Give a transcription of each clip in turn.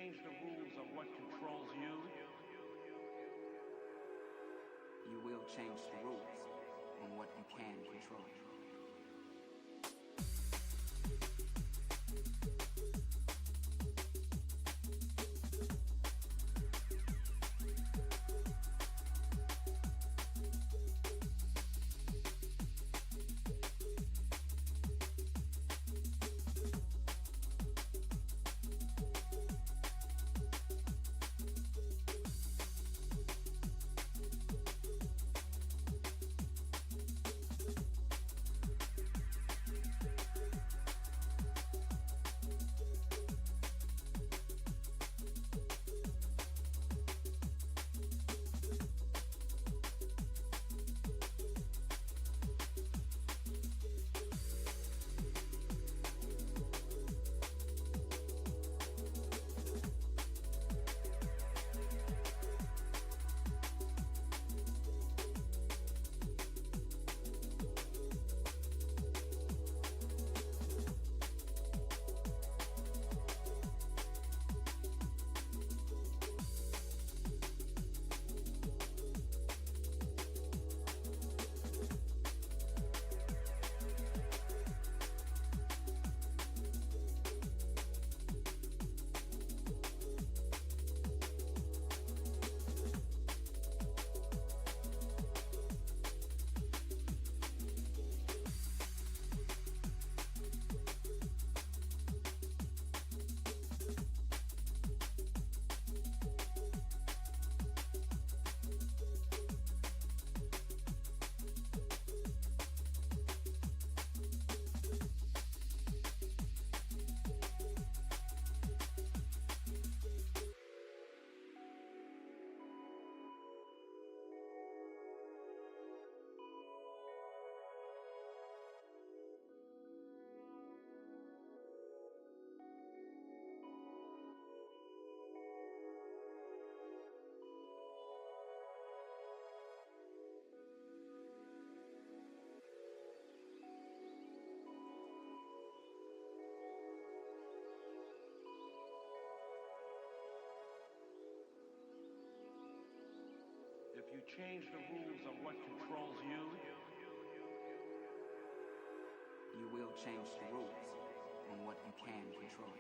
change the rules of what controls you, you will change the rules on what you can control. if you change the rules of what controls you, you will change the rules on what you can control.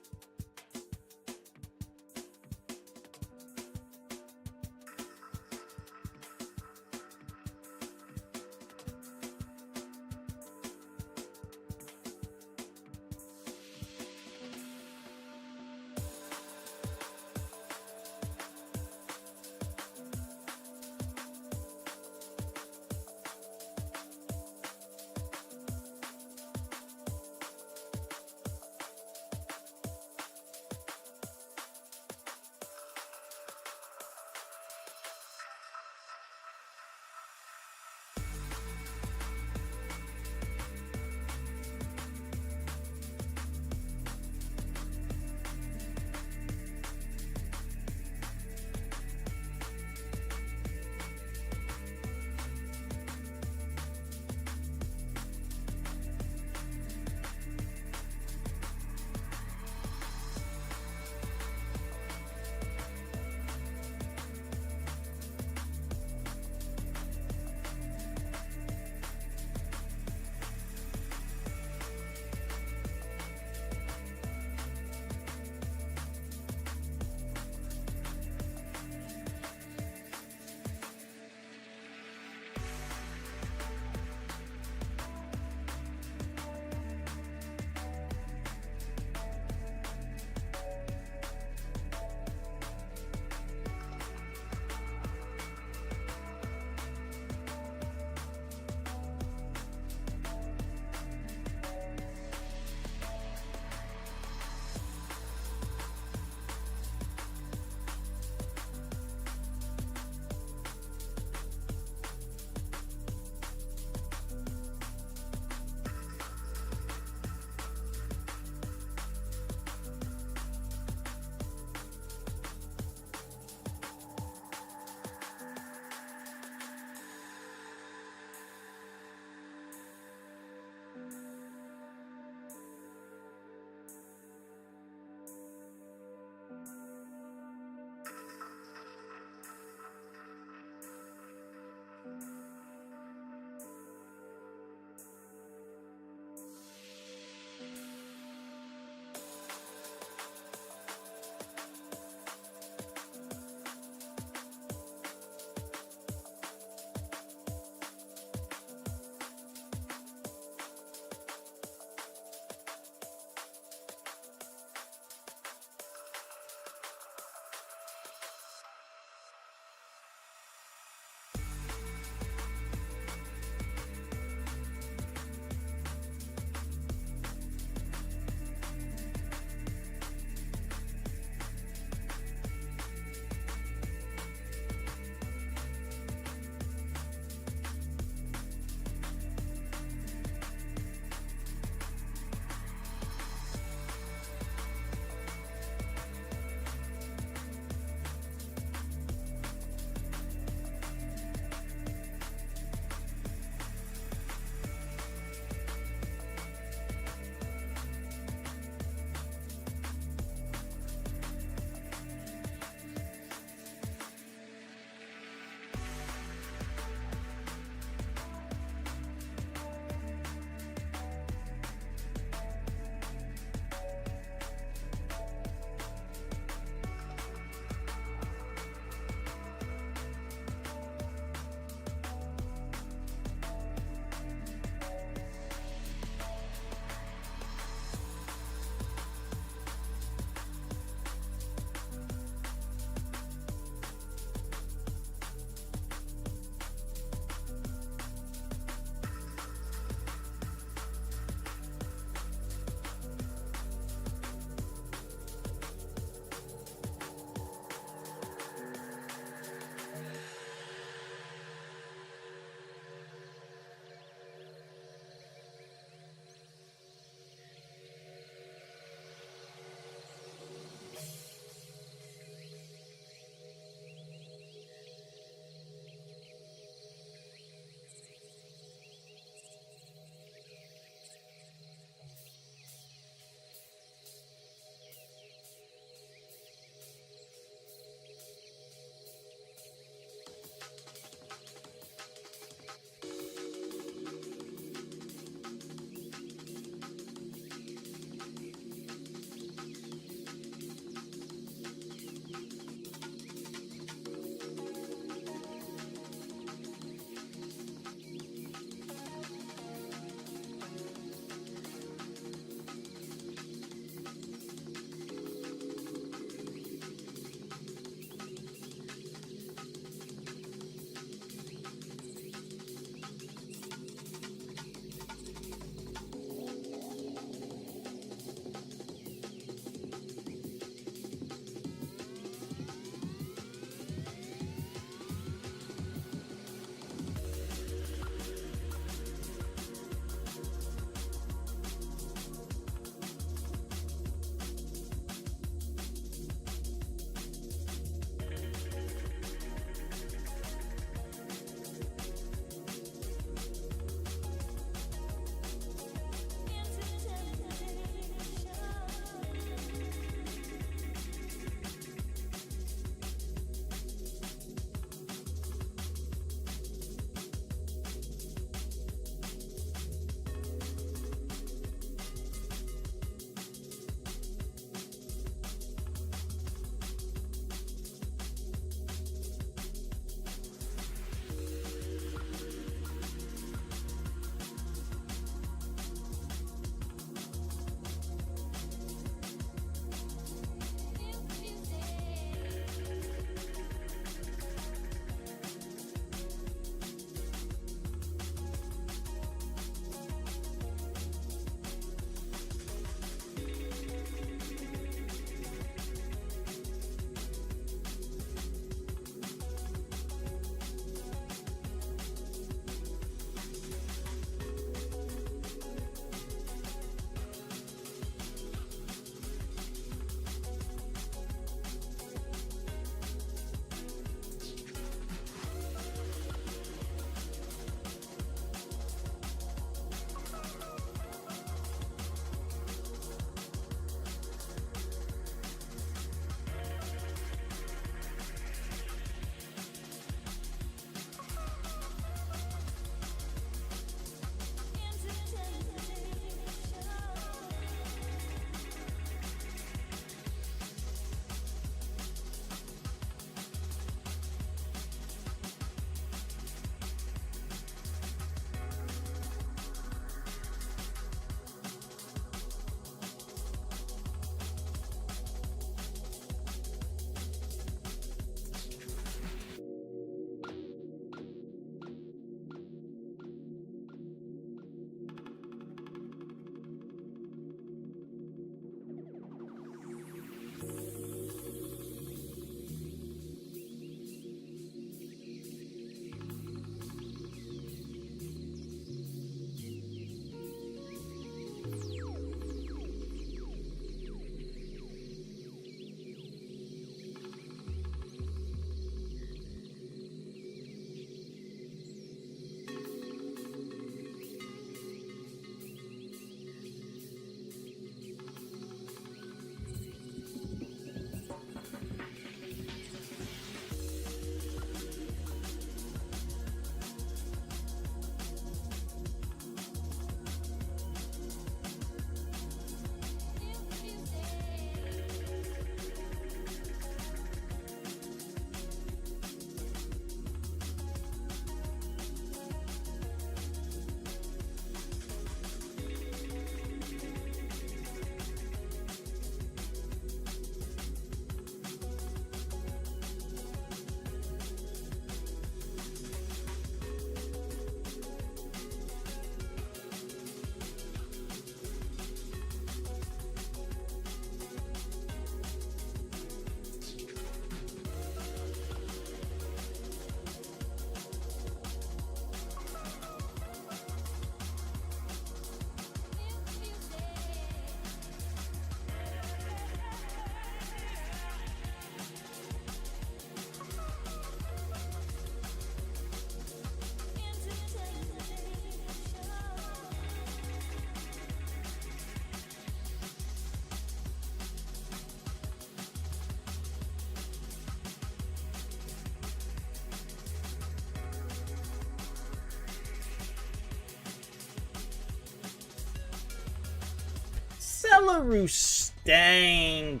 Celaroostanky.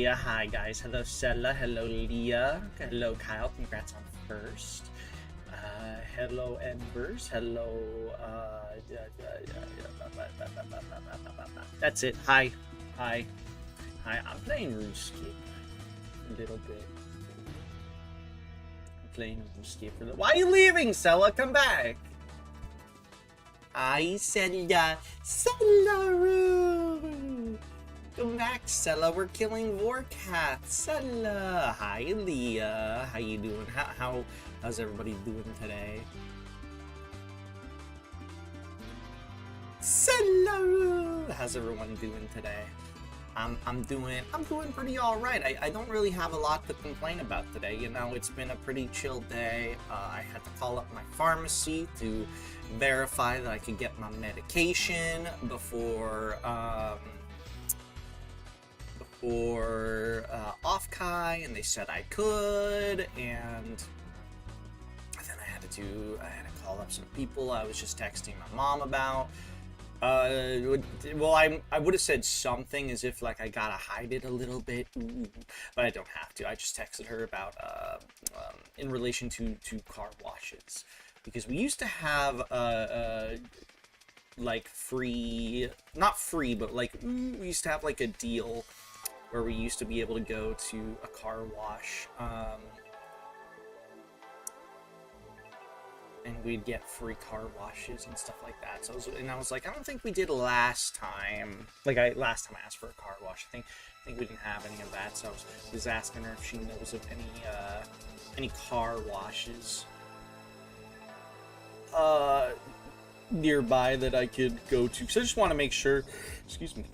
Hi guys, hello Sella, hello Leah, hello Kyle, congrats on first. Hello Embers, hello that's it. Hi. I'm playing RuneScape a little bit. Why are you leaving, Sella? Come back. I said, Celaroo. Come back, Sella. We're killing Vorkath. Sella. Hi, Leah. How you doing? How's everybody doing today? Celaroo. How's everyone doing today? I'm doing pretty all right. I don't really have a lot to complain about today. You know, it's been a pretty chill day. I had to call up my pharmacy to verify that I could get my medication before Offkai, and they said I could, and then I had to call up some people I was just texting my mom about. Well, I would have said something as if like I gotta hide it a little bit, but I don't have to. I just texted her about in relation to car washes, because we used to have like free, not free, but like we used to have like a deal where we used to be able to go to a car wash, and we'd get free car washes and stuff like that. So I was like, I don't think we did last time. Like last time I asked for a car wash, I think we didn't have any of that. So I was asking her if she knows of any car washes nearby that I could go to. So I just want to make sure. Excuse me.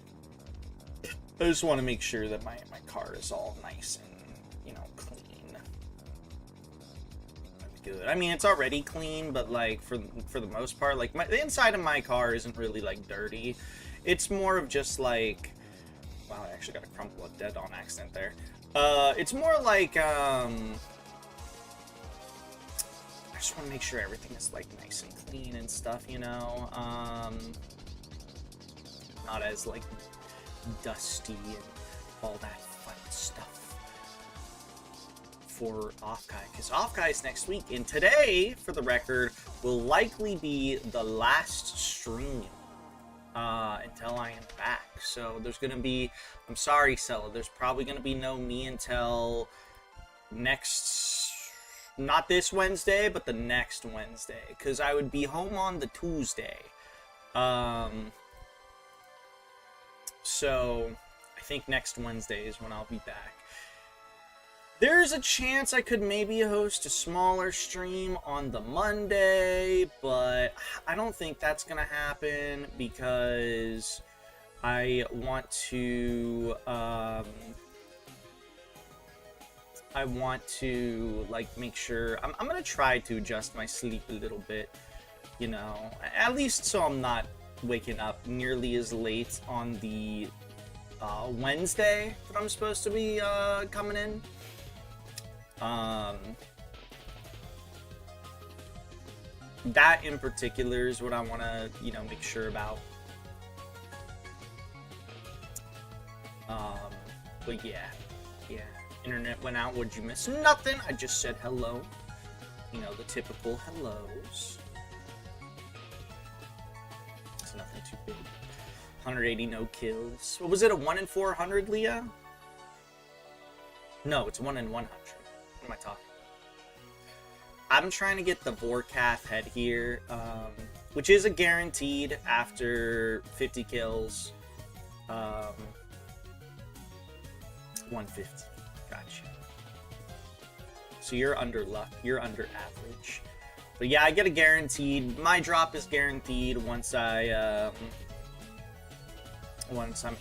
I just want to make sure that my car is all nice and, you know, clean. Good. I mean, it's already clean, but like for the most part, like the inside of my car isn't really like dirty. It's more of just like, wow, I actually got a crumple of dead on accident there. It's more like I just want to make sure everything is like nice and clean and stuff, you know. Not as like dusty and all that fun stuff for Offkai, because Offkai is next week, and today, for the record, will likely be the last stream until I am back. So there's gonna be, I'm sorry, Sella, there's probably gonna be no me until next, not this Wednesday, but the next Wednesday, because I would be home on the Tuesday. So I think next Wednesday is when I'll be back. There's a chance I could maybe host a smaller stream on the Monday, but I don't think that's gonna happen because I want to like make sure I'm gonna try to adjust my sleep a little bit, you know, at least so I'm not waking up nearly as late on the Wednesday that I'm supposed to be coming in. That in particular is what I want to, you know, make sure about. But yeah, internet went out. Would you miss? Nothing. I just said hello. You know, the typical hellos. It's nothing too big. 180 no kills. What was it? A 1 in 400, Leah? No, it's 1 in 100. What am I talking about? I'm trying to get the Vorkath head here, which is a guaranteed after 50 kills. 150. Gotcha. So you're under luck. You're under average. But yeah, I get a guaranteed. My drop is guaranteed once I'm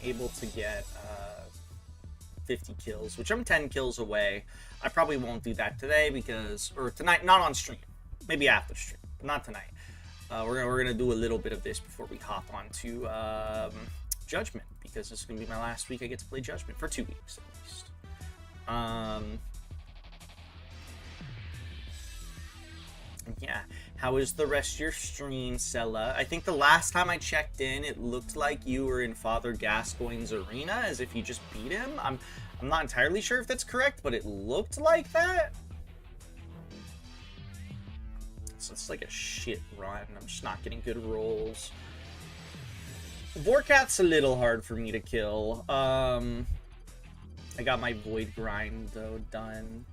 able to get 50 kills, which I'm 10 kills away. I probably won't do that today or tonight, not on stream. Maybe after stream, but not tonight. We're gonna do a little bit of this before we hop on to Judgment, because this is gonna be my last week I get to play Judgment for 2 weeks at least. Yeah. How is the rest of your stream, Sella? I think the last time I checked in, it looked like you were in Father Gascoigne's arena, as if you just beat him. I'm not entirely sure if that's correct, but it looked like that. So it's like a shit run. I'm just not getting good rolls. Vorkath's a little hard for me to kill. I got my Void grind, though, done.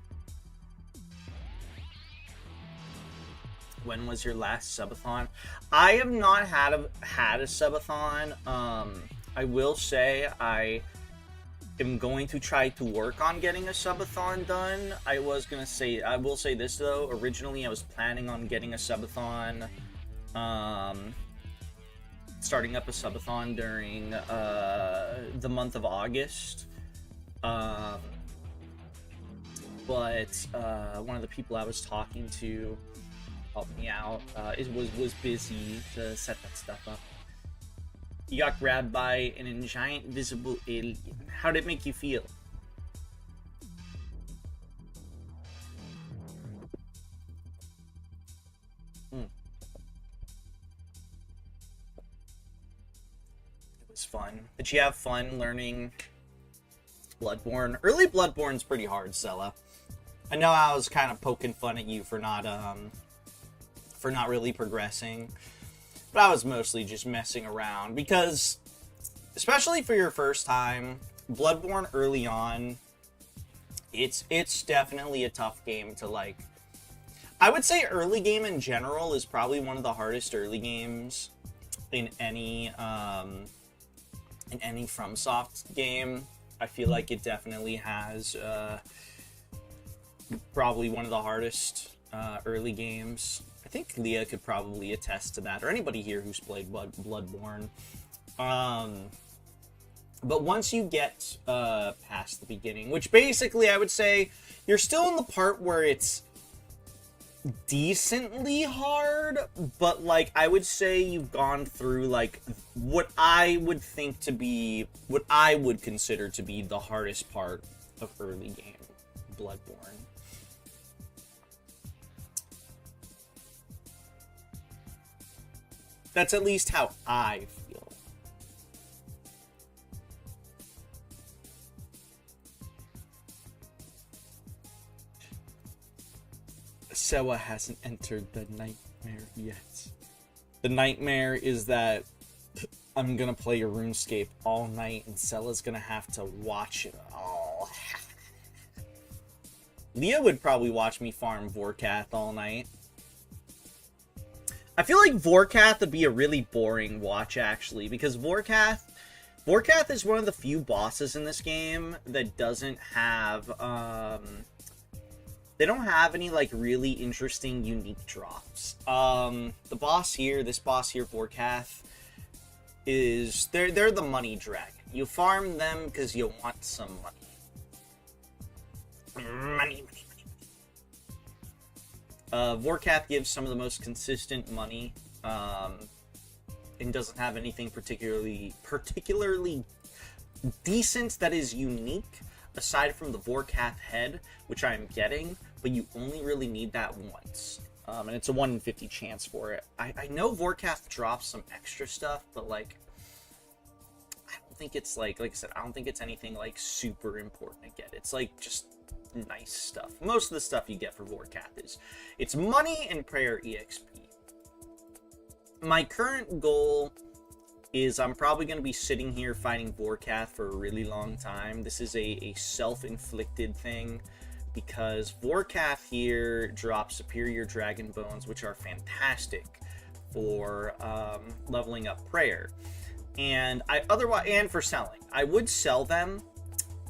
When was your last subathon? I have not had a subathon. I will say I am going to try to work on getting a subathon done. I will say this though. Originally, I was planning on getting a subathon, starting up a subathon during the month of August. But one of the people I was talking to helped me out. Was busy to set that stuff up. You got grabbed by an giant visible alien. How did it make you feel? It was fun. Did you have fun learning Bloodborne? Early Bloodborne's pretty hard, Zella. I know I was kind of poking fun at you for not really progressing, but I was mostly just messing around because, especially for your first time, Bloodborne early on, it's definitely a tough game to like. I would say early game in general is probably one of the hardest early games in any FromSoft game. I feel like it definitely has probably one of the hardest early games. I think Leah could probably attest to that, or anybody here who's played Bloodborne. But once you get past the beginning, which basically I would say you're still in the part where it's decently hard, but like I would say you've gone through like what I would consider to be the hardest part of early game Bloodborne. That's at least how I feel. Sewa hasn't entered the nightmare yet. The nightmare is that I'm gonna play a RuneScape all night and Sella's gonna have to watch it all. Leah would probably watch me farm Vorkath all night. I feel like Vorkath would be a really boring watch, actually, because Vorkath is one of the few bosses in this game that doesn't have, they don't have any, like, really interesting, unique drops. This boss here, Vorkath, they're the money dragon. You farm them because you want some money. Money. Vorkath gives some of the most consistent money, and doesn't have anything particularly decent that is unique, aside from the Vorkath head, which I'm getting, but you only really need that once. And it's a 1 in 50 chance for it. I know Vorkath drops some extra stuff, but like, I don't think it's like I said, I don't think it's anything like super important to get. It's like just nice stuff. Most of the stuff you get for Vorkath is it's money and prayer EXP. My current goal is I'm probably going to be sitting here fighting Vorkath for a really long time. This is a self-inflicted thing because Vorkath here drops superior dragon bones, which are fantastic for leveling up prayer, and for selling. I would sell them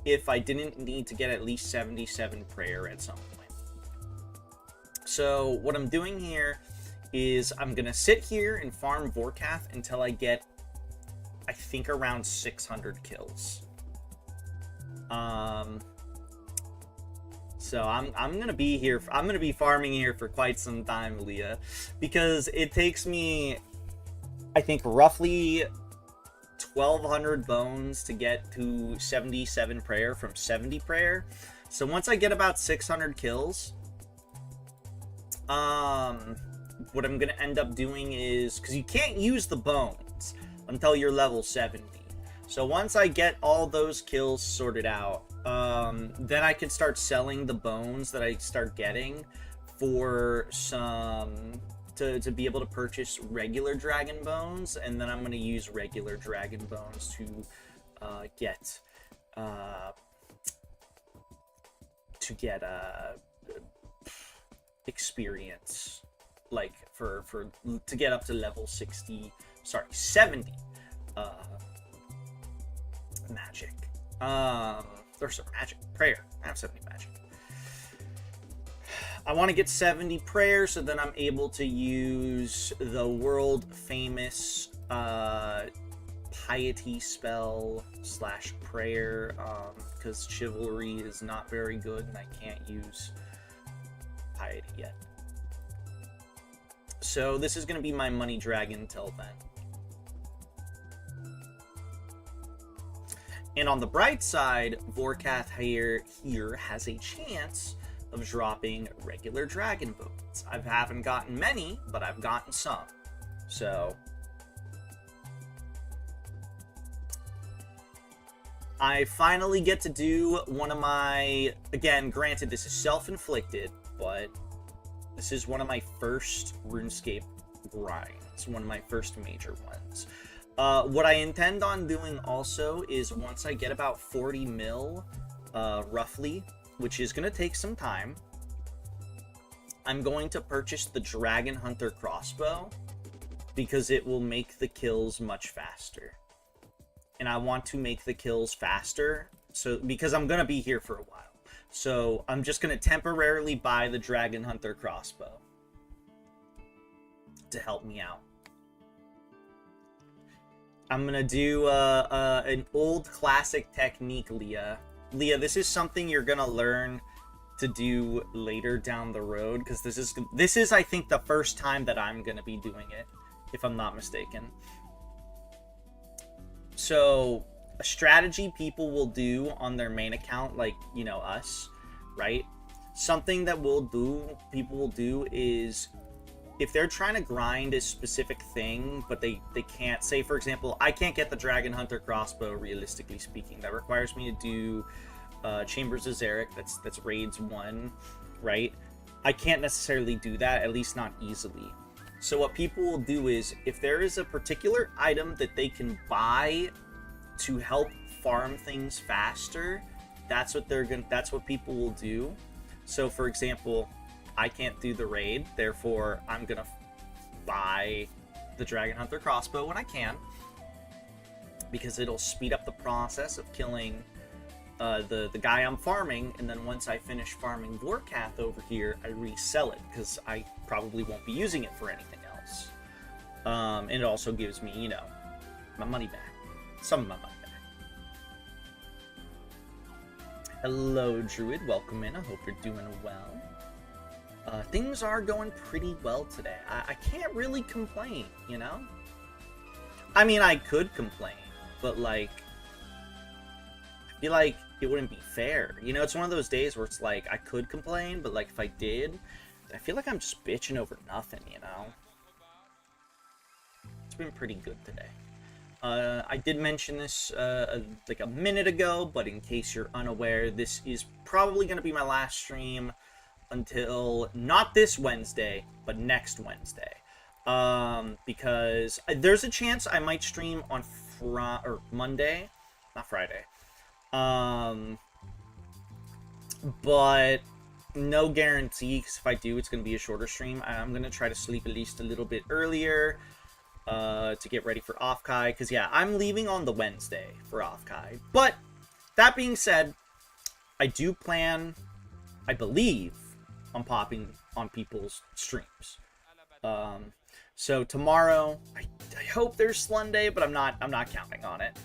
if I didn't need to get at least 77 prayer at some point. So what I'm doing here is I'm gonna sit here and farm Vorkath until I get, I think, around 600 kills. So I'm gonna be here. I'm gonna be farming here for quite some time, Leah, because it takes me, I think, roughly 1,200 bones to get to 77 prayer from 70 prayer. So once I get about 600 kills, what I'm gonna end up doing is, because you can't use the bones until you're level 70. So once I get all those kills sorted out, then I can start selling the bones that I start getting for some to be able to purchase regular dragon bones, and then I'm going to use regular dragon bones to get experience, like for to get up to level 70 magic. Or sorry, magic prayer. I have 70 magic. I want to get 70 prayer, so then I'm able to use the world famous piety spell / prayer, because chivalry is not very good and I can't use piety yet. So this is going to be my money dragon till then. And on the bright side, Vorkath here has a chance of dropping regular dragon bones. I haven't gotten many, but I've gotten some. So I finally get to do one of my, again, granted this is self-inflicted, but this is one of my first RuneScape grinds, one of my first major ones. What I intend on doing also is once I get about 40 mil, roughly, which is going to take some time, I'm going to purchase the Dragon Hunter crossbow because it will make the kills much faster. And I want to make the kills faster, so because I'm going to be here for a while. So I'm just going to temporarily buy the Dragon Hunter crossbow to help me out. I'm going to do an old classic technique, Leah. Leah, this is something you're going to learn to do later down the road, because this is I think the first time that I'm going to be doing it, if I'm not mistaken. So a strategy people will do on their main account, like, you know, us, right? Something that people will do is, if they're trying to grind a specific thing, but they can't, say for example, I can't get the Dragon Hunter crossbow, realistically speaking. That requires me to do Chambers of Xeric, that's raids 1, right? I can't necessarily do that, at least not easily. So what people will do is, if there is a particular item that they can buy to help farm things faster, that's what people will do. So for example, I can't do the raid, therefore I'm gonna buy the Dragon Hunter crossbow when I can, because it'll speed up the process of killing the guy I'm farming, and then once I finish farming Vorkath over here, I resell it, because I probably won't be using it for anything else. And it also gives me, you know, my money back. Some of my money back. Hello, Druid. Welcome in. I hope you're doing well. Things are going pretty well today. I can't really complain, you know? I mean, I could complain, but, like, I feel like it wouldn't be fair. You know, it's one of those days where it's like, I could complain, but, like, if I did, I feel like I'm just bitching over nothing, you know? It's been pretty good today. I did mention this, like a minute ago, but in case you're unaware, this is probably going to be my last stream until not this Wednesday, but next Wednesday. Because there's a chance I might stream on Monday, not Friday. But no guarantee, because if I do, it's going to be a shorter stream. I'm going to try to sleep at least a little bit earlier to get ready for Offkai, because yeah, I'm leaving on the Wednesday for Offkai. But that being said, I do plan, I believe, on popping on people's streams. So tomorrow, I hope there's Slunday, but I'm not counting on it,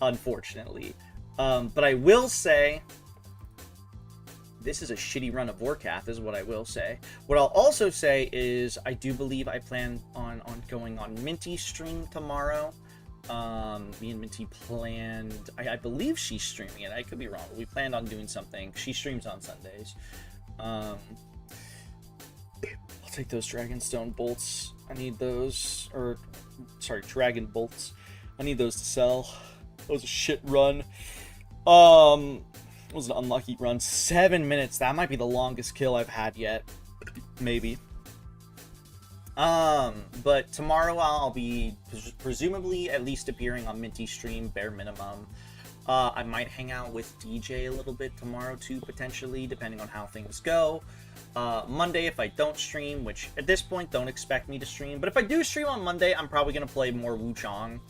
unfortunately. But I will say, this is a shitty run of Vorkath, is what I will say. What I'll also say is, I do believe I plan on going on Minty's stream tomorrow. Me and Minty planned, I believe she's streaming it, I could be wrong, but we planned on doing something. She streams on Sundays. I'll take those Dragonstone bolts. I need those, or sorry, Dragon bolts. I need those to sell. That was a shit run. It was an unlucky run. 7 minutes. That might be the longest kill I've had yet. Maybe. But tomorrow I'll be presumably at least appearing on Minty stream, bare minimum. I might hang out with DJ a little bit tomorrow too, potentially, depending on how things go. Monday, if I don't stream, which at this point don't expect me to stream, but if I do stream on Monday, I'm probably gonna play more Wuchang,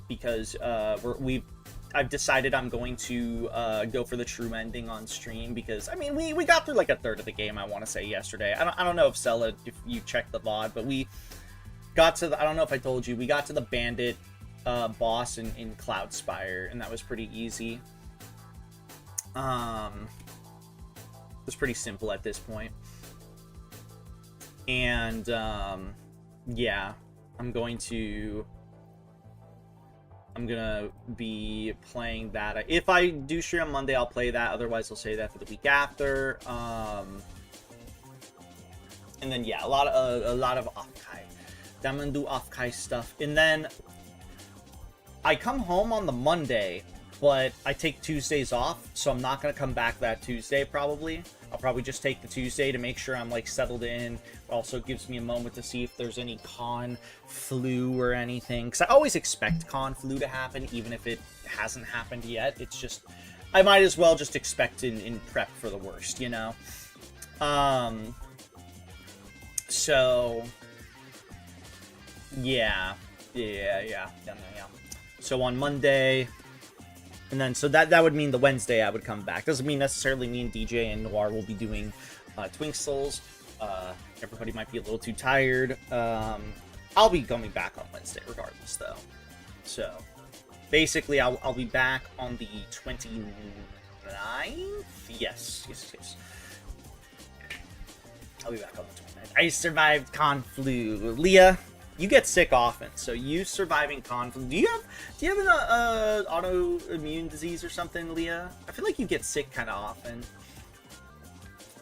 because I've decided I'm going to go for the true ending on stream, because I mean we got through like a third of the game, I want to say, yesterday. I don't know if Sella, if you checked the VOD, but we got to the, I don't know if I told you, we got to the bandit boss in Cloudspire, and that was pretty easy. It was pretty simple at this point. And yeah, I'm gonna be playing that. If I do stream on Monday, I'll play that. Otherwise, I'll save that for the week after. And then yeah, a lot of Offkai. I'm gonna do Offkai stuff, and then I come home on the Monday, but I take Tuesdays off, so I'm not gonna come back that Tuesday probably. I'll probably just take the Tuesday to make sure I'm like settled in. It also gives me a moment to see if there's any con flu or anything, because I always expect con flu to happen, even if it hasn't happened yet. It's just, I might as well just expect in prep for the worst, you know? So yeah. So on Monday, and then so that would mean the Wednesday I would come back. Doesn't mean necessarily me and DJ and Noir will be doing Twink Souls. Everybody might be a little too tired. I'll be coming back on Wednesday regardless, though. So basically, I'll be back on the 29th. Yes. I'll be back on the 29th. I survived con flu. Leah, you get sick often, so you surviving con flu. Do you have an autoimmune disease or something, Leah? I feel like you get sick kind of often.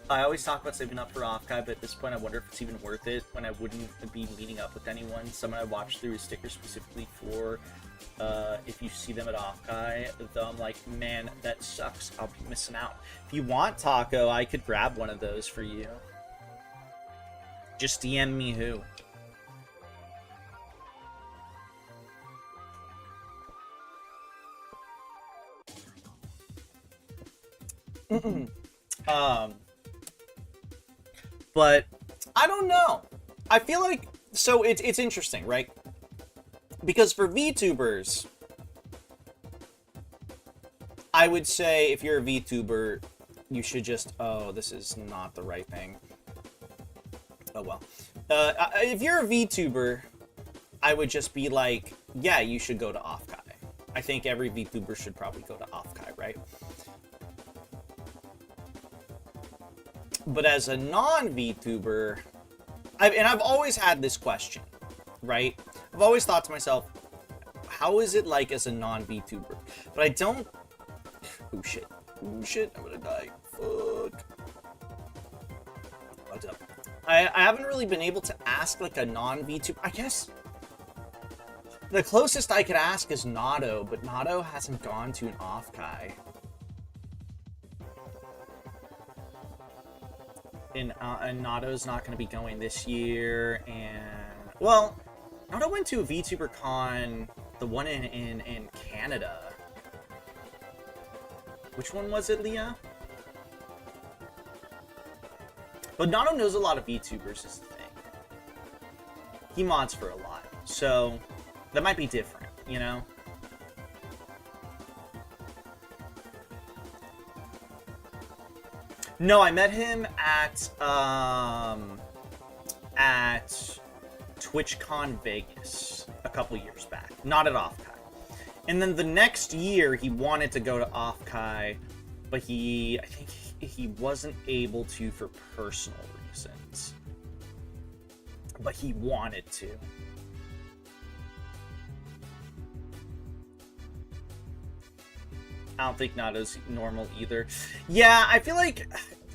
I always talk about saving up for Offkai, but at this point I wonder if it's even worth it when I wouldn't be meeting up with anyone. Someone I watched through a sticker specifically for if you see them at Offkai, though I'm like, man, that sucks. I'll be missing out. If you want, Taco, I could grab one of those for you. Just DM me who. But I don't know. I feel like, so it's interesting, right? Because for VTubers, I would say if you're a VTuber, you should just, oh, this is not the right thing. Oh well. If you're a VTuber, I would just be like, yeah, you should go to Offkai. I think every VTuber should probably go to Offkai, right? But as a non-VTuber, I've always had this question, right? I've always thought to myself, how is it like as a non-VTuber? But I don't... Oh shit, I'm gonna die. Fuck. What's up? I haven't really been able to ask like a non-VTuber. I guess the closest I could ask is Nado, but Nado hasn't gone to an Offkai. And Nado's not going to be going this year, and well, Nado went to a VTuber con, the one in Canada. Which one was it, Leah? But Nado knows a lot of VTubers is the thing. He mods for a lot, so that might be different, you know? No, I met him at TwitchCon Vegas a couple years back, not at Offkai. And then the next year, he wanted to go to Offkai, but I think he wasn't able to for personal reasons. But he wanted to. I don't think Nado's normal either. Yeah, I feel like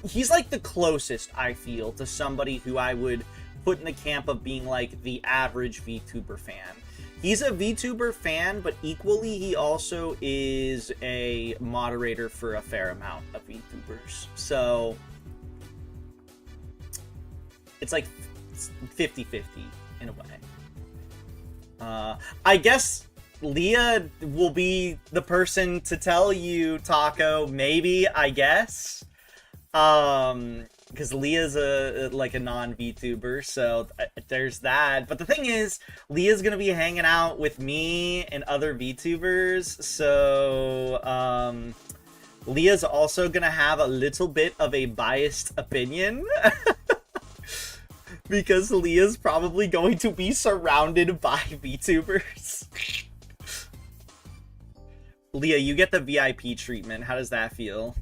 he's like the closest I feel to somebody who I would put in the camp of being like the average VTuber fan. He's a VTuber fan, but equally he also is a moderator for a fair amount of VTubers. So it's like 50-50 in a way. I guess Leah will be the person to tell you, Taco, maybe, I guess. Because Leah's a non-VTuber, so there's that. But the thing is, Leah's gonna be hanging out with me and other VTubers, so Leah's also gonna have a little bit of a biased opinion. Because Leah's probably going to be surrounded by VTubers. Leah, you get the VIP treatment. How does that feel?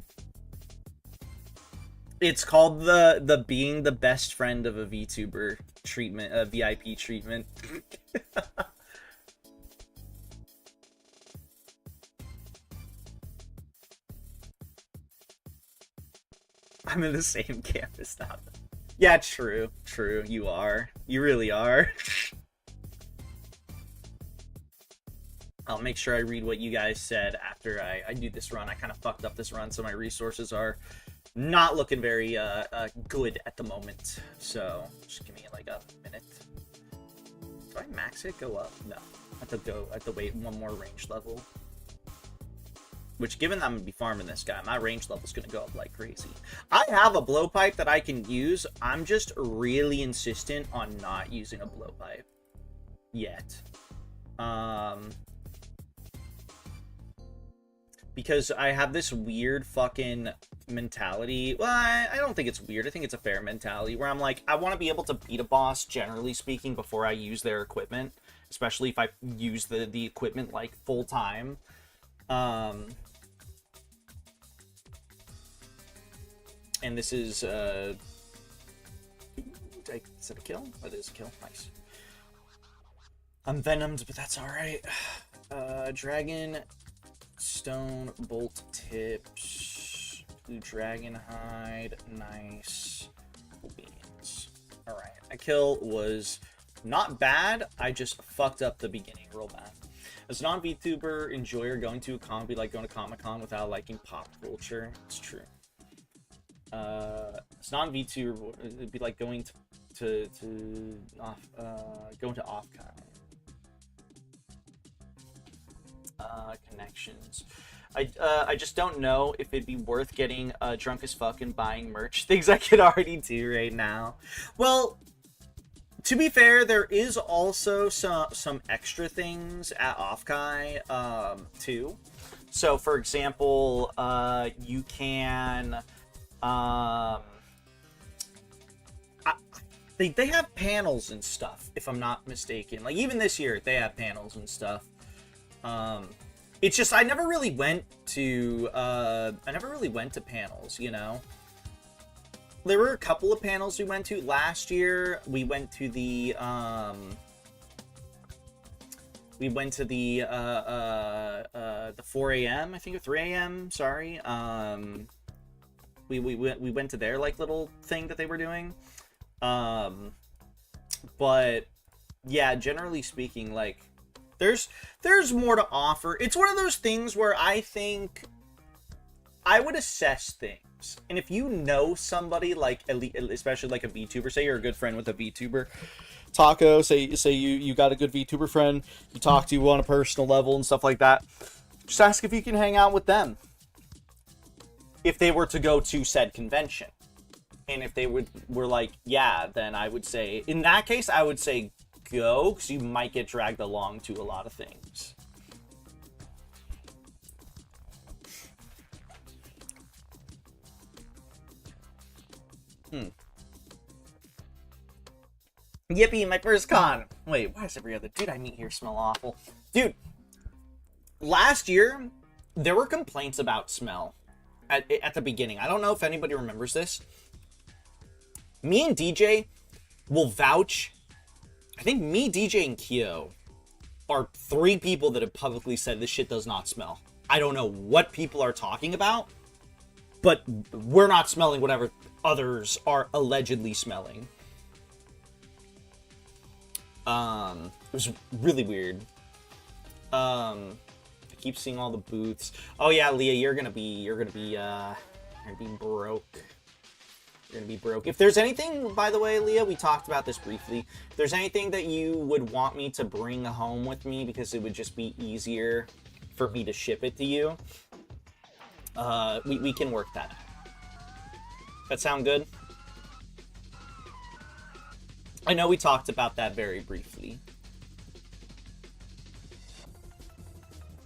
It's called the being the best friend of a VTuber treatment, VIP treatment. I'm in the same campus now. Yeah, true. You are. You really are. I'll make sure I read what you guys said after I do this run. I kind of fucked up this run, so my resources are not looking very good at the moment. So just give me like a minute. Do I max it? Go up? No. I have to wait one more range level. Which, given that I'm going to be farming this guy, my range level is going to go up like crazy. I have a blowpipe that I can use. I'm just really insistent on not using a blowpipe yet. Because I have this weird fucking mentality. Well, I don't think it's weird. I think it's a fair mentality where I'm like, I want to be able to beat a boss, generally speaking, before I use their equipment. Especially if I use the equipment like full time. And this is, is it a kill? It is a kill. Nice. I'm venomed, but that's alright. Dragon, stone, bolt tips, blue dragon hide, nice. Beans. Alright, a kill was not bad. I just fucked up the beginning real bad. As a non-VTuber enjoyer, going to a con would be like going to Comic-Con without liking pop culture. It's true. As a non-VTuber, it'd be like going to Offcon. Connections. I just don't know if it'd be worth getting drunk as fuck and buying merch. Things I could already do right now. Well, to be fair, there is also some extra things at Offkai, too. So, for example, you can, they have panels and stuff, if I'm not mistaken. Like, even this year, they have panels and stuff. It's just, I never really went to panels, you know? There were a couple of panels we went to last year. We went to the 4 a.m. I think, or 3 a.m. Sorry. We went to their like little thing that they were doing. But yeah, generally speaking, like there's more to offer. It's one of those things where I think I would assess things. And if you know somebody, like, especially like a VTuber, say you're a good friend with a VTuber, Taco, say you got a good VTuber friend, you talk to on a personal level and stuff like that, just ask if you can hang out with them. If they were to go to said convention. And if they were like, yeah, then I would say, in that case, I would say go, because you might get dragged along to a lot of things. Yippee, my first con. Wait, why does every other dude I meet here smell awful? Dude, last year, there were complaints about smell at the beginning. I don't know if anybody remembers this. Me and DJ will vouch. I think me, DJ, and Kyo are 3 people that have publicly said this shit does not smell. I don't know what people are talking about, but we're not smelling whatever others are allegedly smelling. It was really weird. I keep seeing all the booths. Oh yeah, Leah, you're gonna be broke. You're gonna be broke. If there's anything, by the way, Leah, we talked about this briefly. If there's anything that you would want me to bring home with me because it would just be easier for me to ship it to you, we can work that out. That sound good? I know we talked about that very briefly.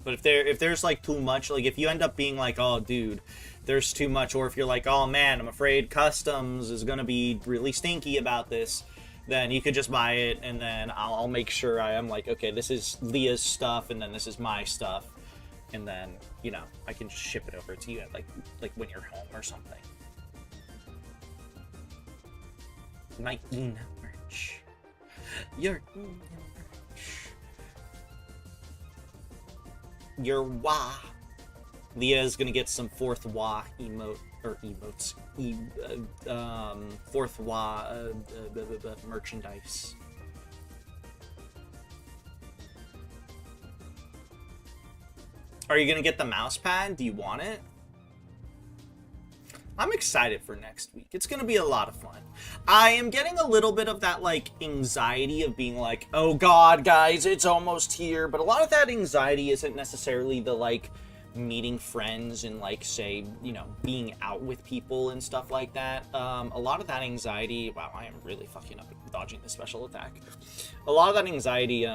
But if there's like too much, like if you end up being like, oh dude, there's too much, or if you're like, oh man, I'm afraid customs is gonna be really stinky about this, then you could just buy it, and then I'll make sure I am like, okay, this is Leah's stuff, and then this is my stuff, and then, you know, I can just ship it over to you at like when you're home or something. 19 merch. Your wah. Leah is gonna get some fourth wah emotes, fourth wah merchandise. Are you gonna get the mouse pad? Do you want it? I'm excited for next week. It's gonna be a lot of fun. I am getting a little bit of that like anxiety of being like, oh god, guys, it's almost here. But a lot of that anxiety isn't necessarily the like meeting friends and like, say, you know, being out with people and stuff like that. A lot of that anxiety, wow, I am really fucking up dodging the special attack. A lot of that anxiety,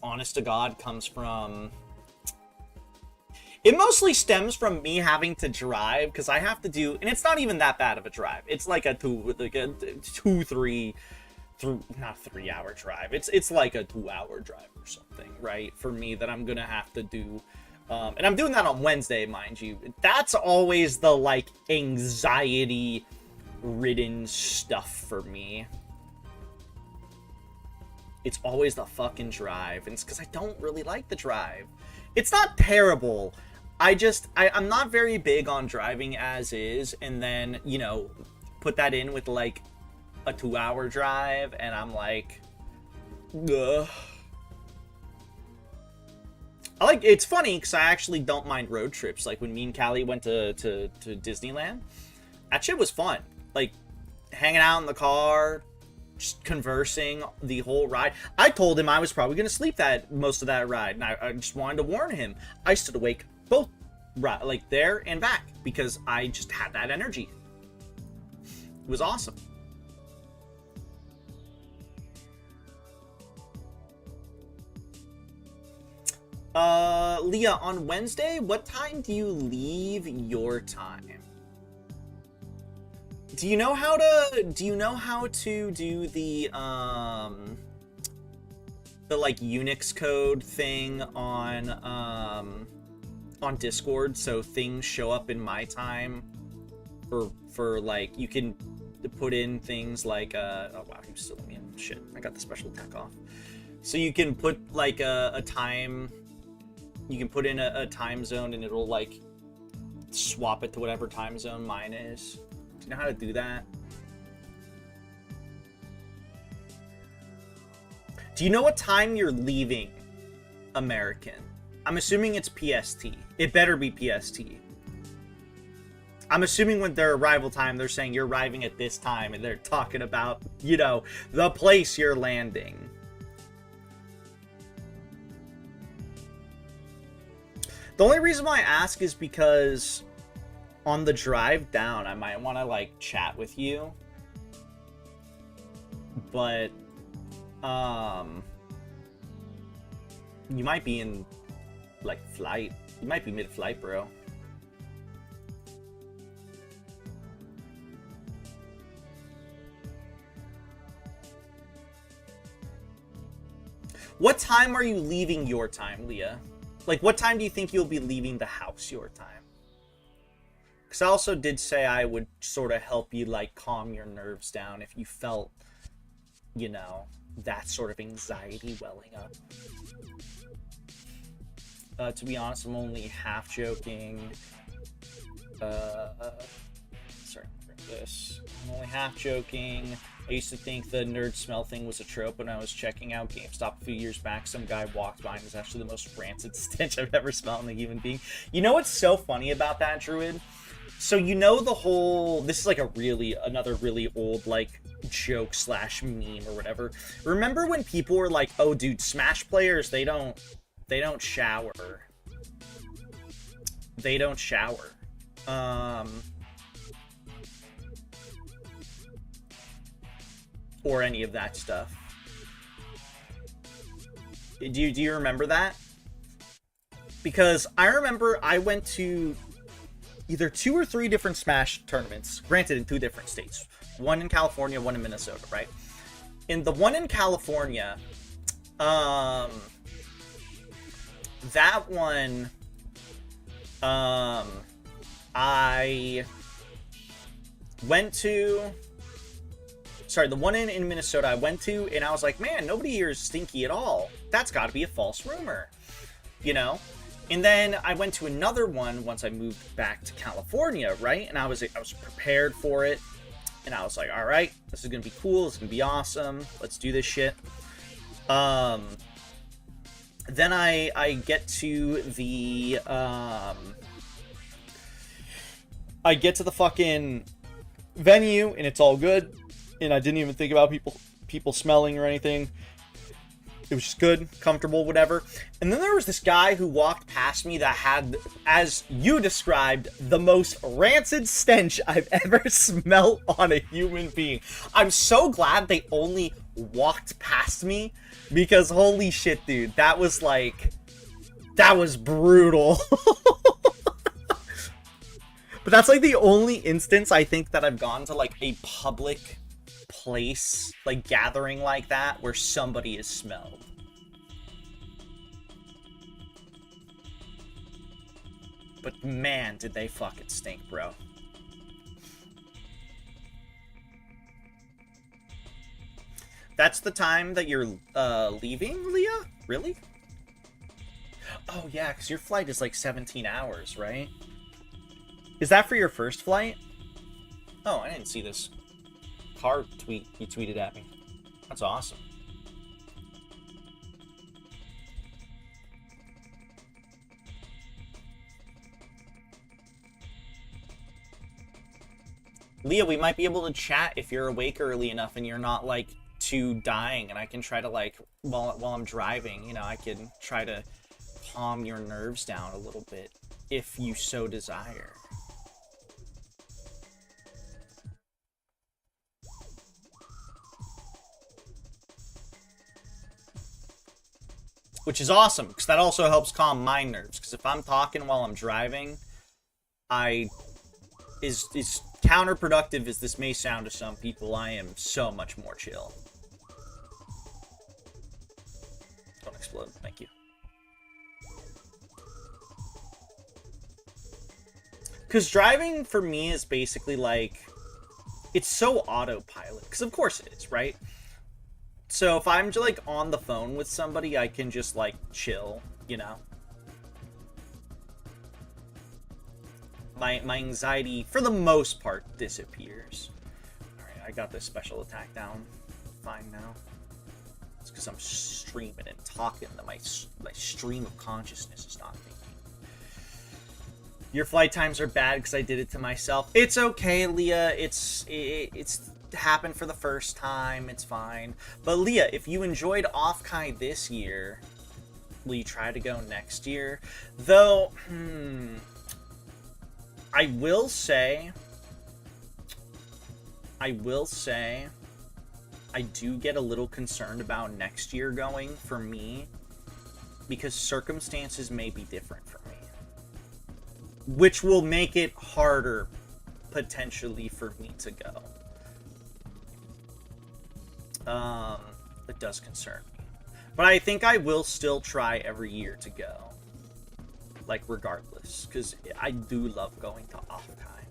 honest to God, comes from, it mostly stems from me having to drive, because I have to do, and it's not even that bad of a drive. It's like a 3 hour drive. It's like a 2 hour drive or something, right? For me, that I'm gonna have to do, and I'm doing that on Wednesday, mind you. That's always the like anxiety ridden stuff for me. It's always the fucking drive, and it's because I don't really like the drive. It's not terrible. I'm not very big on driving as is, and then, you know, put that in with like a 2 hour drive, and I'm like, ugh. It's funny because I actually don't mind road trips. Like when me and Callie went to Disneyland, that shit was fun. Like hanging out in the car, just conversing the whole ride. I told him I was probably gonna sleep most of that ride, and I just wanted to warn him. I stood awake both like there and back because I just had that energy. It was awesome. Leah, on Wednesday, what time do you leave your time? Do you know how to do the like Unix code thing on Discord, so things show up in my time for like, you can put in things like oh wow, he's still in. Shit, I got the special attack off. So you can put like a time, you can put in a time zone, and it'll like swap it to whatever time zone mine is. Do you know how to do that? Do you know what time you're leaving American? I'm assuming it's PST. It better be PST. I'm assuming when their arrival time, they're saying you're arriving at this time, and they're talking about, you know, the place you're landing. The only reason why I ask is because on the drive down, I might want to like chat with you, but you might be in like flight. You might be mid-flight, bro. What time are you leaving your time, Leah? Like, what time do you think you'll be leaving the house your time? Because I also did say I would sort of help you, like, calm your nerves down if you felt, you know, that sort of anxiety welling up. To be honest, I'm only half joking. Sorry, this. I'm only half joking. I used to think the nerd smell thing was a trope when I was checking out GameStop a few years back. Some guy walked by and it was actually the most rancid stench I've ever smelled in a human being. You know what's so funny about that, Druid? So you know the whole, this is like another really old like joke slash meme or whatever. Remember when people were like, oh dude, Smash players, they don't shower. They don't shower. Or any of that stuff. Do you remember that? Because I remember I went to either 2 or 3 different Smash tournaments, granted in 2 different states. One in California, one in Minnesota, right? In the one in California, that one, I went to, sorry, the one in Minnesota I went to, and I was like, man, nobody here is stinky at all. That's got to be a false rumor, you know? And then I went to another one once I moved back to California, right? And I was prepared for it. And I was like, all right, this is going to be cool. It's going to be awesome. Let's do this shit. Then I get to the, I get to the fucking venue and it's all good. And I didn't even think about people smelling or anything. It was just good, comfortable, whatever. And then there was this guy who walked past me that had, as you described, the most rancid stench I've ever smelled on a human being. I'm so glad they only walked past me, because holy shit, dude, that was brutal. But that's like the only instance I think that I've gone to like a public place, like gathering like that, where somebody is smelled. But man, did they fucking stink, bro. That's the time that you're leaving, Leah? Really? Oh yeah, because your flight is like 17 hours, right? Is that for your first flight? Oh, I didn't see this car tweet you tweeted at me. That's awesome. Leah, we might be able to chat if you're awake early enough and you're not like too dying, and I can try to like while I'm driving, you know, I can try to calm your nerves down a little bit if you so desire. Which is awesome, because that also helps calm my nerves. Because if I'm talking while I'm driving, is counterproductive as this may sound to some people, I am so much more chill. Don't explode, thank you. Because driving for me is basically like, it's so autopilot. Because of course it is, right? So if I'm just like on the phone with somebody, I can just like chill, you know? My anxiety, for the most part, disappears. Alright, I got this special attack down. Fine now. It's because I'm streaming and talking that my stream of consciousness is not thinking. Your flight times are bad because I did it to myself. It's okay, Leah. It's happened for the first time. It's fine. But Leah, if you enjoyed Offkai this year, will you try to go next year? Though, I will say, I do get a little concerned about next year going for me, because circumstances may be different for me, which will make it harder potentially for me to go. It does concern me, but I think I will still try every year to go, like regardless, because I do love going to Offkai.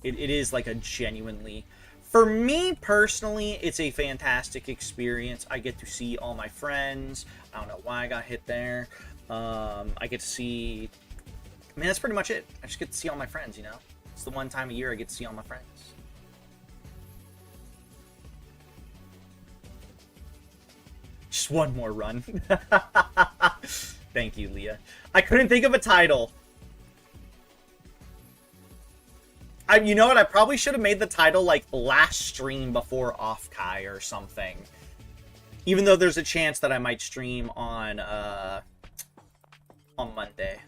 It is like a genuinely, for me personally, it's a fantastic experience. I get to see all my friends. I don't know why I got hit there. I get to see, I mean, that's pretty much it. I just get to see all my friends, you know? It's the one time a year I get to see all my friends. Just one more run. Thank you, Leah. I couldn't think of a title. You know what? I probably should have made the title like last stream before Offkai or something. Even though there's a chance that I might stream on Monday.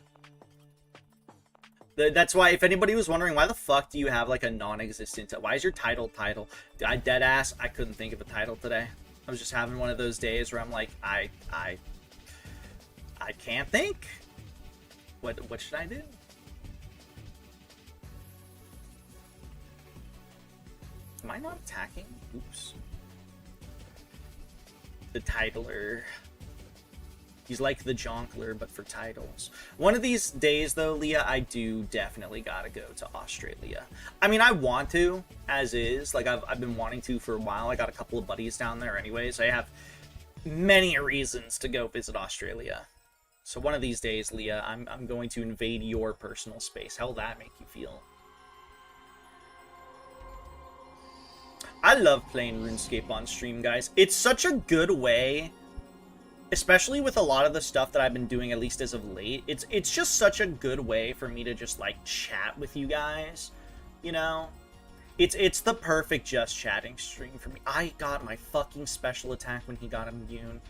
That's why, if anybody was wondering, why the fuck do you have like a non-existent... Why is your title? I deadass, I couldn't think of a title today. I was just having one of those days where I'm like, I can't think. What should I do? Am I not attacking? Oops. The titler. He's like the Jonkler, but for titles. One of these days, though, Leah, I do definitely gotta go to Australia. I mean, I want to, as is. Like, I've been wanting to for a while. I got a couple of buddies down there anyways. I have many reasons to go visit Australia. So one of these days, Leah, I'm going to invade your personal space. How will that make you feel? I love playing RuneScape on stream, guys. It's such a good way, especially with a lot of the stuff that I've been doing, at least as of late. It's just such a good way for me to just, like, chat with you guys, you know? It's the perfect just chatting stream for me. I got my fucking special attack when he got immune.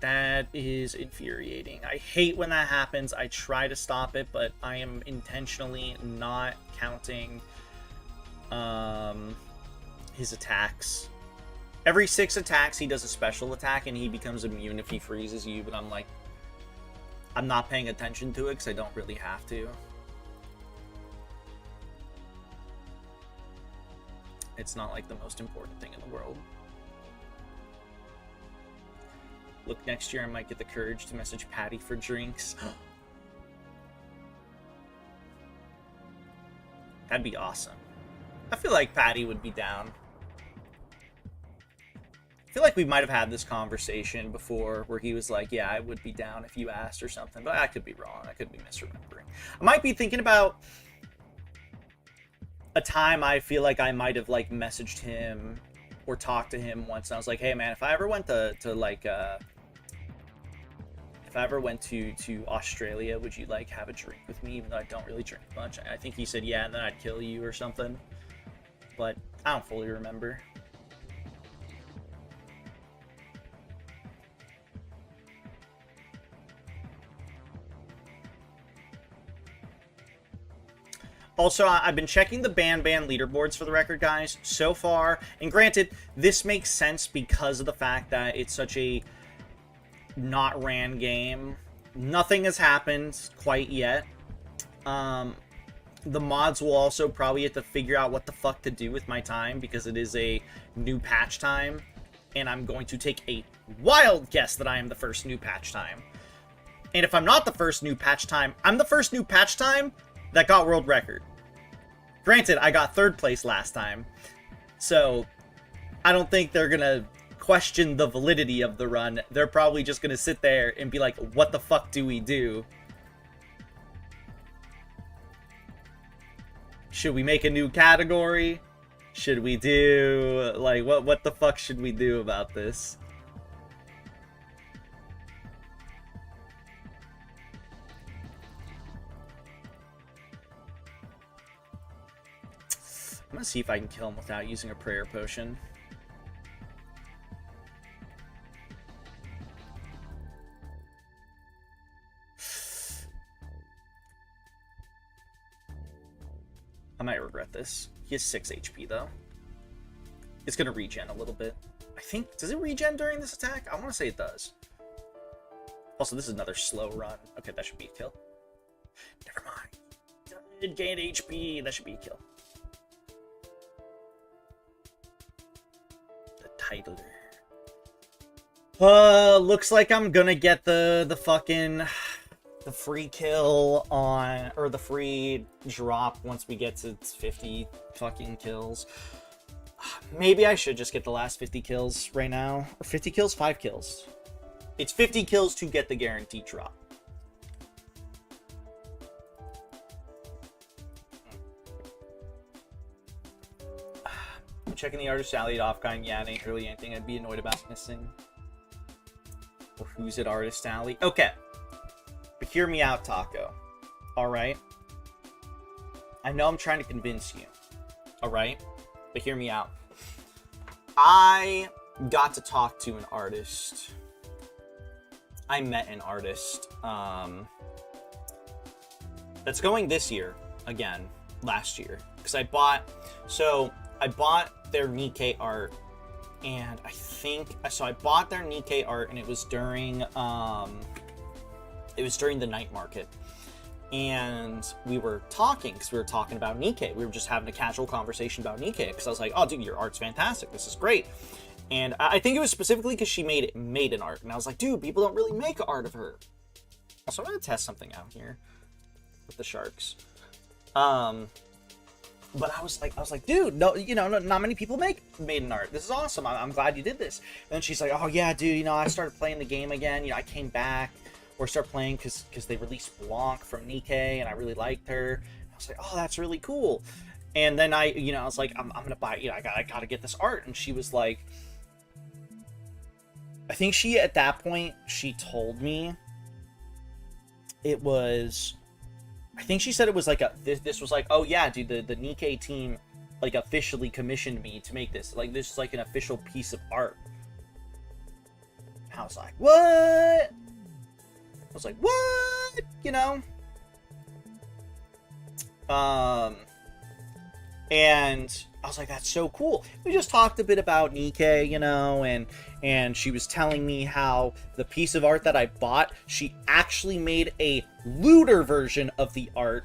That is infuriating. I hate when that happens. I try to stop it, but I am intentionally not counting his attacks. Every 6 attacks, he does a special attack, and he becomes immune if he freezes you, but I'm like, I'm not paying attention to it, because I don't really have to. It's not, like, the most important thing in the world. Look, next year I might get the courage to message Patty for drinks. That'd be awesome. I feel like Patty would be down. I feel like we might have had this conversation before where he was like, yeah, I would be down if you asked or something, but I could be wrong. I could be misremembering. I might be thinking about a time I feel like I might have, like, messaged him or talked to him once, and I was like, hey, man, if I ever went to Australia, would you, like, have a drink with me, even though I don't really drink much? I think he said, yeah, and then I'd kill you or something. But I don't fully remember. Also, I've been checking the ban leaderboards for the record, guys, so far. And granted, this makes sense because of the fact that it's such a not ran game. Nothing has happened quite yet. The mods will also probably have to figure out what the fuck to do with my time because it is a new patch time. And I'm going to take a wild guess that I am the first new patch time. And if I'm not the first new patch time, I'm the first new patch time that got world record. Granted, I got 3rd place last time, so I don't think they're gonna question the validity of the run. They're probably just gonna sit there and be like, what the fuck do we do? Should we make a new category? Should we do, like, what the fuck should we do about this? I'm gonna see if I can kill him without using a prayer potion. I might regret this. He has 6 HP though. It's gonna regen a little bit. I think, does it regen during this attack? I wanna say it does. Also, this is another slow run. Okay, that should be a kill. Never mind. It gained HP, that should be a kill. Titler. Looks like I'm gonna get the free kill on, or the free drop once we get to 50 fucking kills. Maybe I should just get the last 50 kills right now. Or 50 kills? 5 kills. It's 50 kills to get the guaranteed drop. Checking the artist alley at Offkai. Yeah, it ain't really anything I'd be annoyed about missing. Or who's at Artist Alley? Okay. But hear me out, Taco. Alright? I know I'm trying to convince you. Alright? But hear me out. I got to talk to an artist. I met an artist. That's going this year. Again. Last year. Because I bought their Nikkei art. And I bought their Nikkei art, and it was during the night market. And we were talking, because we were talking about Nikkei. We were just having a casual conversation about Nikkei, because I was like, oh, dude, your art's fantastic. This is great. And I think it was specifically because she made an art. And I was like, dude, people don't really make art of her. So I'm going to test something out here with the sharks. But I was like, dude, no, not many people make maiden art. This is awesome. I'm glad you did this. And then she's like, oh yeah, dude, I started playing the game again. I came back or started playing because they released Blanc from Nikkei, and I really liked her. And I was like, oh, that's really cool. And then I was like, I'm gonna buy. I gotta get this art. And she was like, I think at that point she told me it was. I think she said it was like this was like, oh yeah, dude, the Nikkei team like officially commissioned me to make this. Like, this is like an official piece of art. I was like, what? I was like, what? And I was like, that's so cool. We just talked a bit about Nikkei, and she was telling me how the piece of art that I bought, she actually made a looter version of the art.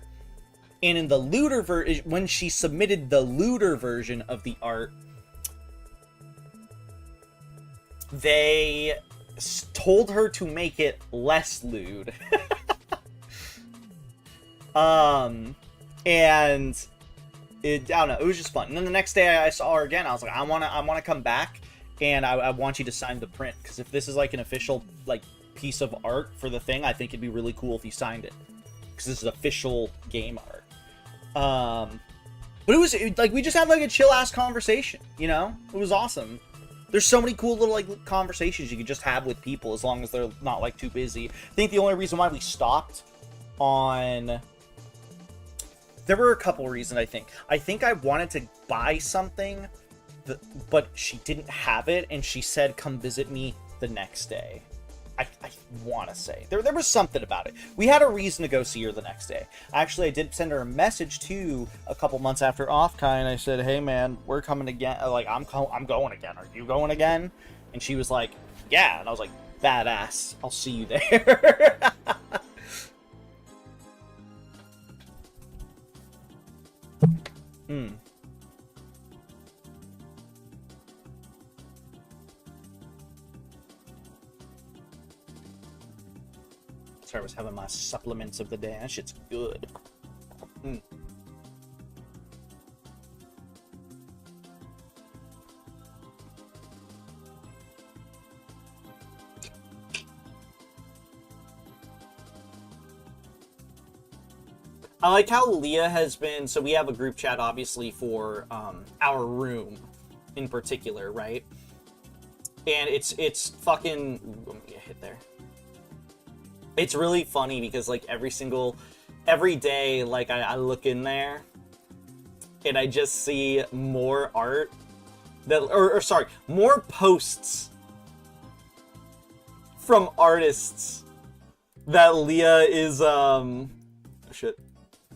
And in the looter version, when she submitted the looter version of the art, they told her to make it less lewd. And I don't know, it was just fun. And then the next day I saw her again. I was like, I want to come back, and I want you to sign the print, because if this is like an official like piece of art for the thing, I think it'd be really cool if you signed it, because this is official game art. But it was like, we just had like a chill ass conversation, it was awesome. There's so many cool little like conversations you could just have with people, as long as they're not like too busy. I think the only reason why we stopped on, there were a couple reasons. I think I wanted to buy something, but she didn't have it, and she said come visit me the next day. I want to say there was something about it. We had a reason to go see her the next day. Actually, I did send her a message too a couple months after Offkai, and I said, hey man, we're coming again. Like, I'm going again. Are you going again? And she was like, yeah. And I was like, badass, I'll see you there. Sorry, I was having my supplements of the day. That shit's good. I like how Leah has been, so we have a group chat obviously for our room in particular, right? And it's fucking, ooh, I'm gonna get hit there. It's really funny because like every day, like I look in there and I just see more art that, or sorry, more posts from artists that Leah is, shit.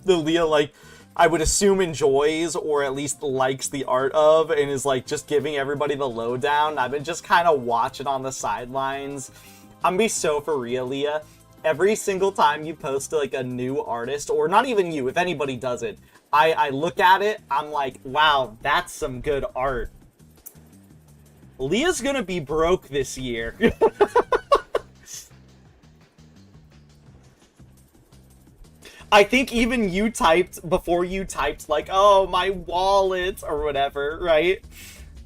The Leah, like, I would assume enjoys or at least likes the art of, and is like just giving everybody the lowdown. I've been just kind of watching on the sidelines. I'm gonna be so for real, Leah. Every single time you post like a new artist, or not even you, if anybody does it, I look at it, I'm like, wow, that's some good art. Leah's gonna be broke this year. I think even you typed, before you typed, like, oh, my wallet, or whatever, right?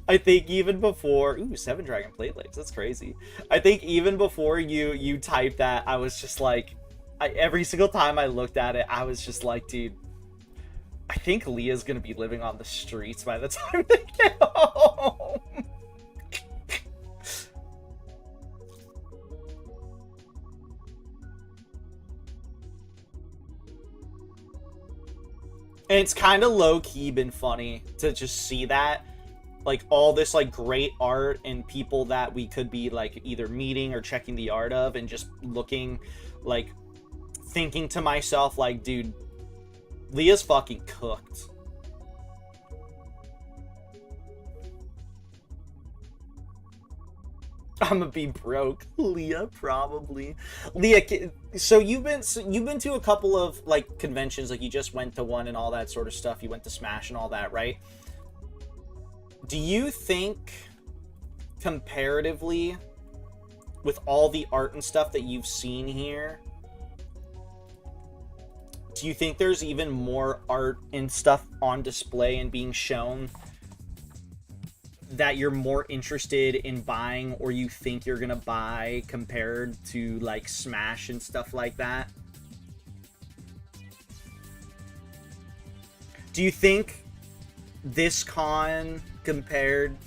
I think even before, ooh, 7 Dragon Platelets, that's crazy. I think even before you typed that, I was just like, every single time I looked at it, I was just like, dude, I think Leah's gonna be living on the streets by the time they get home. And it's kind of low-key been funny to just see that. Like, all this, like, great art and people that we could be, like, either meeting or checking the art of and just looking, like, thinking to myself, like, dude, Leah's fucking cooked. I'm gonna be broke. Leah, probably. Leah, so you've been to a couple of, like, conventions, like, you just went to one and all that sort of stuff. You went to Smash and all that, right? Do you think, comparatively, with all the art and stuff that you've seen here, do you think there's even more art and stuff on display and being shown that you're more interested in buying, or you think you're gonna buy, compared to, like, Smash and stuff like that? Do you think this con, compared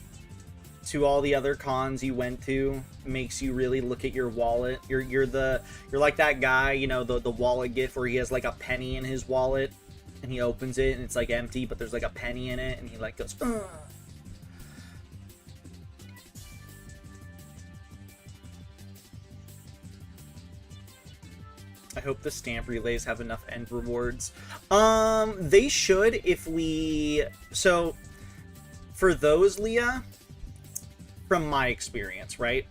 to all the other cons you went to, makes you really look at your wallet? You're like that guy, you know, the wallet gif where he has, like, a penny in his wallet and he opens it and it's, like, empty, but there's, like, a penny in it, and he, like, goes, ugh. I hope the stamp relays have enough end rewards. They should, if we... So, for those, Leah, from my experience, right?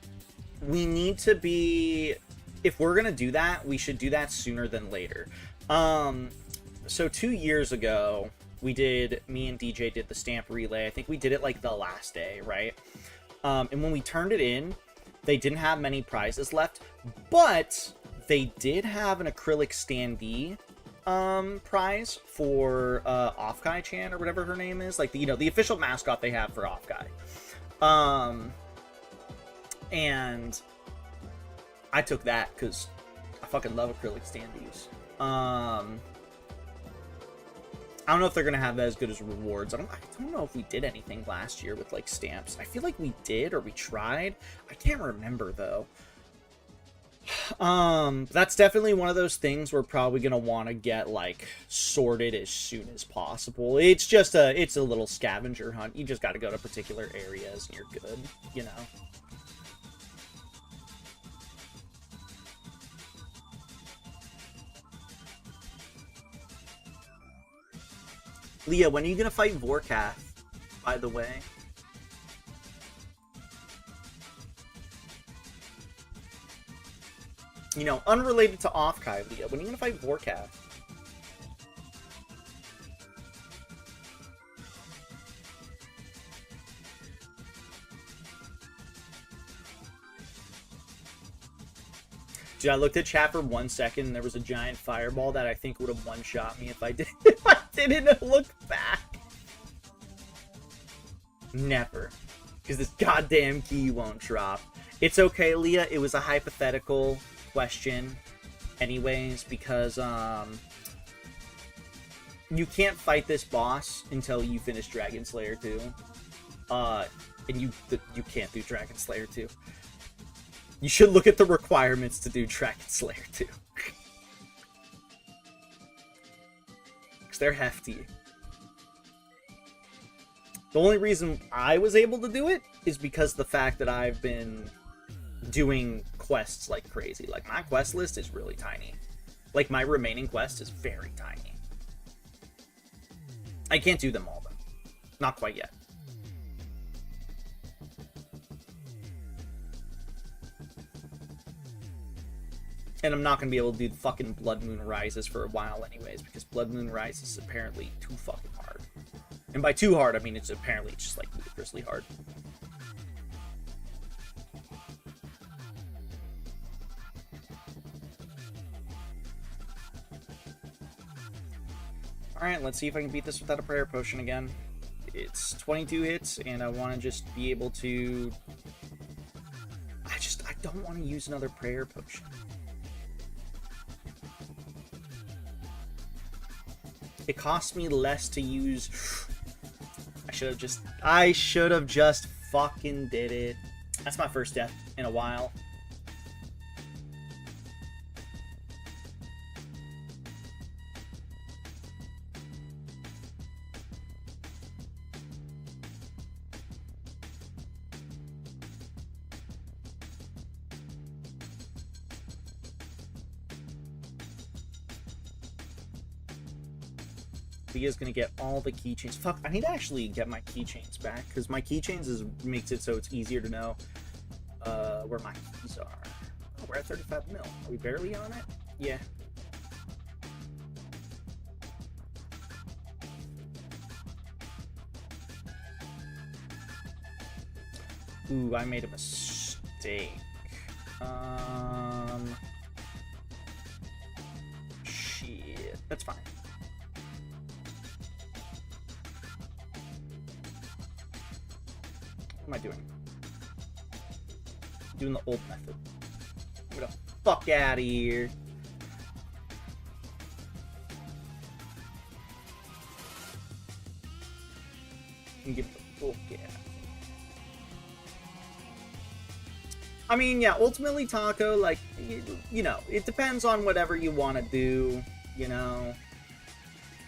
We need to be... If we're gonna do that, we should do that sooner than later. So 2 years ago, me and DJ did the stamp relay. I think we did it, like, the last day, right? And when we turned it in, they didn't have many prizes left, but they did have an acrylic standee prize for Offkai-chan, or whatever her name is, like, the, you know, the official mascot they have for Offkai. And I took that because I fucking love acrylic standees. I don't know if they're gonna have that as good as rewards. I don't know if we did anything last year with, like, stamps. I feel like we did, or we tried. I can't remember though. That's definitely one of those things we're probably gonna want to get, like, sorted as soon as possible. It's just it's a little scavenger hunt. You just got to go to particular areas and you're good, you know. Leah, when are you gonna fight Vorkath, by the way? You know, unrelated to Offkai, Leah, when are you gonna fight Vorkath? Dude, I looked at chat for 1 second and there was a giant fireball that I think would have one-shot me if I didn't look back. Never. Because this goddamn key won't drop. It's okay, Leah, it was a hypothetical question anyways, because you can't fight this boss until you finish Dragon Slayer 2. And you can't do Dragon Slayer 2. You should look at the requirements to do Dragon Slayer 2. Because they're hefty. The only reason I was able to do it is because the fact that I've been doing quests like crazy. Like, my quest list is really tiny. Like, my remaining quest is very tiny. I can't do them all, though. Not quite yet. And I'm not going to be able to do the fucking Blood Moon Rises for a while anyways, because Blood Moon Rises is apparently too fucking hard. And by too hard, I mean it's apparently just, like, ludicrously hard. Alright, let's see if I can beat this without a prayer potion again. It's 22 hits, and I want to just be able to... I don't want to use another prayer potion. It costs me less to use... I should have just fucking did it. That's my first death in a while. Leah's gonna get all the keychains. Fuck, I need to actually get my keychains back, because my keychains makes it so it's easier to know where my keys are. Oh, we're at 35 mil. Are we barely on it? Yeah. Ooh, I made a mistake. Shit. That's fine. What am I doing? I'm doing the old method. Get the fuck out of here. And get the fuck out. I mean, yeah, ultimately, Taco, like, you know, it depends on whatever you want to do, you know.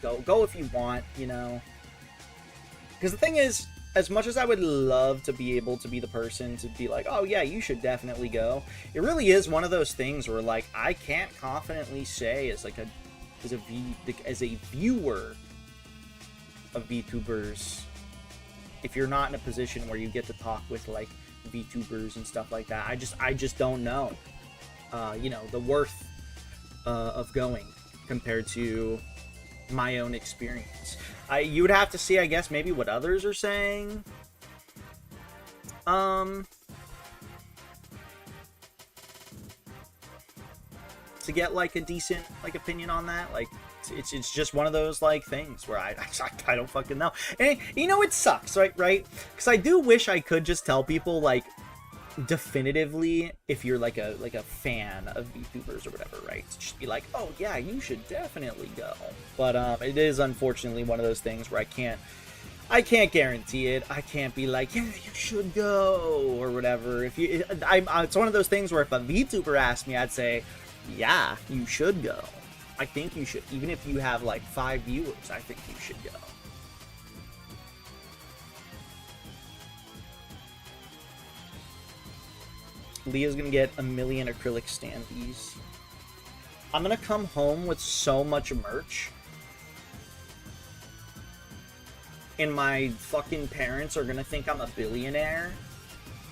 Go if you want, you know. Because the thing is, as much as I would love to be able to be the person to be like, oh yeah, you should definitely go, it really is one of those things where, like, I can't confidently say as a viewer of VTubers, if you're not in a position where you get to talk with, like, VTubers and stuff like that, I just don't know, you know, the worth of going compared to my own experience. You would have to see, I guess, maybe what others are saying. To get, like, a decent, like, opinion on that. Like, it's just one of those, like, things where I don't fucking know. And, you know, it sucks, right? Because I do wish I could just tell people, like, definitively, if you're like a fan of VTubers or whatever, right? To just be like, oh yeah, you should definitely go. But it is unfortunately one of those things where I can't guarantee it. I can't be like, yeah, you should go or whatever. If you, it's one of those things where if a VTuber asked me, I'd say, yeah, you should go. I think you should, even if you have like 5 viewers. I think you should go. Leah's gonna get 1 million acrylic standees. I'm gonna come home with so much merch. And my fucking parents are gonna think I'm a billionaire.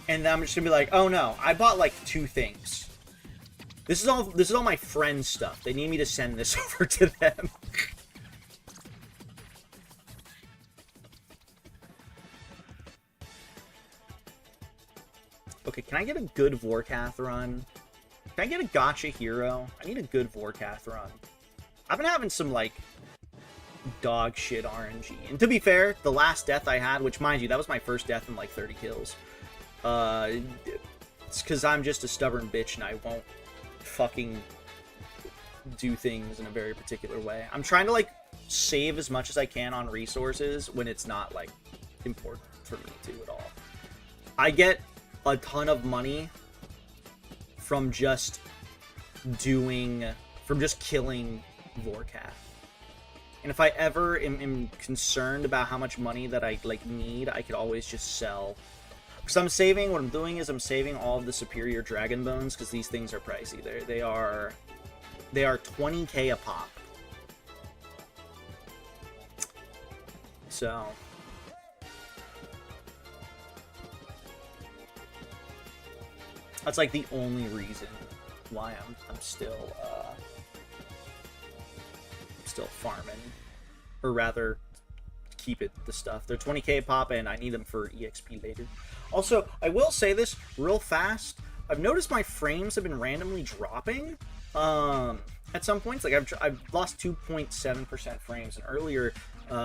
And then I'm just gonna be like, oh no, I bought like 2 things. This is all my friends' stuff. They need me to send this over to them. Okay, can I get a good Vorkath run? Can I get a Gacha hero? I need a good Vorkath run. I've been having some, like, dog shit RNG. And to be fair, the last death I had, which, mind you, that was my first death in, like, 30 kills. It's because I'm just a stubborn bitch and I won't fucking do things in a very particular way. I'm trying to, like, save as much as I can on resources when it's not, like, important for me to at all. I get a ton of money from just killing Vorkath. And if I ever am concerned about how much money that I like need, I could always just sell. Because what I'm doing is I'm saving all of the superior dragon bones because these things are pricey. They are 20k a pop. So that's like the only reason why I'm still farming, or rather keep the stuff. They're 20k pop and I need them for EXP later. Also, I will say this real fast. I've noticed my frames have been randomly dropping at some points. Like I've lost 2.7% frames, and earlier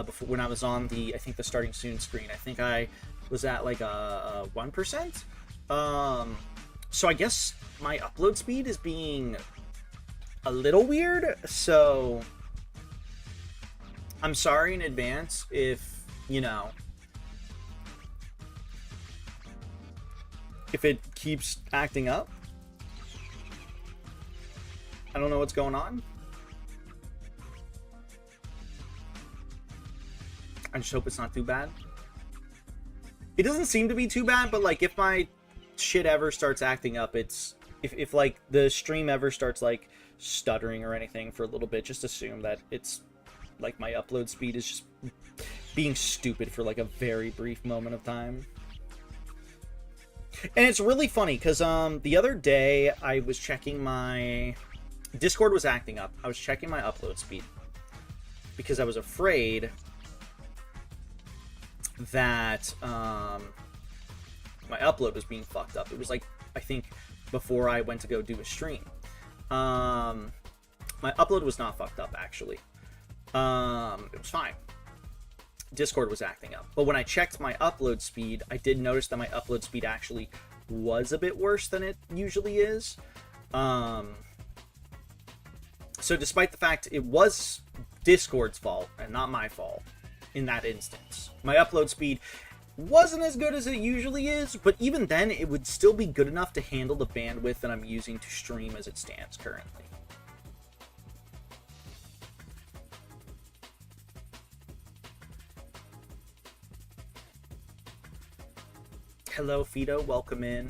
before when I was on the starting soon screen, I think I was at like a 1%. So I guess my upload speed is being a little weird, so I'm sorry in advance if, you know, if it keeps acting up. I don't know what's going on. I just hope it's not too bad. It doesn't seem to be too bad, but like if my shit ever starts acting up, it's if like the stream ever starts like stuttering or anything for a little bit, just assume that it's like my upload speed is just being stupid for like a very brief moment of time. And it's really funny because the other day I was checking my Discord was acting up. I was checking my upload speed because I was afraid that my upload was being fucked up. It was like, I think before I went to go do a stream. My upload was not fucked up actually. It was fine. Discord was acting up. But when I checked my upload speed, I did notice that my upload speed actually was a bit worse than it usually is. So despite the fact it was Discord's fault and not my fault in that instance, my upload speed wasn't as good as it usually is, but even then it would still be good enough to handle the bandwidth that I'm using to stream as it stands currently. Hello, Fido. Welcome in.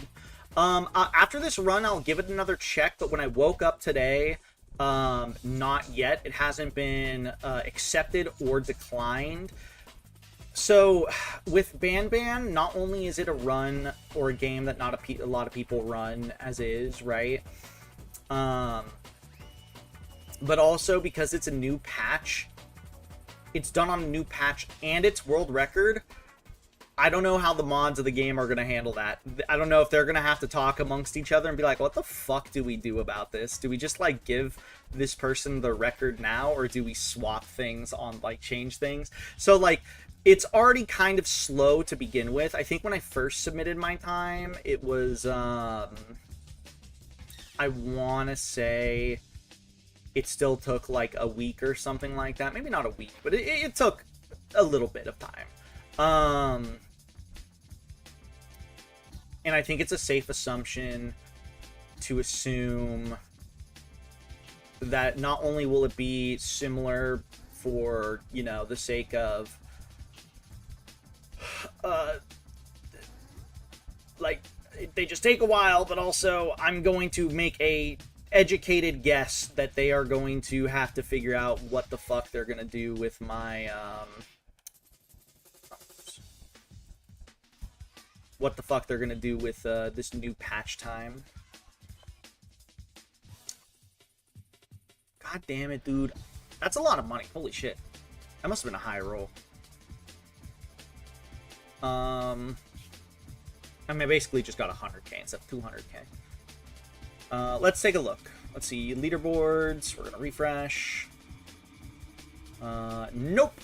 After this run, I'll give it another check, but when I woke up today, not yet. It hasn't been accepted or declined. So, with Banban, not only is it a run or a game that not a lot of people run as is, right? But also because it's a new patch, it's done on a new patch, and it's world record. I don't know how the mods of the game are going to handle that. I don't know if they're going to have to talk amongst each other and be like, what the fuck do we do about this? Do we just, like, give this person the record now, or do we swap things on, like, change things? So, like, it's already kind of slow to begin with. I think when I first submitted my time, it was, I want to say it still took, like, a week or something like that. Maybe not a week, but it took a little bit of time. And I think it's a safe assumption to assume that not only will it be similar for, you know, the sake of, like, they just take a while, but also I'm going to make a educated guess that they are going to have to figure out what the fuck they're going to do with my, what the fuck they're gonna do with this new patch time. God damn it, dude. That's a lot of money. Holy shit. That must have been a high roll. I mean, I basically just got 100k instead of 200k. Let's take a look. Let's see. Leaderboards. We're gonna refresh. Nope.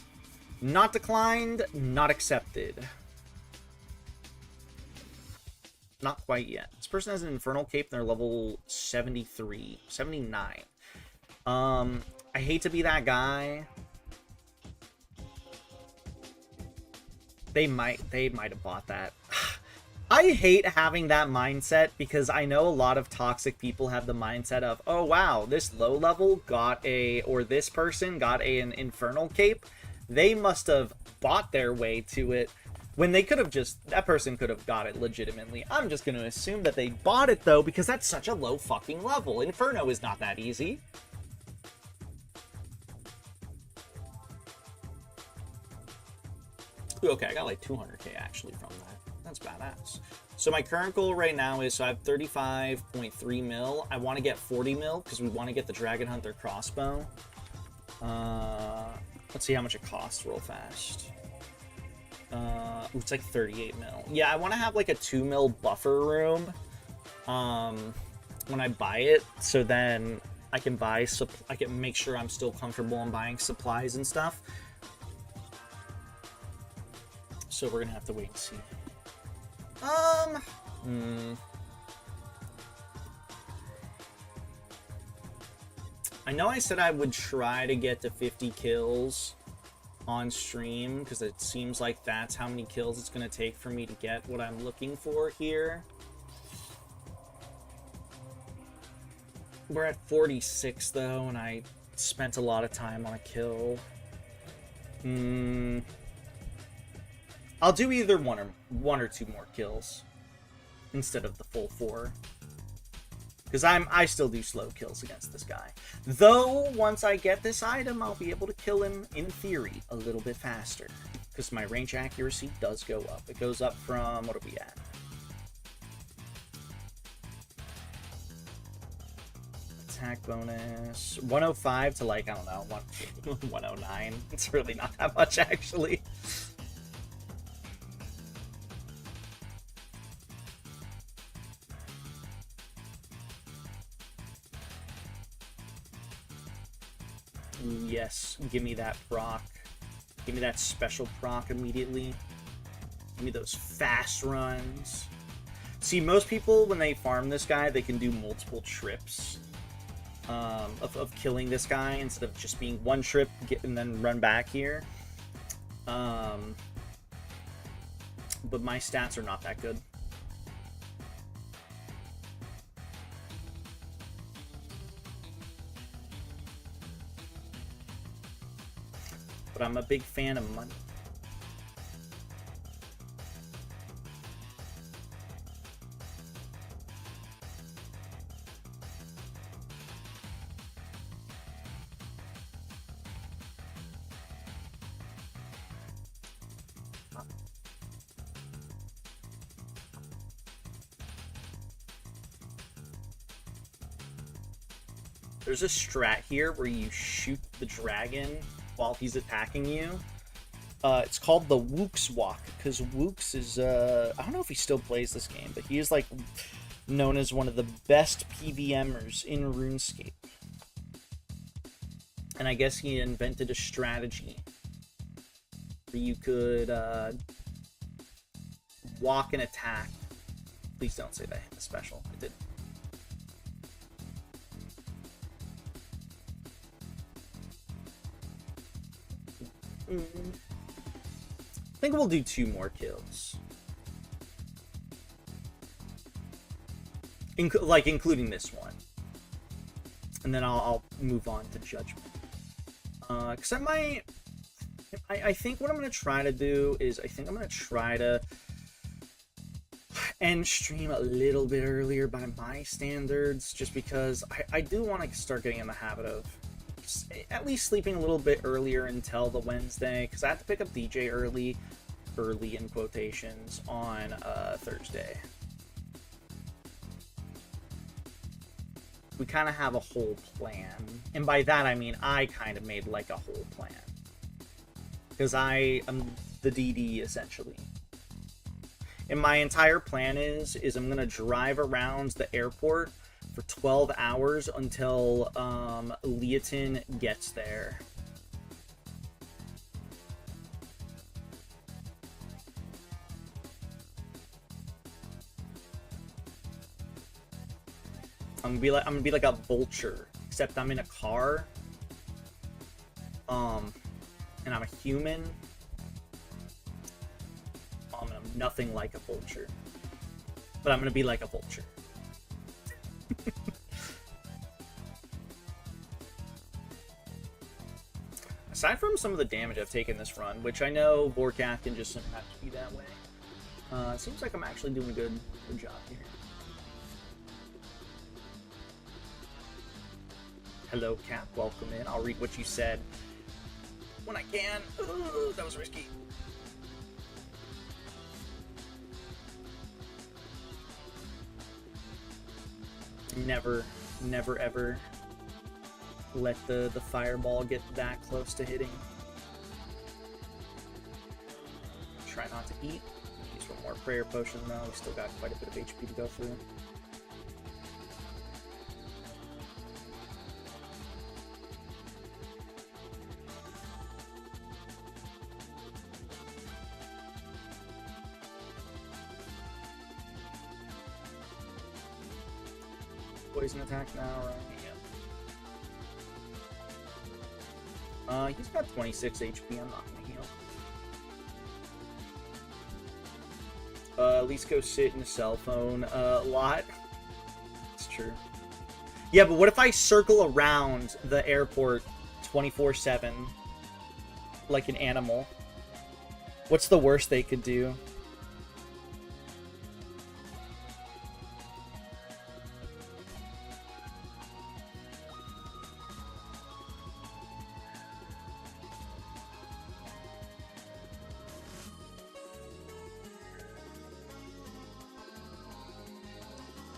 Not declined. Not accepted. Not quite yet. This person has an Infernal Cape and they're level 73, 79. I hate to be that guy. They might have bought that. I hate having that mindset because I know a lot of toxic people have the mindset of, oh wow, this low level got or this person got an Infernal Cape. They must have bought their way to it. When they could have that person could have got it legitimately. I'm just going to assume that they bought it, though, because that's such a low fucking level. Inferno is not that easy. Ooh, okay, I got like 200k actually from that. That's badass. So my current goal right now is, so I have 35.3 mil. I want to get 40 mil because we want to get the Dragon Hunter crossbow. Let's see how much it costs real fast. It's like 38 mil. Yeah, I want to have like a 2 mil buffer room when I buy it, so then I can buy I can make sure I'm still comfortable in buying supplies and stuff. So we're gonna have to wait and see. I know I said I would try to get to 50 kills on stream, because it seems like that's how many kills it's going to take for me to get what I'm looking for here. We're at 46 though, and I spent a lot of time on a kill. I'll do either one or two more kills instead of the full 4. Because I still do slow kills against this guy. Though, once I get this item, I'll be able to kill him, in theory, a little bit faster. Because my range accuracy does go up. It goes up from, what are we at? Attack bonus, 105 to like, I don't know, 109. It's really not that much, actually. Yes, give me that proc. Give me that special proc immediately. Give me those fast runs. See, most people, when they farm this guy, they can do multiple trips of killing this guy instead of just being one trip and then run back here. But my stats are not that good. But I'm a big fan of money. There's a strat here where you shoot the dragon while he's attacking you. It's called the Wooks Walk, because Wooks is, I don't know if he still plays this game, but he is like known as one of the best PVMers in RuneScape. And I guess he invented a strategy where you could walk and attack. Please don't say that I hit the special. I did. I think we'll do 2 more kills. Including this one. And then I'll move on to Judgment. Because I think what I'm going to try to do is, I think I'm going to try to end stream a little bit earlier by my standards, just because I do want to start getting in the habit of at least sleeping a little bit earlier until the Wednesday, because I have to pick up DJ early in quotations, on Thursday. We kind of have a whole plan, and by that I mean I kind of made like a whole plan, because I am the DD essentially. And my entire plan is I'm gonna drive around the airport for 12 hours until Leotin gets there. I'm gonna be like a vulture, except I'm in a car. And I'm a human. And I'm nothing like a vulture. But I'm gonna be like a vulture. Aside from some of the damage I've taken this run, which I know Vorkath can just have to be that way, it seems like I'm actually doing a good job here. Hello, Cap. Welcome in. I'll read what you said when I can. Ooh, that was risky. Never ever let the fireball get that close to hitting. Try not to eat. Use one more prayer potion though. We still got quite a bit of HP to go through. Poison attack now, right? Yeah. He's got 26 HP. I'm not gonna heal. At least go sit in a cell phone a lot. It's true. Yeah, but what if I circle around the airport 24/7 like an animal? What's the worst they could do?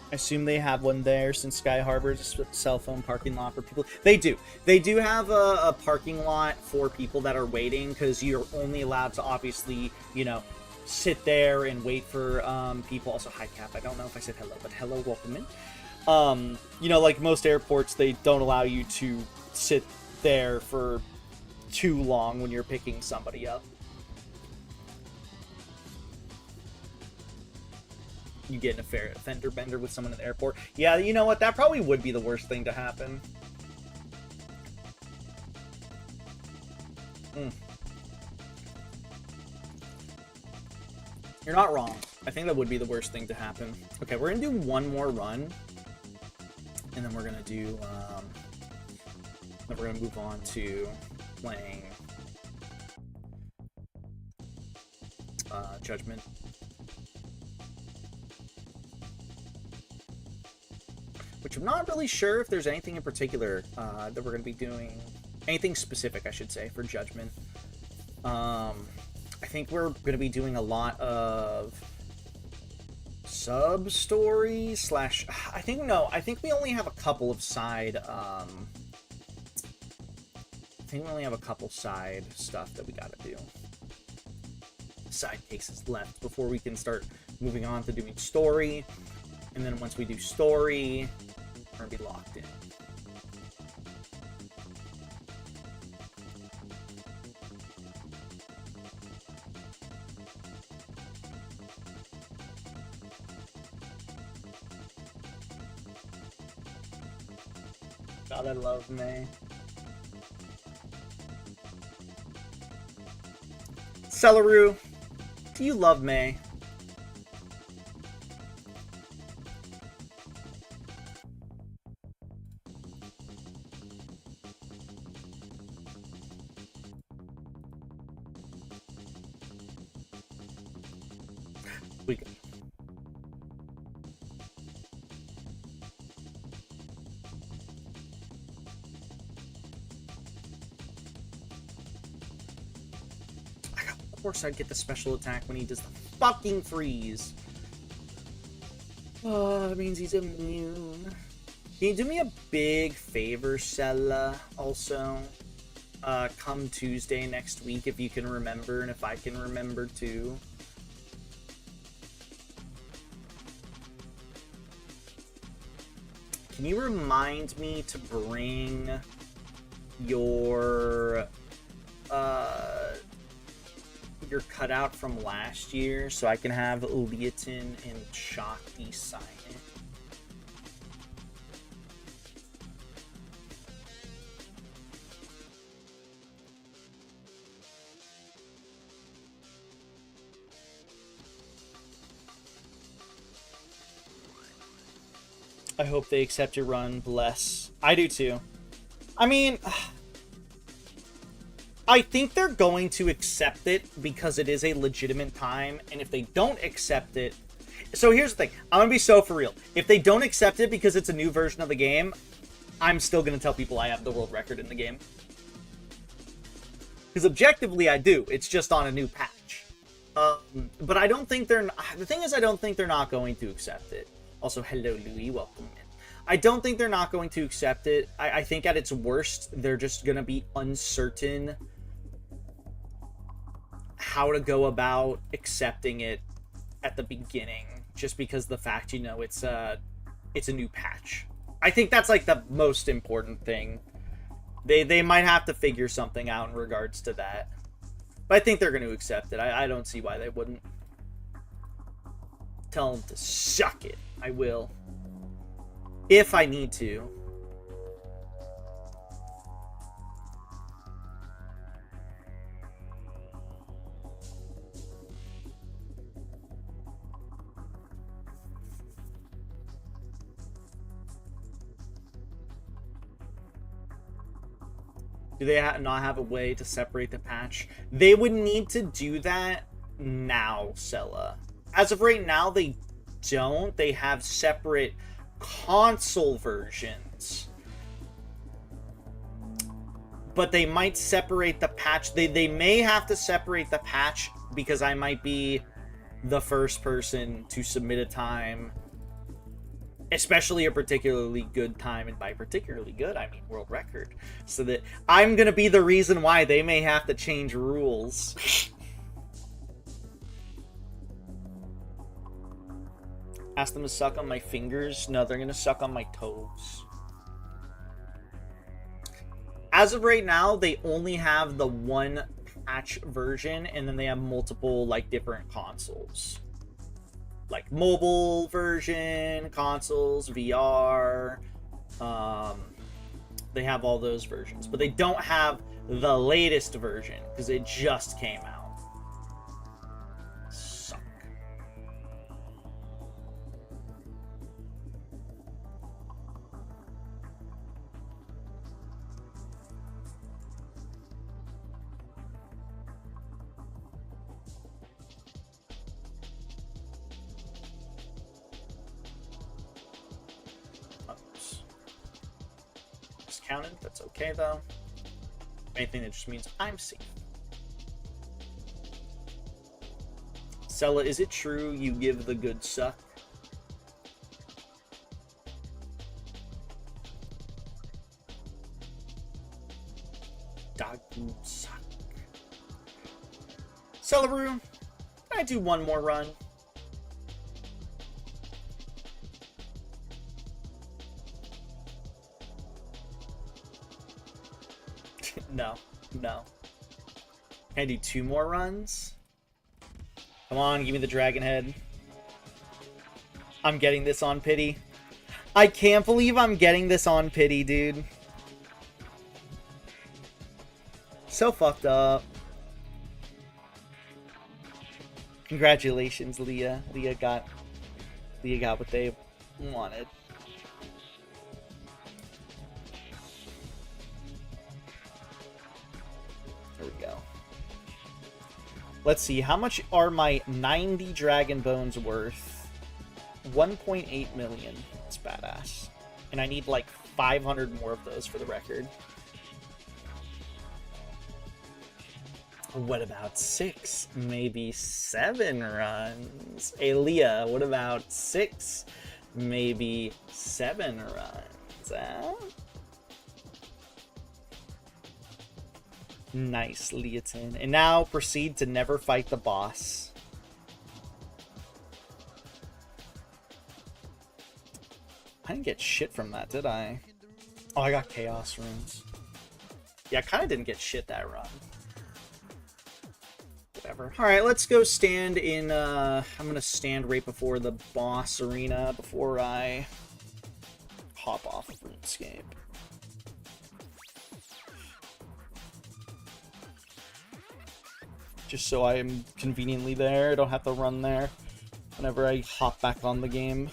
I assume they have one there since Sky Harbor is a cell phone parking lot for people. They do. They do have a parking lot for people that are waiting, because you're only allowed to obviously, you know, sit there and wait for people. Also, hi Cap. I don't know if I said hello, but hello, welcome in. You know, like most airports, they don't allow you to sit there for too long when you're picking somebody up. You get in a fender bender with someone in the airport. Yeah, you know what? That probably would be the worst thing to happen. You're not wrong. I think that would be the worst thing to happen. Okay, we're gonna do one more run, and then we're gonna do. Then we're gonna move on to playing Judgment. Which I'm not really sure if there's anything in particular that we're going to be doing. Anything specific, I should say, for Judgment. I think we're going to be doing a lot of sub-story slash... I think we only have a couple of side... I think we only have a couple side stuff that we got to do. Side cases left before we can start moving on to doing story. And then once we do story... we're gonna be locked in. God, I love May. Celeru, do you love May? We go. Of course I'd get the special attack when he does the fucking freeze. Oh, that means he's immune. Can you do me a big favor, Sella, also? Come Tuesday next week, if you can remember, and if I can remember too. Can you remind me to bring your cutout from last year so I can have Leotin and Shakti sign it? I hope they accept your run, bless. I do too. I mean, I think they're going to accept it because it is a legitimate time, and if they don't accept it... So here's the thing, I'm gonna be so for real. If they don't accept it because it's a new version of the game, I'm still gonna tell people I have the world record in the game. Because objectively I do, it's just on a new patch. But I don't think they're... The thing is, I don't think they're not going to accept it. Also, hello Louis, welcome in. I don't think they're not going to accept it. I think at its worst, they're just gonna be uncertain how to go about accepting it at the beginning, just because the fact, you know, it's a new patch. I think that's like the most important thing. They might have to figure something out in regards to that, but I think they're going to accept it. I don't see why they wouldn't. Tell them to suck it. I will, if I need to. Do they not have a way to separate the patch? They would need to do that now, Sella. As of right now, they don't. They have separate console versions. But they might separate the patch. They may have to separate the patch because I might be the first person to submit a time especially a particularly good time, and by particularly good I mean world record, so that I'm gonna be the reason why they may have to change rules. Ask them to suck on my fingers. No, they're gonna suck on my toes. As of right now, they only have the one patch version, and then they have multiple like different consoles, like mobile version, consoles, VR. They have all those versions, but they don't have the latest version because it just came out. Suck. Oops. Discounted, that's okay though. Anything that just means I'm safe. Sella, is it true you give the good suck? Dog food suck. Celaroo, can I do one more run? No. Can I do 2 more runs? Come on, give me the dragon head. I'm getting this on pity. I can't believe I'm getting this on pity, dude. So fucked up. Congratulations, Leah. Leah got what they wanted. There we go. Let's see, how much are my 90 dragon bones worth? 1.8 million. It's badass. And I need like 500 more of those for the record. What about 6? Maybe 7 runs? Hey, Leah, what about 6? Maybe 7 runs? Huh? Nice, Leotin. And now proceed to never fight the boss. I didn't get shit from that, did I? Oh, I got chaos runes. Yeah, I kind of didn't get shit that run. Whatever. Alright, let's go stand in, I'm gonna stand right before the boss arena before I hop off of RuneScape. Just so I am conveniently there. I don't have to run there whenever I hop back on the game.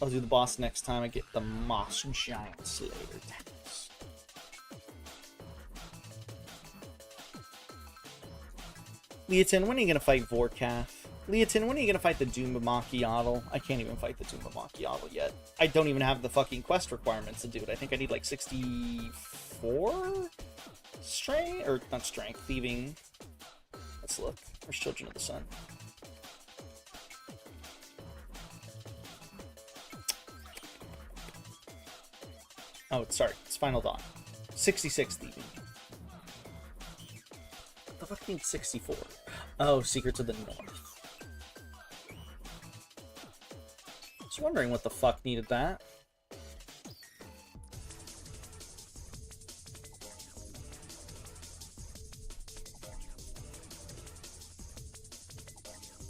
I'll do the boss next time I get the Moss Giant Slayer tags. Leotin, when are you gonna fight Vorkath? Leotin, when are you gonna fight the Doom Macchiato? I can't even fight the Doom Macchiato yet. I don't even have the fucking quest requirements to do it. I think I need like 64 strength, or not strength, thieving. Let's look. There's Children of the Sun. Oh, sorry, it's Final Dawn. 66 thieving. What the fuck needs 64? Oh, Secrets of the North. I was wondering what the fuck needed that.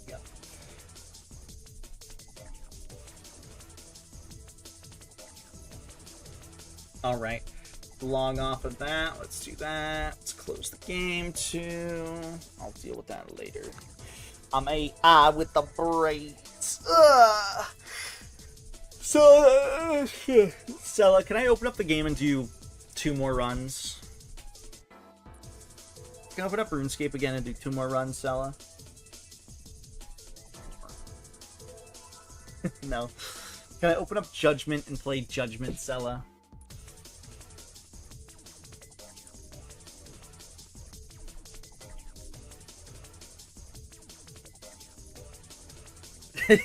Yeah. Alright. Log off of that. Let's do that. Let's close the game too. I'll deal with that later. I'm AI with the braids. Ugh. So, Sella, can I open up the game and do 2 more runs? Can I open up RuneScape again and do 2 more runs, Sella? No. Can I open up Judgment and play Judgment, Sella?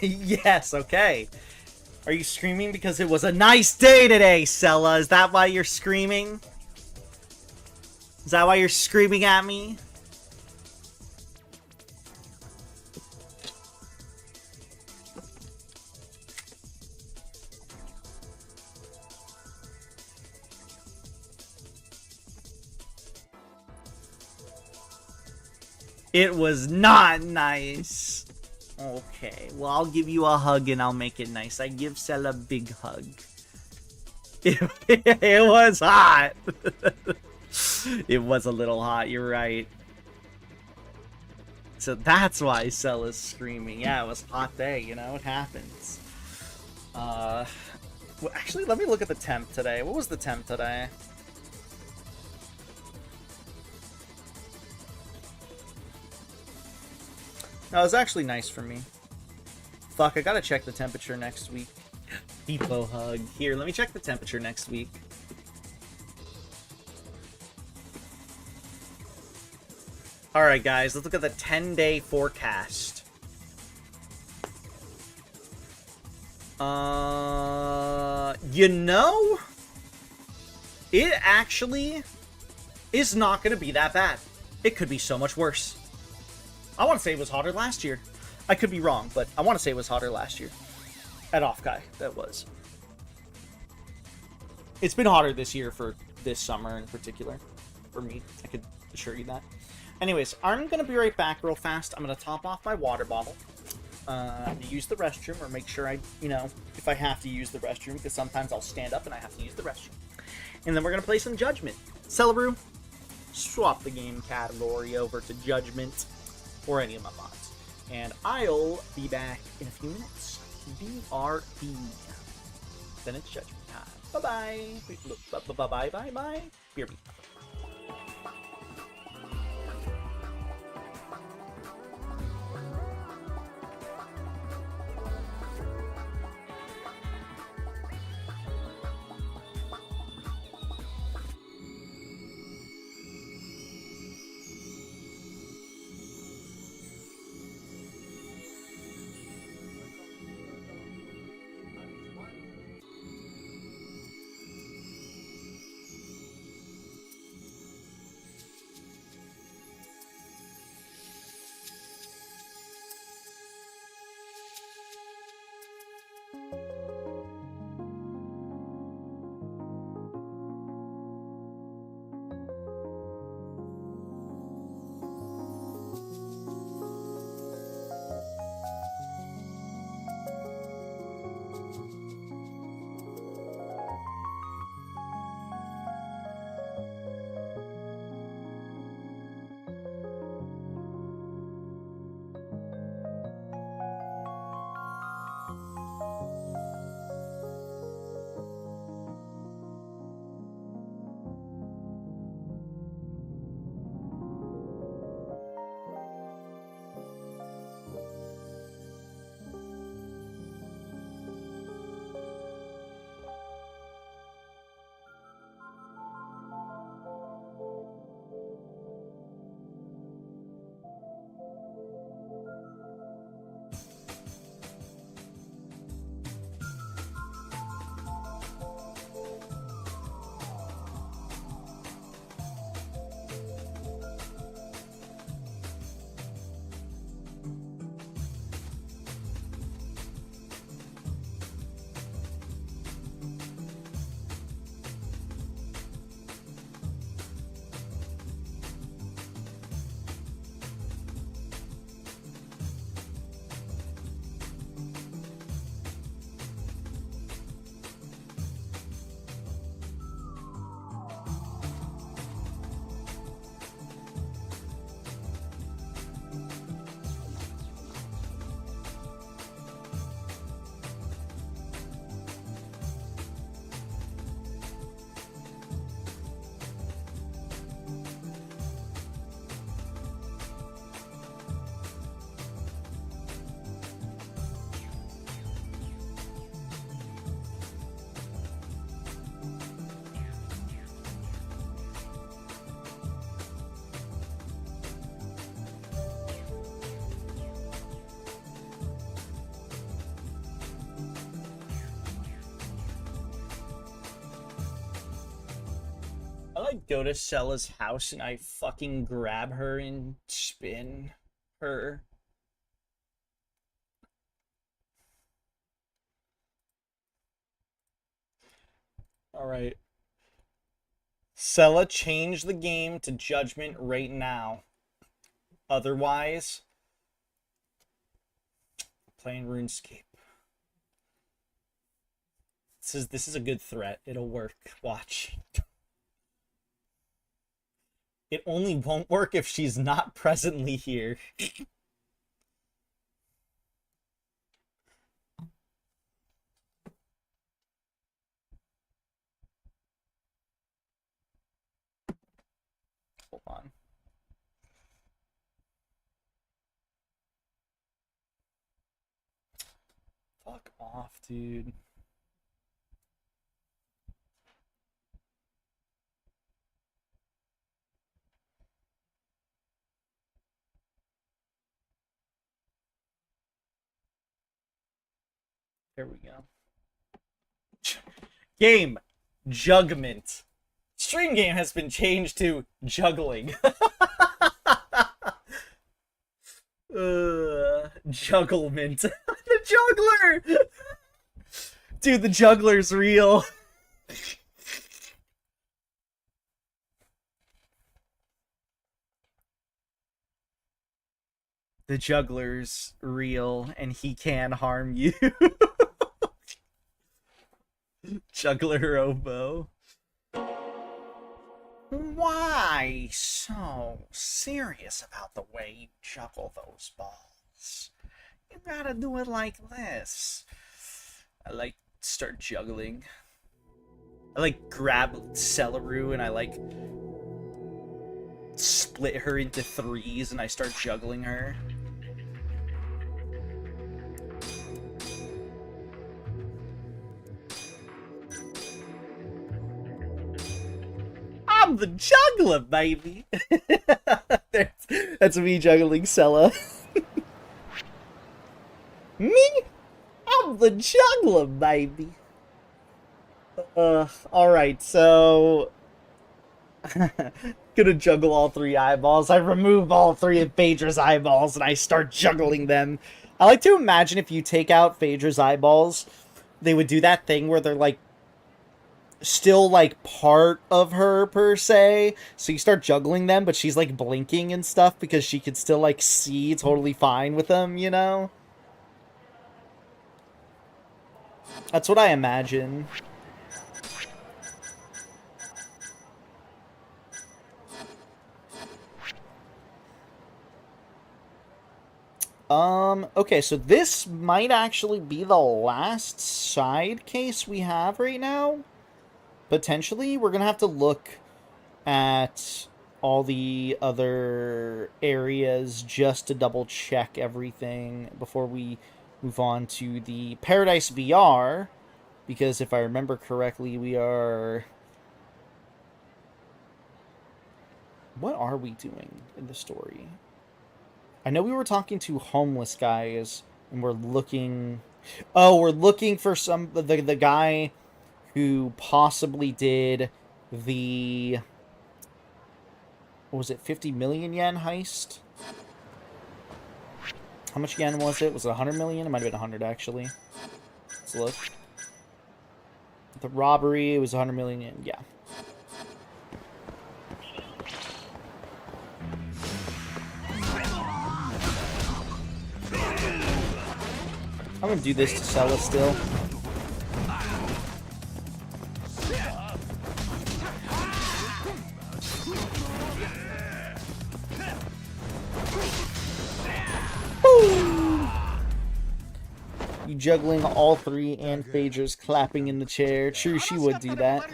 Yes, okay. Are you screaming because it was a nice day today, Sella? Is that why you're screaming? Is that why you're screaming at me? It was not nice. Okay, well, I'll give you a hug and I'll make it nice. I give Sel a big hug. It was hot. It was a little hot, you're right. So that's why Sel is screaming. Yeah, it was a hot day, you know, it happens. Well, actually, let me look at the temp today. What was the temp today? No, it was actually nice for me. Fuck, I gotta check the temperature next week. Depot hug. Here, let me check the temperature next week. Alright, guys, let's look at the 10-day forecast. You know, it actually is not gonna be that bad. It could be so much worse. I want to say it was hotter last year. I could be wrong, but I want to say it was hotter last year. At Offguy, that was. It's been hotter this year for this summer in particular. For me, I could assure you that. Anyways, I'm going to be right back real fast. I'm going to top off my water bottle. Use the restroom, or make sure I, you know, if I have to use the restroom, because sometimes I'll stand up and I have to use the restroom. And then we're going to play some Judgment. Celebroo, swap the game category over to Judgment, or any of my mods. And I'll be back in a few minutes. BRB. Then it's Judgment time. Bye-bye. Bye-bye. BRB. I go to Sella's house and I fucking grab her and spin her? Alright. Sella, change the game to Judgment right now. Otherwise, playing RuneScape. This is a good threat. It'll work. Watch. It only won't work if she's not presently here. Hold on. Fuck off, dude. There we go. Game. Jugment. Stream game has been changed to juggling. Jugglement. The juggler! Dude, the juggler's real. The juggler's real, and he can harm you. Juggler Oboe. Why so serious about the way you juggle those balls? You gotta do it like this. I like start juggling. I like grab Celeru and I like split her into threes and I start juggling her. I'm the juggler, baby. That's me juggling Sella. Me? I'm the juggler, baby. Alright, so... Gonna juggle all three eyeballs. I remove all three of Phaedra's eyeballs and I start juggling them. I like to imagine if you take out Phaedra's eyeballs, they would do that thing where they're like still like part of her per se, so you start juggling them but she's like blinking and stuff because she could still like see totally fine with them, you know? That's what I imagine. Okay, so this might actually be the last side case we have right now. Potentially, we're gonna have to look at all the other areas just to double check everything before we move on to the Paradise VR, because if I remember correctly, we are... What are we doing in the story? I know we were talking to homeless guys, and we're looking... Oh, we're looking for the guy who possibly did the... What was it, 50 million yen heist? How much yen was it? Was it 100 million? It might have been 100, actually. Let's look. The robbery, it was 100 million yen. Yeah. I'm gonna do this to Sella still. You juggling all three and Phaedra's clapping in the chair. True, she would do that.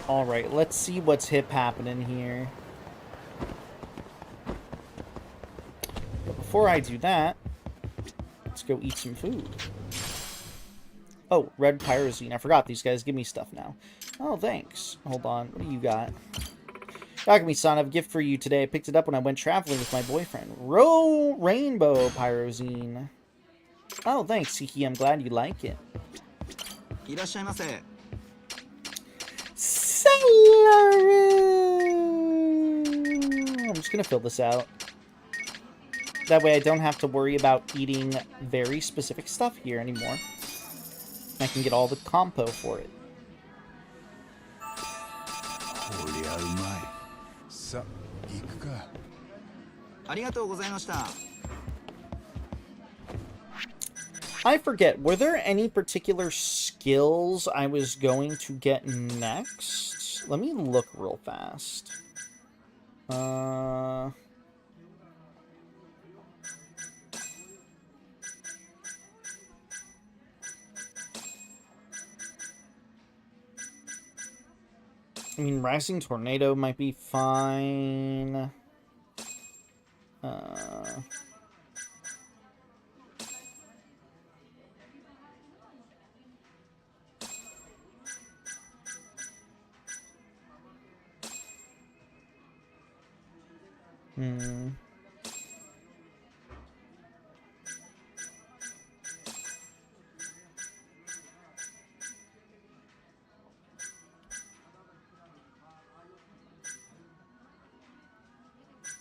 Alright, let's see what's hip happening here. But before I do that, let's go eat some food. Oh, red pyrozine. I forgot these guys give me stuff now. Oh, thanks. Hold on. What do you got? Takumi-san, I have a gift for you today. I picked it up when I went traveling with my boyfriend. Rainbow pyrozine. Oh, thanks, Kiki. I'm glad you like it. いらっしゃいませ。 I'm just gonna fill this out. That way I don't have to worry about eating very specific stuff here anymore. I can get all the compo for it. こりゃうまい。さ、行くか。ありがとうございました。 I forget, were there any particular skills I was going to get next? Let me look real fast. I mean, Rising Tornado might be fine.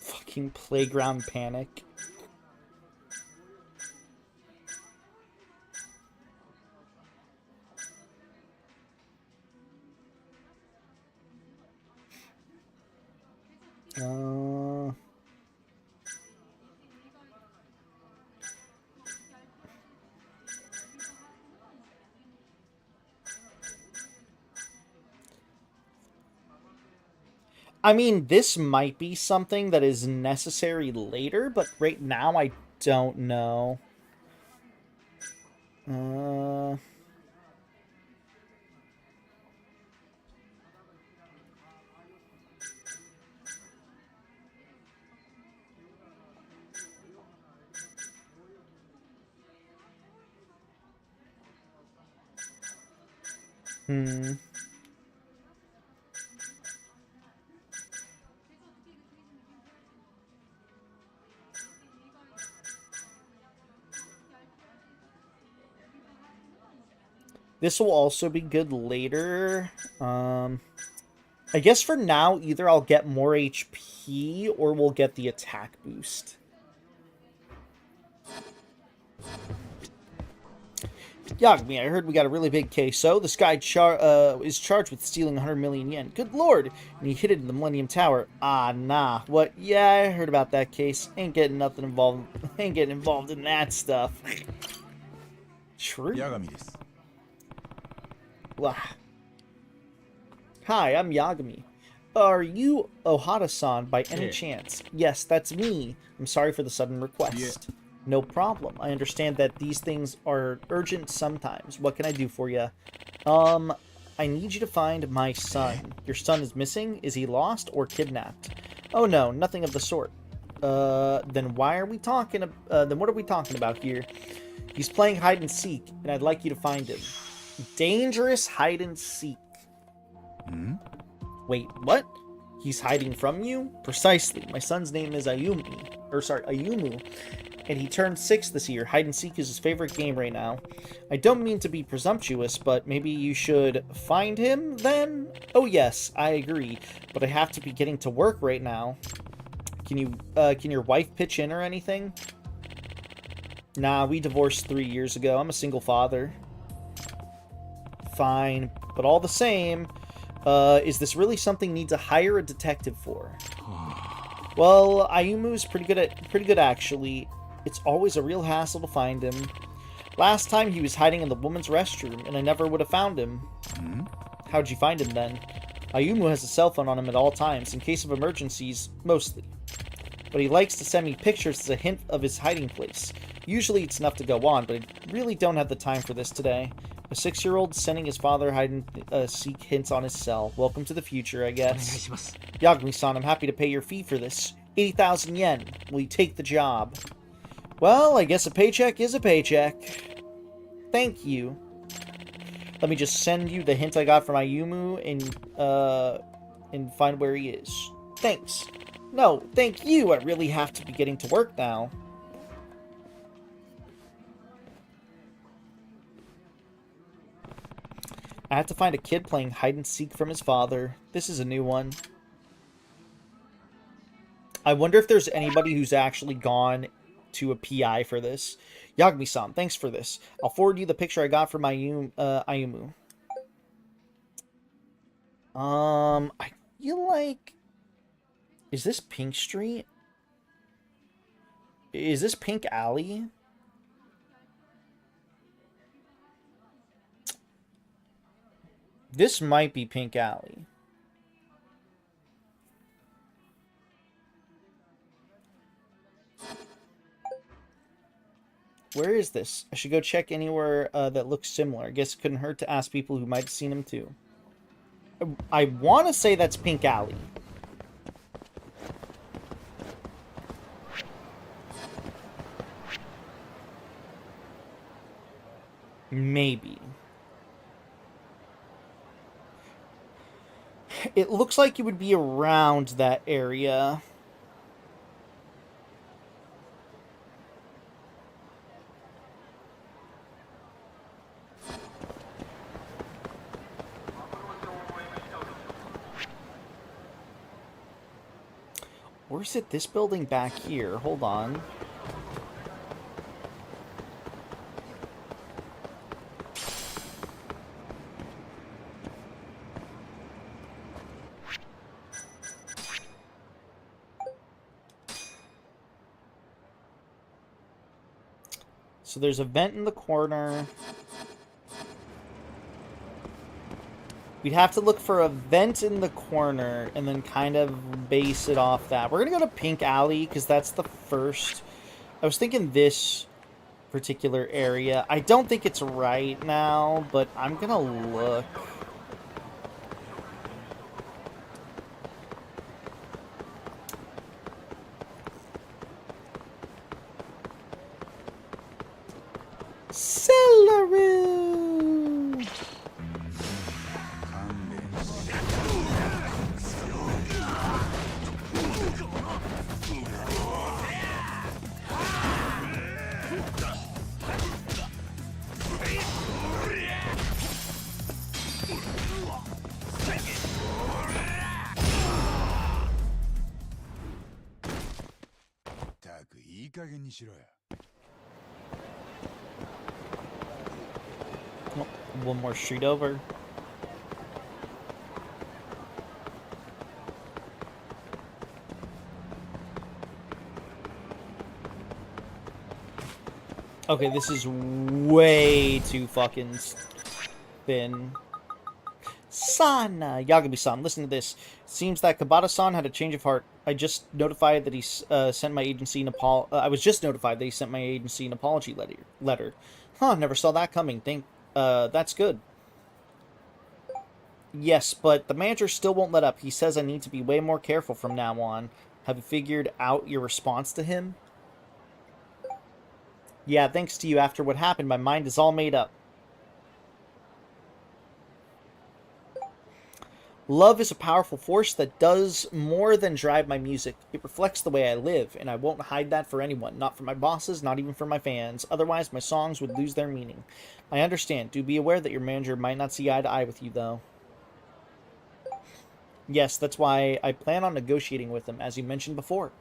Fucking playground panic. I mean, this might be something that is necessary later, but right now I don't know. This will also be good later. I guess for now, either I'll get more HP or we'll get the attack boost. Yagami, I heard we got a really big case. So this guy is charged with stealing 100 million yen. Good lord! And he hid it in the Millennium Tower. Ah, nah. What? Yeah, I heard about that case. Ain't getting involved in that stuff. True. 八神です。 Wow. Hi, I'm Yagami. Are you Ohata-san by any Yeah. chance? Yes, that's me. I'm sorry for the sudden request. No problem. I understand that these things are urgent sometimes. What can I do for you? I need you to find my son. Your son is missing? Is he lost or kidnapped? Oh no, nothing of the sort. Then why are we talking? Then what are we talking about here? He's playing hide and seek, and I'd like you to find him. Dangerous hide and seek. Wait, what? He's hiding from you? Precisely. My son's name is Ayumu, and he turned 6 this year. Hide and seek is his favorite game right now. I don't mean to be presumptuous, but maybe you should find him then? Oh yes, I agree, but I have to be getting to work right now. Can your wife pitch in or anything? Nah, we divorced 3 years ago. I'm a single father. Fine, but all the same, is this really something you need to hire a detective for? Well, Ayumu's pretty good actually. It's always a real hassle to find him. Last time he was hiding in the woman's restroom, and I never would have found him. How'd you find him then? Ayumu has a cell phone on him at all times, in case of emergencies, mostly. But he likes to send me pictures as a hint of his hiding place. Usually it's enough to go on, but I really don't have the time for this today. A 6-year-old sending his father hide and seek hints on his cell. Welcome to the future, I guess. Yagami-san, I'm happy to pay your fee for this. 80,000 yen. Will you take the job? Well, I guess a paycheck is a paycheck. Thank you. Let me just send you the hint I got from Ayumu and find where he is. Thanks. No, thank you. I really have to be getting to work now. I have to find a kid playing hide and seek from his father. This is a new one. I wonder if there's anybody who's actually gone to a PI for this. Yagami-san, thanks for this. I'll forward you the picture I got from Ayumu. I feel like... Is this Pink Street? Is this Pink Alley? This might be Pink Alley. Where is this? I should go check anywhere that looks similar. I guess it couldn't hurt to ask people who might have seen him too. I want to say that's Pink Alley. Maybe. It looks like it would be around that area. Or is it this building back here? Hold on. So there's a vent in the corner. We'd have to look for a vent in the corner and then kind of base it off that. We're going to go to Pink Alley because that's the first. I was thinking this particular area. I don't think it's right now, but I'm going to look. Celery! いい加減にしろよ。 Oh, one more street over. Okay, this is way too fucking thin. Sana! Yagami-san, listen to this. Seems that Kabata-san had a change of heart. I just notified that he sent my agency an I was just notified that he sent my agency an apology letter. Huh, never saw that coming. That's good. Yes, but the manager still won't let up. He says I need to be way more careful from now on. Have you figured out your response to him? Yeah, thanks to you. After what happened, my mind is all made up. Love is a powerful force that does more than drive my music. It reflects the way I live, and I won't hide that for anyone. Not for my bosses, not even for my fans. Otherwise, my songs would lose their meaning. I understand. Do be aware that your manager might not see eye to eye with you, though. Yes, that's why I plan on negotiating with him, as you mentioned before.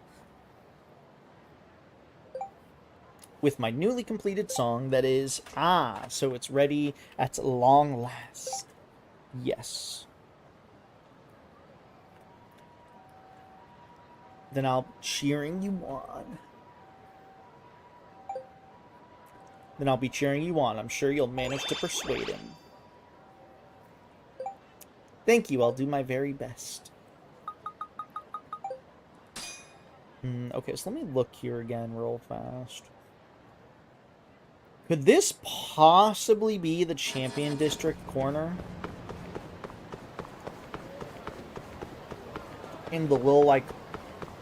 With my newly completed song, that is... Ah, so it's ready at long last. Yes. Then I'll be cheering you on. Then I'll be cheering you on. I'm sure you'll manage to persuade him. Thank you. I'll do my very best. Okay, so let me look here again real fast. Could this possibly be the Champion District corner? In the little, like,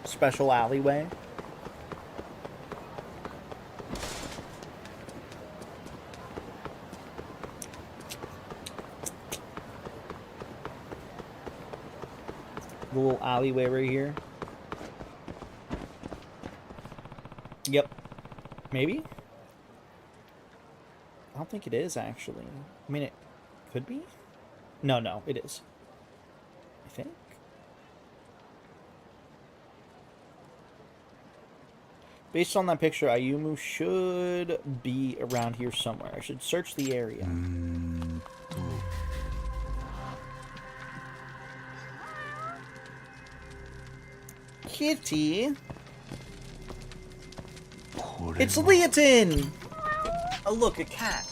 special alleyway? The little alleyway right here? Yep. Maybe? I don't think it is, actually. I mean, it could be? No, it is. I think. Based on that picture, Ayumu should be around here somewhere. I should search the area. Kitty. It's Leotin! Oh, look, a cat.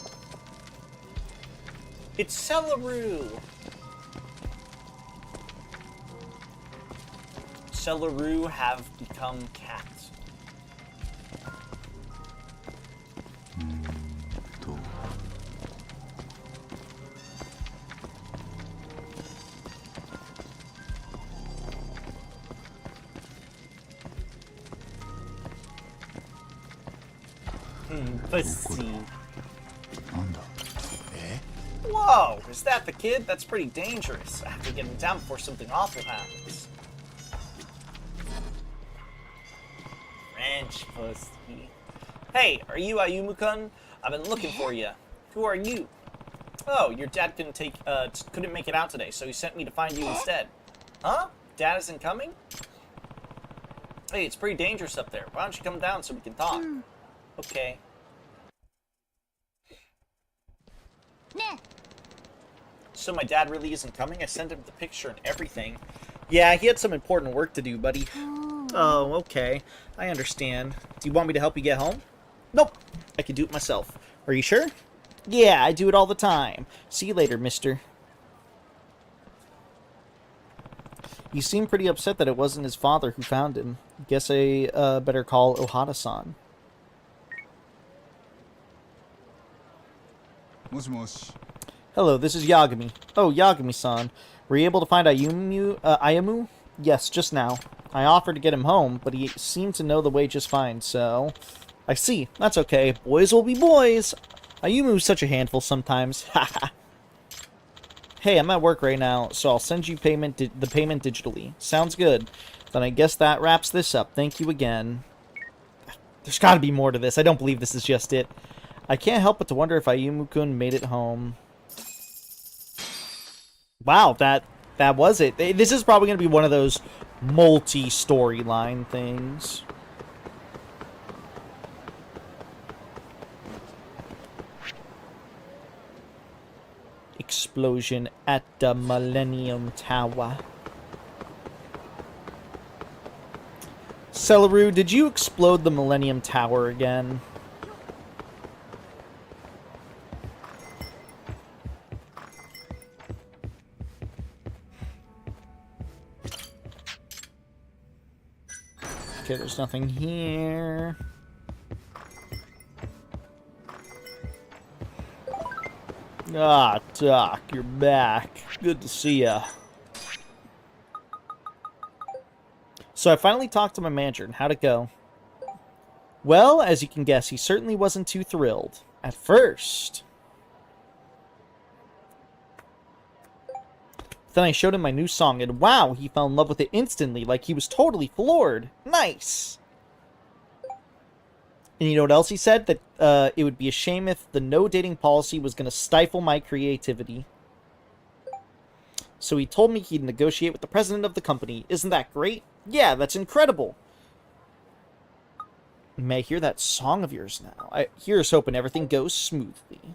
It's Celeru. Celeru have become cats. Let's see. Whoa, is that the kid? That's pretty dangerous. I have to get him down before something awful happens. French pussy. Hey, are you Ayumu-kun? I've been looking for you. Who are you? Oh, your dad couldn't make it out today, so he sent me to find you instead. Huh? Dad isn't coming? Hey, it's pretty dangerous up there. Why don't you come down so we can talk? Okay. So my dad really isn't coming? I sent him the picture and everything. Yeah, he had some important work to do, buddy. Oh, okay. I understand. Do you want me to help you get home? Nope. I can do it myself. Are you sure? Yeah, I do it all the time. See you later, mister. He seemed pretty upset that it wasn't his father who found him. Guess I better call Ohara-san. もしもし。 Hello, this is Yagami. Oh, Yagami-san. Were you able to find Ayamu? Yes, just now. I offered to get him home, but he seemed to know the way just fine, so... I see. That's okay. Boys will be boys. Ayumu's such a handful sometimes. Haha. Hey, I'm at work right now, so I'll send you the payment digitally. Sounds good. Then I guess that wraps this up. Thank you again. There's gotta be more to this. I don't believe this is just it. I can't help but to wonder if Ayumu-kun made it home. Wow, that was it. This is probably going to be one of those multi-storyline things. Explosion at the Millennium Tower. Celeru, did you explode the Millennium Tower again? Okay, there's nothing here. Ah, Doc, you're back. Good to see ya. So I finally talked to my manager, and how'd it go? Well, as you can guess, he certainly wasn't too thrilled. At first. Then I showed him my new song, and wow, he fell in love with it instantly, like he was totally floored. Nice! And you know what else he said? That it would be a shame if the no-dating policy was going to stifle my creativity. So he told me he'd negotiate with the president of the company. Isn't that great? Yeah, that's incredible! May I hear that song of yours now? Here's hoping everything goes smoothly.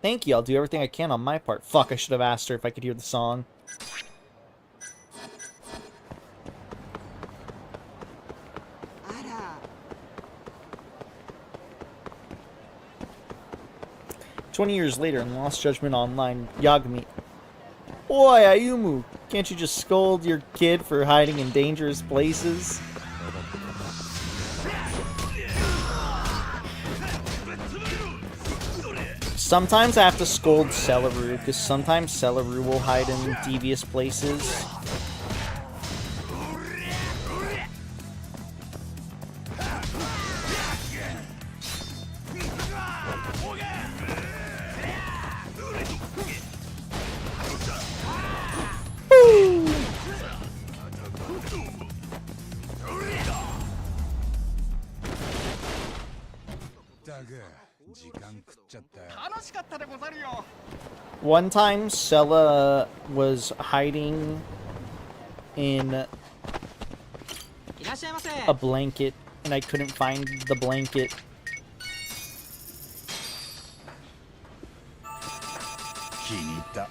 Thank you, I'll do everything I can on my part. Fuck, I should have asked her if I could hear the song. Ara. 20 years later in Lost Judgment Online, Yagami. Boy, Ayumu, can't you just scold your kid for hiding in dangerous places? Sometimes I have to scold Celeru, because sometimes Celeru will hide in devious places. 時間食っちゃったよ。 One time, Sella was hiding in a blanket, and I couldn't find the blanket. 気に入った。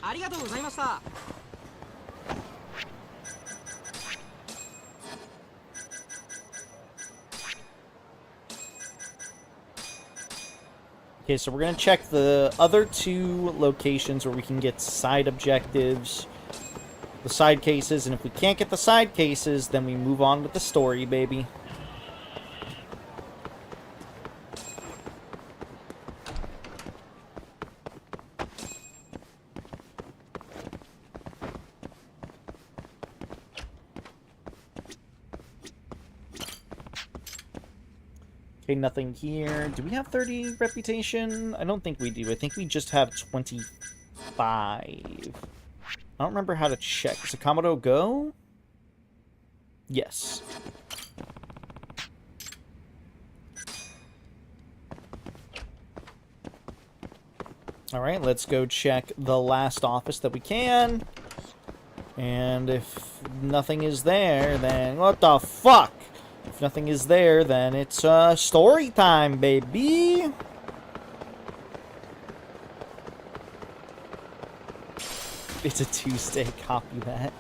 ありがとうございました。 Okay, so we're going to check the other 2 locations where we can get side objectives, the side cases, and if we can't get the side cases, then we move on with the story, baby. Okay, nothing here. Do we have 30 reputation? I don't think we do. I think we just have 25. I don't remember how to check. Does Akamoto go? Yes. Alright, let's go check the last office that we can. And if nothing is there, then what the fuck? If nothing is there, then it's story time, baby. It's a Tuesday. Copy that.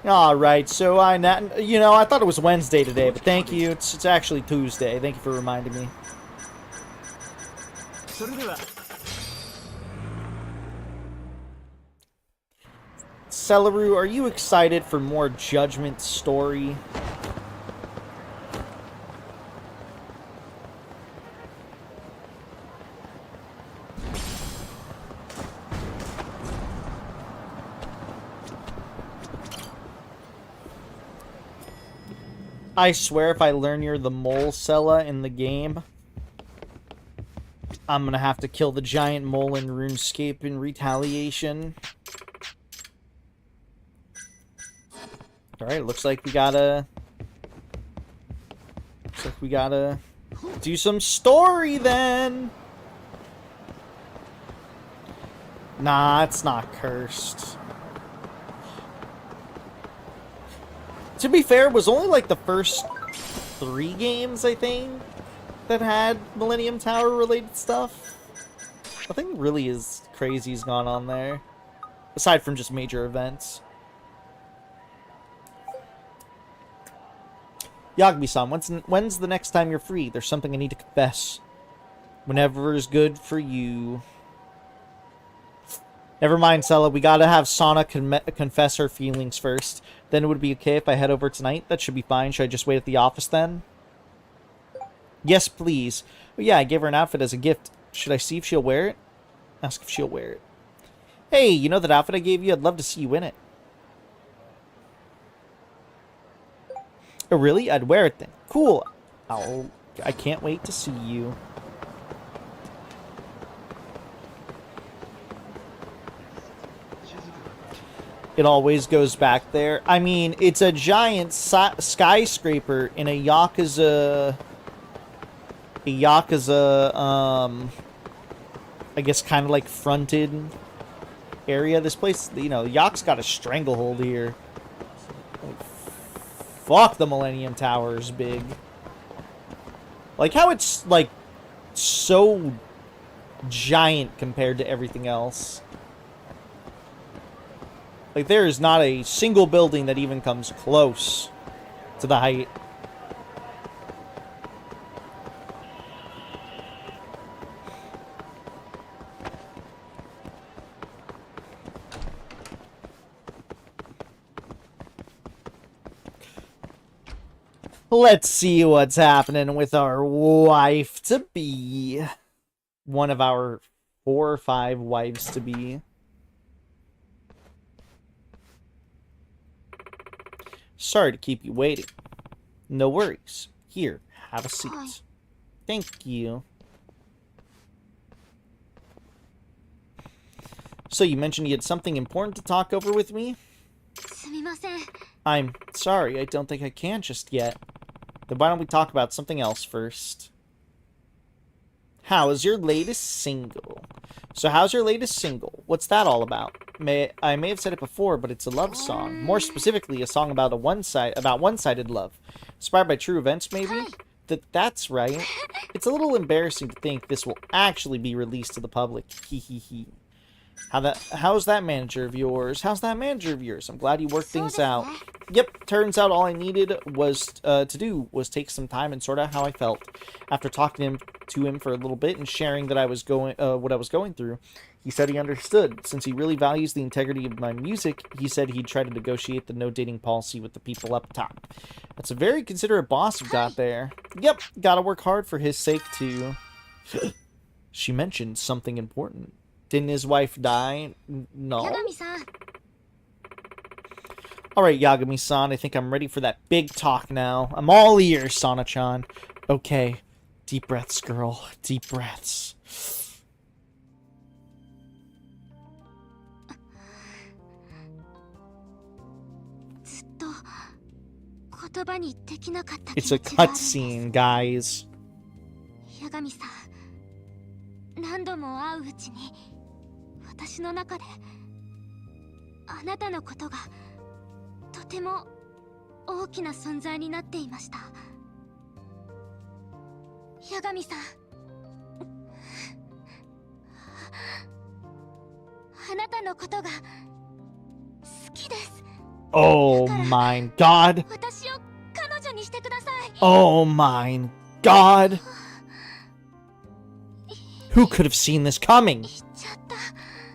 All right, so I thought it was Wednesday today, but thank you. It's actually Tuesday. Thank you for reminding me. Celeru, are you excited for more Judgment story? I swear if I learn you're the mole Sella in the game, I'm gonna have to kill the giant mole in RuneScape in retaliation. Alright, looks like we gotta do some story then. Nah, it's not cursed. To be fair, it was only like the first 3 games, I think, that had Millennium Tower related stuff. Nothing really as crazy has gone on there, aside from just major events. Yagami-san, when's the next time you're free? There's something I need to confess. Whenever is good for you. Never mind, Sella. We gotta have Sana confess her feelings first. Then it would be okay if I head over tonight? That should be fine. Should I just wait at the office then? Yes, please. Oh, yeah, I gave her an outfit as a gift. Should I see if she'll wear it? Ask if she'll wear it. Hey, you know that outfit I gave you? I'd love to see you in it. Oh, really? I'd wear it then. Cool. I can't wait to see you. It always goes back there. I mean, it's a giant skyscraper in a Yakuza, I guess kind of like fronted area. This place, you know, Yak's got a stranglehold here. Like, fuck, the Millennium Tower is big. Like how it's like so giant compared to everything else. Like, there is not a single building that even comes close to the height. Let's see what's happening with our wife-to-be. One of our 4 or 5 wives-to-be. Sorry to keep you waiting. No worries. Here, have a seat. Hi. Thank you. So you mentioned you had something important to talk over with me? すみません。 I'm sorry, I don't think I can just yet. Then why don't we talk about something else first? How is your latest single? So how's your latest single? What's that all about? I may have said it before, but it's a love song. More specifically, a song about one-sided love. Inspired by true events, maybe? That's right. It's a little embarrassing to think this will actually be released to the public. Hee hee hee. How's that manager of yours? How's that manager of yours? I'm glad you worked things out. Yep, turns out all I needed was to do was take some time and sort out how I felt. After talking to him for a little bit and sharing that what I was going through, he said he understood. Since he really values the integrity of my music, he said he'd try to negotiate the no dating policy with the people up top. That's a very considerate boss you've got there. Yep, gotta work hard for his sake too. She mentioned something important. Didn't his wife die? No. Alright, Yagami-san, I think I'm ready for that big talk now. I'm all ears, Sana-chan. Okay. Deep breaths, girl. Deep breaths. It's a cutscene, guys. 何度も会ううちに私の中であなたのことがとても大きな存在になっていました。八神さん、あなたのことが好きです。 Oh my god. 私を彼女にしてください。 Oh my god. Who could have seen this coming?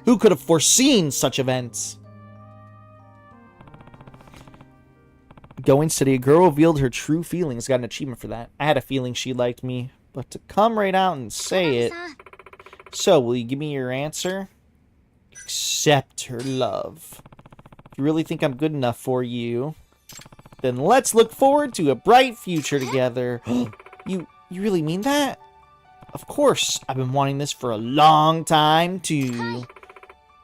Who could have foreseen such events? Going steady, a girl revealed her true feelings. Got an achievement for that. I had a feeling she liked me, but to come right out and say it. So, will you give me your answer? Accept her love. If you really think I'm good enough for you, then let's look forward to a bright future together. You really mean that? Of course, I've been wanting this for a long time, too.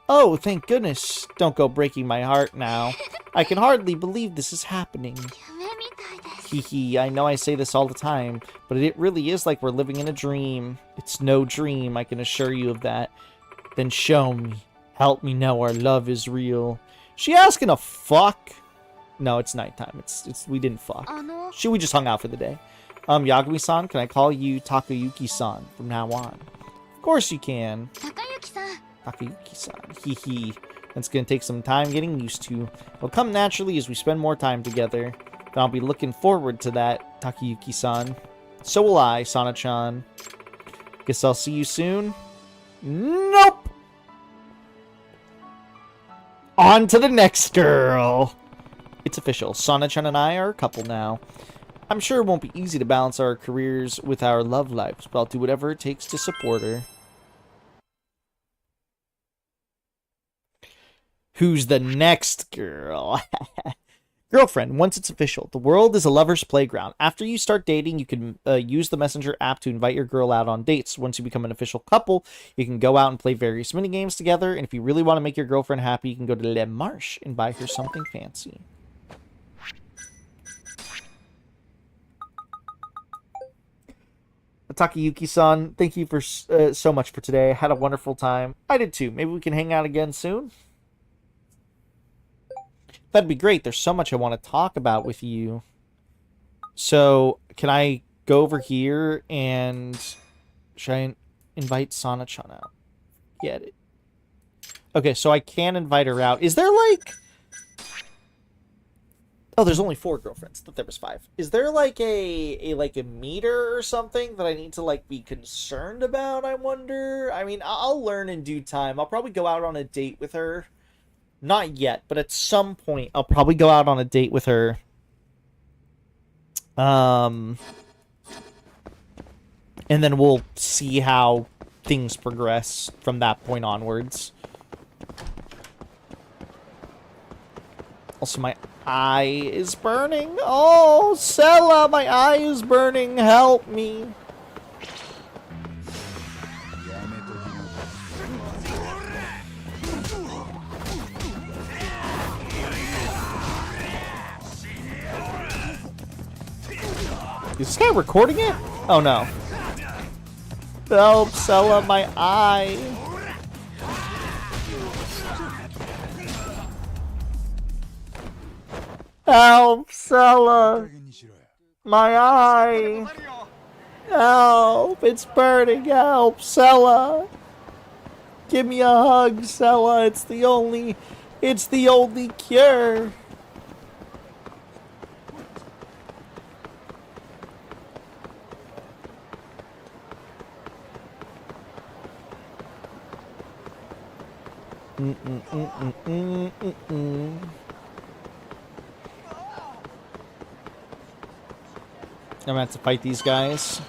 Oh, thank goodness. Don't go breaking my heart now. I can hardly believe this is happening. Hee, I know I say this all the time, but it really is like we're living in a dream. It's no dream, I can assure you of that. Then show me. Help me know our love is real. She asking to fuck? No, it's nighttime. It's we didn't fuck. We just hung out for the day. Yagami-san, can I call you Takayuki-san from now on? Of course you can. Takayuki-san. Hee. That's gonna take some time getting used to. It'll come naturally as we spend more time together. And I'll be looking forward to that, Takayuki-san. So will I, Sana-chan. Guess I'll see you soon? Nope! On to the next girl! It's official. Sana-chan and I are a couple now. I'm sure it won't be easy to balance our careers with our love lives, but I'll do whatever it takes to support her. Who's the next girl? Girlfriend, once it's official, the world is a lover's playground. After you start dating, you can use the Messenger app to invite your girl out on dates. Once you become an official couple, you can go out and play various minigames together, and if you really want to make your girlfriend happy, you can go to Le Marche and buy her something fancy. Takayuki-san, thank you for so much for today. I had a wonderful time. I did too. Maybe we can hang out again soon? That'd be great. There's so much I want to talk about with you. So, can I go over here and should I invite Sana-chan out? Get it. Okay, so I can invite her out. Is there like... Oh, there's only 4 girlfriends. I thought there was 5. Is there like a meter or something that I need to like be concerned about, I wonder? I mean, I'll learn in due time. I'll probably go out on a date with her. Not yet, but at some point I'll probably go out on a date with her. And then we'll see how things progress from that point onwards. Also, my eye is burning. Oh, Sella, my eye is burning. Help me. Is this guy recording it? Oh no. Help, Sella, my eye. Help, Sella. My eye. Help, it's burning. Help, Sella. Give me a hug, Sella. It's the only cure. I'm gonna have to fight these guys.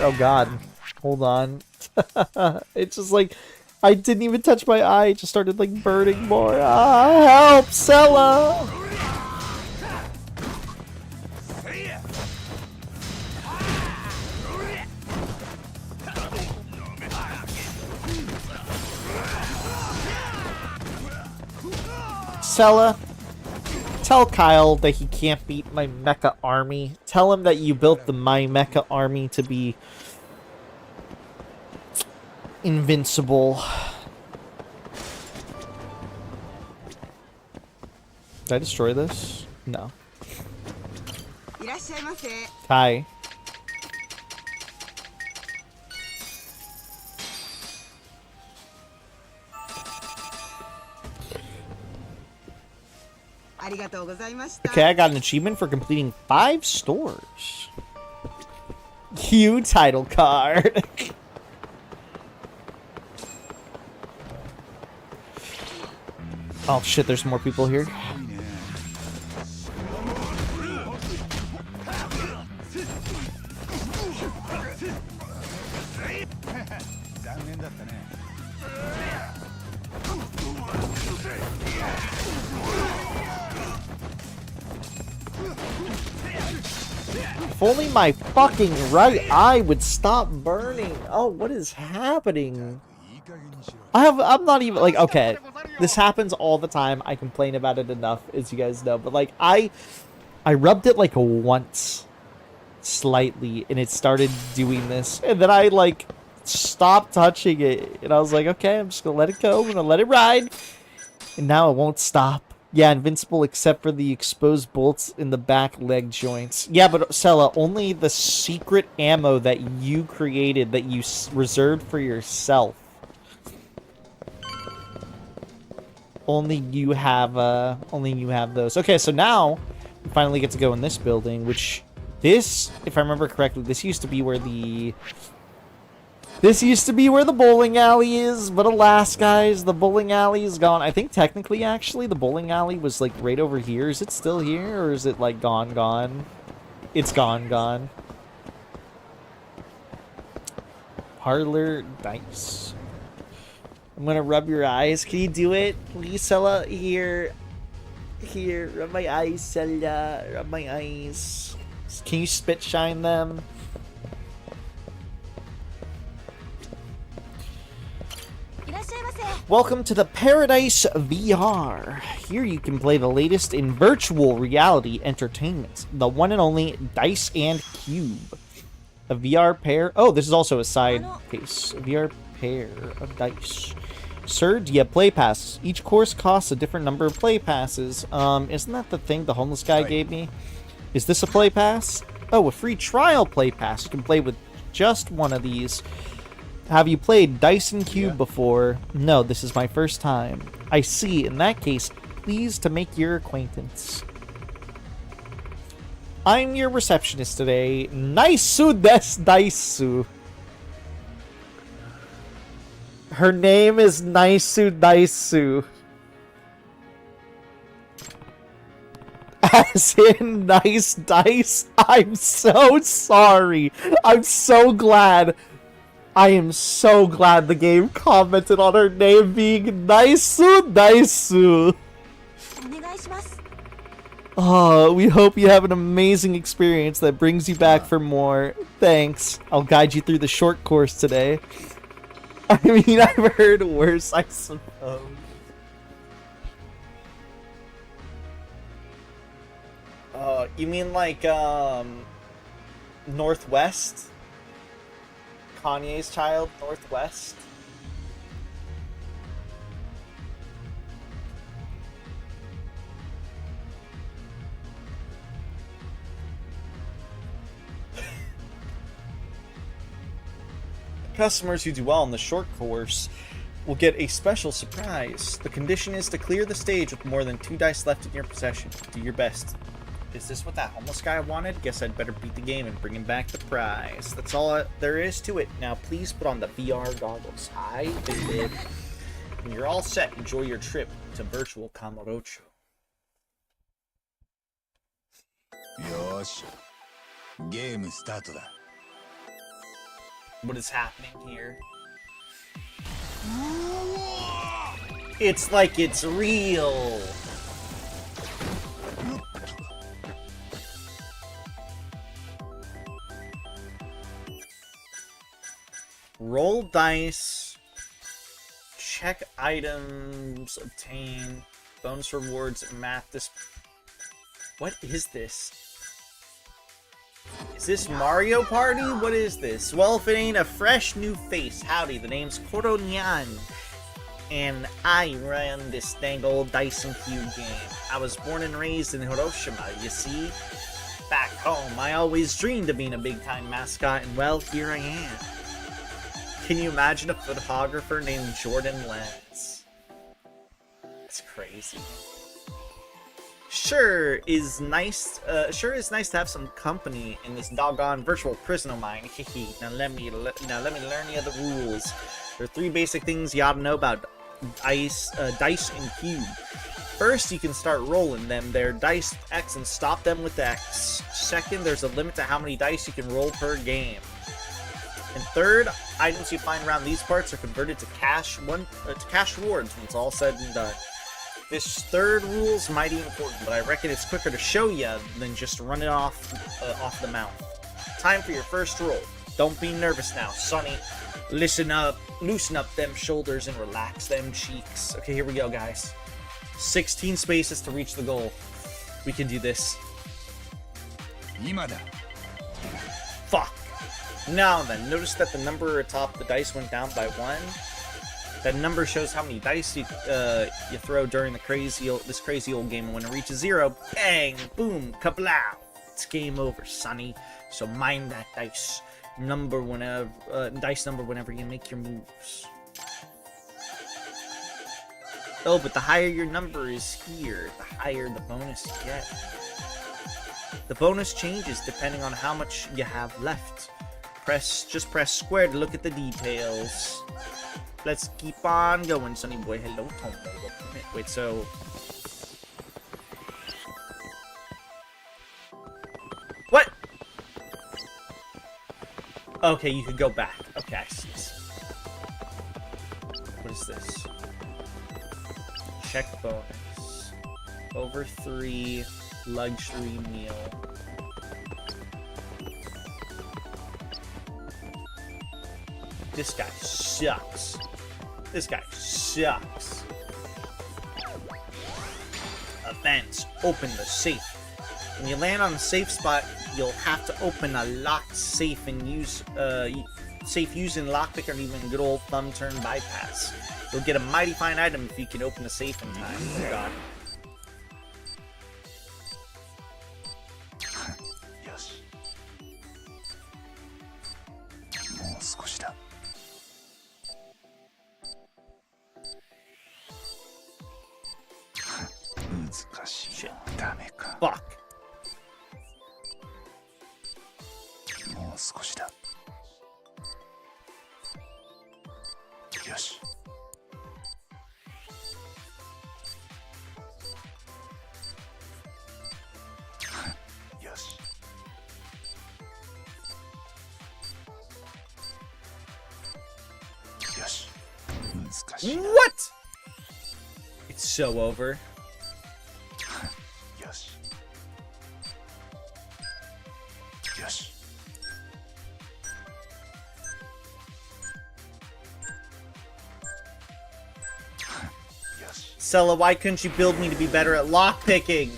Oh god. Hold on. It's just like I didn't even touch my eye, it just started like burning more. Ah, help, Sella! Sella, tell Kyle that he can't beat my mecha army. Tell him that you built the my mecha army to be invincible. Did I destroy this? No. Hi. Okay, I got an achievement for completing 5 stores. You title card. Oh shit, there's more people here. If only my fucking right eye would stop burning. Oh, what is happening? I'm not even like, okay, this happens all the time. I complain about it enough, as you guys know, but like I rubbed it like once slightly and it started doing this, and then I like stopped touching it and I was like, okay, I'm just gonna let it go, I'm gonna let it ride, and now it won't stop. Yeah, invincible except for the exposed bolts in the back leg joints. Yeah, but Sella, only the secret ammo that you created, that you reserved for yourself. Only you have those. Okay, so now we finally get to go in this building, which this, if I remember correctly, this used to be where the bowling alley is, but alas, guys, the bowling alley is gone. I think technically, actually, the bowling alley was, like, right over here. Is it still here, or is it, like, gone? It's gone. Parlor dice. I'm gonna rub your eyes. Can you do it? Please, Sella? Here, rub my eyes, Sella. Rub my eyes. Can you spit shine them? Welcome to the Paradise VR. Here you can play the latest in virtual reality entertainment. The one and only Dice and Cube. A VR pair. Oh, this is also a side case. A VR pair of dice. Sir, do you have play passes? Each course costs a different number of play passes. Isn't that the thing the homeless guy gave me? Is this a play pass? Oh, a free trial play pass. You can play with just one of these. Have you played Dice and Cube before? No, this is my first time. I see. In that case, pleased to make your acquaintance. I'm your receptionist today. Naisu des Daisu. Her name is Naisu Daisu. As in nice dice? I'm so sorry. I'm so glad. I am so glad the game commented on her name being Naisu Daisu. Oh, we hope you have an amazing experience that brings you back for more. Thanks. I'll guide you through the short course today. I mean, I've heard worse, I suppose. You mean like, Northwest? Kanye's child, Northwest? Customers who do well on the short course will get a special surprise. The condition is to clear the stage with more than 2 dice left in your possession. Do your best. Is this what that homeless guy wanted? Guess I'd better beat the game and bring him back the prize. That's all there is to it. Now please put on the VR goggles. I did. When you're all set, enjoy your trip to virtual Kamurocho. よーしゲームスタートだ What is happening here? It's like it's real. Roll dice. Check items. Obtain bonus rewards. Map this. What is this? Is this Mario Party? What is this? Well, if it ain't a fresh new face, howdy, the name's Koro Nyan, and I run this dang old Dice and Cube game. I was born and raised in Hiroshima, you see? Back home, I always dreamed of being a big-time mascot, and well, here I am. Can you imagine a photographer named Jordan Lenz? That's crazy. Sure is nice to have some company in this doggone virtual prison of mine. now let me learn you the rules. There are 3 basic things you ought to know about dice and cube. First, you can start rolling them. They're dice X and stop them with X. Second, there's a limit to how many dice you can roll per game. And third, items you find around these parts are converted to cash rewards when it's all said and done. This third rule's mighty important, but I reckon it's quicker to show you than just run it off the mouth. Time for your first roll. Don't be nervous now, Sonny. Listen up, loosen up them shoulders and relax them cheeks. Okay, here we go, guys. 16 spaces to reach the goal. We can do this. 今だ Fuck. Now then, notice that the number atop the dice went down by 1. That number shows how many dice you throw during this crazy old game, and when it reaches 0, bang, boom, kablow! It's game over, sonny. So mind that dice number whenever you make your moves. Oh, but the higher your number is here, the higher the bonus you get. The bonus changes depending on how much you have left. Just press square to look at the details. Let's keep on going, Sonny boy. Hello, Tomo. Wait, so... What? Okay, you could go back. Okay, I see. What is this? Check bonus. Over 3. Luxury meal. This guy sucks. This guy sucks. Events. Open the safe. When you land on a safe spot, you'll have to open a locked safe and use safe using lockpick or even good old thumb turn bypass. You'll get a mighty fine item if you can open the safe in time. Oh god. よしもう少しだ難しいなダメか Fuck. もう少しだよしよしよし難しいな What? It's so over. よしよし Sella, why couldn't you build me to be better at lockpicking?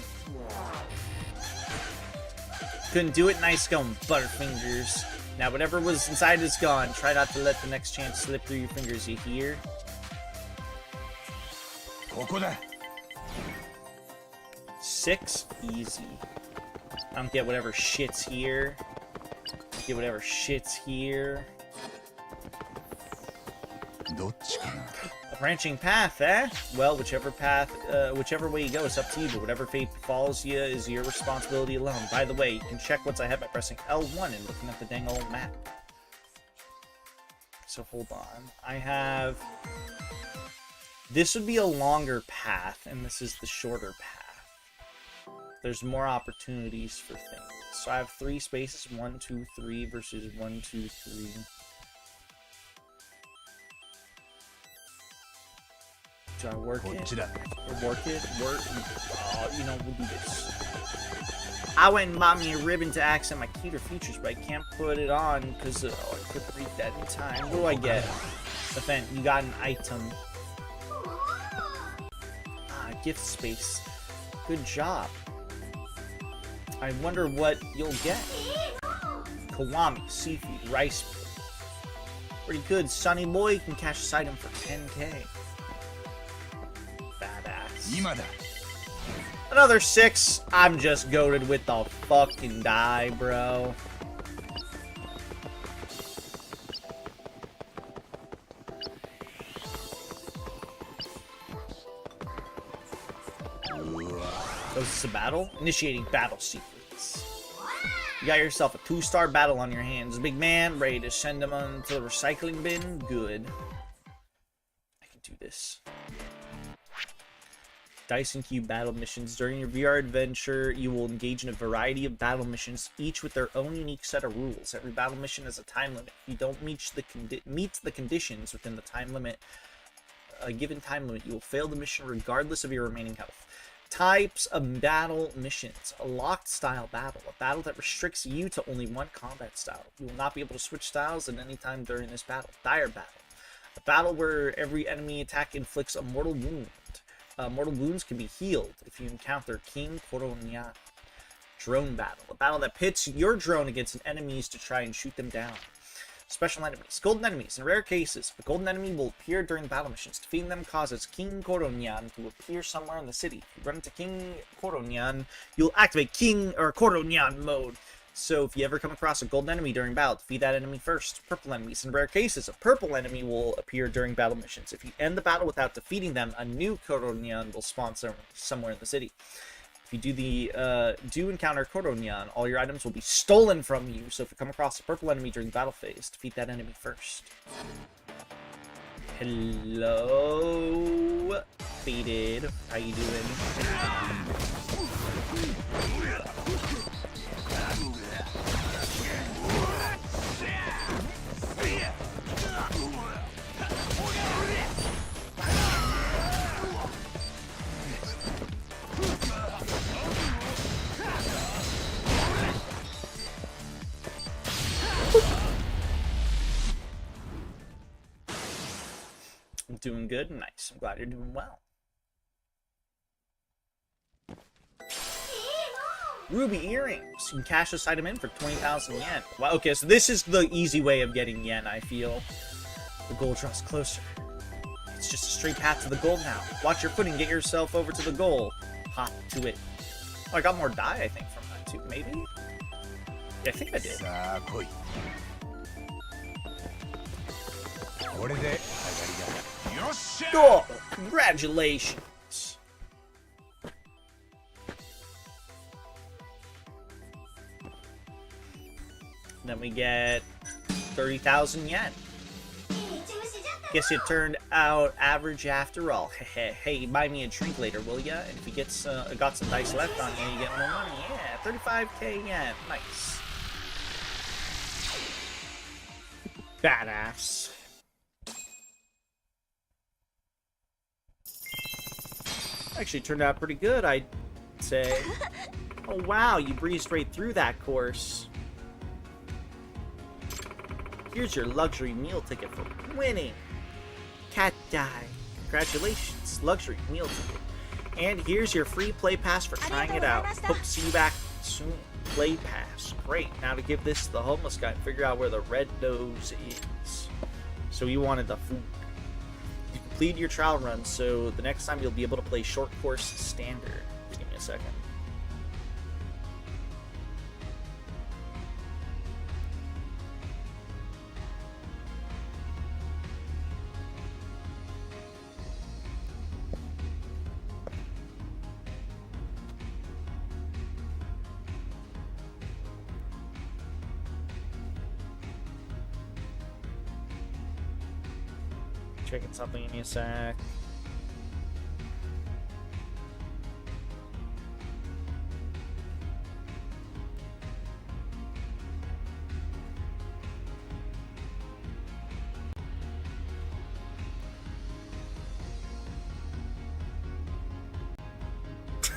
Couldn't do it? Nice going, Butterfingers. Now, whatever was inside is gone. Try not to let the next chance slip through your fingers, you hear? ここだ 6? Easy. I don't get whatever shit's here. Get whatever shit's here. どっちかな A branching path, eh? Well, whichever way you go, it's up to you, but whatever fate befalls you is your responsibility alone. By the way, you can check what's ahead by pressing L1 and looking at the dang old map. So hold on. I have... This would be a longer path, and this is the shorter path. There's more opportunities for things. So I have 3 spaces, 1, 2, 3 versus 1, 2, 3. Do I work こっ it? ちだ Or work it? Work? Oh, you know, we'll do this. I went and bought me a ribbon to accent my cuter features, but I can't put it on because I couldn't read that in time. What do I get? Event, you got an item. Gift space. Good job. I wonder what you'll get. Kiwami, seafood, rice. Pretty good. Sonny boy, you can cash this item for 10k. Badass. 今だ Another 6. I'm just goated with the fucking die, bro. So is this a battle? Initiating battle sequence. You got yourself a 2-star battle on your hands. Big man, ready to send them onto the recycling bin? Good. I can do this. Dice and Cube battle missions. During your VR adventure, you will engage in a variety of battle missions, each with their own unique set of rules. Every battle mission has a time limit. If you don't meet the conditions within the time limit, a given time limit, you will fail the mission regardless of your remaining health. Types of battle missions. A locked style battle. A battle that restricts you to only one combat style. You will not be able to switch styles at any time during this battle. Dire battle. A battle where every enemy attack inflicts a mortal wound. Mortal wounds can be healed if you encounter King Koronyan. Drone battle. A battle that pits your drone against enemies to try and shoot them down. Special enemies. Golden enemies. In rare cases, a golden enemy will appear during battle missions. Defeating them causes King Koronyan to appear somewhere in the city. If you run into King Koronyan, you'll activate King or Koronyan mode. So if you ever come across a golden enemy during battle, defeat that enemy first. Purple enemies. In rare cases, a purple enemy will appear during battle missions. If you end the battle without defeating them, a new Koronyan will spawn somewhere in the city. If you do encounter Koronyan, all your items will be stolen from you. So if you come across a purple enemy during the battle phase, defeat that enemy first. Hello, Faded. How you doing? Doing good? Nice. I'm glad you're doing well. Ruby earrings. You can cash this item in for 20,000 yen. Wow, okay, so this is the easy way of getting yen, I feel. The goal draws closer. It's just a straight path to the goal now. Watch your footing, get yourself over to the goal. Hop to it. Oh, I got more die, I think, from that too. Maybe? Yeah, I think I did. さあ来いこれで上がりだよっしゃ Oh, congratulations. Then we get 30,000 yen. Guess it turned out average after all. Hey, buy me a drink later, will ya? And if you got some dice left on you, you get more money. Yeah, 35k yen. Nice. Badass. Actually turned out pretty good, I'd say. Oh wow, you breezed right through that course. Here's your luxury meal ticket for winning. Cat die. Congratulations, luxury meal ticket. And here's your free play pass for trying it out. Hope to see you back soon. Play pass. Great. Now to give this to the homeless guy and figure out where the red nose is. So he wanted the food. You completed your trial run, so the next time you'll be able to play short course standard. Just give me a second. Checking something in a sec.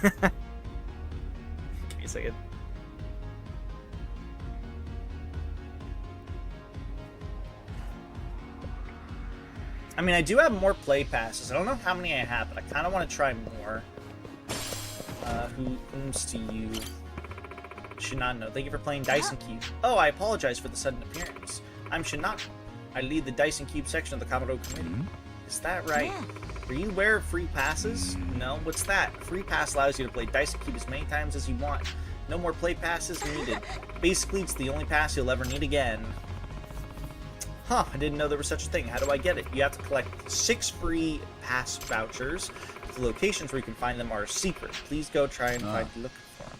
Give me a second. I mean, I do have more play passes. I don't know how many I have, but I kind of want to try more. Who's to you? Should not know. Thank you for playing Dyson Cube. Oh, I apologize for the sudden appearance. I'm Shinako. I lead the Dyson Cube section of the Kabuto committee. Is that right? Are you aware of free passes? No? What's that? Free pass allows you to play Dyson Cube as many times as you want. No more play passes needed. Basically, it's the only pass you'll ever need again. Huh, I didn't know there was such a thing. How do I get it? You have to collect 6 free pass vouchers. The locations where you can find them are secret. Please go try and find looking for them.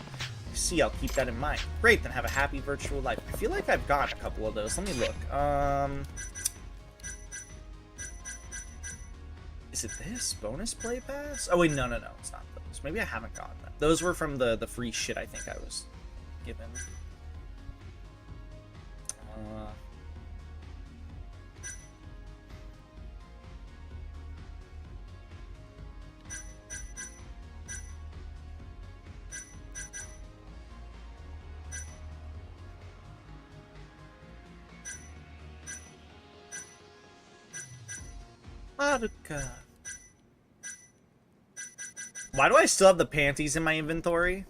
See, I'll keep that in mind. Great, then have a happy virtual life. I feel like I've got a couple of those. Let me look. Is it this? Bonus play pass? Oh wait, no, it's not those. Maybe I haven't gotten them. Those were from the free shit I think I was given. Madoka. Why do I still have the panties in my inventory?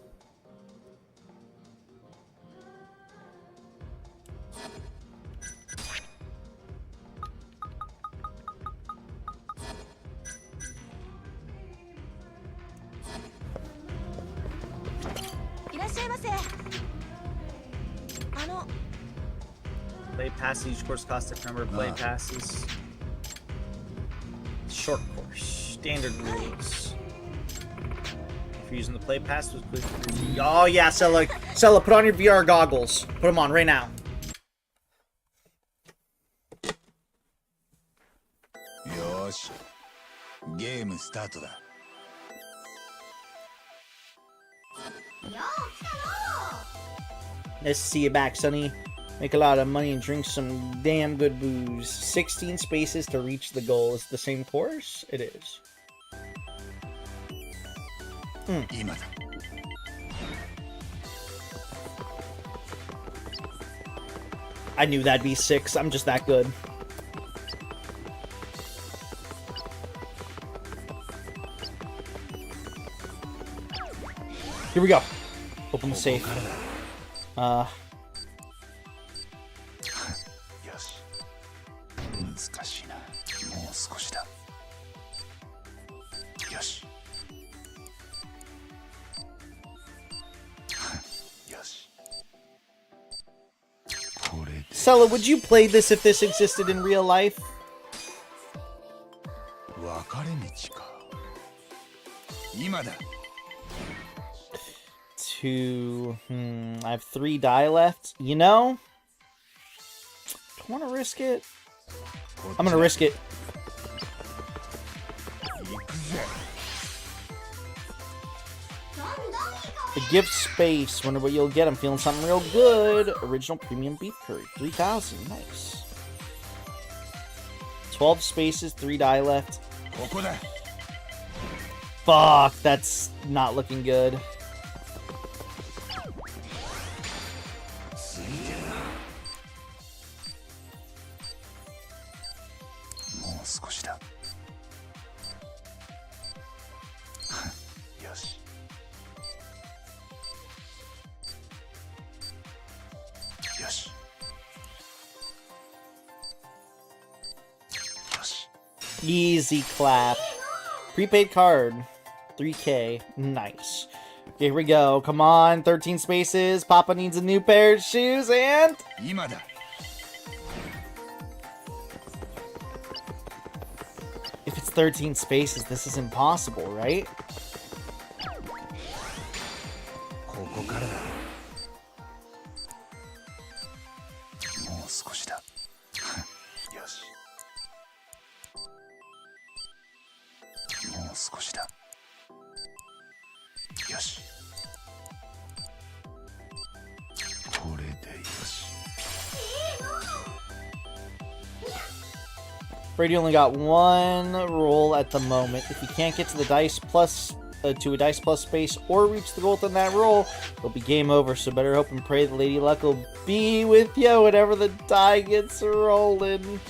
Play passes. Each course costs a number of play passes. Short course. Standard rules. If you're using the play pass, oh yeah, Sella, put on your VR goggles. Put them on right now. Yosh. Game start da. Nice to see you back, Sonny. Make a lot of money and drink some damn good booze. 16 spaces to reach the goal. Is it the same course? It is. I knew that'd be 6. I'm just that good. Here we go. Open the safe. Sella, would you play this if this existed in real life? I have 3 die left. You know? Do I want to risk it? I'm gonna risk it. The gift space. Wonder what you'll get. I'm feeling something real good. Original premium beef curry. 3,000. Nice. 12 spaces. 3 die left. Fuck. That's not looking good. Easy clap. Prepaid card. 3K. Nice. Here we go. Come on. 13 spaces. Papa needs a new pair of shoes and... 今だ If it's 13 spaces, this is impossible, right? ここからだもう少しだよしもう少しだよしこれでよし Brady only got one roll at the moment. If he can't get to the dice plus to a dice plus space or reach the goal on that roll, it'll be game over. So better hope and pray that Lady Luck will be with you whenever the die gets rolling.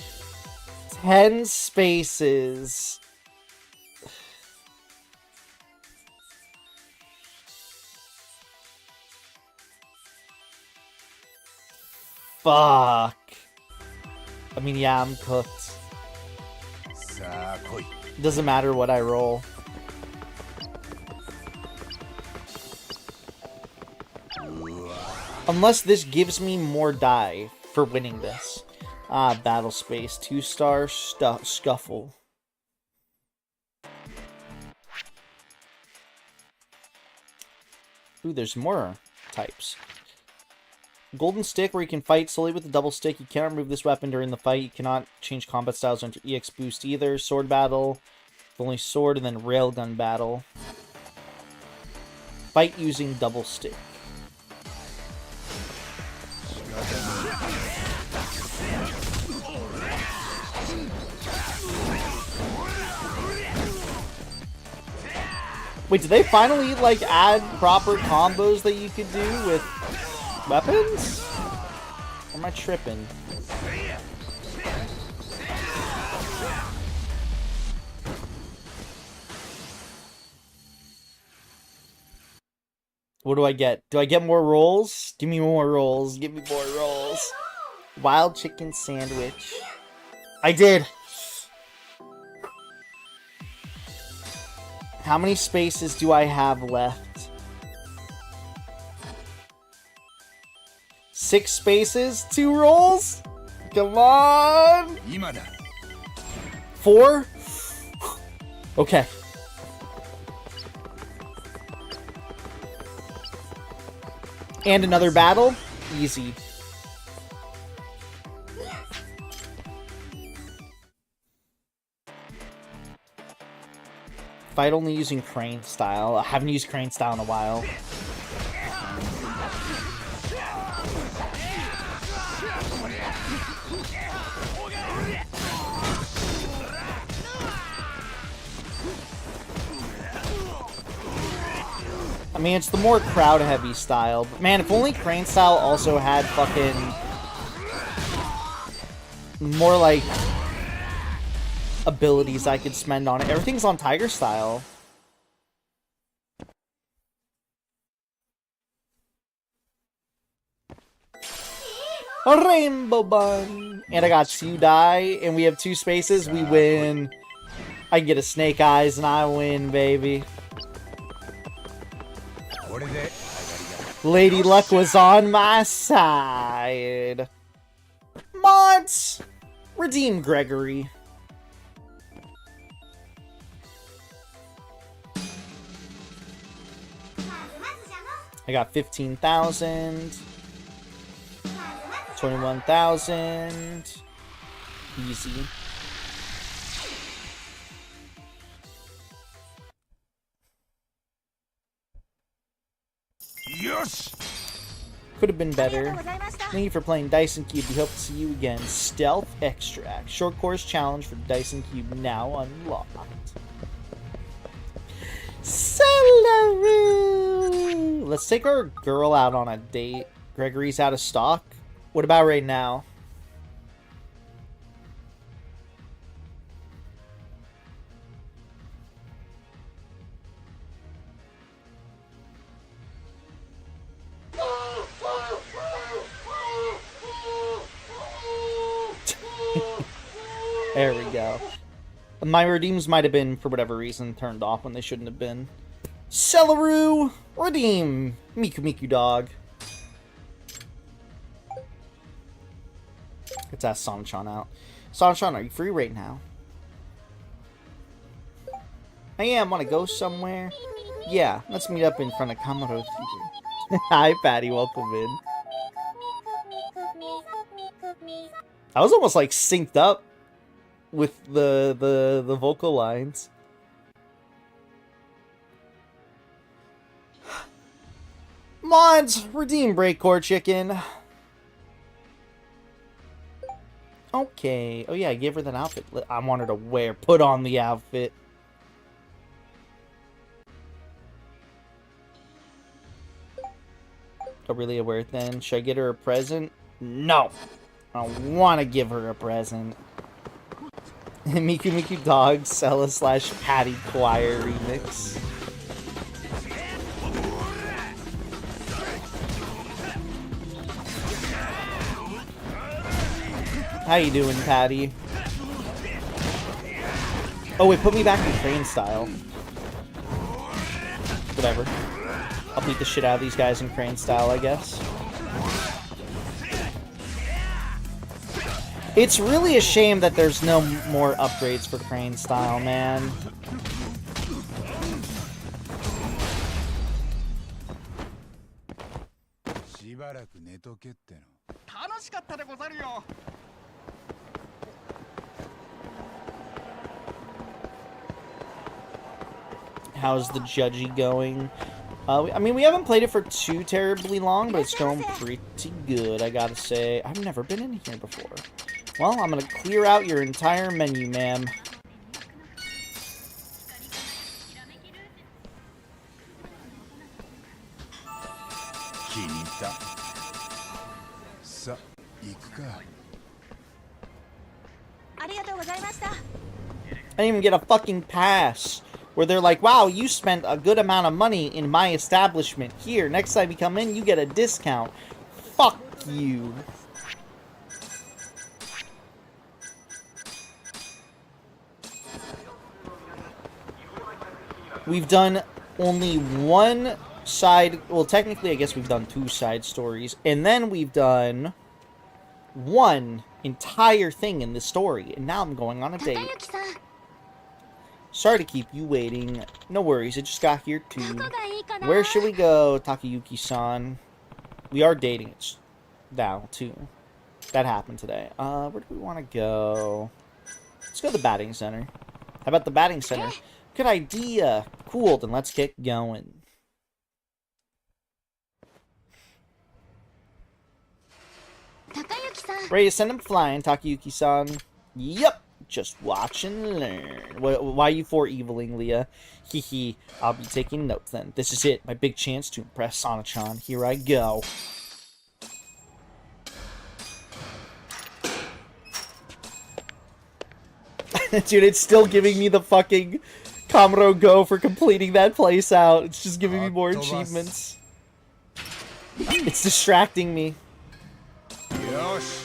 10 spaces. Fuck. I mean, yeah, I'm cooked. さあ来い Doesn't matter what I roll. Unless this gives me more die for winning this. Ah, battle space. 2-star scuffle. Ooh, there's more types. Golden stick, where you can fight solely with the double stick. You cannot remove this weapon during the fight. You cannot change combat styles into EX boost either. Sword battle, only sword, and then railgun battle. Fight using double stick. Wait, did they finally, like, add proper combos that you could do with weapons? Or am I tripping? What do I get? Do I get more rolls? Give me more rolls. Give me more rolls. Wild chicken sandwich. I did! How many spaces do I have left? 6 spaces? 2 rolls? Come on! 今だ 4? Okay. And another battle? Easy. Fight only using crane style. I haven't used crane style in a while. I mean, it's the more crowd-heavy style. But man, if only crane style also had fucking... more, like... abilities I could spend on it. Everything's on Tiger style. A rainbow bun! And I got 2 die, and we have 2 spaces. We win. I get a snake eyes, and I win, baby. これで Lady Luck was on my side. Mods! Redeem Gregory. I got 15,000. 21,000. Easy. Yes! Could have been better. Thank you for playing Dyson Cube. We hope to see you again. Stealth Extract. Short course challenge for Dyson Cube now unlocked. Celery! Let's take our girl out on a date. Gregory's out of stock. What about right now? There we go. My redeems might have been, for whatever reason, turned off when they shouldn't have been. Celeru! Redeem! Miku Miku dog. Let's ask Sanchan out. Sanchan, are you free right now? I am. Want to go somewhere? Yeah, let's meet up in front of Kamaro Theater. Hi, Patty. Welcome in. I was almost like synced up with the vocal lines. Mods, redeem Breakcore Chicken. Okay. Oh yeah, I gave her that outfit. I want her to wear. Put on the outfit. Aurelia wear it then. Should I get her a present? No. I don't want to give her a present. Miku Miku Dog, Sella / Patty Choir remix. How you doing, Patty? Oh wait, put me back in crane style. Whatever. I'll beat the shit out of these guys in crane style, I guess. It's really a shame that there's no more upgrades for crane style, man. How's the judgy going? I mean, we haven't played it for too terribly long, but it's going pretty good, I gotta say. I've never been in here before. Well, I'm gonna clear out your entire menu, ma'am. I didn't even get a fucking pass. Where they're like, wow, you spent a good amount of money in my establishment. Here, next time you come in, you get a discount. Fuck you. We've done only one side... Well, technically, I guess we've done 2 side stories. And then we've done one entire thing in the story. And now I'm going on a date. Sorry to keep you waiting. No worries, it just got here too. Where should we go, Takayuki-san? We are dating now, too. That happened today. Where do we want to go? Let's go to the batting center. How about the batting center? Good idea. Cool, then let's get going. Ready to send him flying, Takayuki-san? Yep. Just watch and learn. Why are you for eviling, Leah? Hehe. I'll be taking notes then. This is it. My big chance to impress Sana-chan. Here I go. Dude, it's still giving me the fucking Kamuro Go for completing that place out. It's just giving me more achievements. It's distracting me. Yosh.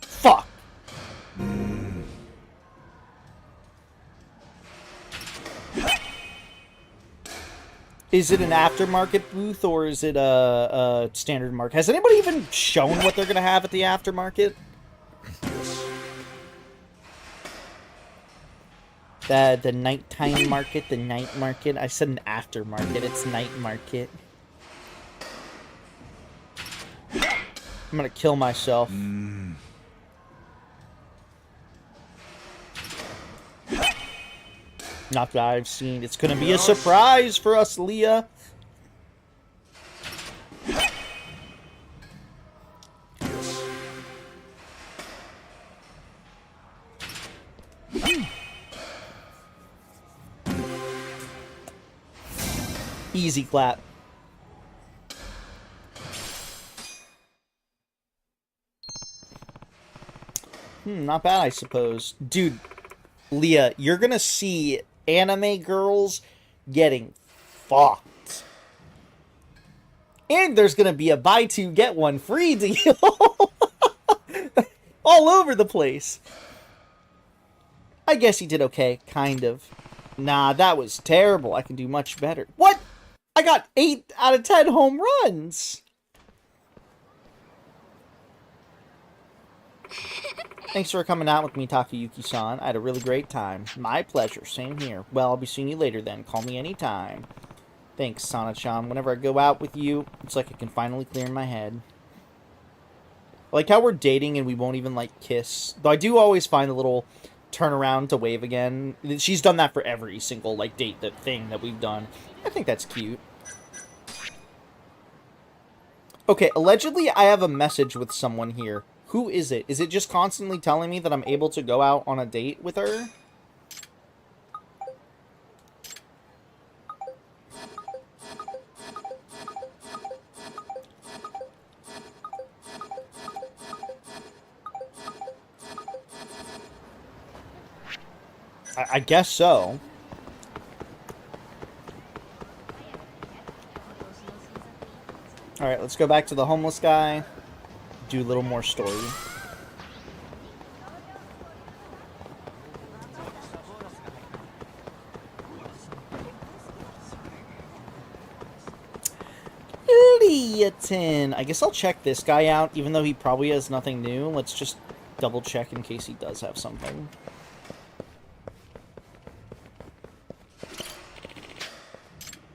Fuck. Is it an aftermarket booth or is it a standard market? Has anybody even shown what they're gonna have at the aftermarket? The nighttime market, the night market. I said an aftermarket. It's night market. I'm gonna kill myself. Not that I've seen. It's gonna be a surprise for us, Leah. Easy clap. Not bad, I suppose. Dude, Leah, you're gonna see anime girls getting fucked. And there's gonna be a buy two get one free deal all over the place. I guess he did okay, kind of. Nah, that was terrible. I can do much better. What? I got 8 out of 10 home runs. Thanks for coming out with me, Takayuki-san. I had a really great time. My pleasure. Same here. Well, I'll be seeing you later then. Call me anytime. Thanks, Sana-chan. Whenever I go out with you, it's like I can finally clear my head. I like how we're dating and we won't even, like, kiss. Though I do always find a little turn around to wave again. She's done that for every single, like, date thing that we've done. I think that's cute. Okay, allegedly I have a message with someone here. Who is it? Is it just constantly telling me that I'm able to go out on a date with her? I guess so. Alright, let's go back to the homeless guy. Do a little more story. Leotin. I guess I'll check this guy out, even though he probably has nothing new. Let's just double check in case he does have something.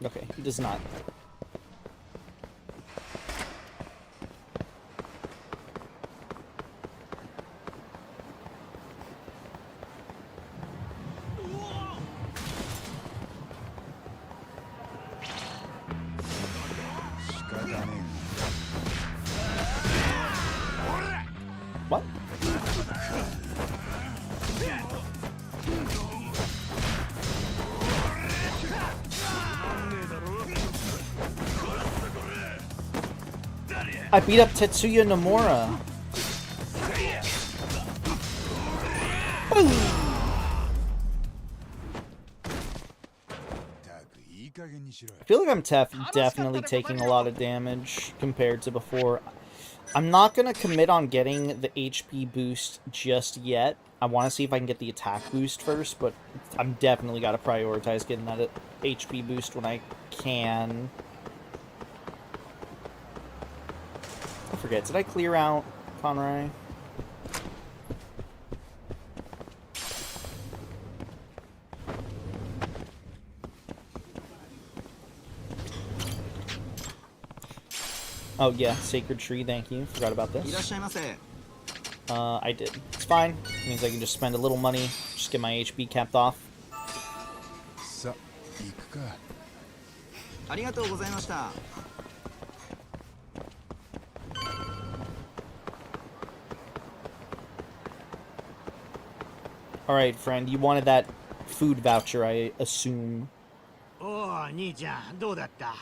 Okay, he does not. What? I beat up Tetsuya Nomura. I feel like I'm definitely taking a lot of damage compared to before. I'm not going to commit on getting the HP boost just yet. I want to see if I can get the attack boost first, but I'm definitely got to prioritize getting that HP boost when I can. I forget, did I clear out Conrai? Oh yeah, Sacred Tree, thank you. Forgot about this. I did. It's fine. It means I can just spend a little money, just get my HP capped off. Alright, friend, you wanted that food voucher, I assume. Oh, 兄ちゃん、どうだった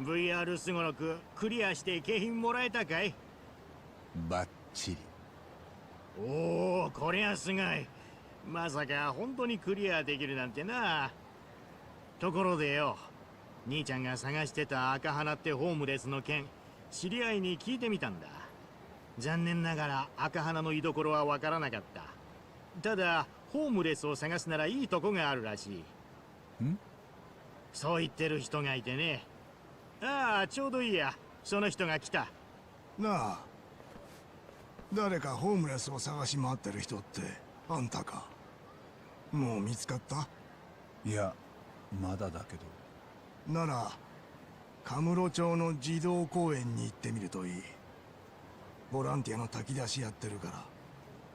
?VR すごろくクリアして景品もらえたかいバッチリ。おお、こりゃすごい。まさか本当にクリアできるなんてな。ところでよ、兄ちゃんが探してた赤花ってホームレスの件、知り合いに聞いてみたんだ。残念ながら赤花の居所はわからなかった。ただ、ホームレスを探すならいいとこがあるらしい。ん？そう言ってる人がいてね。ああ、ちょうどいいや。その人が来た。なあ、誰かホームレスを探し回ってる人ってあんたか。もう見つかった？いや、まだだけど。ならカムロ町の児童公園に行ってみるといい。ボランティアの炊き出しやってるから、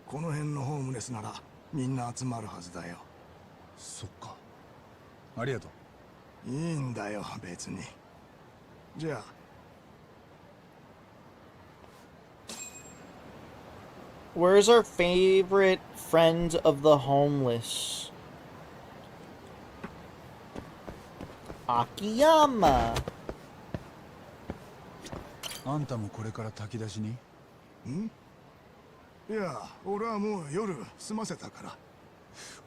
この辺のホームレスならみんな集まるはずだよ。そっか。ありがとう。いいんだよ、別に。じゃあ。Where's our favorite friend of the homeless? Akiyama. あんたもこれから炊き出しに？ん？いや、俺はもう夜済ませたから。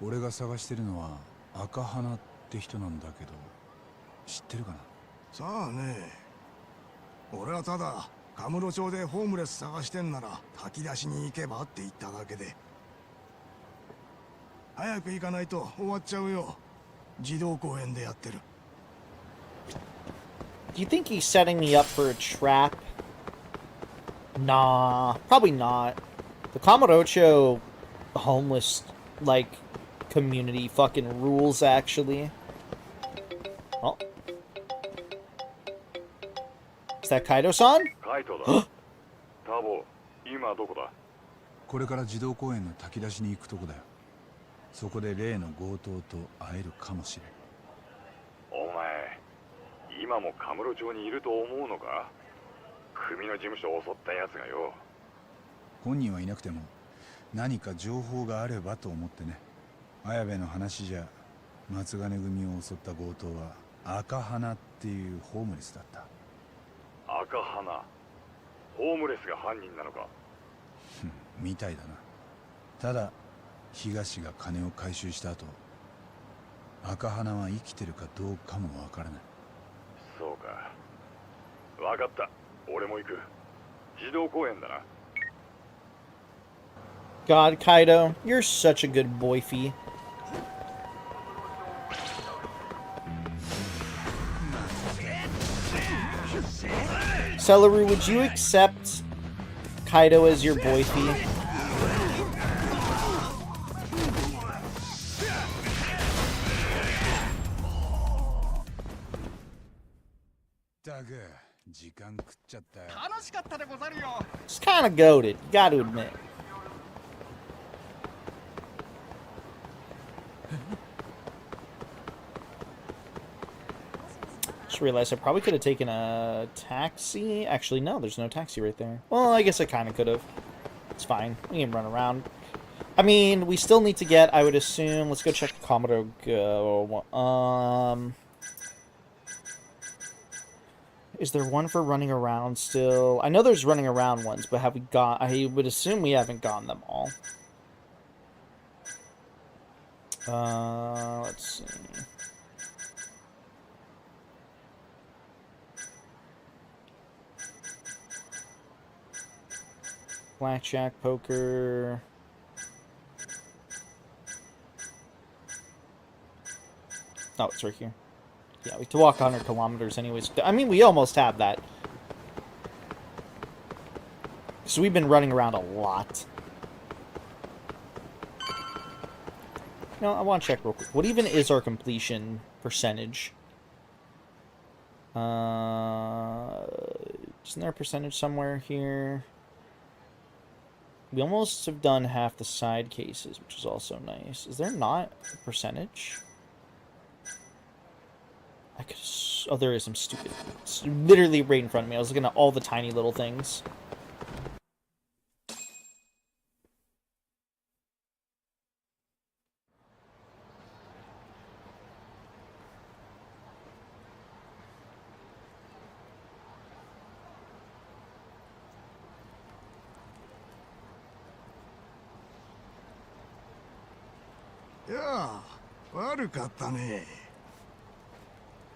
俺が探してるのは赤花って人なんだけど、知ってるかな？さあね。俺はただカムロ町でホームレス探してんなら炊き出しに行けばって言っただけで。早く行かないと終わっちゃうよ。児童公園でやってる。 Do you think he's setting me up for a trap? Nah, probably not. The Kamurocho homeless, like, community fucking rules, actually. Oh. Is that Kaido-san? カイトだ。タボ、今どこだ？これから児童公園の炊き出しに行くとこだよ。そこで例の強盗と会えるかもしれん。お前、今もカムロ町にいると思うのか？組の事務所を襲ったやつがよ。本人はいなくても何か情報があればと思ってね。綾部の話じゃ松金組を襲った強盗は赤花っていうホームレスだった。赤花、ホームレスが犯人なのか？みたいだな。ただ東が金を回収した後、赤花は生きてるかどうかもわからない。そうか。わかった。俺も行く。児童公園だな。God, Kaido, you're such a good boyfie. Celery, would you accept Kaido as your boyfie? It's kind of goated, you gotta admit. Just realized I probably could have taken a taxi. Actually, no, there's no taxi right there. Well, I guess I kind of could have. It's fine. We can run around. I mean, we still need to get, I would assume, let's go check Komodo Go. Is there one for running around still? I know there's running around ones, but have we got, I would assume we haven't gotten them all. Let's see. Blackjack, poker. Oh, it's right here. Yeah, we have to walk 100 kilometers anyways. I mean, we almost have that. So we've been running around a lot. No, I want to check real quick. What even is our completion percentage? Isn't there a percentage somewhere here? We almost have done half the side cases, which is also nice. Is there not a percentage? I could. Oh, there is. I'm stupid. It's literally right in front of me. I was looking at all the tiny little things. Yeah, 悪かったね。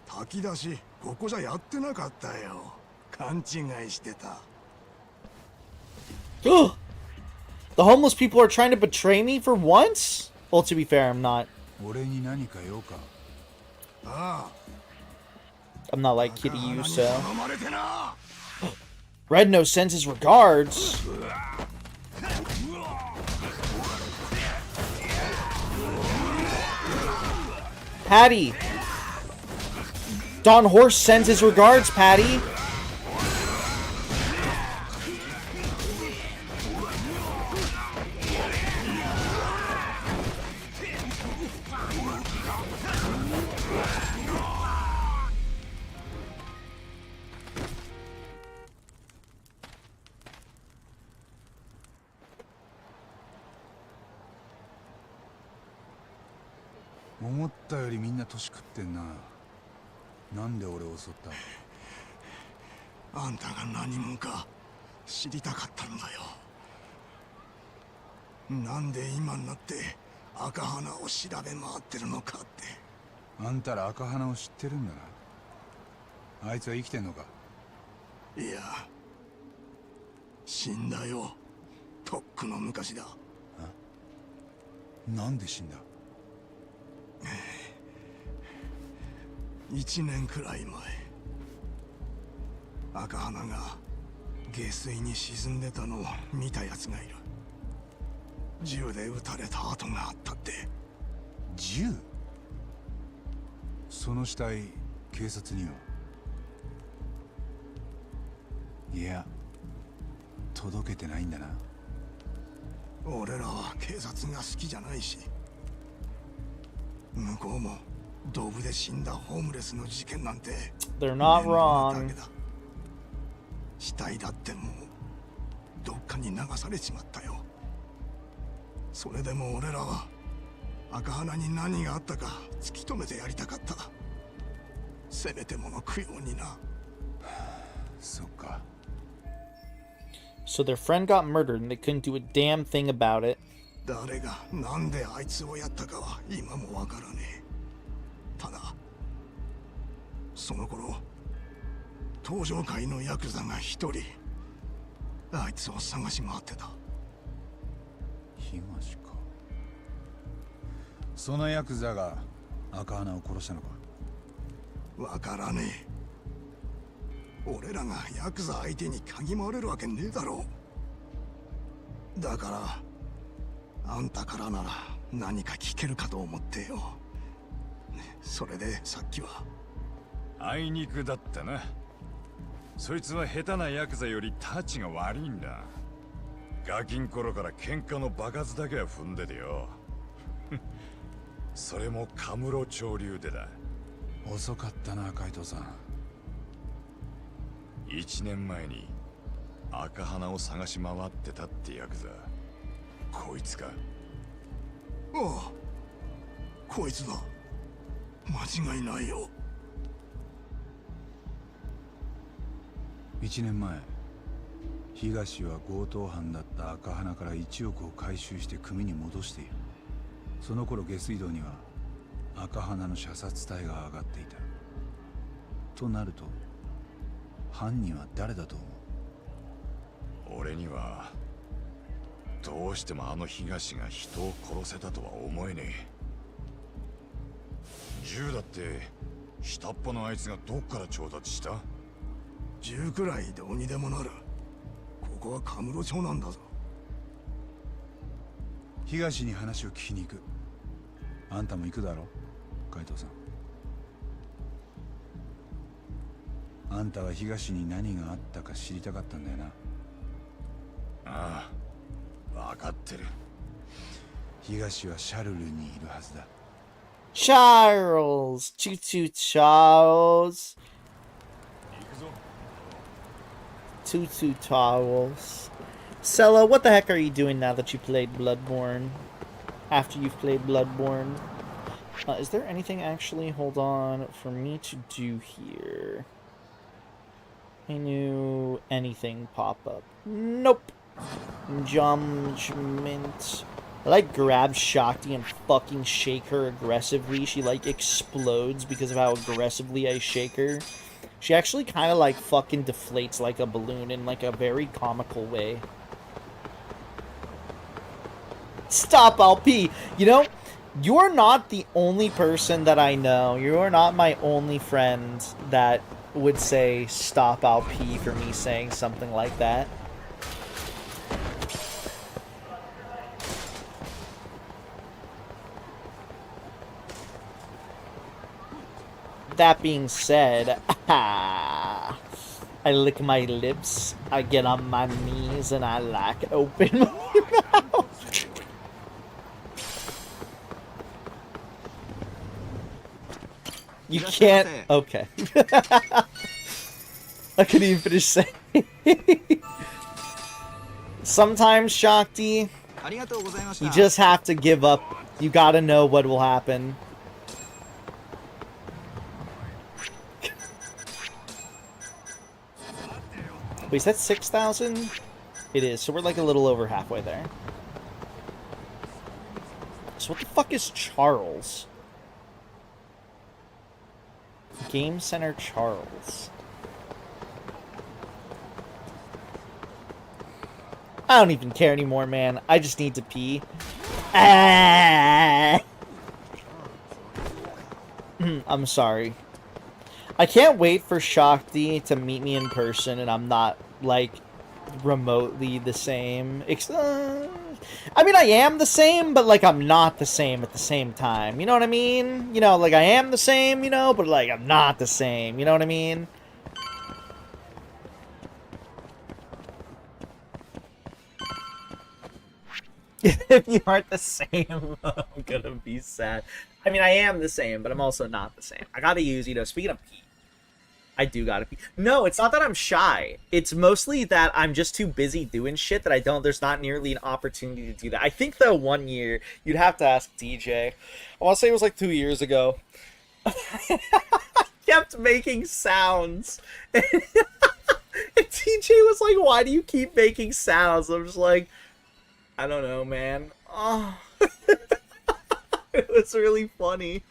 炊き出し、ここじゃやってなかったよ。勘違いしてた。The homeless people are trying to betray me for once? Well, to be fair, I'm not. 俺に何か用か？ああ。I'm not like Kiryu, so. Red Nose sends his regards. Patty. Don Horse sends his regards, Patty.思ったよりみんな年食ってんな。なんで俺を襲った？あんたが何者か知りたかったんだよ。なんで今になって赤花を調べ回ってるのかって。あんたら赤花を知ってるんだな。あいつは生きてんのか？いや、死んだよ。とっくの昔だ。なんで死んだ？ 1年くらい前、赤花が下水に沈んでたのを見たやつがいる。銃で撃たれた跡があったって。銃？その死体、警察には？いや、届けてないんだな。俺らは警察が好きじゃないし、向こうもドブで死んだホームレスの事件なんて They're not 面倒な wrong. だけだ。死体だってもうどっかに流されちまったよ。それでも俺らは赤花に何があったか突き止めてやりたかった。せめてもの供養にな。そっか。 So their friend got murdered and they couldn't do a damn thing about it. 誰がなんであいつをやったかは今もわからねえ。ただその頃登場界のヤクザが一人あいつを探し回ってた。東か。そのヤクザが赤花を殺したのか？わからねえ。俺らがヤクザ相手に嗅ぎ回れるわけねえだろう。だからあんたからなら何か聞けるかと思ってよ。それでさっきは。あいにくだったな。そいつは下手なヤクザよりタチが悪いんだ。ガキン頃から喧嘩の場数だけは踏んでてよ。それもカムロ潮流でだ。遅かったな、海藤さん。1年前に赤花を探し回ってたってヤクザ、こいつか？ああ、こいつだ。間違いないよ。1年前、東は強盗犯だった赤花から1億を回収して組に戻している。その頃下水道には赤花の射殺体が上がっていた。となると犯人は誰だと思う？俺にはどうしてもあの東が人を殺せたとは思えねえ。銃だって下っ端のあいつがどっから調達した？銃くらいどうにでもなる。ここはカムロ町なんだぞ。東に話を聞きに行く。あんたも行くだろ、海藤さん。あんたは東に何があったか知りたかったんだよな。ああ、分かってる。東はシャルルにいるはずだ。Charles! Choo choo Charles! Choo choo Charles. Sella, what the heck are you doing now that you played Bloodborne? After you've played Bloodborne? Is there anything actually, hold on, for me to do here? Any anything pop up? Nope. Judgment. I like grab Shakti and fucking shake her aggressively. She like explodes because of how aggressively I shake her. She actually kind of like fucking deflates like a balloon in like a very comical way. Stop, LP. You know, you're not the only person that I know. You're not my only friend that would say stop LP for me saying something like that. That being said, I lick my lips, I get on my knees, and I like open my mouth. You can't. Okay. I couldn't even finish saying. Sometimes, Shakti, you just have to give up. You gotta know what will happen. Wait, is that 6,000? It is, so we're like a little over halfway there. So what the fuck is Charles? Game Center Charles. I don't even care anymore, man. I just need to pee. Ah! I'm sorry. I can't wait for Shakti to meet me in person and I'm not, like, remotely the same. I mean, I am the same, but, like, I'm not the same at the same time. You know what I mean? You know, like, I am the same, you know, but, like, I'm not the same. You know what I mean? If you aren't the same, I'm gonna be sad. I mean, I am the same, but I'm also not the same. I gotta use, you know, speaking of pee, I do gotta pee. No, it's not that I'm shy. It's mostly that I'm just too busy doing shit that there's not nearly an opportunity to do that. I think, though, 1 year, you'd have to ask DJ. I want to say it was like 2 years ago. Kept making sounds. And DJ was like, why do you keep making sounds? I'm just like, I don't know, man. Oh. It was really funny.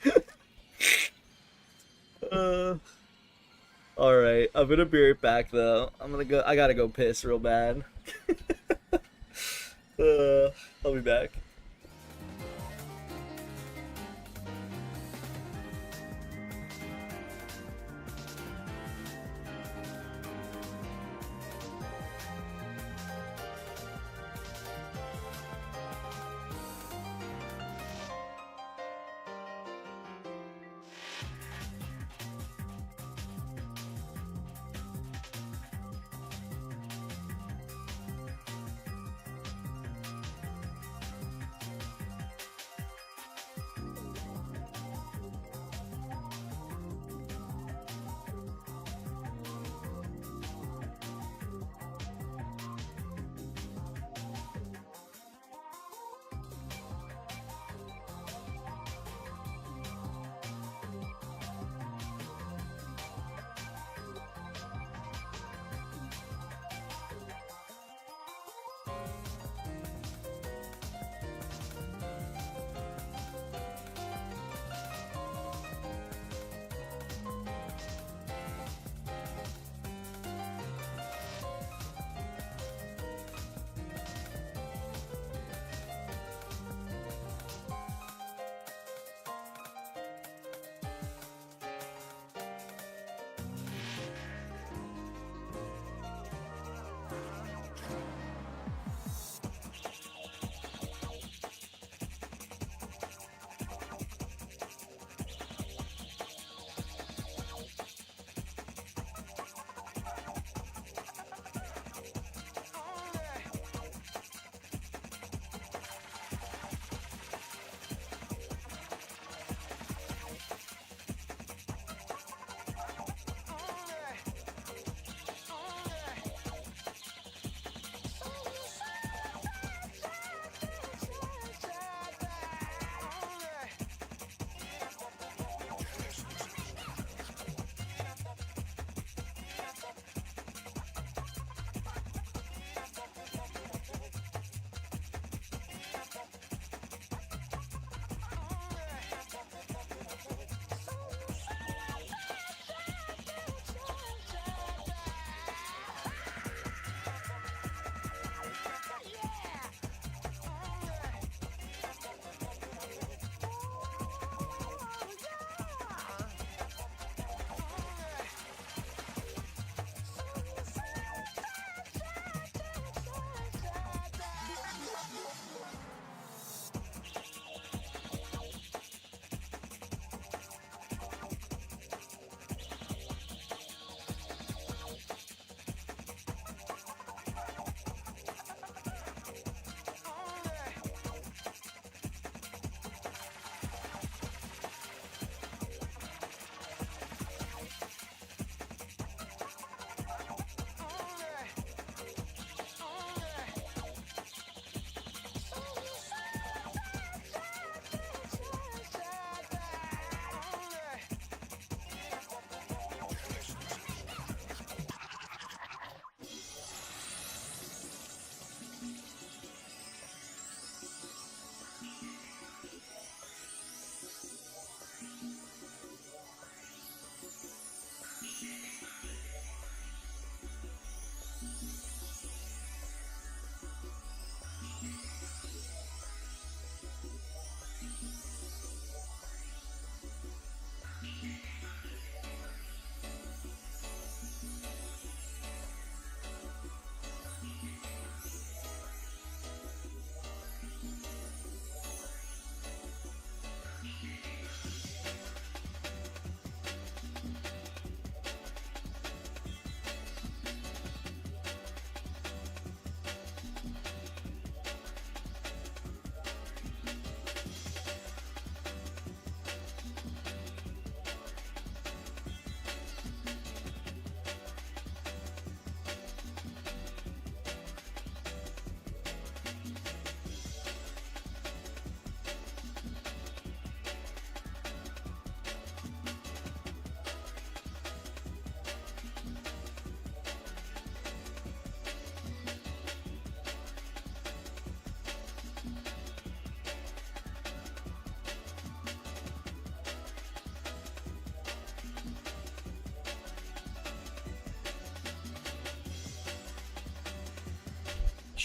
Alright, I'm gonna be right back though. I gotta go piss real bad. I'll be back.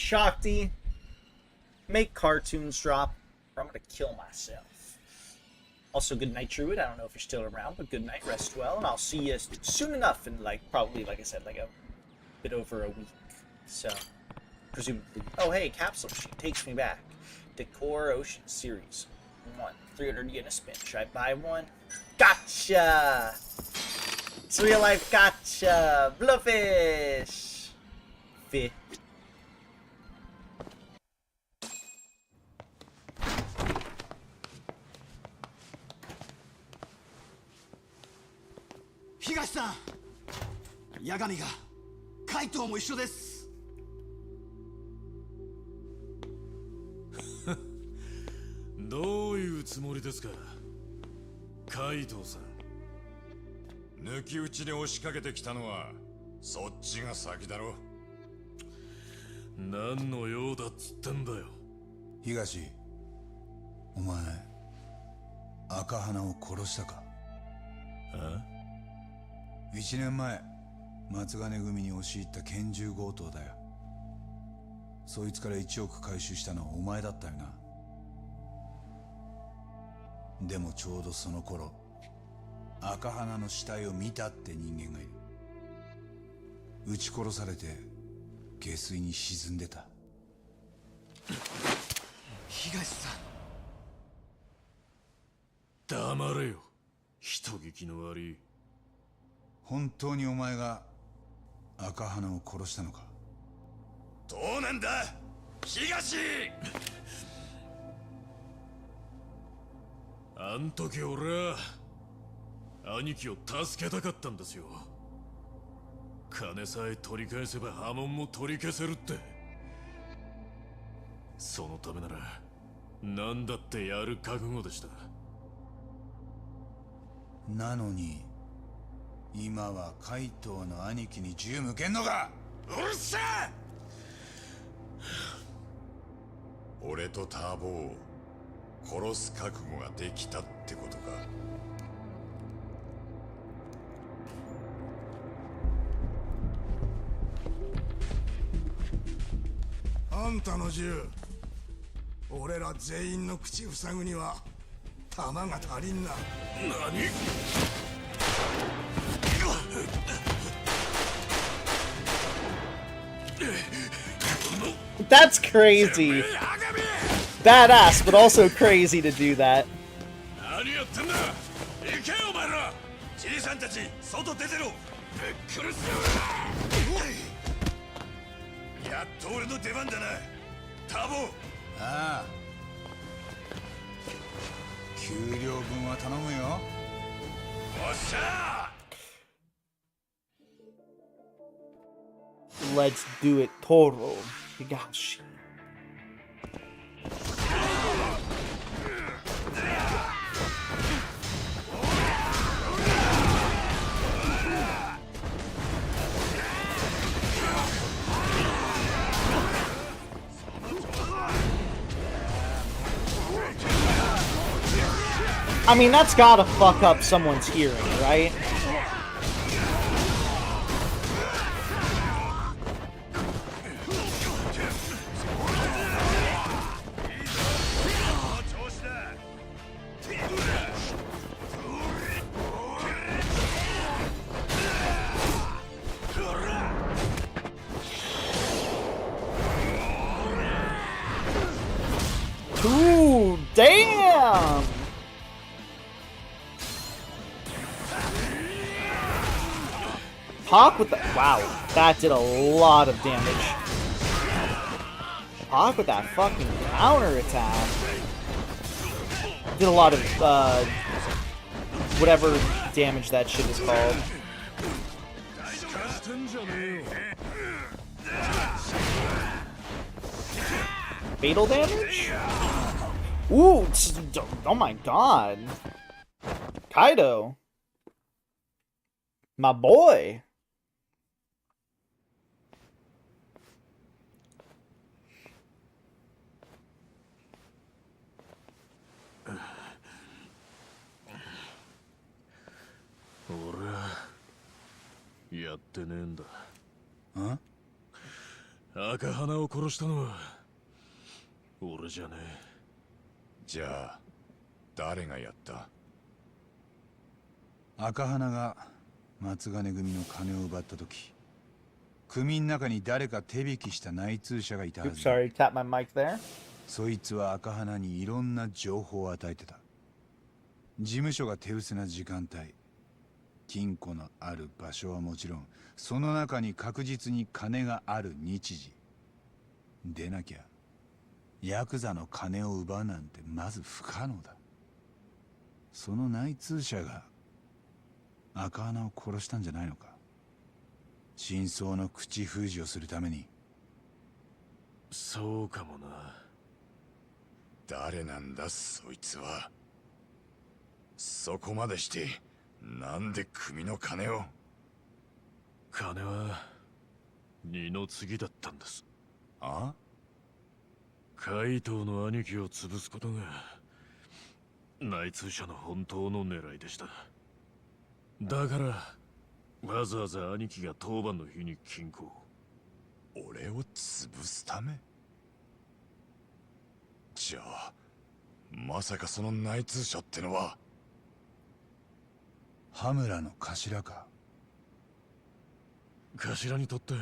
Shakti, make cartoons drop, or I'm gonna kill myself. Also, good night, Druid. I don't know if you're still around, but good night, rest well, and I'll see you soon enough in, like, probably, like I said, like a bit over a week. So, presumably. Oh, hey, capsule sheet takes me back. Decor Ocean Series 1. 300 yen a spin. Should I buy one? Gotcha! It's real life gotcha! Blowfish! Fish.どういうつもりですか、カイトさん。抜き打ちで押しかけてきたのはそっちが先だろ。何の用だっつってんだよ。東、お前赤花を殺したか。あ1年前松金組に押し入った拳銃強盗だよ。そいつから1億回収したのはお前だったよな。でもちょうどその頃赤花の死体を見たって人間がいる。撃ち殺されて下水に沈んでた。東さん、黙れよ、人聞きの悪い。本当にお前が赤花を殺したのか。どうなんだ東。あん時俺は兄貴を助けたかったんですよ。金さえ取り返せば波紋も取り消せるって。そのためなら何だってやる覚悟でした。なのに今は怪盗の兄貴に銃向けんのか。うるせえ。俺とターボを殺す覚悟ができたってことか。あんたの銃、俺ら全員の口塞ぐには弾が足りんな。何That's crazy. Badass, but also crazy to do that. 何やってんだ。行けよお前ら。じいさんたち外出てろ。ぶっ殺すよ。やっと俺の出番だな、タボ。ああ、給料分は頼むよ。おっしゃ。 Let's do it, Toro Higashi. I mean, that's gotta fuck up someone's hearing, right? Ooh, damn! Hawk with the... Wow, that did a lot of damage. Hawk with that fucking counter attack. Did a lot of, whatever damage that shit is called. Fatal damage? Ooh, oh my god. Kaido. My boy. 赤花を殺したのは俺じゃねえ。じゃあ誰がやった？赤花が松金組の金を奪った時、組の中に誰か手引きした内通者がいたは Oops, ずだ。 sorry, tap my mic there. そいつは赤花にいろんな情報を与えてた。事務所が手薄な時間帯、金庫のある場所はもちろん、その中に確実に金がある日時でなきゃヤクザの金を奪うなんてまず不可能だ。その内通者が赤花を殺したんじゃないのか。真相の口封じをするために。そうかもな。誰なんだそいつは。そこまでしてなんで組の金を？金は二の次だったんです。あ？怪盗の兄貴を潰すことが内通者の本当の狙いでした。だからわざわざ兄貴が当番の日に金庫を。俺を潰すため？じゃあまさかその内通者ってのは羽村の頭か。頭にとって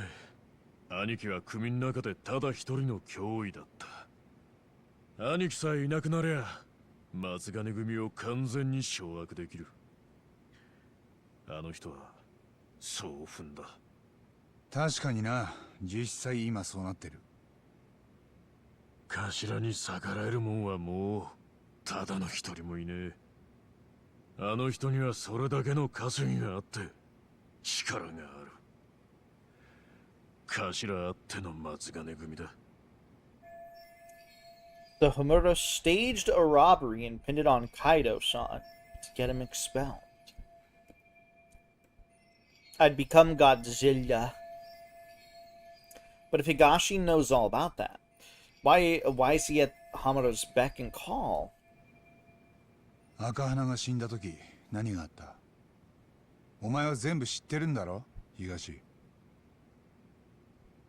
兄貴は組の中でただ一人の脅威だった。兄貴さえいなくなりゃ松金組を完全に掌握できる。あの人はそう踏んだ。確かにな、実際今そうなってる。頭に逆らえるもんはもうただの一人もいねえ。あの人にはそれだけの稼ぎがあって力がある。頭あっての松金組だ。The Homura staged a robbery and pinned it on Kaido-san to get him expelled. I'd become Godzilla. But if Higashi knows all about that, why is he at Hamura's beck and call? 赤花が死んだ時何があった？お前は全部知ってるんだろ東。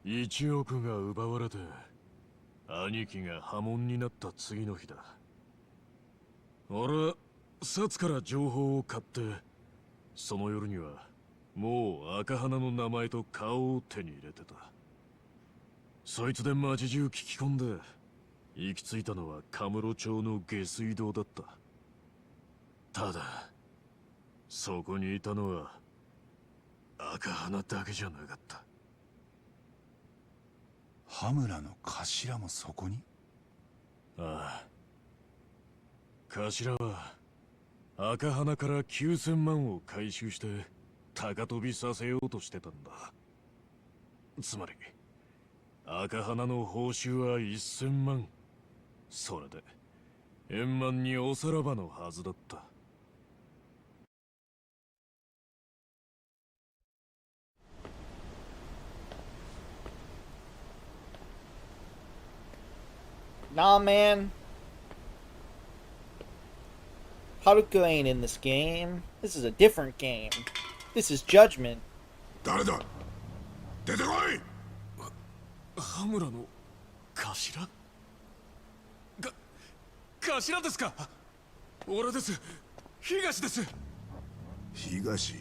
1億が奪われて兄貴が破門になった次の日だ。俺は札から情報を買って、その夜にはもう赤花の名前と顔を手に入れてた。そいつで町中聞き込んで行き着いたのはカムロ町の下水道だった。ただそこにいたのは赤花だけじゃなかった。羽村の頭もそこに？ああ。頭は赤花から9000万を回収して高飛びさせようとしてたんだ。つまり赤花の報酬は1000万。それで円満におさらばのはずだった。Nah, man. Haruka ain't in this game. This is a different game. This is Judgment. 誰だ？出てこい！羽村の頭？頭ですか？俺です。東です。東？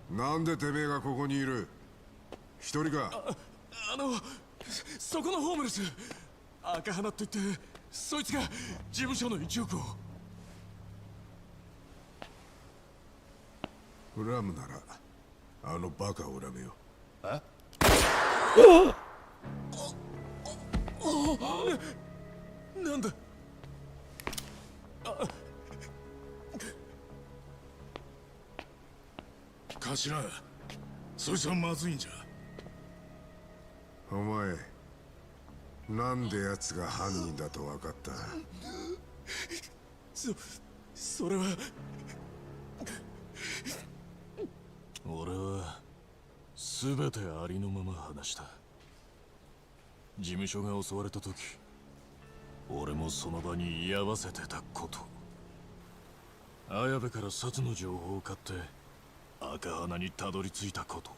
なんでてめえがここにいる？一人か？そこのホームレス。赤花って言って、そいつが事務所の1億を。恨むならあのバカを恨めよ。え？なんだ？頭、そいつはまずいんじゃ。お前、なんで奴が犯人だと分かった？それは俺は全てありのまま話した。事務所が襲われた時、俺もその場に居合わせてたこと、綾部から札の情報を買って赤花にたどり着いたこと、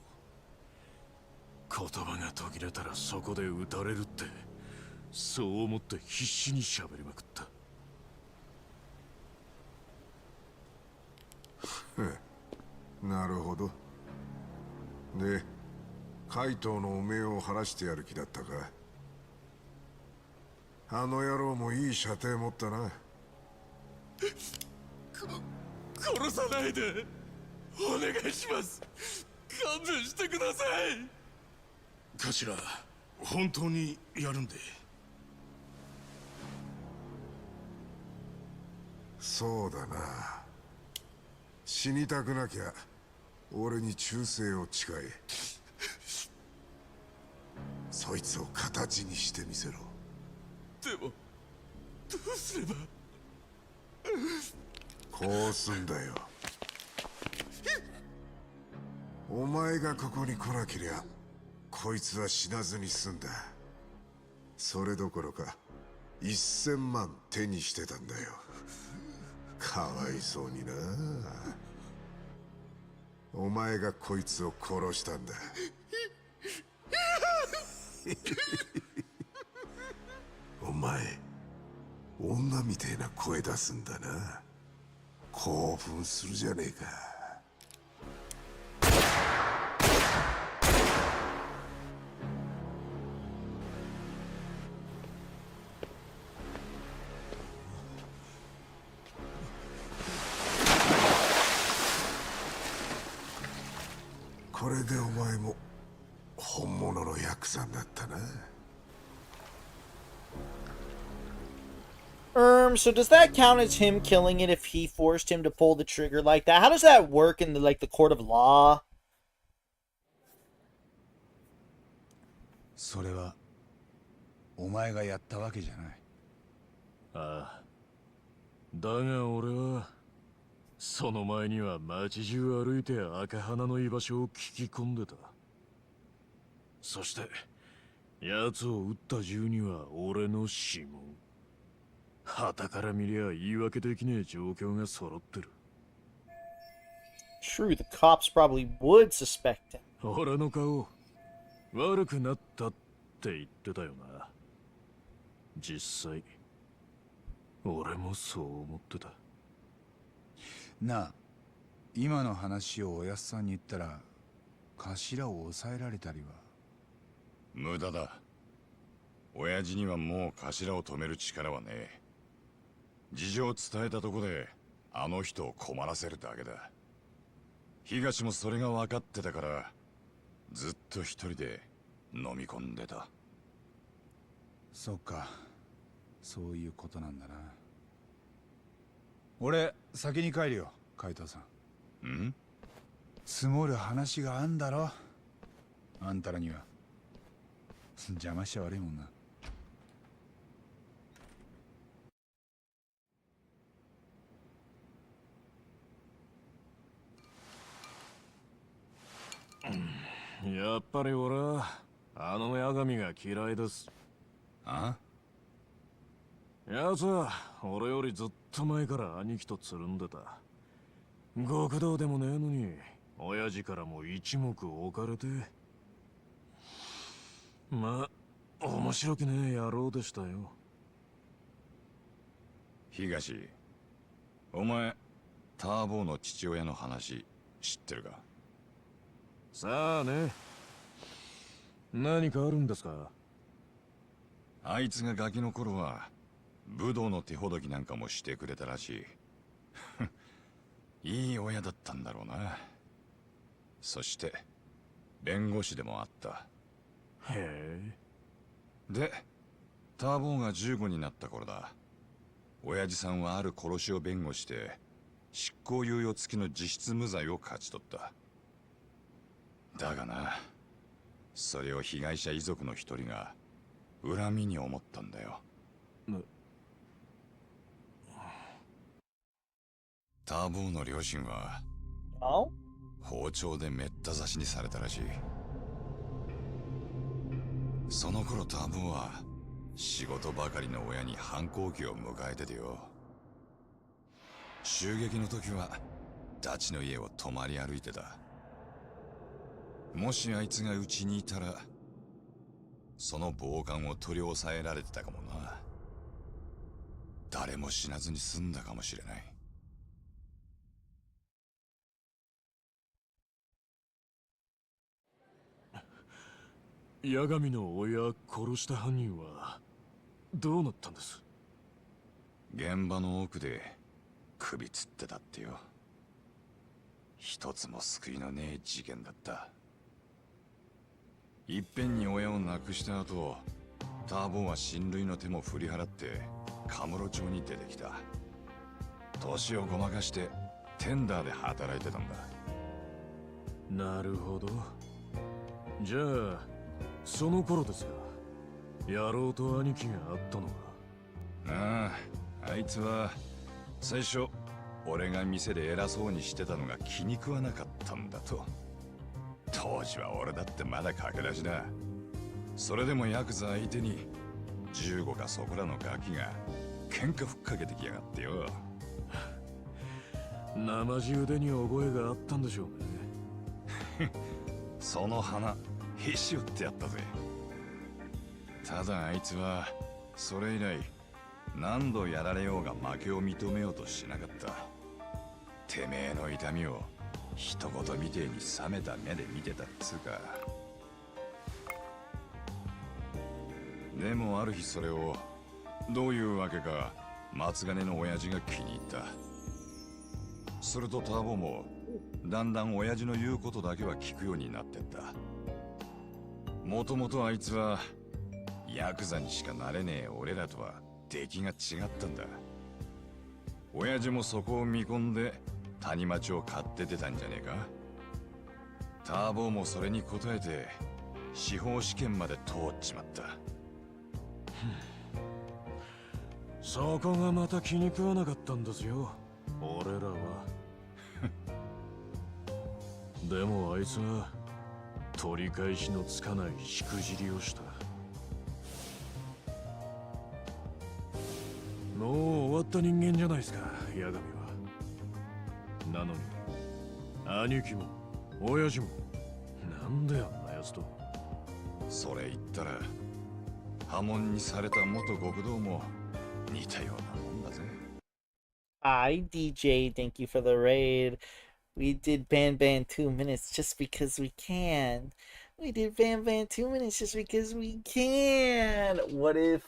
言葉が途切れたらそこで撃たれるって、そう思って必死に喋りまくった。なるほど。で、カイトの汚名を晴らしてやる気だったか。あの野郎もいい射程持ったな。殺さないで、お願いします。勘弁してください。頭、本当にやるんで。そうだな。死にたくなきゃ俺に忠誠を誓え。そいつを形にしてみせろ。でもどうすれば。こうすんだよ。お前がここに来なけりゃこいつは死なずに済んだ。それどころか1000万手にしてたんだよ。かわいそうにな。お前がこいつを殺したんだ。お前女みてえな声出すんだな。興奮するじゃねえか。これでお前も本物のヤクザになったな。So does that count as him killing it if he forced him to pull the trigger like that? How does that work in the court of law? それはお前がやったわけじゃない。ああ。だが俺はその前には街中歩いて赤花の居場所を聞き込んでた。そして奴を撃った銃には俺の指紋。旗から見りゃ言い訳できねえ状況が揃ってる。True, the cops probably would suspect him. 俺の顔悪くなったって言ってたよな。実際俺もそう思ってた。なあ、今の話をおやっさんに言ったら頭を抑えられたりは。無駄だ。親父にはもう頭を止める力はねえ。事情を伝えたとこであの人を困らせるだけだ。東もそれが分かってたからずっと一人で飲み込んでた。そうか、そういうことなんだな。俺先に帰るよ、海藤さん。ん？積もる話があんだろ、あんたらには。邪魔しちゃ悪いもんな。やっぱり俺はあの八神が嫌いです。あ？奴は俺よりずっと前から兄貴とつるんでた。極道でもねえのに親父からも一目置かれて。まあ面白くねえ野郎でしたよ。東、お前ターボーの父親の話知ってるか？さあね。何かあるんですか？あいつがガキの頃は武道の手ほどきなんかもしてくれたらしい。いい親だったんだろうな。そして弁護士でもあった。へえ。でターボーが15になった頃だ。親父さんはある殺しを弁護して執行猶予付きの実質無罪を勝ち取った。だがな、それを被害者遺族の一人が恨みに思ったんだよ。ターボーの両親は包丁でめった刺しにされたらしい。その頃ターボーは仕事ばかりの親に反抗期を迎えててよ。襲撃の時はダチの家を泊まり歩いてた。もしあいつがうちにいたら、その暴漢を取り押さえられてたかもな。誰も死なずに済んだかもしれない。八神の親殺した犯人はどうなったんです？現場の奥で首つってたってよ。一つも救いのねえ事件だった。いっぺんに親を亡くした後、ターボは親類の手も振り払ってカムロ町に出てきた。年をごまかしてテンダーで働いてたんだ。なるほど。じゃあその頃ですか、野郎と兄貴が会ったのは。ああ、あいつは最初俺が店で偉そうにしてたのが気に食わなかったんだと。当時は俺だってまだ駆け出しだ。それでもヤクザ相手に15かそこらのガキが喧嘩ふっかけてきやがってよ。生地腕に覚えがあったんでしょうね。その花へし折ってやったぜ。ただあいつはそれ以来何度やられようが負けを認めようとしなかった。てめえの痛みを一言みてえに冷めた目で見てたっつうか。でもある日それをどういうわけか松金の親父が気に入った。するとターボもだんだん親父の言うことだけは聞くようになってった。もともとあいつはヤクザにしかなれねえ俺らとは出来が違ったんだ。親父もそこを見込んで谷町を買って出たんじゃねえか。ターボもそれに応えて司法試験まで通っちまった。そこがまた気に食わなかったんですよ、俺らは。でもあいつは取り返しのつかないしくじりをした。もう終わった人間じゃないですか、八神は。なのに兄貴も親父もなんであんなやつと。それ言ったら破門にされた元極道も似たようなもんだぜ。Hi, DJ. Thank you for the raid. We did Ban Ban 2 minutes just because we can. We did Ban Ban 2 minutes just because we can. What if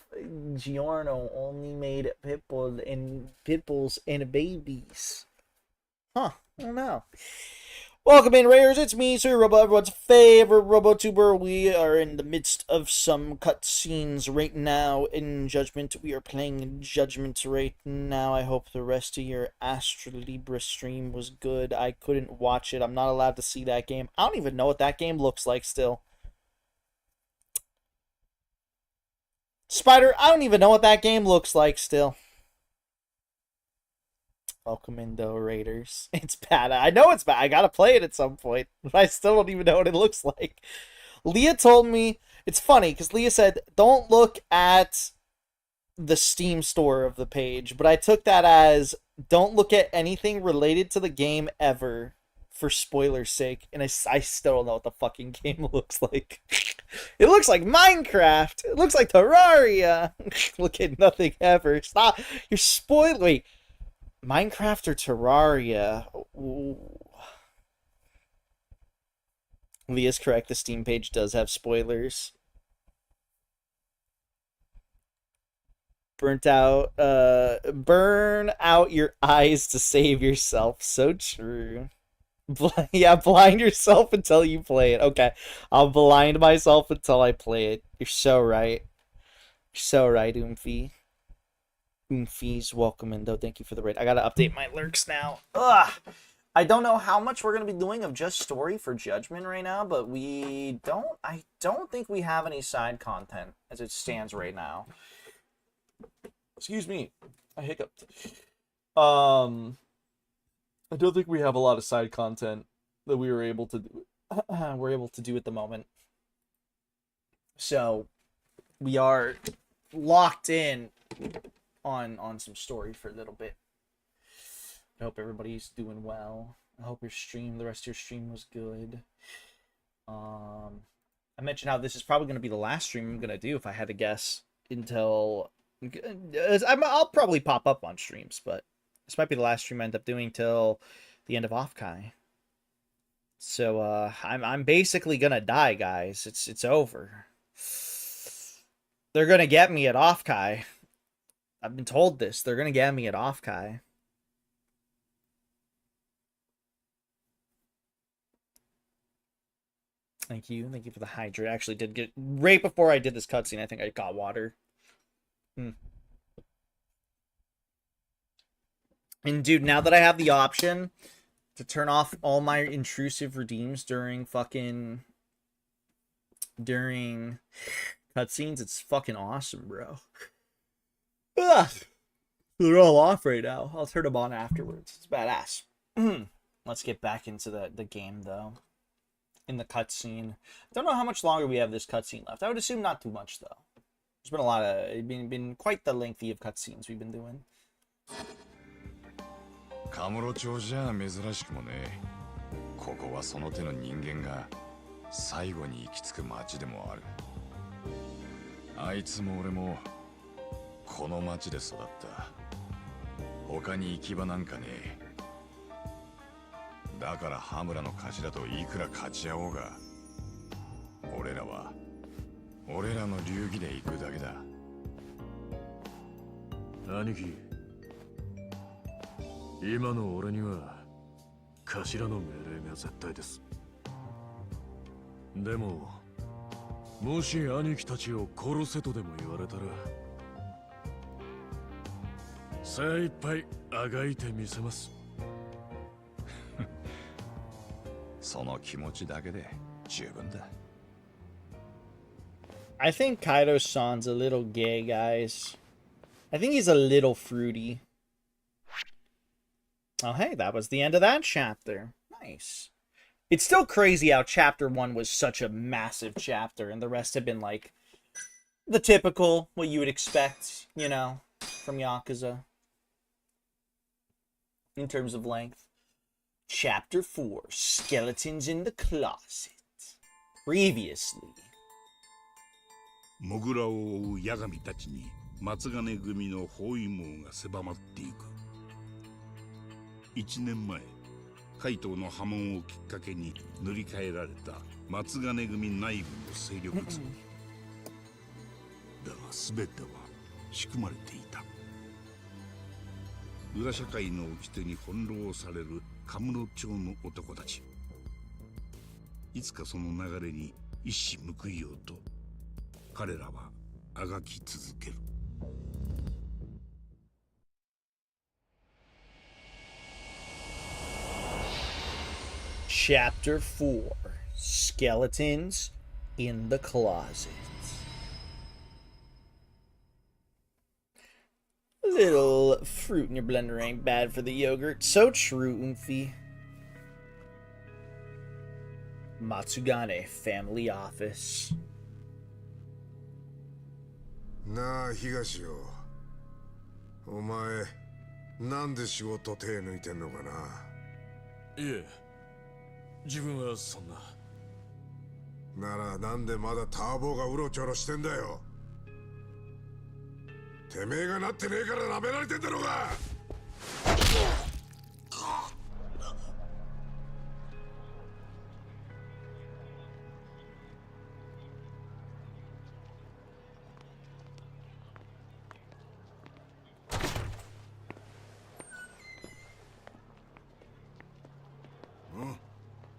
Giorno only made pitbulls and babies? Huh, I don't know. Welcome in, Raiders. It's me, Sir Robo, everyone's favorite RoboTuber. We are in the midst of some cutscenes right now in Judgment. We are playing Judgment right now. I hope the rest of your Astra Libra stream was good. I couldn't watch it. I'm not allowed to see that game. I don't even know what that game looks like still. Spider, I don't even know what that game looks like still. Welcome in, though, Raiders. It's bad. I know it's bad. I gotta play it at some point. But I still don't even know what it looks like. Leah told me... It's funny, because Leah said, don't look at the Steam store of the page. But I took that as, don't look at anything related to the game ever, for spoiler's sake. And I still don't know what the fucking game looks like. It looks like Minecraft. It looks like Terraria. Look at nothing ever. Stop. You're spoiling... Minecraft or Terraria? Ooh. Leah's correct, the Steam page does have spoilers. Burn out your eyes to save yourself. So true. Yeah, blind yourself until you play it. Okay, I'll blind myself until I play it. You're so right. You're so right, Oomphy. Fees, welcome in, though. Thank you for the raid. I gotta update my lurks now. Ugh! I don't know how much we're gonna be doing of just story for Judgment right now, but I don't think we have any side content as it stands right now. Excuse me. I hiccuped. I don't think we have a lot of side content that we were able to do. We're able to do at the moment. So we are locked in on some story for a little bit. I hope everybody's doing well. I hope the rest of your stream was good. I mentioned how this is probably going to be the last stream I'm going to do if I had to guess until I'll probably pop up on streams, but this might be the last stream I end up doing till the end of Offkai. So I'm basically going to die, guys. It's over. They're going to get me at Offkai. I've been told this. They're going to get me at Offkai. Thank you. Thank you for the hydrate. I actually did get... Right before I did this cutscene, I think I got water. And dude, now that I have the option to turn off all my intrusive redeems during cutscenes, it's fucking awesome, bro. Ugh. They're all off right now. I'll turn them on afterwards. It's badass. Let's get back into the game, though. In the cutscene. I don't know how much longer we have this cutscene left. I would assume not too much, though. There's been a lot of... It's been quite the lengthy of cutscenes we've been doing. カムロ町じゃ珍しくもね。ここはその手の人間が最後に行き着く町でもある。あいつも俺もこの町で育った。他に行き場なんかねえ。だから羽村の頭といくら勝ち合おうが、俺らは俺らの流儀で行くだけだ。兄貴、今の俺には頭の命令が絶対です。でももし兄貴たちを殺せとでも言われたら、精一杯あがいてみせます。その気持ちだけで十分だ。I think Kaido-san's a little gay, guys. I think he's a little fruity. Oh, hey, that was the end of that chapter. Nice. It's still crazy how chapter 1 was such a massive chapter, and the rest have been, like, the typical, what you would expect, you know, from Yakuza. In terms of length. Chapter 4, Skeletons in the Closet. Previously. モグラを追うヤガミたちに松金組の包囲網が狭まっていく。1年前、海東の波紋をきっかけに塗り替えられた松金組内部の勢力図。だが全ては仕組まれていた。裏社会の掟に翻弄されるカムロ町の男たち。いつかその流れに一矢報いようと彼らはあがき続ける。Chapter 4, Skeletons in the Closet. A little fruit in your blender ain't bad for the yogurt. So true, Umfi. Matsugane Family Office. なあ東よ、お前なんで仕事手抜いてんのかな。いえ、自分はそんな。ならなんでまだターボがうろちょろしてんだよ。てめえがなってねえから舐められてんだろうが。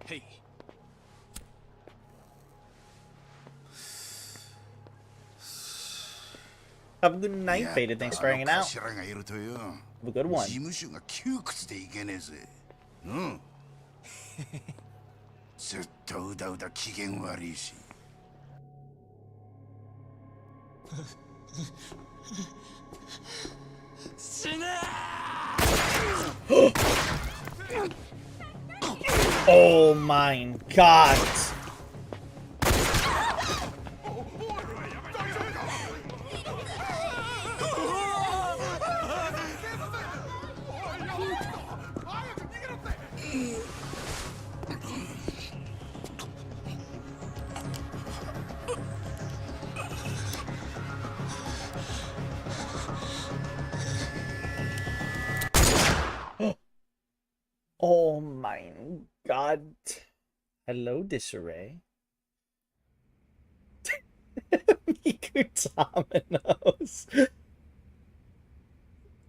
Hey. Have a good night, Faded. Thanks for hanging out. Have a good one. 事務所が窮屈でいけねえぜ。うん。ずっとうだうだ機嫌悪いし。死ねOh my god. Oh my god. Hello, Disarray. Miku Dominoes.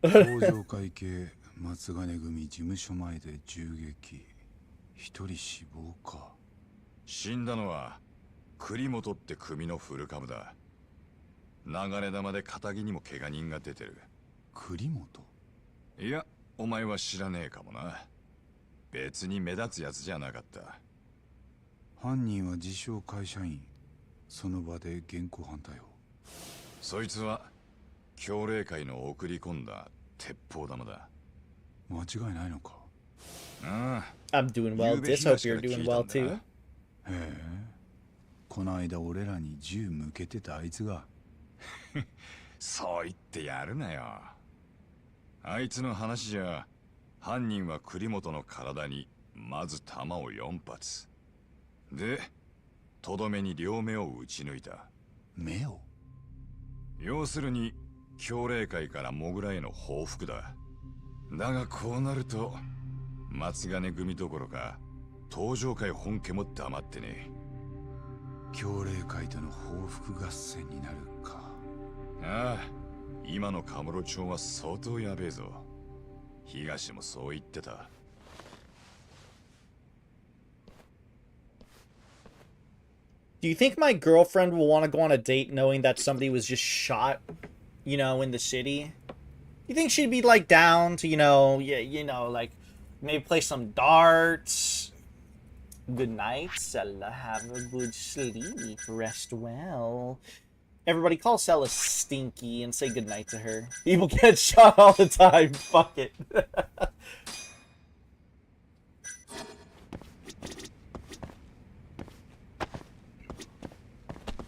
工場会計松金組事務所前で銃撃一人死亡か。死んだのは栗本って組の古株だ。流れ弾で片木にも怪我人が出てる。栗本？いや、お前は知らねえかもな。別に目立つやつじゃなかった。犯人は自称会社員。その場で現行犯逮捕。そいつは協励会の送り込んだ鉄砲玉だ。間違いないのか。ああ。I'm doing well. Dis, hope you're doing well too. へえ。この間俺らに銃向けてたあいつが。そう言ってやるなよ。あいつの話じゃ、犯人は栗本の体にまず弾を4発。で、とどめに両目を撃ち抜いた。目を？要するに、協励会からモグラへの報復だ。だがこうなると、松金組どころか、東上会本家も黙ってねえ。協励会との報復合戦になるか。ああ、今のカムロ町は相当やべえぞ。東もそう言ってた。Do you think my girlfriend will want to go on a date knowing that somebody was just shot, you know, in the city? You think she'd be like down to, like maybe play some darts? Good night, Sella. Have a good sleep. Rest well. Everybody call Sella Stinky and say goodnight to her. People get shot all the time. Fuck it.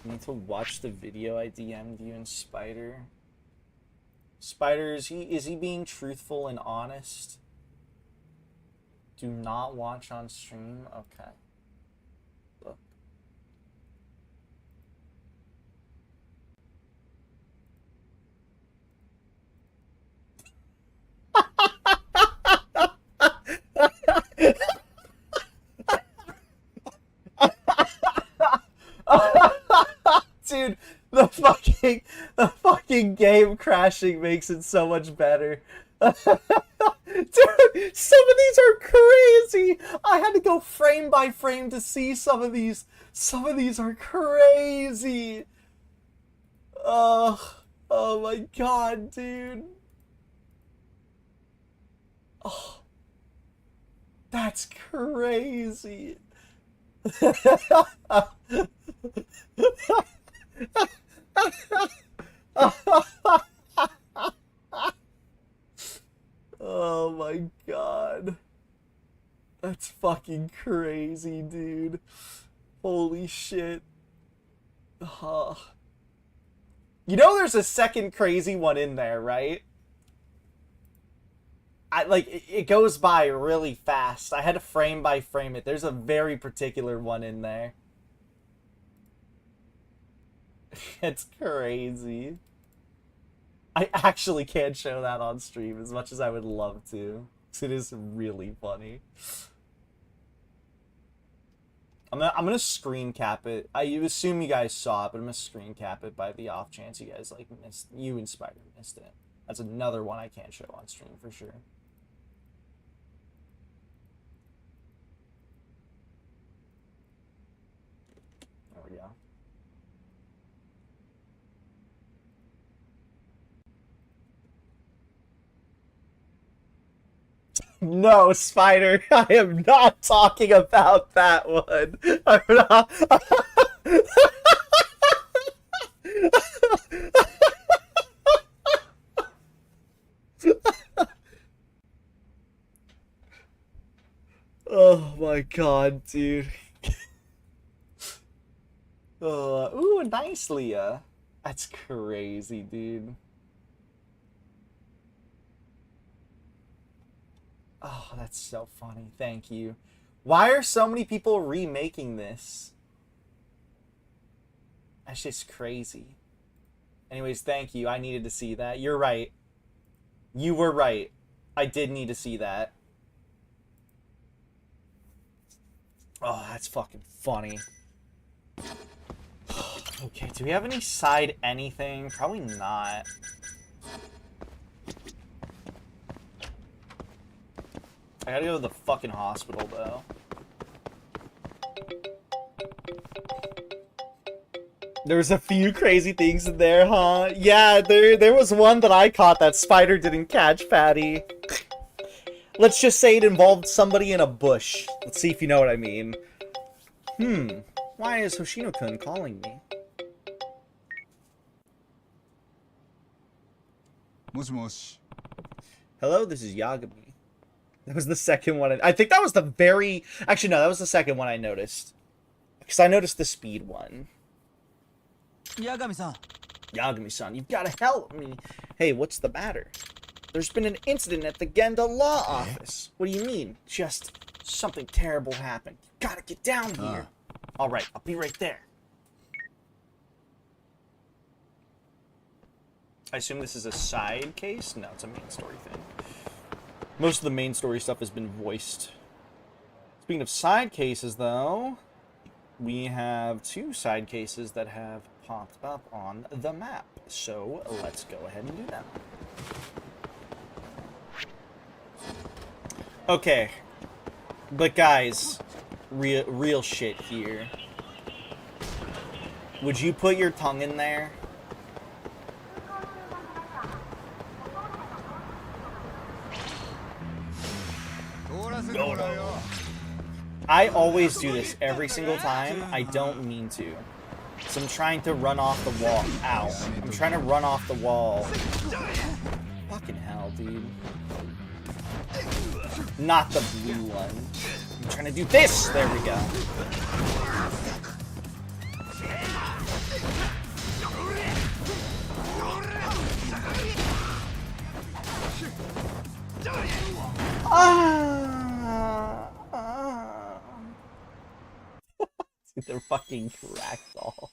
You need to watch the video I DM'd you and Spider. Spider, is he being truthful and honest? Do not watch on stream? Okay. Look. Dude, the fucking game crashing makes it so much better. Dude, some of these are crazy. I had to go frame by frame to see some of these. Some of these are crazy. Oh my god, dude. Oh, that's crazy. Oh my god. That's fucking crazy, dude. Holy shit. You know there's a second crazy one in there, right? It goes by really fast. I had to frame by frame it. There's a very particular one in there. It's crazy. I actually can't show that on stream as much as I would love to. It is really funny. I'm gonna screen cap it. I assume you guys saw it, but I'm gonna screen cap it by the off chance you guys you and Spider missed it. That's another one I can't show on stream for sure. There we go. No, Spider, I am not talking about that one. I'm not. Oh my god, dude. Ooh, nice, Leah. That's crazy, dude. Oh, that's so funny. Thank you. Why are so many people remaking this? That's just crazy. Anyways, thank you. I needed to see that. You're right. You were right. I did need to see that. Oh, that's fucking funny. Okay, do we have any side anything? Probably not. I gotta go to the fucking hospital, though. There's a few crazy things in there, huh? Yeah, there was one that I caught that Spider didn't catch, Patty. Let's just say it involved somebody in a bush. Let's see if you know what I mean. Why is Hoshino-kun calling me? もしもし。 Hello, this is Yagami. That was the second one. I think that was the very... Actually, no, that was the second one I noticed. Because I noticed the speed one. Yagami-san. Yagami-san, you've got to help me. Hey, what's the matter? There's been an incident at the Genda Law Office. What do you mean? Just something terrible happened. You gotta get down here. Alright, I'll be right there. I assume this is a side case? No, it's a main story thing. Most of the main story stuff has been voiced. Speaking of side cases, though, we have 2 side cases that have popped up on the map. So let's go ahead and do them. Okay. But guys, real shit here. Would you put your tongue in there? I always do this every single time. I don't mean to. So I'm trying to run off the wall. Ow. I'm trying to run off the wall. Fucking hell, dude. Not the blue one. I'm trying to do this! There we go. They're fucking ragdoll.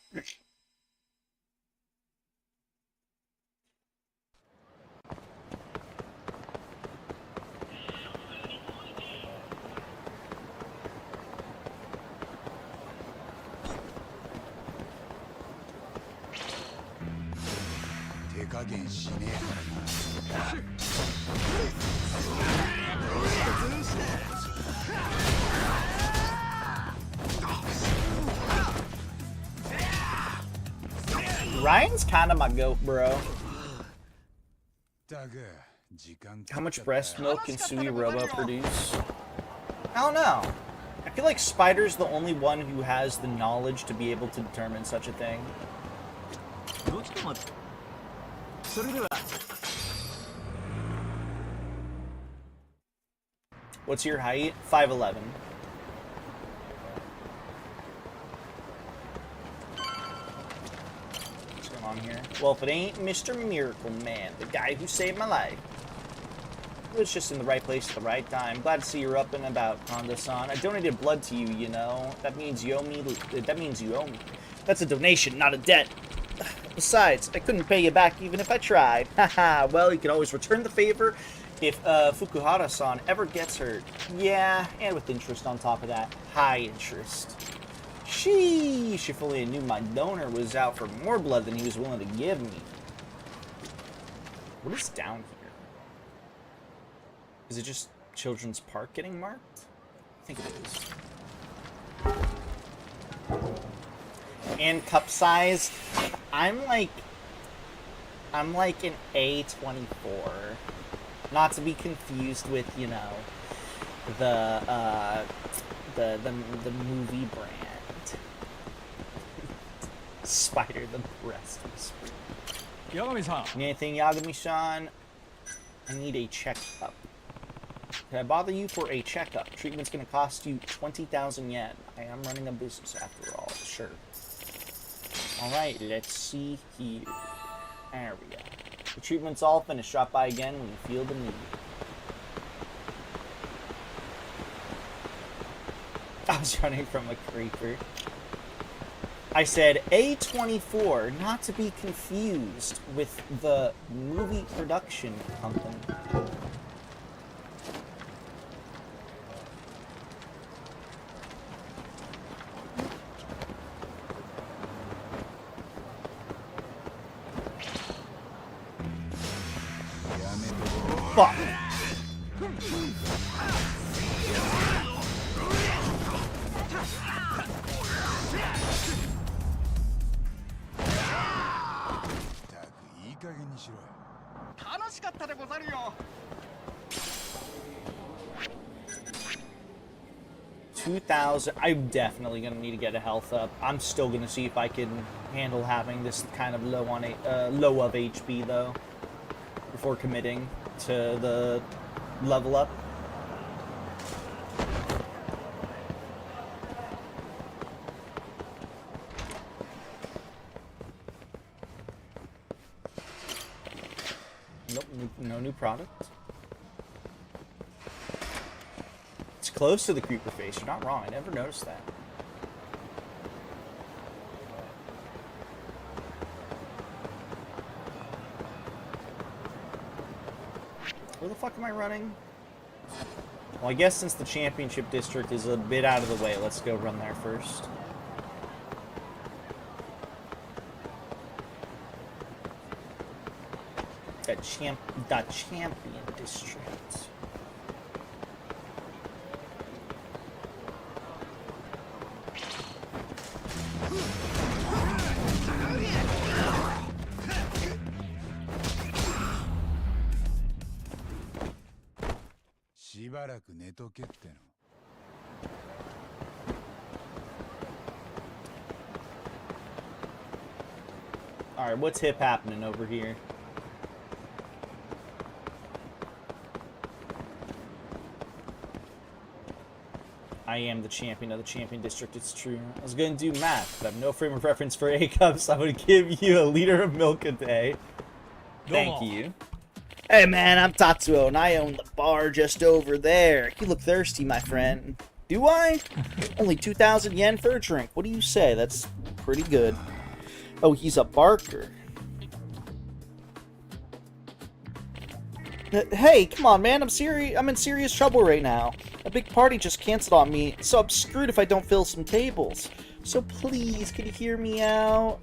Ryan's kind of my goat, bro. How much breast milk can Sui Robo produce? I don't know. I feel like Spider's the only one who has the knowledge to be able to determine such a thing. What's your height? 5'11". What's going on here? Well, if it ain't Mr. Miracle Man, the guy who saved my life. It was just in the right place at the right time. Glad to see you're up and about, Honda-san. I donated blood to you, you know. That means you owe me. That means you owe me. That's a donation, not a debt. Besides, I couldn't pay you back even if I tried. Haha, well, you can always return the favor if Fukuhara-san ever gets hurt. Yeah, and with interest on top of that. High interest. Sheesh, if only I knew my donor was out for more blood than he was willing to give me. What is down here? Is it just Children's Park getting marked? I think it is. And cup size, I'm like an A24, not to be confused with, you know, the movie brand. Spider the Breast Whisperer. Yagami-san. Need anything, Yagami-san? I need a checkup. Can I bother you for a checkup? Treatment's gonna cost you 20,000 yen. I am running a business after all. Sure. Alright, let's see here. There we go. The treatment's all finished. Drop by again when you feel the need. I was running from a creeper. I said A24, not to be confused with the movie production company. Fuck. $2,000. I'm definitely gonna need to get a health up. I'm still gonna see if I can handle having this kind of low of HP though, before committing to the level up. Nope, no new product. It's close to the creeper face. You're not wrong. I never noticed that. Where the fuck am I running? Well, I guess since the championship district is a bit out of the way, let's go run there first. The champion district. Alright, what's hip happening over here? I am the champion of the champion district, it's true. I was going to do math, but I have no frame of reference for A-cups. I would give you a liter of milk a day. Thank you. Hey man, I'm Tatsuo, and I own the bar just over there. You look thirsty, my friend. Do I? Only 2,000 yen for a drink. What do you say? That's pretty good. Oh, he's a barker. Hey, come on, man. I'm in serious trouble right now. A big party just canceled on me, so I'm screwed if I don't fill some tables. So please, can you hear me out?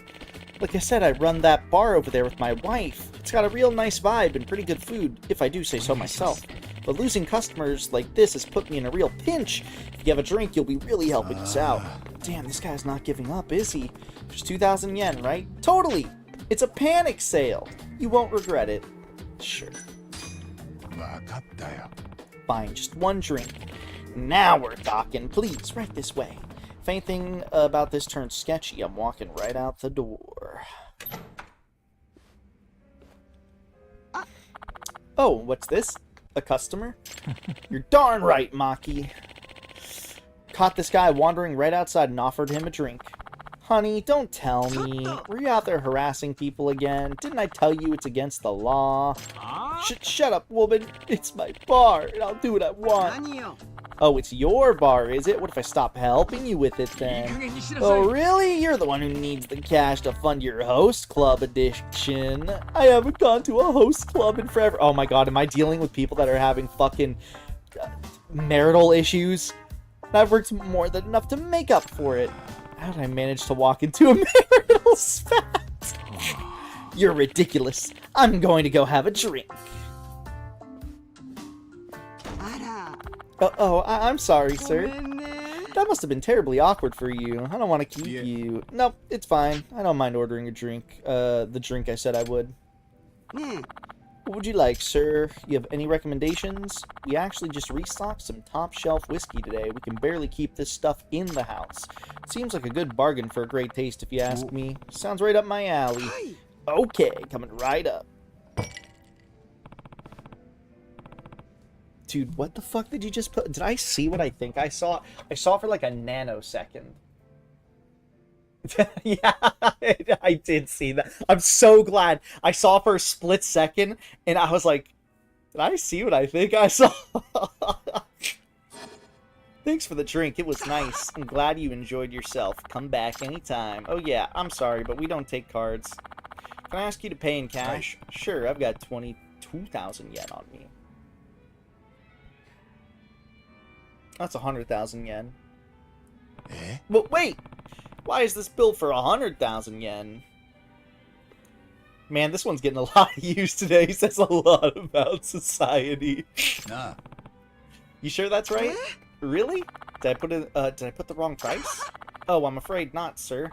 Like I said, I run that bar over there with my wife. It's got a real nice vibe and pretty good food, if I do say so myself. But losing customers like this has put me in a real pinch. If you have a drink, you'll be really helping us out. Damn, this guy's not giving up, is he? Just 2,000 yen, right? Totally! It's a panic sale! You won't regret it. Sure. Fine, just one drink. Now we're talking. Please, right this way. If anything about this turns sketchy, I'm walking right out the door. Oh, what's this? A customer? You're darn right, Maki. Caught this guy wandering right outside and offered him a drink. Honey, don't tell me. Were you out there harassing people again? Didn't I tell you it's against the law? Shut up, woman. It's my bar, and I'll do what I want. Oh, it's your bar, is it? What if I stop helping you with it, then? Oh, really? You're the one who needs the cash to fund your host club addiction. I haven't gone to a host club in forever. Oh my god, am I dealing with people that are having fucking marital issues? I've worked more than enough to make up for it. How did I manage to walk into a marital spat? You're ridiculous. I'm going to go have a drink. I'm sorry, sir. That must have been terribly awkward for you. I don't want to keep you. Nope, it's fine. I don't mind ordering a drink. The drink I said I would. What would you like, sir? You have any recommendations? We actually just restocked some top-shelf whiskey today. We can barely keep this stuff in the house. It seems like a good bargain for a great taste, if you ask me. Sounds right up my alley. Okay, coming right up. Dude, what the fuck did you just put? Did I see what I think I saw? I saw for like a nanosecond. Yeah, I did see that. I'm so glad. I saw for a split second, and I was like, did I see what I think I saw? Thanks for the drink. It was nice. I'm glad you enjoyed yourself. Come back anytime. Oh yeah, I'm sorry, but we don't take cards. Can I ask you to pay in cash? Sure, I've got 22,000 yen on me. That's 100,000 yen. But wait! Why is this bill for 100,000 yen? Man, this one's getting a lot of use today. He says a lot about society. Nah. You sure that's right? Really? Did I put the wrong price? Oh, I'm afraid not, sir.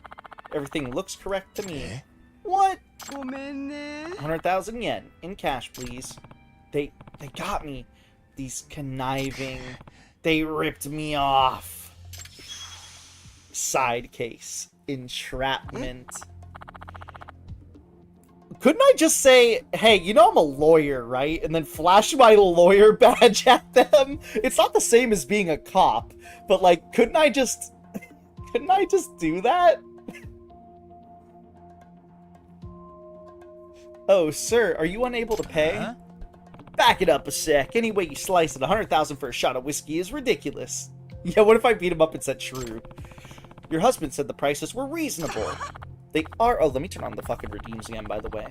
Everything looks correct to me. What? 100,000 yen in cash, please. They got me. These conniving. They ripped me off. Side case. Entrapment. Couldn't I just say, hey, you know I'm a lawyer, right? And then flash my lawyer badge at them? It's not the same as being a cop, but like, couldn't I just do that? Oh, sir, are you unable to pay? Back it up a sec. Any way you slice it, 100,000 for a shot of whiskey is ridiculous. Yeah, what if I beat him up and said true? Your husband said the prices were reasonable. They are... Oh, let me turn on the fucking redeems again, by the way.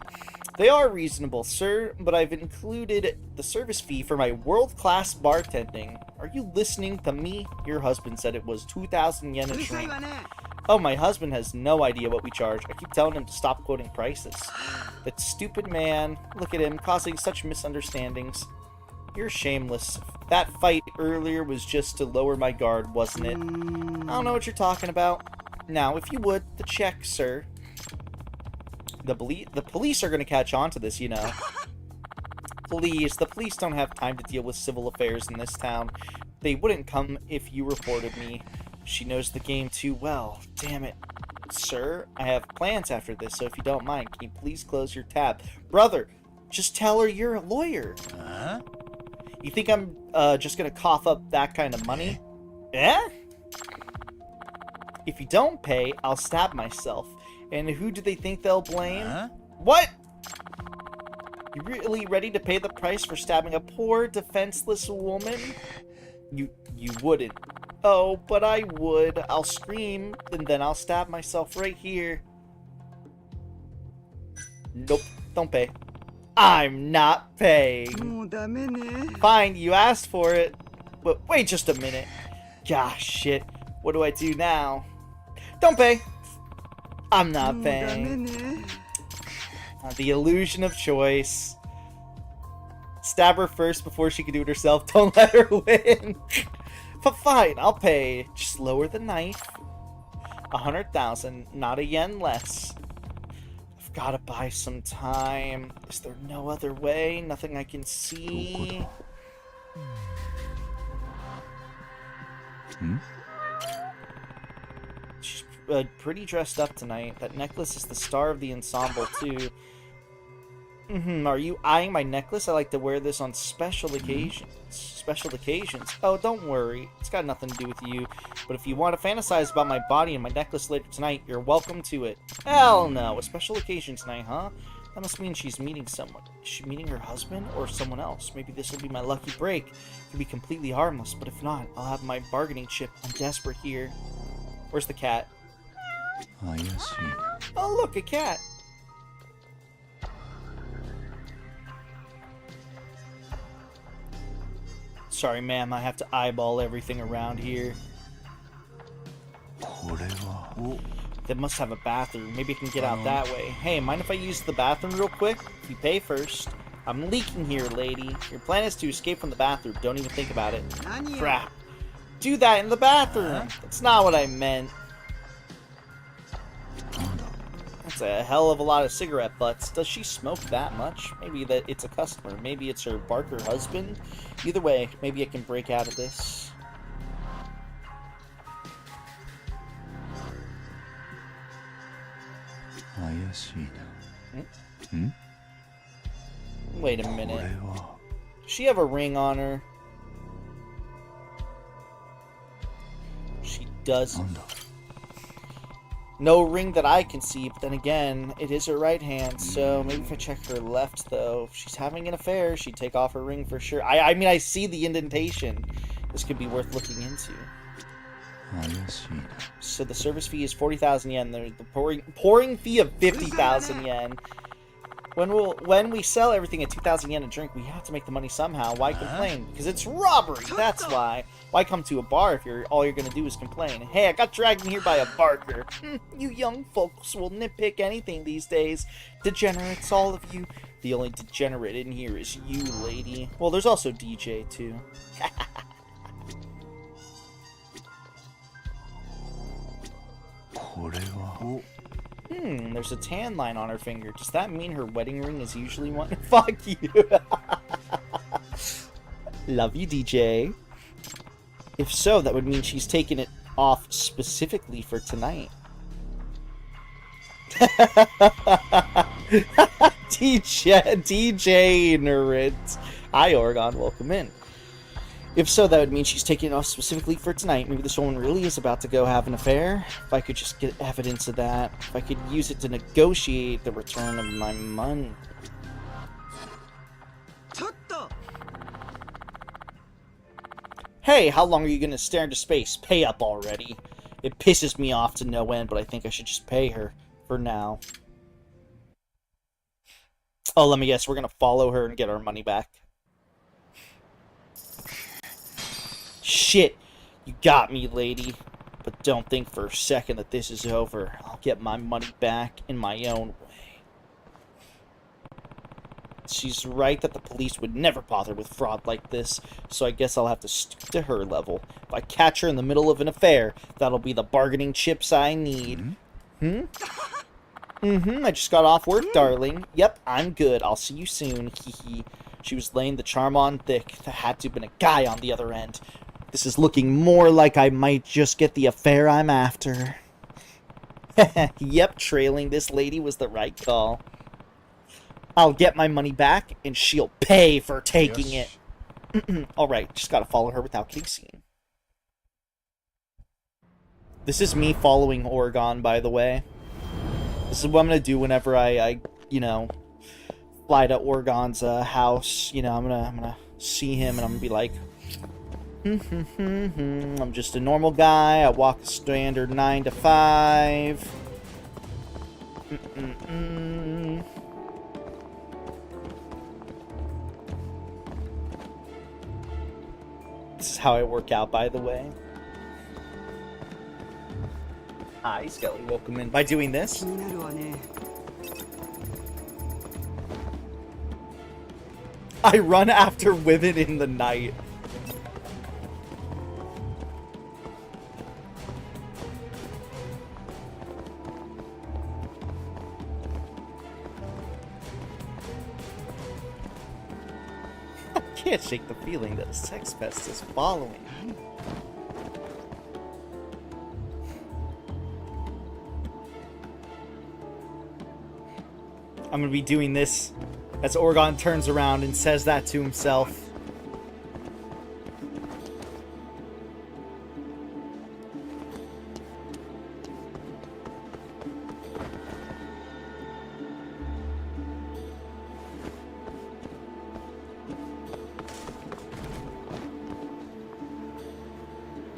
They are reasonable, sir, but I've included the service fee for my world-class bartending. Are you listening to me? Your husband said it was 2,000 yen a drink. Oh, my husband has no idea what we charge. I keep telling him to stop quoting prices. That stupid man. Look at him, causing such misunderstandings. You're shameless. That fight earlier was just to lower my guard, wasn't it? I don't know what you're talking about. Now, if you would, the check, sir. The police are going to catch on to this, you know. Please, the police don't have time to deal with civil affairs in this town. They wouldn't come if you reported me. She knows the game too well. Damn it. Sir, I have plans after this, so if you don't mind, can you please close your tab? Brother, just tell her you're a lawyer. Huh? You think I'm just going to cough up that kind of money? Eh? If you don't pay, I'll stab myself. And who do they think they'll blame? Huh? What? You really ready to pay the price for stabbing a poor, defenseless woman? You wouldn't. Oh, but I would. I'll scream, and then I'll stab myself right here. Nope, don't pay. I'm not paying. Fine, you asked for it. But wait just a minute. Gosh, shit. What do I do now? Don't pay. I'm not paying. The illusion of choice. Stab her first before she can do it herself. Don't let her win. But fine, I'll pay. Just lower the knife. 100,000, not a yen less. I've got to buy some time. Is there no other way? Nothing I can see? She's pretty dressed up tonight. That necklace is the star of the ensemble, too. Are you eyeing my necklace? I like to wear this on special occasions. Special occasions? Oh, don't worry. It's got nothing to do with you. But if you want to fantasize about my body and my necklace later tonight, you're welcome to it. Hell no. A special occasion tonight, huh? That must mean she's meeting someone. Is she meeting her husband or someone else? Maybe this will be my lucky break. It could be completely harmless, but if not, I'll have my bargaining chip. I'm desperate here. Where's the cat? Oh, look, a cat. Sorry, ma'am, I have to eyeball everything around here. They must have a bathroom. Maybe I can get out that way. Hey, mind if I use the bathroom real quick? If you pay first. I'm leaking here, lady. Your plan is to escape from the bathroom. Don't even think about it. Crap. Do that in the bathroom. That's not what I meant. That's a hell of a lot of cigarette butts. Does she smoke that much? Maybe that it's a customer. Maybe it's her Barker husband. Either way, maybe I can break out of this. Wait a minute. Does she have a ring on her? She does. No ring that I can see, but then again, it is her right hand, so maybe if I check her left, though, if she's having an affair, she'd take off her ring for sure. I mean, I see the indentation. This could be worth looking into. So the service fee is 40,000 yen. There's the pouring fee of 50,000 yen. When we sell everything at 2,000 yen a drink, we have to make the money somehow. Why complain? Because it's robbery. That's why. Why come to a bar if all you're gonna do is complain? Hey, I got dragged in here by a barker. You young folks will nitpick anything these days. Degenerates, all of you. The only degenerate in here is you, lady. Well, there's also DJ too. There's a tan line on her finger. Does that mean her wedding ring is usually one? Fuck you. Love you, DJ. If so, that would mean she's taking it off specifically for tonight. DJ Nerds. Hi, Oregon. Welcome in. If so, that would mean she's taking it off specifically for tonight. Maybe this woman really is about to go have an affair. If I could just get evidence of that. If I could use it to negotiate the return of my money. Hey, how long are you gonna stare into space? Pay up already. It pisses me off to no end, but I think I should just pay her for now. Oh, let me guess. We're gonna follow her and get our money back. Shit, you got me, lady. But don't think for a second that this is over. I'll get my money back in my own way. She's right that the police would never bother with fraud like this, so I guess I'll have to stoop to her level. If I catch her in the middle of an affair, that'll be the bargaining chips I need. I just got off work, darling. Yep, I'm good. I'll see you soon. Hehe. She was laying the charm on thick. There had to have been a guy on the other end. This is looking more like I might just get the affair I'm after. Yep, trailing this lady was the right call. I'll get my money back, and she'll pay for taking it. Alright, just gotta follow her without getting seen. This is me following Oregon, by the way. This is what I'm gonna do whenever I you know, fly to Oregon's house. You know, I'm gonna see him, and I'm gonna be like, I'm just a normal guy. I walk a standard 9 to 5. This is how I work out, by the way. Hi, Skelly. Welcome in. By doing this, I run after women in the night. I can't shake the feeling that a sex pest is following me. I'm gonna be doing this as Oregon turns around and says that to himself.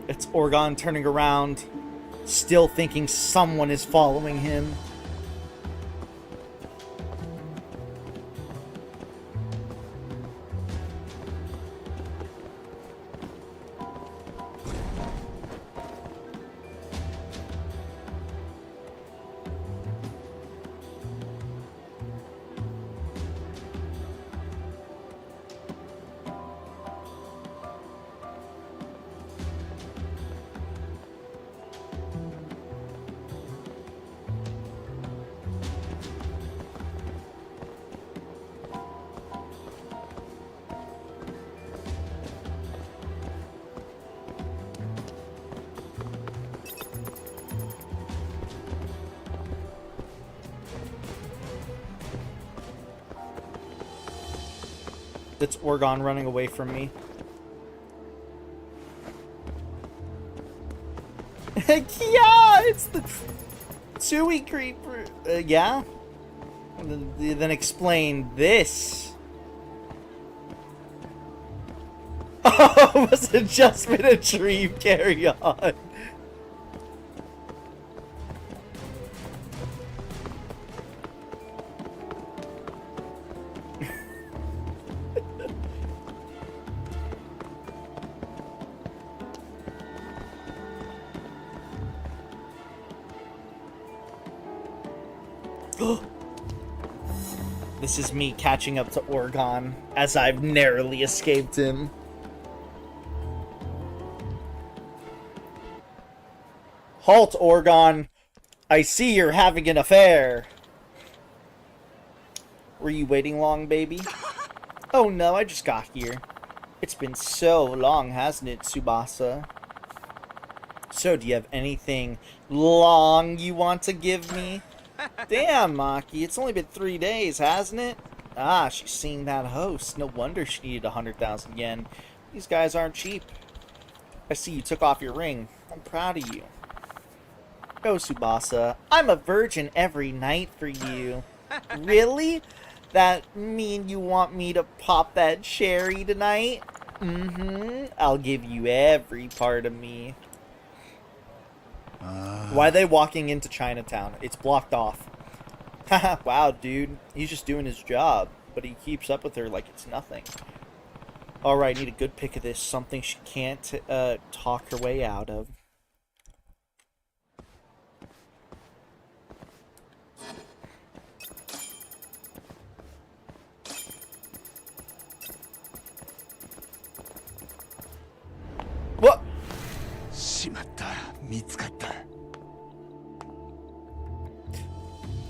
It's Oregon turning around, still thinking someone is following him. That's Oregon running away from me. Yeah, it's the Chewy creeper. Yeah? Then explain this. Oh, it must have just been a dream. Carry on. This is me catching up to Orgon as I've narrowly escaped him. Halt, Orgon! I see you're having an affair! Were you waiting long, baby? Oh no, I just got here. It's been so long, hasn't it, Tsubasa? So, do you have anything long you want to give me? Damn, Maki, it's only been 3 days, hasn't it? Ah, she's seeing that host. No wonder she needed 100,000 yen. These guys aren't cheap. I see you took off your ring. I'm proud of you. Oh, Tsubasa, I'm a virgin every night for you. Really? That mean you want me to pop that cherry tonight? I'll give you every part of me. Why are they walking into Chinatown? It's blocked off. Haha, wow, dude. He's just doing his job, but he keeps up with her like it's nothing. Alright, need a good pick of this. Something she can't talk her way out of. What?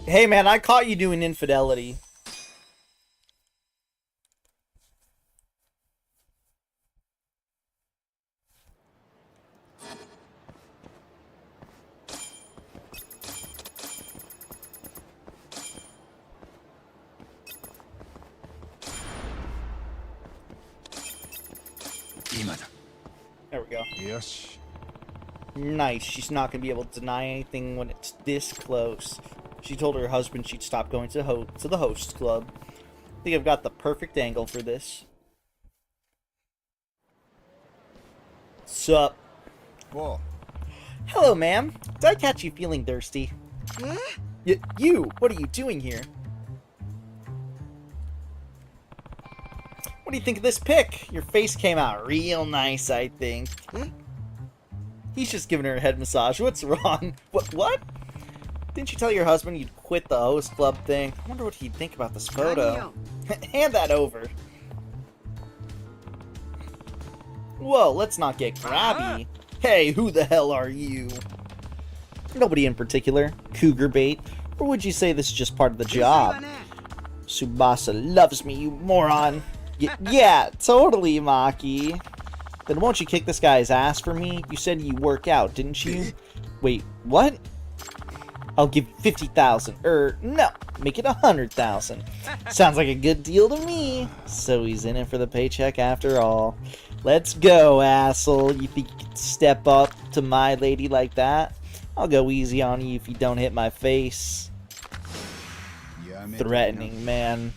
Hey man, I caught you doing infidelity. There we go. Yosh. Nice. She's not going to be able to deny anything when it's this close. She told her husband she'd stop going to the host club. I think I've got the perfect angle for this. Sup? Whoa. Hello, ma'am. Did I catch you feeling thirsty? You! What are you doing here? What do you think of this pic? Your face came out real nice, I think. He's just giving her a head massage. What's wrong? What? Didn't you tell your husband you'd quit the host club thing? I wonder what he'd think about this photo. Hand that over. Whoa, let's not get grabby. Hey, who the hell are you? Nobody in particular. Cougar bait. Or would you say this is just part of the job? Tsubasa loves me, you moron. Yeah, totally, Maki. Then won't you kick this guy's ass for me? You said you work out, didn't you? Wait, what? I'll give 50,000. No, make it 100,000. Sounds like a good deal to me. So he's in it for the paycheck after all. Let's go, asshole. You think you can step up to my lady like that? I'll go easy on you if you don't hit my face. Threatening, man.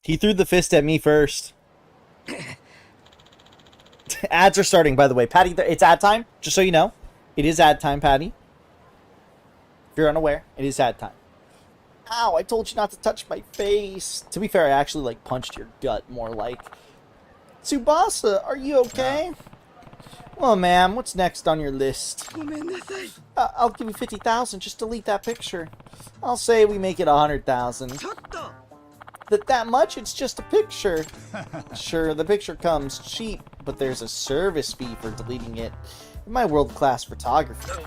He threw the fist at me first. Ads are starting, by the way. Patty, it's ad time, just so you know. It is ad time, Patty. If you're unaware, it is ad time. Ow, I told you not to touch my face. To be fair, I actually, like, punched your gut more like. Tsubasa, are you okay? Well, ma'am, what's next on your list? I'll give you 50,000. Just delete that picture. I'll say we make it 100,000. That much? It's just a picture. Sure, the picture comes cheap, but there's a service fee for deleting it. My world-class photography.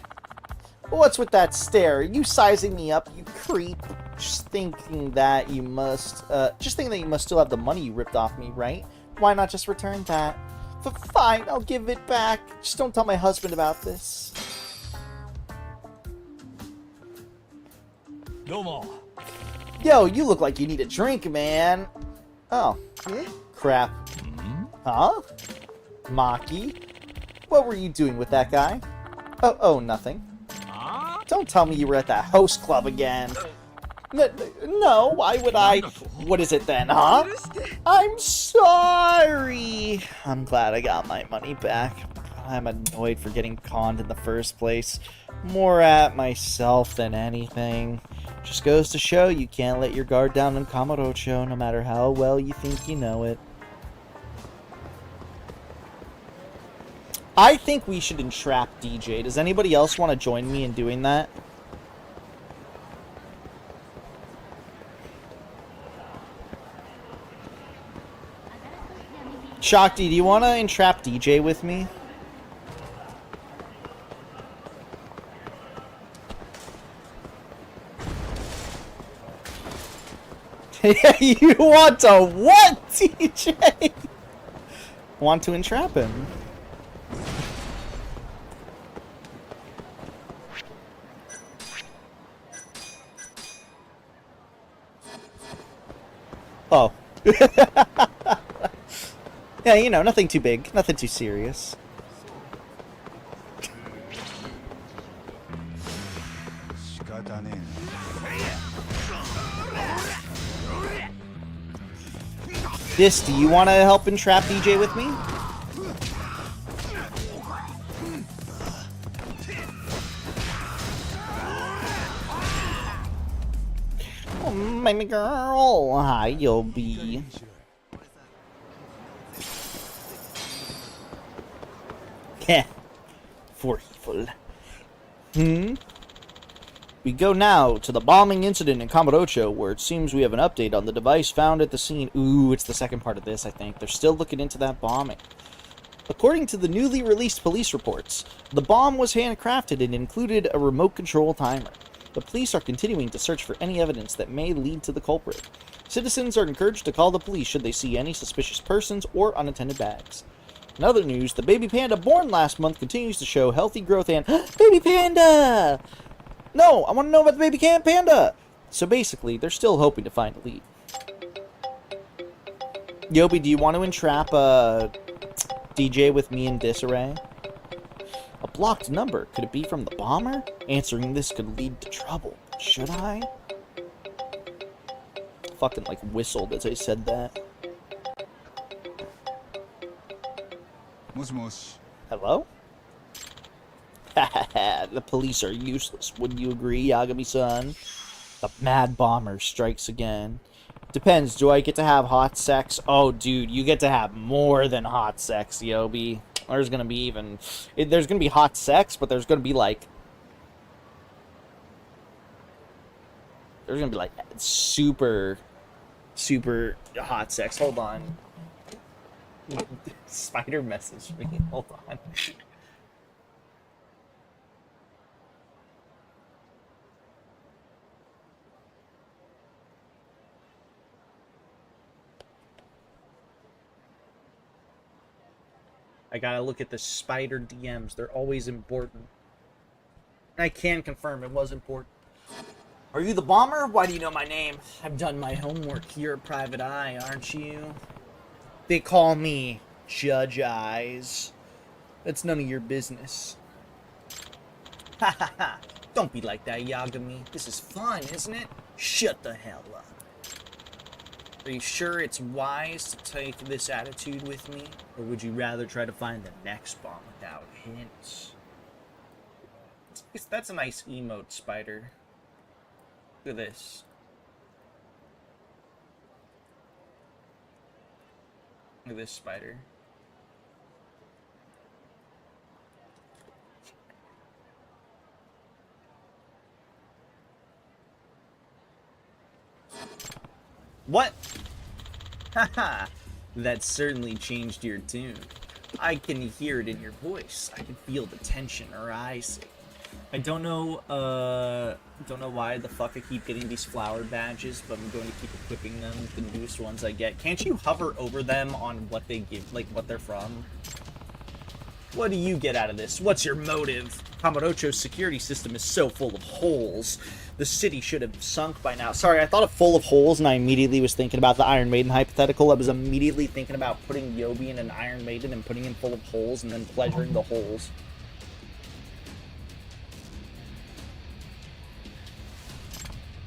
What's with that stare? Are you sizing me up, you creep? Just thinking that you must still have the money you ripped off me, right? Why not just return that? Fine, I'll give it back. Just don't tell my husband about this. Yo, you look like you need a drink, man. Oh. Crap. Huh? Maki? What were you doing with that guy? Oh, nothing. Don't tell me you were at that host club again. No, why would I? What is it then, huh? I'm sorry. I'm glad I got my money back. I'm annoyed for getting conned in the first place. More at myself than anything. Just goes to show you can't let your guard down in Kamurocho, no matter how well you think you know it. I think we should entrap DJ. Does anybody else want to join me in doing that? Shakti, do you want to entrap DJ with me? You want to what, DJ? Want to entrap him? Oh. Yeah, you know, nothing too big, nothing too serious. This, do you want to help entrap DJ with me? Oh, baby girl. Hi, Yobi. Heh. For evil. We go now to the bombing incident in Kamurocho, where it seems we have an update on the device found at the scene. Ooh, it's the second part of this, I think. They're still looking into that bombing. According to the newly released police reports, the bomb was handcrafted and included a remote control timer. The police are continuing to search for any evidence that may lead to the culprit. Citizens are encouraged to call the police should they see any suspicious persons or unattended bags. In other news, the baby panda born last month continues to show healthy growth and... Baby panda! No, I want to know about the baby panda! So basically, they're still hoping to find a lead. Yobi, do you want to entrap DJ with me in disarray? A blocked number. Could it be from the bomber? Answering this could lead to trouble. Should I? Fucking like whistled as I said that. Hello? The police are useless. Wouldn't you agree, Yagami-san? The mad bomber strikes again. Depends. Do I get to have hot sex? Oh, dude, you get to have more than hot sex, Yobi. There's gonna be even... There's gonna be hot sex, but there's gonna be, like... There's gonna be, like, super hot sex. Hold on. Spider messaged me. Hold on. I gotta look at the spider DMs. They're always important. I can confirm it was important. Are you the bomber? Why do you know my name? I've done my homework. You're a private eye, aren't you? They call me Judge Eyes. That's none of your business. Ha ha ha. Don't be like that, Yagami. This is fun, isn't it? Shut the hell up. Are you sure it's wise to take this attitude with me? Or would you rather try to find the next bomb without hints? That's a nice emote, Spider. Look at this. Look at this, Spider. What? Haha, that certainly changed your tune. I can hear it in your voice. I can feel the tension arising. I don't know why the fuck I keep getting these flower badges, but I'm going to keep equipping them with the newest ones I get. Can't you hover over them on what they give, like what they're from? What do you get out of this? What's your motive? Kamurocho's security system is so full of holes. The city should have sunk by now. Sorry, I thought of full of holes, and I immediately was thinking about the Iron Maiden hypothetical. I was immediately thinking about putting Yobi in an Iron Maiden and putting him full of holes and then pleasuring the holes.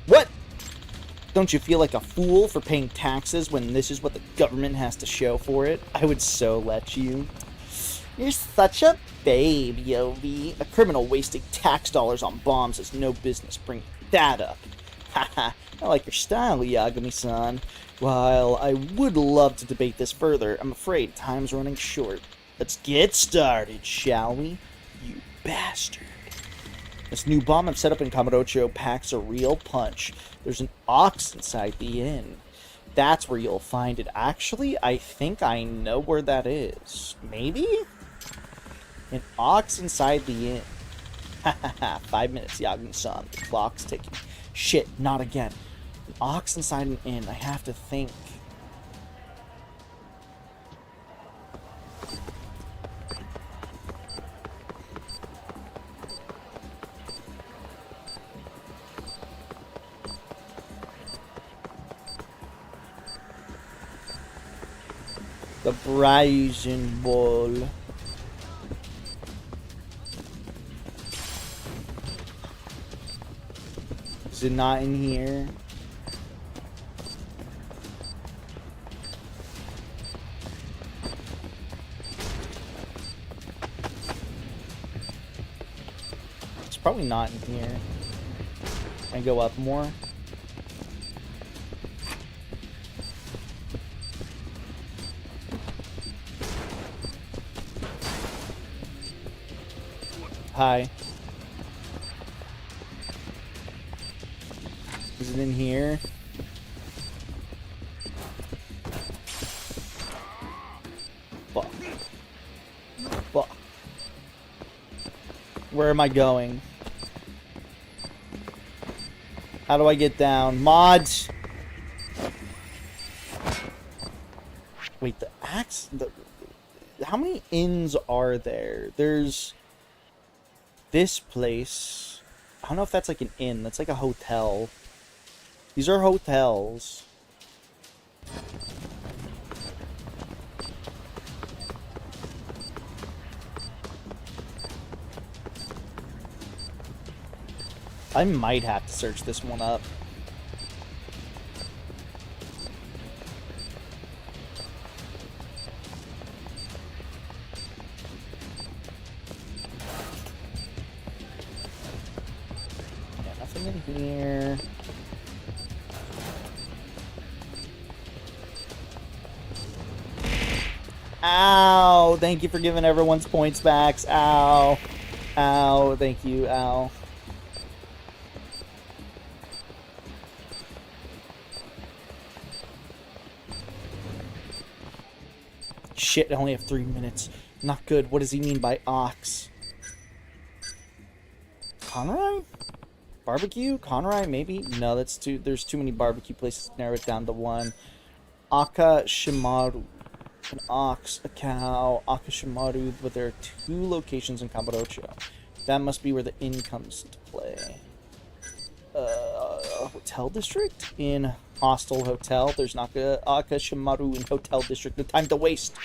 What? Don't you feel like a fool for paying taxes when this is what the government has to show for it? I would so let you. You're such a babe, Yovi. A criminal wasting tax dollars on bombs has no business bringing that up. Haha, I like your style, Yagami-san. While I would love to debate this further, I'm afraid time's running short. Let's get started, shall we? You bastard. This new bomb I've set up in Kamurocho packs a real punch. There's an ox inside the inn. That's where you'll find it. Actually, I think I know where that is. Maybe? An ox inside the inn. Hahaha, 5 minutes, Yagami-san. The clock's ticking. Shit, not again. An ox inside an inn. I have to think. The Brazen Ball. Is it not in here? It's probably not in here. Can I go up more? Hi. Is it in here? Fuck. Fuck. Where am I going? How do I get down? Mods! Wait, the axe? How many inns are there? There's this place. I don't know if that's like an inn. That's like a hotel. These are hotels. I might have to search this one up. Yeah, nothing in here. Ow! Thank you for giving everyone's points back. Ow. Ow. Thank you. Ow. Shit, I only have 3 minutes. Not good. What does he mean by ox? Conroy? Barbecue? Conroy, maybe? No, that's too... There's too many barbecue places to narrow it down to one. Akashimaru. An ox, a cow, Akashimaru, but there are 2 locations in Kamurocho. That must be where the inn comes to play. Hotel district? In Hostel Hotel. There's not Akashimaru in Hotel District. No time to waste.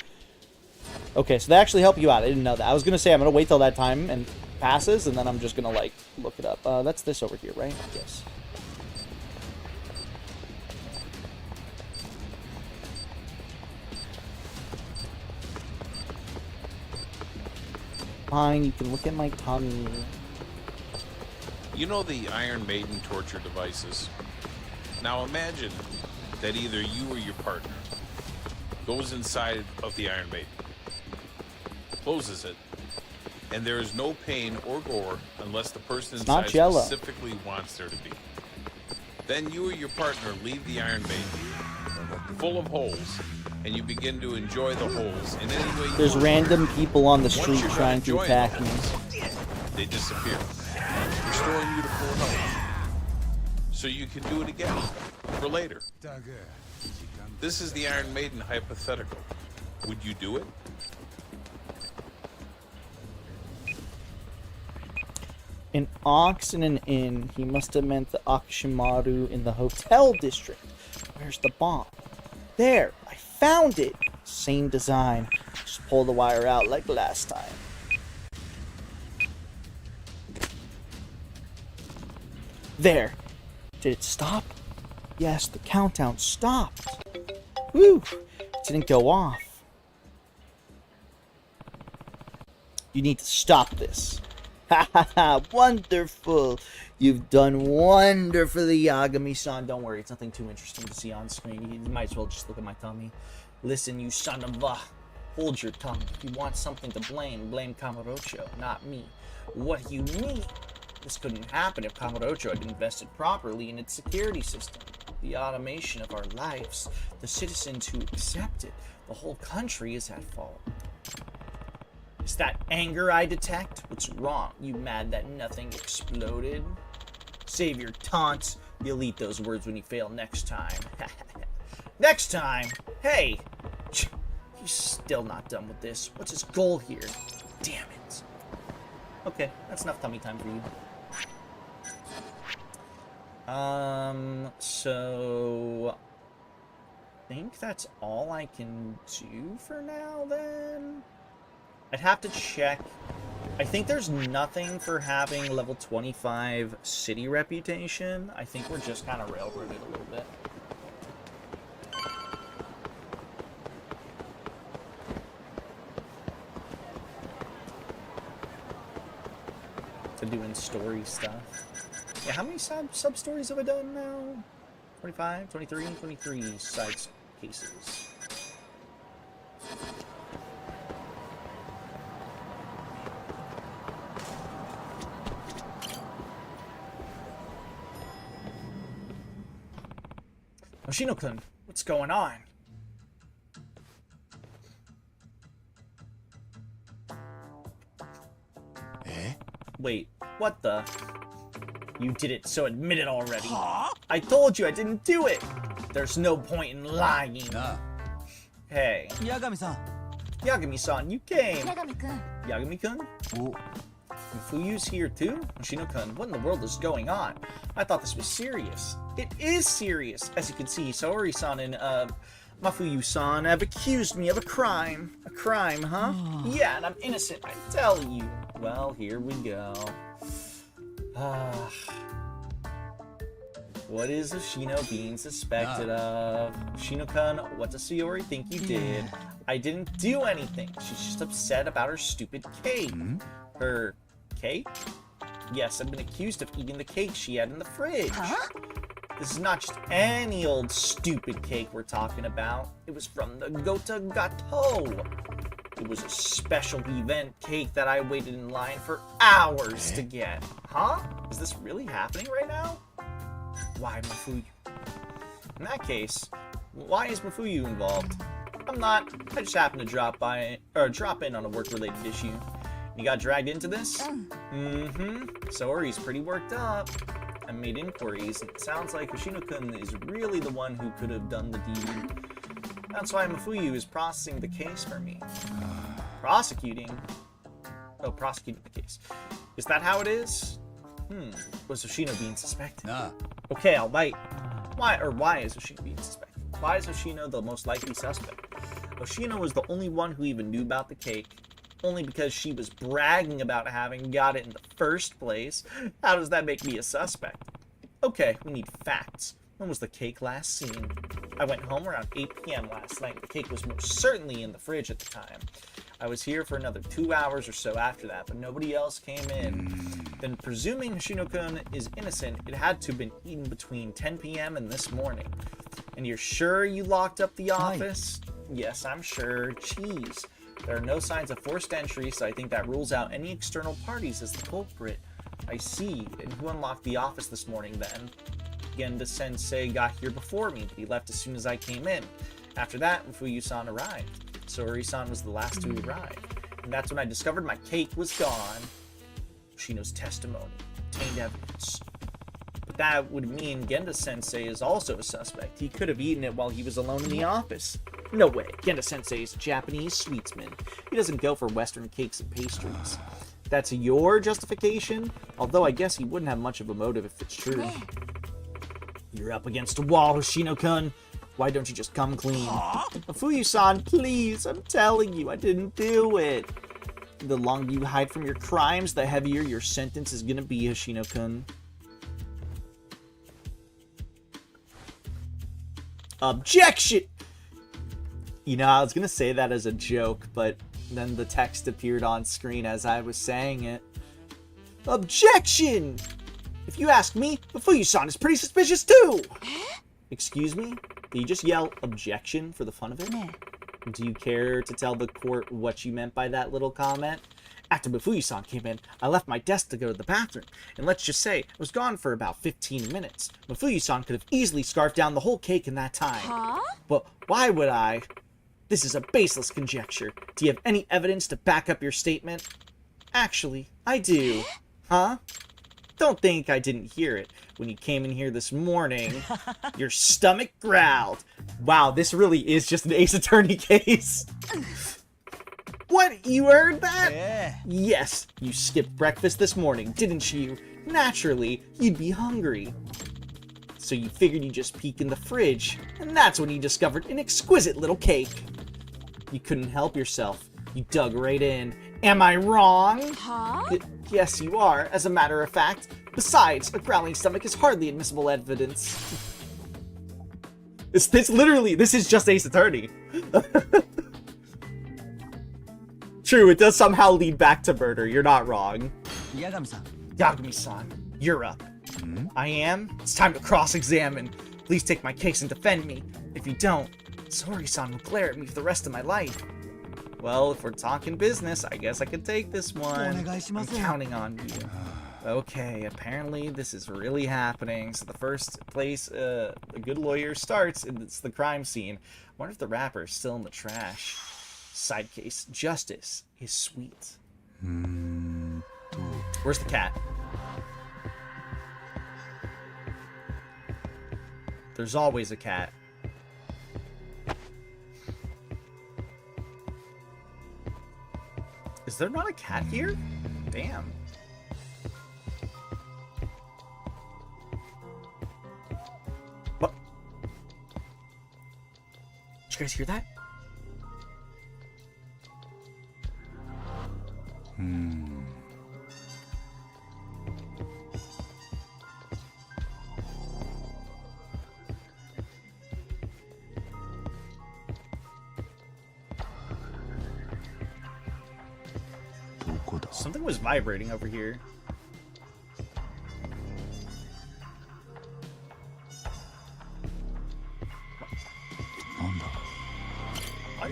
Okay, so they actually help you out. I didn't know that. I was going to say I'm going to wait till that time and passes, and then I'm just going to, like, look it up. That's this over here, right? Yes. Fine, you can look at my tummy. You know the Iron Maiden torture devices? Now imagine that either you or your partner goes inside of the Iron Maiden, closes it, and there is no pain or gore unless the person inside specifically wants there to be. Then you or your partner leave the Iron Maiden, full of holes, and you begin to enjoy the holes in any way you There's want. random people on the street trying to attack me. They disappear, restoring you to full health, so you can do it again for later. This is the Iron Maiden hypothetical. Would you do it? An ox in an inn. He must have meant the Akashimaru in the hotel district. Where's the bomb? There! I found it! Same design. Just pull the wire out like last time. There! Did it stop? Yes, the countdown stopped. Woo! It didn't go off. You need to stop this. Ha ha ha! Wonderful! You've done wonderfully, Yagami-san. Don't worry, it's nothing too interesting to see on screen. You might as well just look at my tummy. Listen, you son of a... Hold your tongue. If you want something to blame, blame Kamurocho, not me. What do you mean? This couldn't happen if Kamurocho had invested properly in its security system. The automation of our lives, the citizens who accept it, the whole country is at fault. Is that anger I detect? What's wrong? You mad that nothing exploded? Save your taunts. You'll eat those words when you fail next time. Next time? Hey! He's still not done with this. What's his goal here? Damn it. Okay, that's enough tummy time for you. So... I think that's all I can do for now, then? I'd have to check. I think there's nothing for having level 25 city reputation. I think we're just kind of railroaded a little bit. To doing story stuff. Yeah, how many sub-stories have I done now? 25, 23, 23 side cases. Hoshino-kun, what's going on? Wait, what the? You did it, so admit it already. I told you I didn't do it! There's no point in lying. Hey. Yagami-san. Yagami-san, you came. Yagami-kun. Yagami-kun? Mafuyu's here too? Hoshino-kun, what in the world is going on? I thought this was serious. It is serious! As you can see, Saori-san and, Mafuyu-san have accused me of a crime. A crime, huh? Yeah, and I'm innocent, I tell you. Well, here we go. What is Hoshino being suspected of? Hoshino-kun, what does Saori think you did? I didn't do anything. She's just upset about her stupid cake. Her cake? Yes, I've been accused of eating the cake she had in the fridge. This is not just any old stupid cake we're talking about. It was from the Gota Gato. It was a special event cake that I waited in line for hours to get. Huh? Is this really happening right now? Why Mafuyu? In that case, why is Mafuyu involved? I'm not. I just happened to drop in on a work-related issue. You got dragged into this? Saori's pretty worked up. I made inquiries, and it sounds like Hoshino-kun is really the one who could have done the deed. That's why Mafuyu is processing the case for me. Prosecuting? Oh, prosecuting the case. Is that how it is? Was Hoshino being suspected? Okay, I'll bite. Why is Hoshino being suspected? Why is Hoshino the most likely suspect? Hoshino was the only one who even knew about the cake. Only because she was bragging about having got it in the first place. How does that make me a suspect? Okay, we need facts. When was the cake last seen? I went home around 8 p.m. last night. The cake was most certainly in the fridge at the time. I was here for another 2 hours or so after that, but nobody else came in. Then, presuming Hoshino-kun is innocent, it had to have been eaten between 10 p.m. and this morning. And you're sure you locked up the office? Yes, I'm sure. Jeez. There are no signs of forced entry, so I think that rules out any external parties as the culprit. I see. And who unlocked the office this morning, then? Genda-sensei got here before me, but he left as soon as I came in. After that, Mafuyu-san arrived. Saori-san was the last to arrive. And that's when I discovered my cake was gone. Hoshino's testimony. Obtained evidence. But that would mean Genda-sensei is also a suspect. He could have eaten it while he was alone in the office. No way. Genda-sensei is a Japanese sweetsman. He doesn't go for Western cakes and pastries. That's your justification? Although I guess he wouldn't have much of a motive if it's true. You're up against a wall, Hoshino-kun. Why don't you just come clean? Mafuyu-san, please. I'm telling you, I didn't do it. The longer you hide from your crimes, the heavier your sentence is gonna be, Hoshino-kun. Objection! You know, I was gonna say that as a joke, but then the text appeared on screen as I was saying it. Objection! If you ask me, Mafuyu-san is pretty suspicious too! Excuse me? Did you just yell objection for the fun of it? Do you care to tell the court what you meant by that little comment? After Mafuyu-san came in, I left my desk to go to the bathroom, and let's just say I was gone for about 15 minutes. Mafuyu-san could have easily scarfed down the whole cake in that time. Huh? But why would I? This is a baseless conjecture. Do you have any evidence to back up your statement? Actually, I do. Huh? Don't think I didn't hear it. When you came in here this morning, your stomach growled. Wow, this really is just an Ace Attorney case. What? You heard that? Yeah. Yes, you skipped breakfast this morning, didn't you? Naturally, you'd be hungry. So you figured you'd just peek in the fridge, and that's when you discovered an exquisite little cake. You couldn't help yourself. You dug right in. Am I wrong? Huh? Yes, you are, as a matter of fact. Besides, a growling stomach is hardly admissible evidence. This is just Ace Attorney. True, it does somehow lead back to murder. You're not wrong. Yagami-san. Yagami-san, you're up. I am? It's time to cross-examine. Please take my case and defend me. If you don't, Sori-san will glare at me for the rest of my life. Well, if we're talking business, I guess I could take this one. I'm counting on you. Okay, apparently this is really happening. So the first place a good lawyer starts, it's the crime scene. I wonder if the rapper is still in the trash. Side case, justice is sweet. Where's the cat? There's always a cat. Is there not a cat here? Damn. What? Did you guys hear that? Something was vibrating over here. I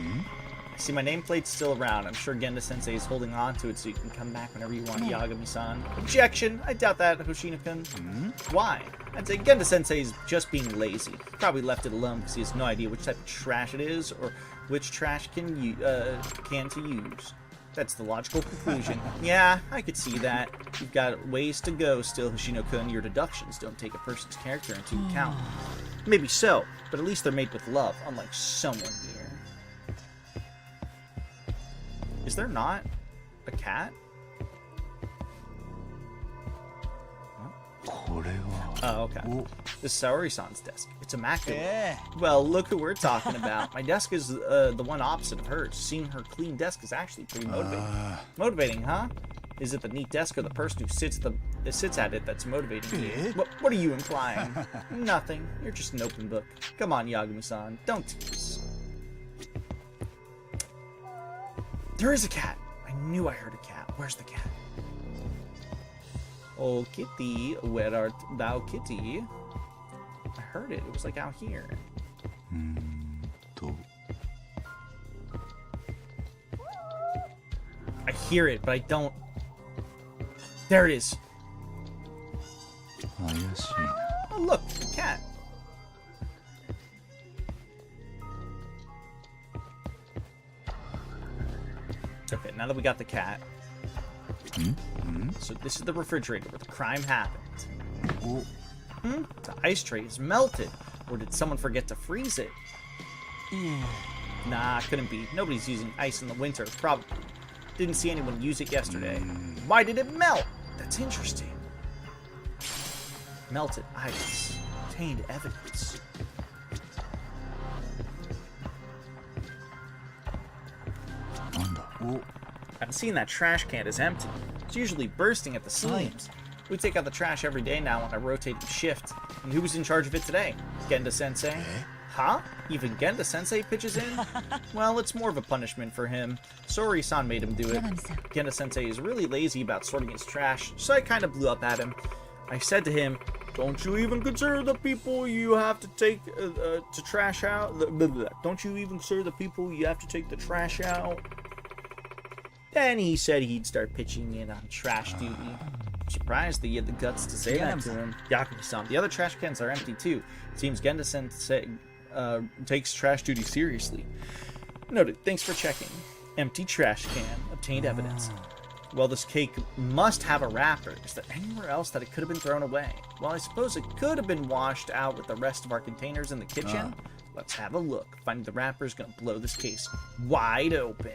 see my nameplate's still around. I'm sure Genda-sensei is holding on to it so you can come back whenever you want, Yagami-san. Objection! I doubt that, Hoshino-kun. Why? I'd say Genda-sensei is just being lazy. Probably left it alone because he has no idea which type of trash it is or which trash can to use. That's the logical conclusion. Yeah, I could see that. You've got ways to go still, Hoshino-kun. Your deductions don't take a person's character into account. Maybe so, but at least they're made with love, unlike someone here. Is there not a cat? Oh, okay. This is Saori-san's desk. It's immaculate. Yeah. Well, look who we're talking about. My desk is the one opposite of hers. Seeing her clean desk is actually pretty motivating. Motivating, huh? Is it the neat desk or the person who sits at it that's motivating you? What are you implying? Nothing. You're just an open book. Come on, Yagami-san. Don't tease. There is a cat. I knew I heard a cat. Where's the cat? Oh, kitty, where art thou, kitty? I heard it. It was like out here. I hear it, but I don't. There it is. Oh, look, a cat. Okay, now that we got the cat. So this is the refrigerator where the crime happened. The ice tray is melted. Or did someone forget to freeze it? Nah, couldn't be. Nobody's using ice in the winter, probably. Didn't see anyone use it yesterday. Why did it melt? That's interesting. Melted ice. Obtained evidence. I'm seeing that trash can is empty. It's usually bursting at the seams. We take out the trash every day now on a rotating shift. And who's in charge of it today? Genda-sensei? Huh? Even Genda-sensei pitches in? Well, it's more of a punishment for him. Sori-san made him do it. Genda-sensei is really lazy about sorting his trash, so I kind of blew up at him. I said to him, don't you even consider the people you have to take to trash out? Don't you even consider the people you have to take the trash out? Then he said he'd start pitching in on trash duty. I'm surprised that he had the guts to say that to him. Yakuza-san, the other trash cans are empty too. Seems Genda-sensei takes trash duty seriously. Noted. Thanks for checking. Empty trash can. Obtained evidence. Well, this cake must have a wrapper. Is there anywhere else that it could have been thrown away? Well, I suppose it could have been washed out with the rest of our containers in the kitchen. Let's have a look. Finding the wrapper is going to blow this case wide open.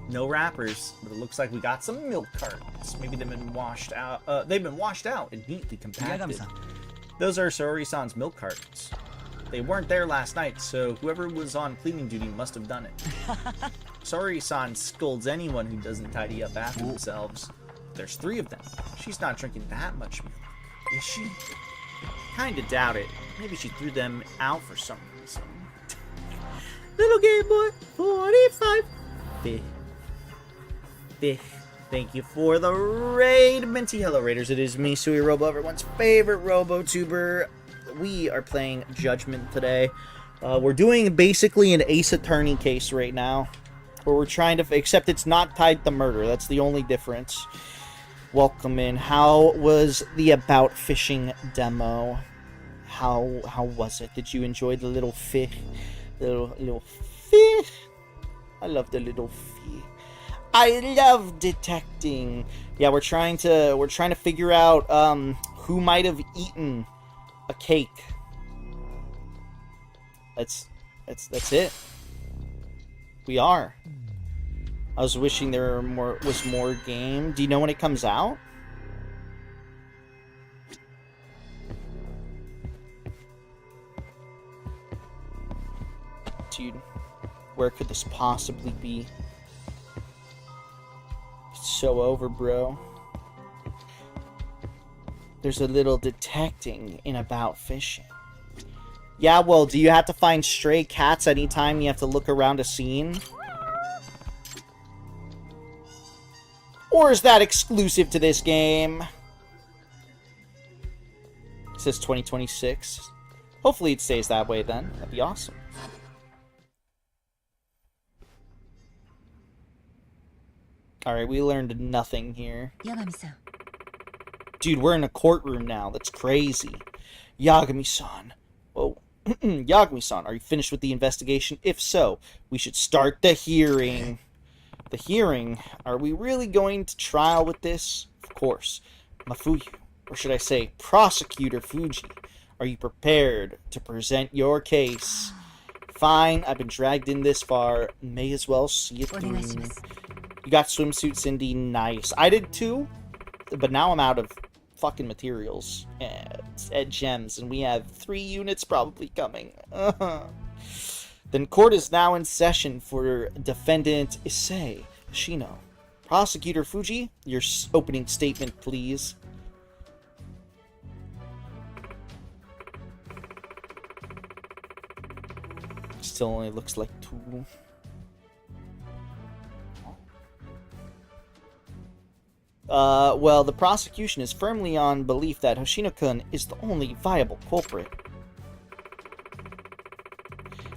No wrappers, but it looks like we got some milk cartons. Maybe they've been washed out. They've been washed out and neatly compacted. Those are Sori-san's milk cartons. They weren't there last night, so whoever was on cleaning duty must have done it. Sori-san scolds anyone who doesn't tidy up after themselves. There's 3 of them. She's not drinking that much milk, is she? Kinda doubt it. Maybe she threw them out for some reason. Little Game Boy 45. Thank you for the raid, Minty. Hello, Raiders. It is me, Sui Robo, everyone's favorite RoboTuber. We are playing Judgment today. We're doing basically an Ace Attorney case right now, where we're trying to, except it's not tied to murder. That's the only difference. Welcome in. How was the About Fishing demo? How was it? Did you enjoy the little fish? Little fish. I love the little fish. I love detecting. Yeah, we're trying to figure out who might have eaten a cake. That's it. We are. I was wishing there was more game. Do you know when it comes out? Dude, where could this possibly be? It's so over, bro. There's a little detecting in About Fishing. Yeah, well, do you have to find stray cats anytime you have to look around a scene? Or is that exclusive to this game? It says 2026. Hopefully it stays that way then. That'd be awesome. Alright, we learned nothing here. Dude, we're in a courtroom now. That's crazy. Yagami-san. Whoa. Yagami-san, are you finished with the investigation? If so, we should start the hearing. The hearing? Are we really going to trial with this? Of course. Mafuyu, or should I say Prosecutor Fuji, are you prepared to present your case? Fine, I've been dragged in this far. May as well see it through. You got swimsuit, Cindy. Nice. I did too, but now I'm out of fucking materials at gems, and we have 3 units probably coming. Then court is now in session for defendant Issei Shino. Prosecutor Fuji, your opening statement, please. Still only looks like 2. Well, the prosecution is firmly on belief that Hoshino-kun is the only viable culprit.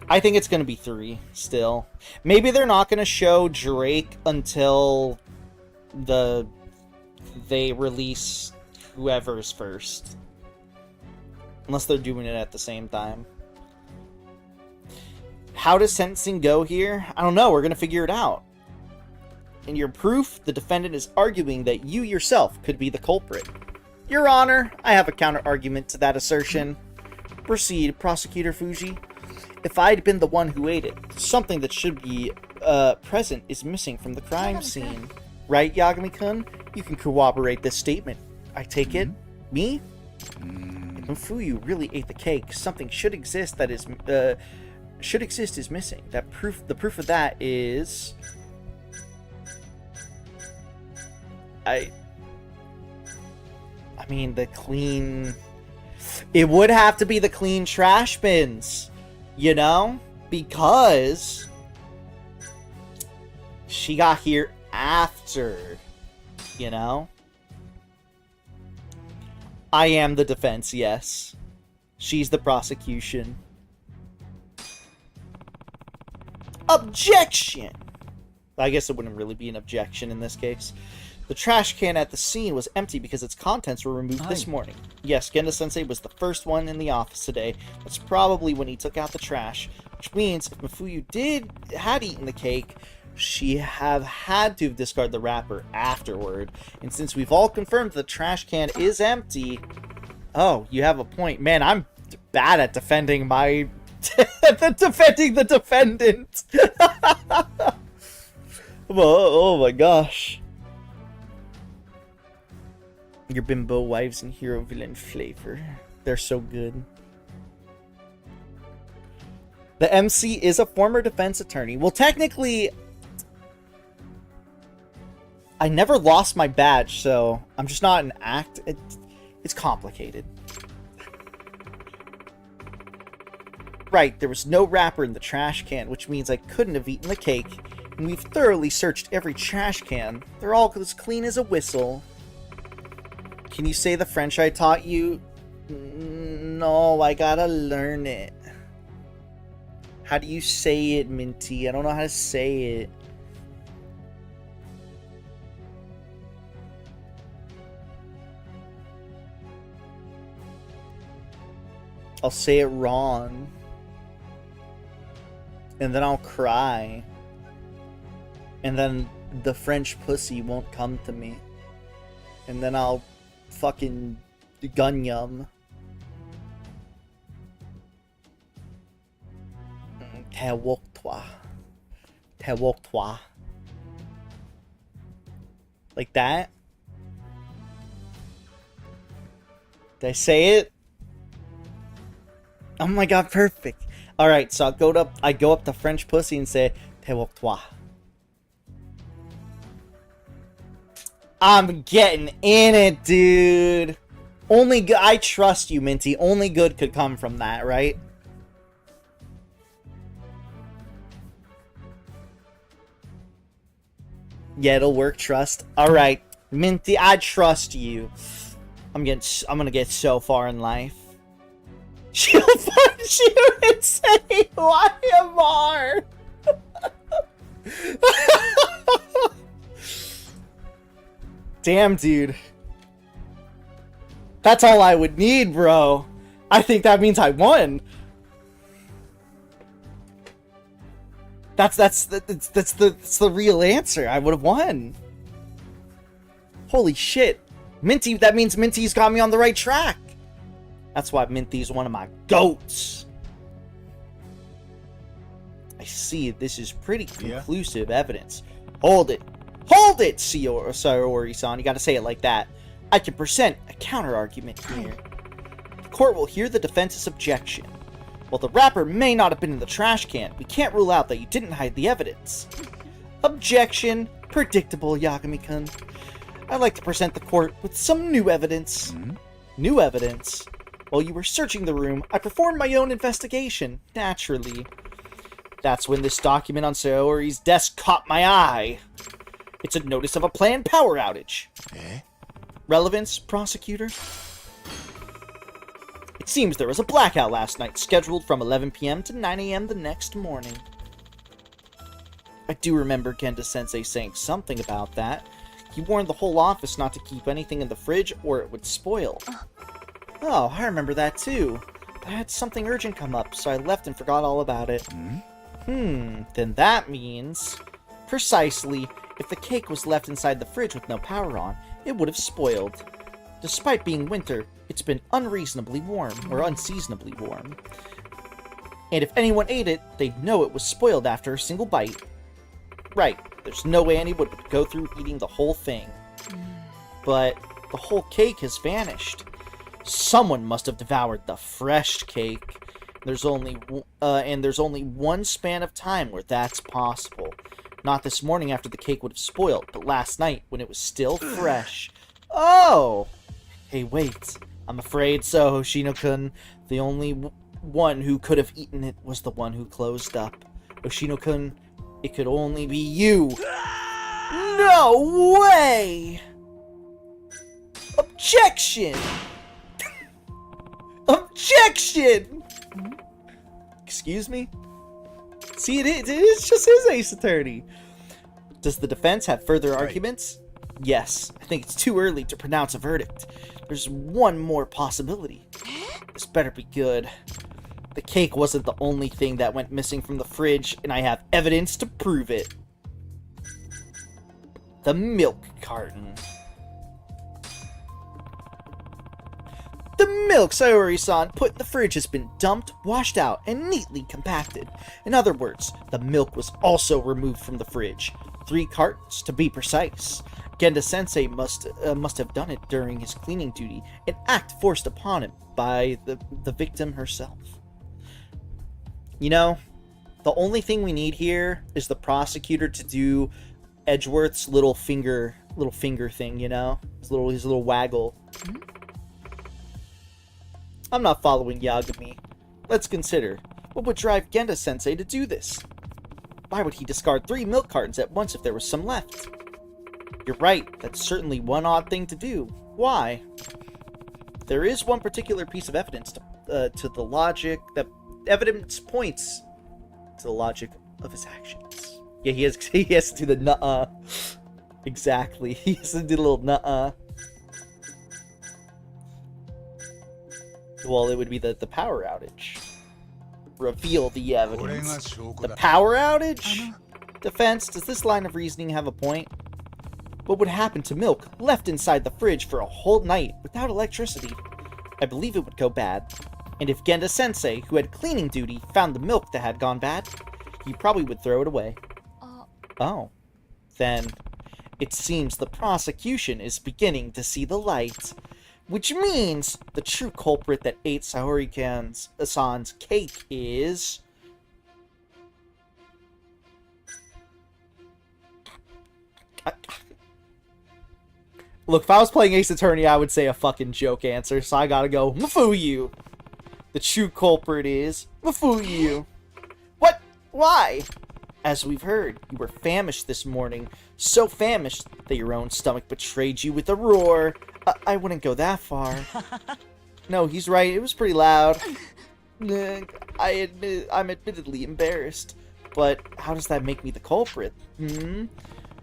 I think it's going to be 3, still. Maybe they're not going to show Drake until they release whoever's first. Unless they're doing it at the same time. How does sentencing go here? I don't know, we're going to figure it out. In your proof, the defendant is arguing that you yourself could be the culprit. Your Honor, I have a counter-argument to that assertion. Proceed, Prosecutor Fuji. If I'd been the one who ate it, something that should be present is missing from the crime scene. Right, Yagami-kun? You can corroborate this statement. I take it? Me? If Mafuyu really ate the cake, something should exist that is missing. The proof of that is... I'm mean, the clean... It would have to be the clean trash bins, you know? Because she got here after, you know? I am the defense, yes. She's the prosecution. Objection! I guess it wouldn't really be an objection in this case. The trash can at the scene was empty because its contents were removed this morning. Yes, Genda-sensei was the first one in the office today. That's probably when he took out the trash. Which means if Mafuyu had eaten the cake, she had to have discarded the wrapper afterward. And since we've all confirmed the trash can is empty... Oh, you have a point. Man, I'm bad at defending my... defending the defendant. Oh my gosh. Your bimbo wives and hero villain flavor. They're so good. The MC is a former defense attorney. Well, technically, I never lost my badge, so I'm just not an act. It's complicated. Right, there was no wrapper in the trash can, which means I couldn't have eaten the cake. And we've thoroughly searched every trash can. They're all as clean as a whistle. Can you say the French I taught you? No, I gotta learn it. How do you say it, Minty? I don't know how to say it. I'll say it wrong. And then I'll cry. And then the French pussy won't come to me. And then I'll fucking gunyum. Tewok-toi. Tewok-toi. Like that? Did I say it? Oh my god, perfect. Alright, so I go up to French pussy and say, Tewok-toi. I'm getting in it, dude. I trust you, Minty. Only good could come from that, right? Yeah, it'll work, trust. Alright, Minty, I trust you. I'm gonna get so far in life. She'll punch you and say, YMR! Damn, dude. That's all I would need, bro. I think that means I won. That's the real answer. I would have won. Holy shit. Minty, that means Minty's got me on the right track. That's why Minty's one of my GOATs. I see this is pretty conclusive evidence. Hold it. Hold it, Sayori-san. You gotta say it like that. I can present a counter-argument here. The court will hear the defense's objection. While the wrapper may not have been in the trash can, we can't rule out that you didn't hide the evidence. Objection. Predictable, Yagami-kun. I'd like to present the court with some new evidence. New evidence? While you were searching the room, I performed my own investigation, naturally. That's when this document on Sayori's desk caught my eye. It's a notice of a planned power outage. Relevance, prosecutor? It seems there was a blackout last night, scheduled from 11 p.m. to 9 a.m. the next morning. I do remember Genda-sensei saying something about that. He warned the whole office not to keep anything in the fridge or it would spoil. Oh, I remember that too. I had something urgent come up, so I left and forgot all about it. Then that means... Precisely, if the cake was left inside the fridge with no power on, it would have spoiled. Despite being winter, it's been unreasonably warm, or unseasonably warm. And if anyone ate it, they'd know it was spoiled after a single bite. Right, there's no way anyone would go through eating the whole thing. But the whole cake has vanished. Someone must have devoured the fresh cake. There's only one span of time where that's possible. Not this morning after the cake would have spoiled, but last night when it was still fresh. Oh! Hey, wait. I'm afraid so, Hoshino-kun. The only one who could have eaten it was the one who closed up. Hoshino-kun, it could only be you. No way! Objection! Objection! Excuse me? See, it is just his Ace Attorney. Does the defense have further arguments? Yes. I think it's too early to pronounce a verdict. There's one more possibility. This better be good. The cake wasn't the only thing that went missing from the fridge, and I have evidence to prove it. The milk carton. The milk Sayori-san put in the fridge has been dumped, washed out, and neatly compacted. In other words, the milk was also removed from the fridge. 3 cartons, to be precise. Genda-sensei must have done it during his cleaning duty, an act forced upon him by the victim herself. You know, the only thing we need here is the prosecutor to do Edgeworth's little finger thing, you know? His little waggle. I'm not following Yagami. Let's consider, what would drive Genda-sensei to do this? Why would he discard 3 milk cartons at once if there was some left? You're right, that's certainly one odd thing to do. Why? There is one particular piece of evidence to the logic that evidence points to the logic of his actions. Yeah, he has to do the nuh-uh. Exactly. He has to do the little nuh-uh. Well, it would be the power outage. Reveal the evidence. The power outage? Defense, does this line of reasoning have a point? What would happen to milk left inside the fridge for a whole night without electricity? I believe it would go bad. And if Genda-sensei, who had cleaning duty, found the milk that had gone bad, he probably would throw it away. Oh. Then, it seems the prosecution is beginning to see the light. Which means the true culprit that ate Sayori-san's cake is... Look, if I was playing Ace Attorney, I would say a fucking joke answer, so I gotta go, Mafuyu! The true culprit is Mafuyu. What? Why? As we've heard, you were famished this morning. So famished that your own stomach betrayed you with a roar. I wouldn't go that far. No, he's right. It was pretty loud. I'm admittedly embarrassed. But how does that make me the culprit?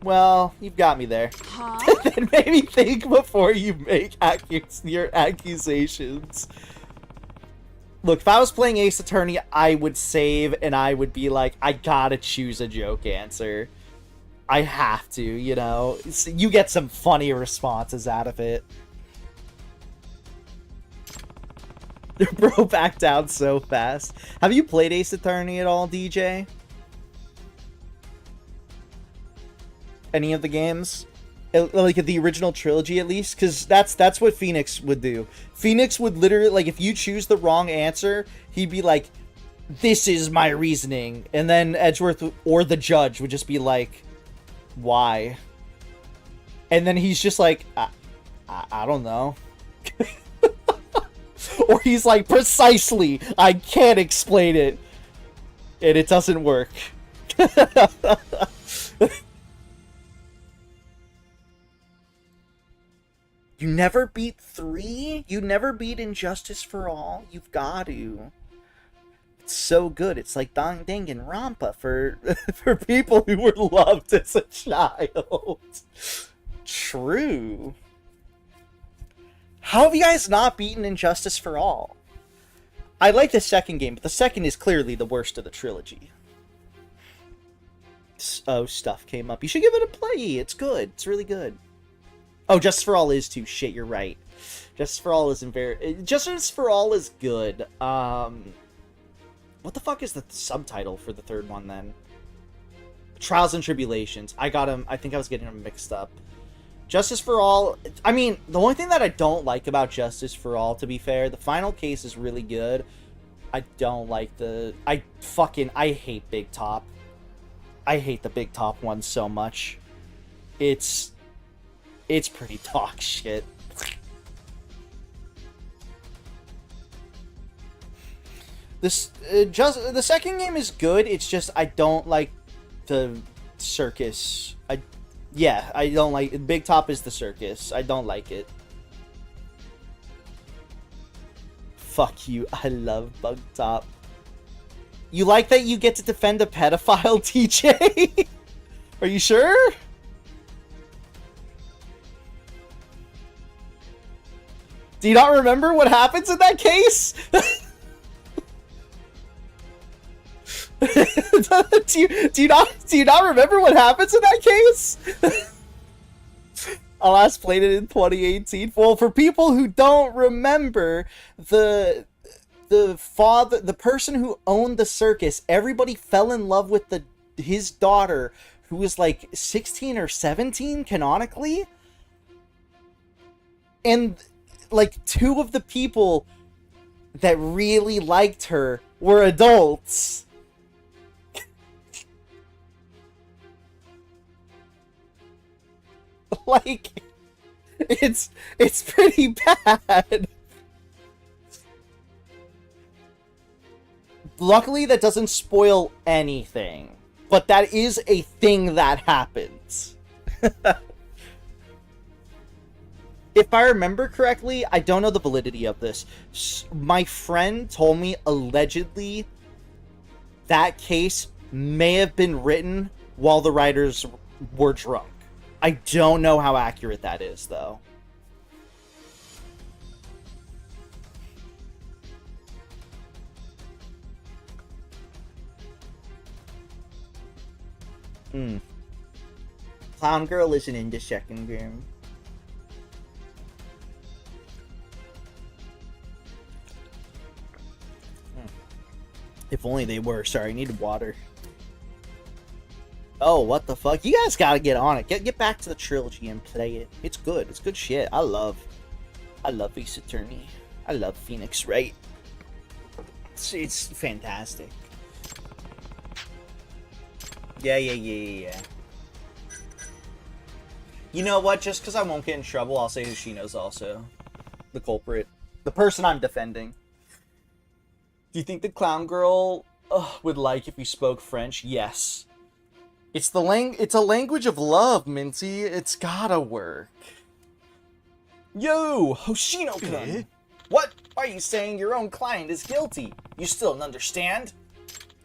Well, you've got me there. Then maybe think before you make your accusations. Look, if I was playing Ace Attorney, I would save and I would be like, I gotta choose a joke answer. I have to, you know? You get some funny responses out of it. Bro backed down so fast. Have you played Ace Attorney at all, DJ? Any of the games? Like the original trilogy at least? Because that's what Phoenix would do. Phoenix would literally, like, if you choose the wrong answer, he'd be like, this is my reasoning. And then Edgeworth or the judge would just be like, why? And then he's just like, I don't know. Or he's like, precisely, I can't explain it. And it doesn't work. You never beat 3? You never beat Injustice for All? You've got to. It's so good. It's like Danganronpa for for people who were loved as a child. True. How have you guys not beaten Injustice for All? I like the second game, but the second is clearly the worst of the trilogy. Oh, stuff came up. You should give it a play. It's good. It's really good. Oh, Justice for All is too. Shit, you're right. Justice for All isn't very... Justice for All is good. What the fuck is the subtitle for the third one, then? Trials and Tribulations. I got him... I think I was getting them mixed up. Justice for All... I mean, the only thing that I don't like about Justice for All, to be fair, the final case is really good. I don't like the... I hate Big Top. I hate the Big Top one so much. It's pretty dog shit. This just the second game is good. It's just I don't like the circus. I don't like Big Top is the circus. I don't like it. Fuck you. I love Bug Top. You like that you get to defend a pedophile, TJ? Are you sure? Do you not remember what happens in that case? do you not remember what happens in that case? I last played it in 2018. Well, for people who don't remember, the person who owned the circus, everybody fell in love with his daughter, who was like 16 or 17 canonically, and like 2 of the people that really liked her were adults. Like, it's pretty bad. Luckily, that doesn't spoil anything, but that is a thing that happens. If I remember correctly, I don't know the validity of this. My friend told me allegedly that case may have been written while the writers were drunk. I don't know how accurate that is, though. Clown Girl isn't in the second game. If only they were. Sorry, I needed water. Oh, what the fuck? You guys gotta get on it. Get back to the trilogy and play it. It's good. It's good shit. I love Ace Attorney. I love Phoenix Wright. It's fantastic. Yeah. You know what? Just because I won't get in trouble, I'll say Hoshino's also the culprit. The person I'm defending. Do you think the Clown Girl would like if we spoke French? Yes. It's a language of love, Minty. It's gotta work. Yo, Hoshino-kun. What? Why are you saying your own client is guilty? You still don't understand?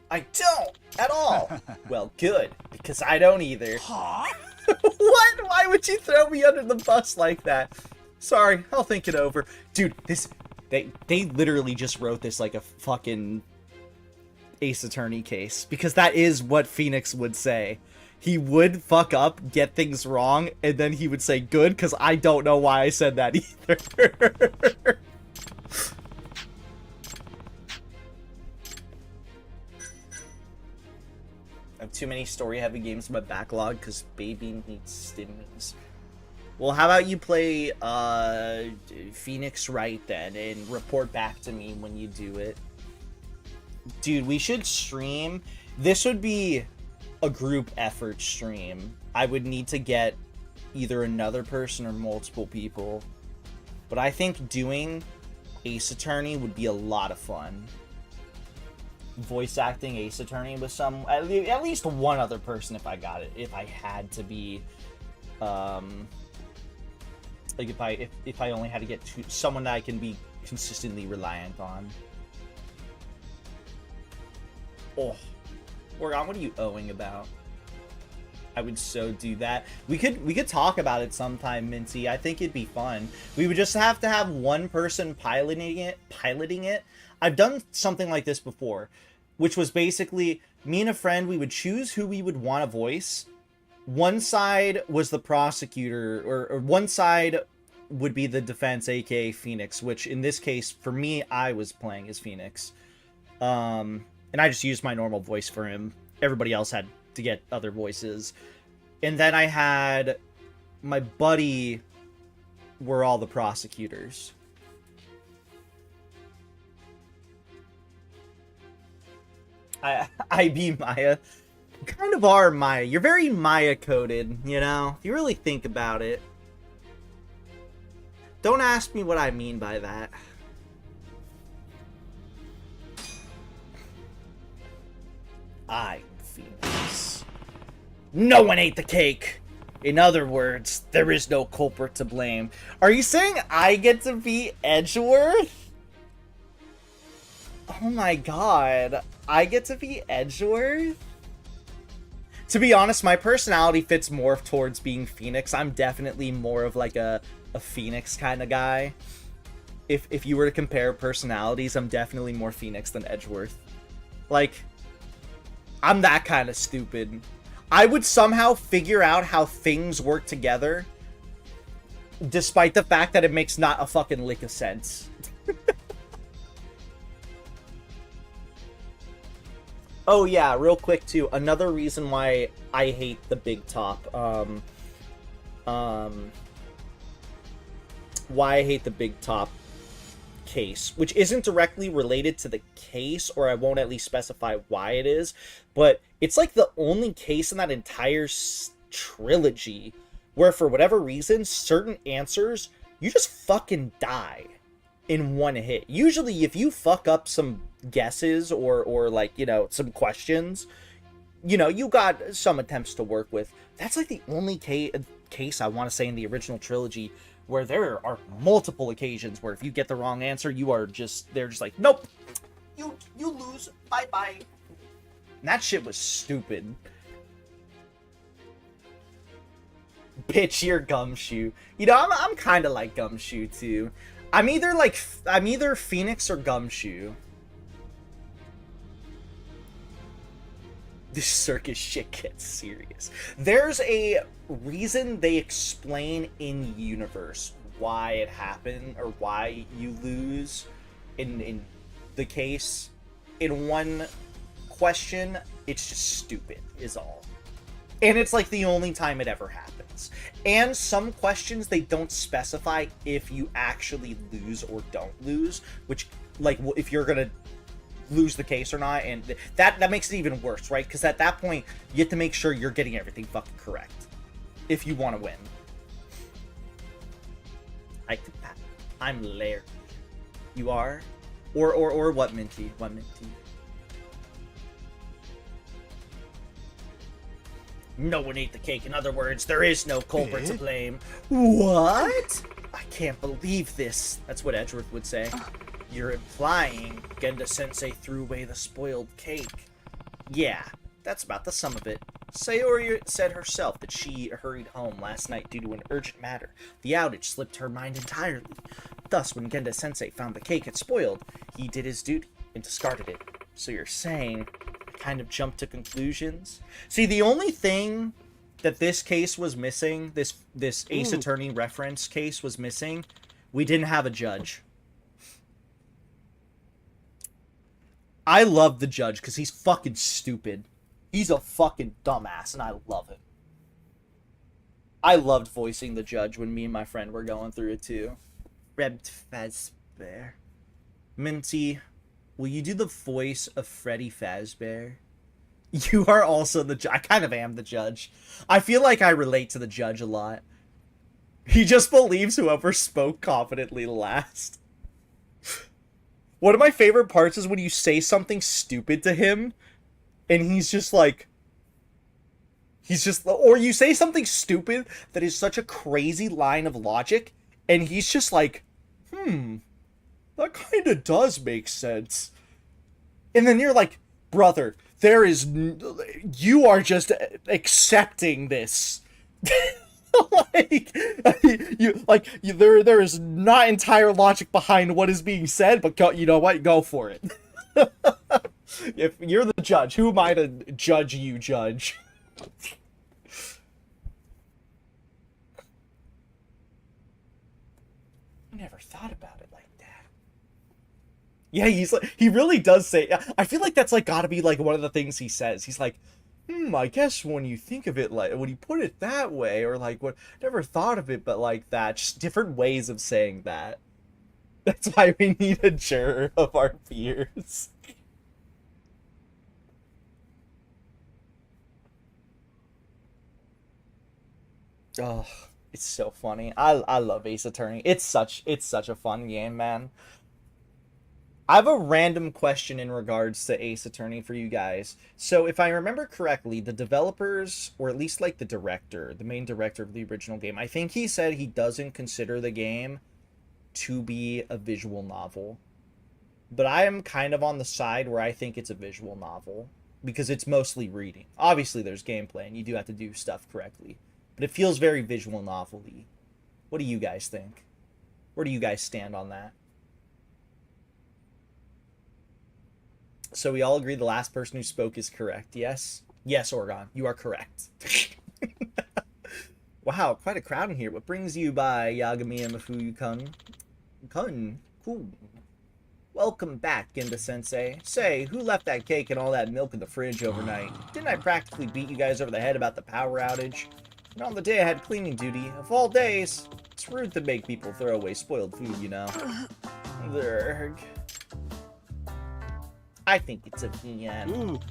I don't at all. Well, good, because I don't either. Huh? What? Why would you throw me under the bus like that? Sorry, I'll think it over. Dude, they literally just wrote this like a fucking Ace Attorney case, because that is what Phoenix would say. He would fuck up, get things wrong, and then he would say good, because I don't know why I said that either. I have too many story-heavy games in my backlog because baby needs stimmies. Well, how about you play Phoenix Wright then, and report back to me when you do it. Dude, we should stream. This would be a group effort stream. I would need to get either another person or multiple people. But I think doing Ace Attorney would be a lot of fun. Voice acting Ace Attorney with at least one other person if I got it. If I had to be, like if I only had to get someone that I can be consistently reliant on. Oh, Oregon, what are you owing about? I would so do that. We could talk about it sometime, Minty. I think it'd be fun. We would just have to have one person piloting it. I've done something like this before, which was basically me and a friend, we would choose who we would want to voice. One side was the prosecutor, or one side would be the defense, aka Phoenix, which in this case, for me, I was playing as Phoenix. And I just used my normal voice for him. Everybody else had to get other voices. And then I had my buddy were all the prosecutors. I be Maya. You kind of are Maya. You're very Maya coded, you know? If you really think about it. Don't ask me what I mean by that. I'm Phoenix. No one ate the cake. In other words, there is no culprit to blame. Are you saying I get to be Edgeworth? Oh my god. I get to be Edgeworth? To be honest, my personality fits more towards being Phoenix. I'm definitely more of like a Phoenix kind of guy. If you were to compare personalities, I'm definitely more Phoenix than Edgeworth. Like, I'm that kind of stupid. I would somehow figure out how things work together, despite the fact that it makes not a fucking lick of sense. Oh yeah, real quick too, another reason why I hate the big top, why I hate the big top case, which isn't directly related to the case, or I won't at least specify why it is, but it's like the only case in that entire trilogy where for whatever reason, certain answers, you just fucking die in one hit. Usually if you fuck up some guesses or like, you know, some questions, you know, you got some attempts to work with. That's like the only case I want to say in the original trilogy where there are multiple occasions where if you get the wrong answer, they're just like, nope, you lose, bye-bye. And that shit was stupid. Bitch, you're Gumshoe. You know, I'm kind of like Gumshoe too. I'm either Phoenix or Gumshoe. This circus shit gets serious. There's a reason they explain in universe why it happened or why you lose in the case. In one question, it's just stupid is all. And it's like the only time it ever happens. And some questions, they don't specify if you actually lose or don't lose, which, like, if you're gonna lose the case or not, and that makes it even worse, right? Because at that point, you have to make sure you're getting everything fucking correct if you want to win. I'm Laird. You are? Or what, Minty? What, Minty? No one ate the cake. In other words, there is no culprit to blame. What? I can't believe this. That's what Edgeworth would say. You're implying Genda-sensei threw away the spoiled cake. Yeah, that's about the sum of it. Sayori said herself that she hurried home last night due to an urgent matter. The outage slipped her mind entirely. Thus, when Genda-sensei found the cake had spoiled, he did his duty and discarded it. So you're saying I kind of jumped to conclusions? See, the only thing that this case was missing, this Ace Attorney reference case was missing, we didn't have a judge. I love the judge because he's fucking stupid. He's a fucking dumbass, and I love him. I loved voicing the judge when me and my friend were going through it too. Reb Fazbear. Minty, will you do the voice of Freddy Fazbear? You are also the judge. I kind of am the judge. I feel like I relate to the judge a lot. He just believes whoever spoke confidently last. One of my favorite parts is when you say something stupid to him, and he's just like... Or you say something stupid that is such a crazy line of logic, and he's just like, that kind of does make sense. And then you're like, brother, you are just accepting this. There is not entire logic behind what is being said, but you know what? Go for it. If you're the judge, who am I to judge you, judge? I never thought about it like that. Yeah, he really does say. I feel like that's like gotta be like one of the things he says. He's like, I guess when you think of it like when you put it that way, or like what never thought of it but like that. Just different ways of saying that. That's why we need a juror of our peers. Oh, it's so funny. I love Ace Attorney. It's such a fun game, man. I have a random question in regards to Ace Attorney for you guys. So if I remember correctly, the developers, or at least like the director, the main director of the original game, I think he said he doesn't consider the game to be a visual novel. But I am kind of on the side where I think it's a visual novel because it's mostly reading. Obviously there's gameplay and you do have to do stuff correctly, but it feels very visual novel-y. What do you guys think? Where do you guys stand on that? So we all agree the last person who spoke is correct, yes? Yes, Oregon, you are correct. Wow, quite a crowd in here. What brings you by, Yagami and Mafuyu-kun? Kun, cool. Welcome back, Ginda-sensei. Say, who left that cake and all that milk in the fridge overnight? Didn't I practically beat you guys over the head about the power outage? And on the day I had cleaning duty, of all days, it's rude to make people throw away spoiled food, you know. There. I think it's a VN.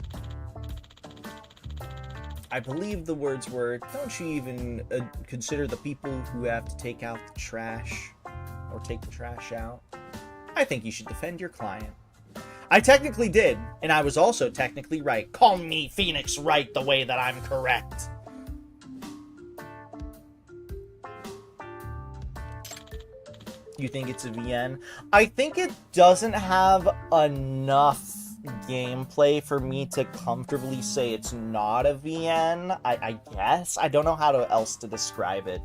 I believe the words were, don't you even consider the people who have to take out the trash, or take the trash out? I think you should defend your client. I technically did, and I was also technically right. Call me Phoenix Wright the way that I'm correct. You think it's a VN? I think it doesn't have enough gameplay for me to comfortably say it's not a VN. I guess. I don't know how else to describe it.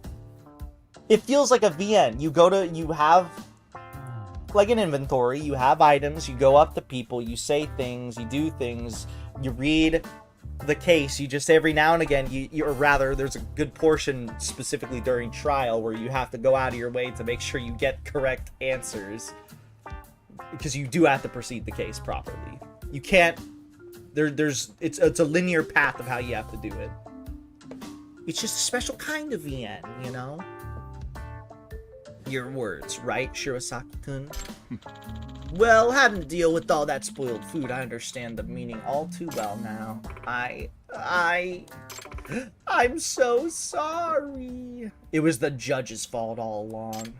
It feels like a VN. You have like an inventory, you have items, you go up to people, you say things, you do things, you read the case, you just every now and again, or rather, there's a good portion specifically during trial where you have to go out of your way to make sure you get correct answers. Because you do have to proceed the case properly. You can't, it's a linear path of how you have to do it. It's just a special kind of VN, you know? Your words, right, Shirosaki-kun? Well, having to deal with all that spoiled food, I understand the meaning all too well now. I'm so sorry. It was the judge's fault all along.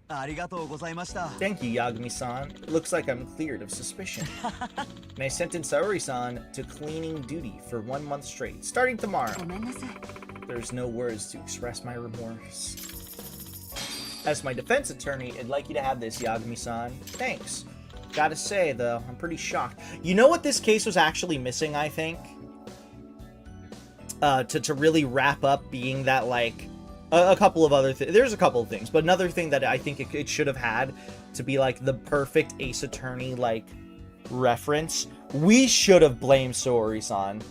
Thank you, Yagami-san. It looks like I'm cleared of suspicion. And I sentence Saori-san to cleaning duty for 1 month straight, starting tomorrow. There's no words to express my remorse. As my defense attorney, I'd like you to have this, Yagami-san. Thanks. Gotta say, though, I'm pretty shocked. You know what this case was actually missing, I think? To really wrap up being that, like... A couple of other things. There's a couple of things, but another thing that I think it should have had to be like the perfect Ace Attorney like reference. We should have blamed Saori-san.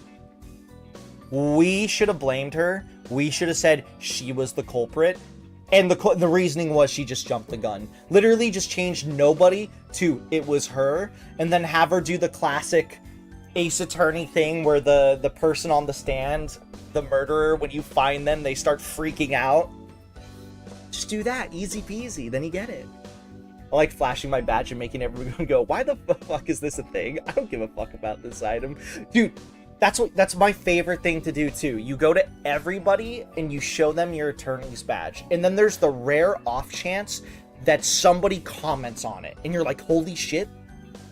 We should have blamed her. We should have said she was the culprit, and the reasoning was she just jumped the gun. Literally, just changed nobody to it was her, and then have her do the classic Ace Attorney thing where the person on the stand, the murderer, when you find them, they start freaking out. Just do that. Easy peasy. Then you get it. I like flashing my badge and making everyone go, why the fuck is this a thing? I don't give a fuck about this item. Dude, that's my favorite thing to do too. You go to everybody and you show them your attorney's badge. And then there's the rare off chance that somebody comments on it. And you're like, holy shit,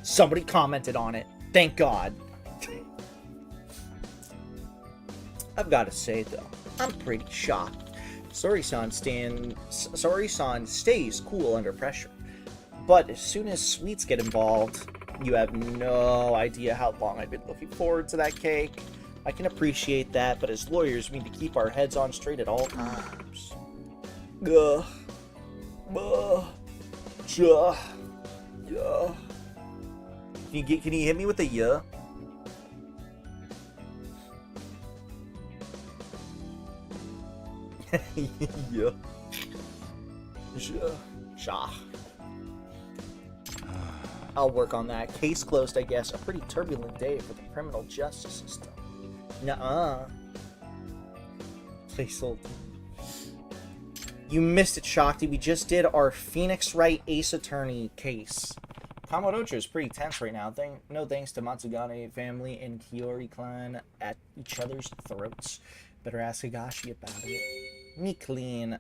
somebody commented on it. Thank God. I've got to say, though, I'm pretty shocked. Saori-san stays cool under pressure. But as soon as sweets get involved, you have no idea how long I've been looking forward to that cake. I can appreciate that, but as lawyers, we need to keep our heads on straight at all times. Ugh. Ugh. Ugh. Ugh. Can you hit me with a yeah? Yeah. Shah. I'll work on that. Case closed, I guess. A pretty turbulent day for the criminal justice system. Nuh-uh. Placeholder. You missed it, Shakti. We just did our Phoenix Wright Ace Attorney case. Kamurocho is pretty tense right now. No thanks to Matsugane family and Kiyori clan at each other's throats. Better ask Higashi about it. Me clean.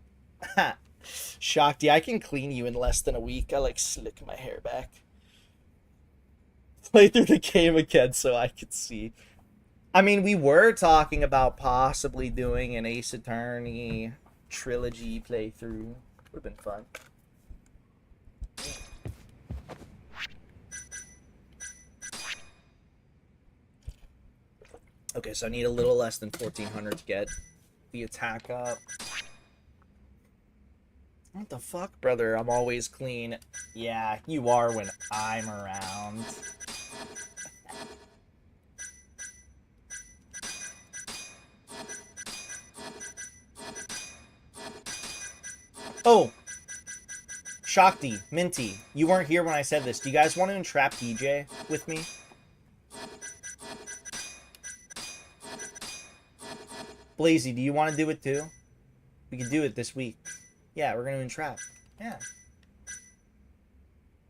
Shakti, I can clean you in less than a week. I like slick my hair back. Play through the game again so I could see. I mean, we were talking about possibly doing an Ace Attorney trilogy playthrough. Would have been fun. Okay, so I need a little less than 1400 to get the attack up. What the fuck, brother? I'm always clean. Yeah, you are when I'm around. Oh! Shakti, Minty, you weren't here when I said this. Do you guys want to entrap DJ with me? Blazy, do you want to do it too? We can do it this week. Yeah, we're going to entrap. Yeah.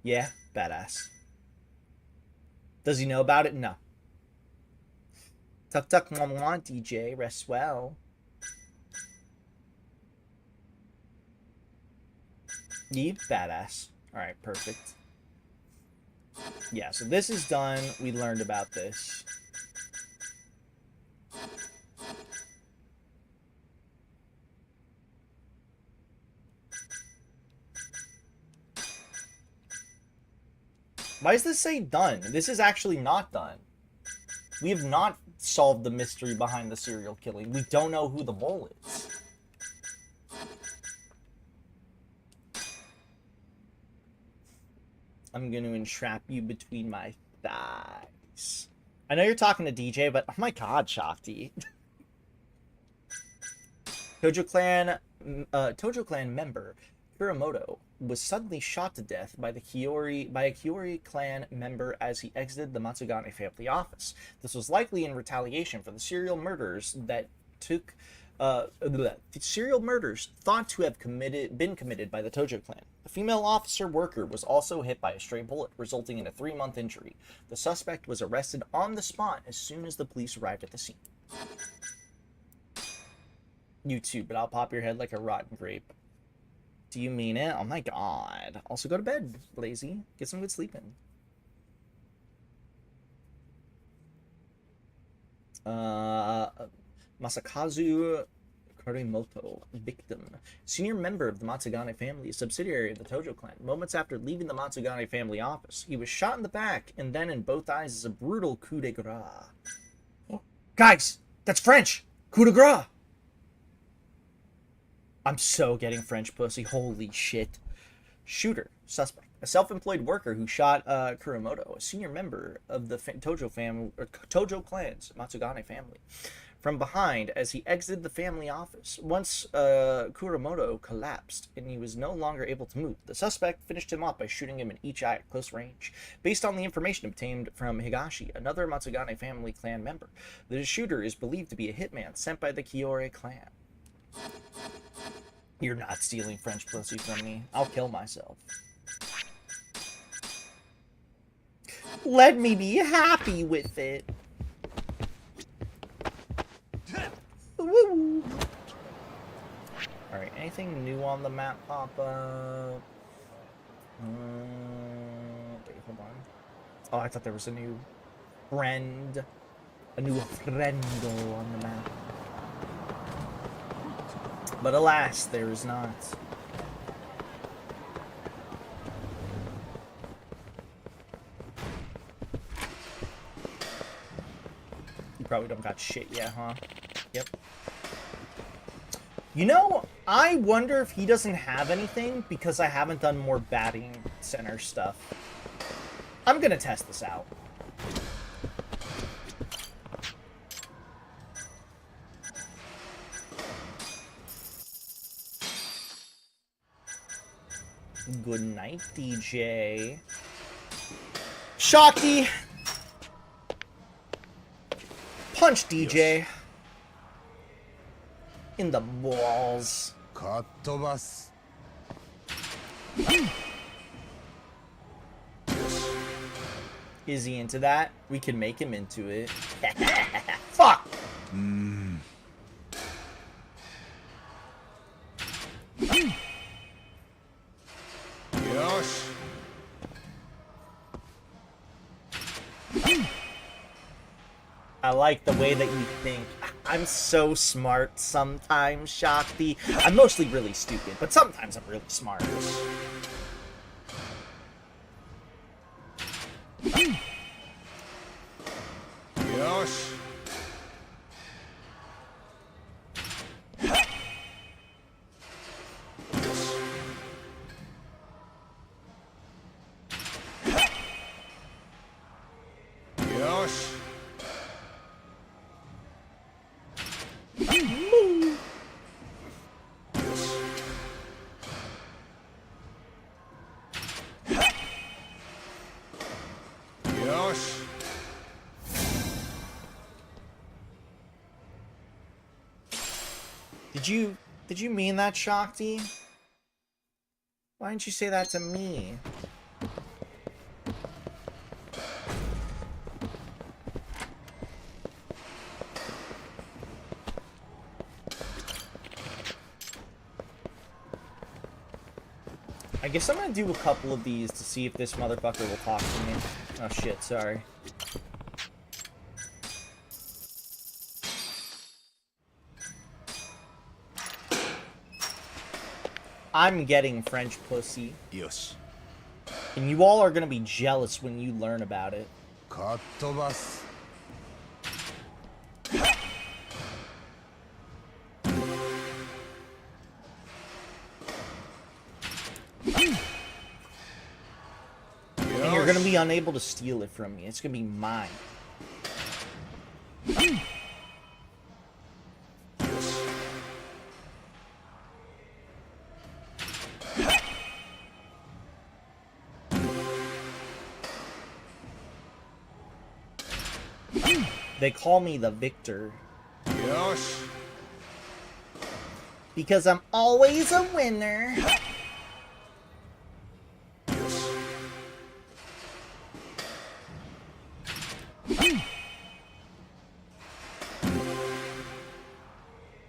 Yeah, badass. Does he know about it? No. Tuck tuck mwah DJ, rest well. Yep, badass. Alright, perfect. Yeah, so this is done. We learned about this. Why does this say done? This is actually not done. We have not solved the mystery behind the serial killing. We don't know who the mole is. I'm going to entrap you between my thighs. I know you're talking to DJ, but oh my god, Shakti. Tojo Clan member Kuramoto was suddenly shot to death by a Kiyori clan member as he exited the Matsugane family office. This was likely in retaliation for the serial murders that took serial murders thought to have been committed by the Tojo clan. The female officer worker was also hit by a stray bullet, resulting in a 3-month injury. The suspect was arrested on the spot as soon as the police arrived at the scene. You too, but I'll pop your head like a rotten grape. Do you mean it? Oh my god. Also go to bed, lazy. Get some good sleep in. Masakazu Kurimoto, victim. Senior member of the Matsugane family, a subsidiary of the Tojo clan. Moments after leaving the Matsugane family office, he was shot in the back and then in both eyes as a brutal coup de grace. Oh, guys, that's French! Coup de grace! I'm so getting French pussy. Holy shit. Shooter. Suspect. A self-employed worker who shot Kurimoto, a senior member of the Tojo clan's Matsugane family, from behind as he exited the family office. Once Kurimoto collapsed and he was no longer able to move, the suspect finished him off by shooting him in each eye at close range. Based on the information obtained from Higashi, another Matsugane family clan member, the shooter is believed to be a hitman sent by the Kiyori clan. You're not stealing French pussy from me. I'll kill myself. Let me be happy with it. Woo. Alright, anything new on the map pop up? Wait, hold on. Oh, I thought there was a new friend. A new friendo on the map. But alas, there is not. You probably don't got shit yet, huh? Yep. You know, I wonder if he doesn't have anything because I haven't done more batting center stuff. I'm gonna test this out. Good night, DJ. Shakti! Punch, DJ. Yes. In the balls. Kattobas. Is he into that? We can make him into it. Fuck! よし。 I like the way that you think. I'm so smart sometimes, Shakti. I'm mostly really stupid, but sometimes I'm really smart. Yosh. Yosh. Yosh. Did you mean that, Shakti? Why didn't you say that to me? I guess I'm gonna do a couple of these to see if this motherfucker will talk to me. Oh shit, sorry. I'm getting French pussy. Yosh. And you all are gonna be jealous when you learn about it. Kattobas. And you're gonna be unable to steal it from me. It's gonna be mine. They call me the victor. Yosh. Because I'm always a winner.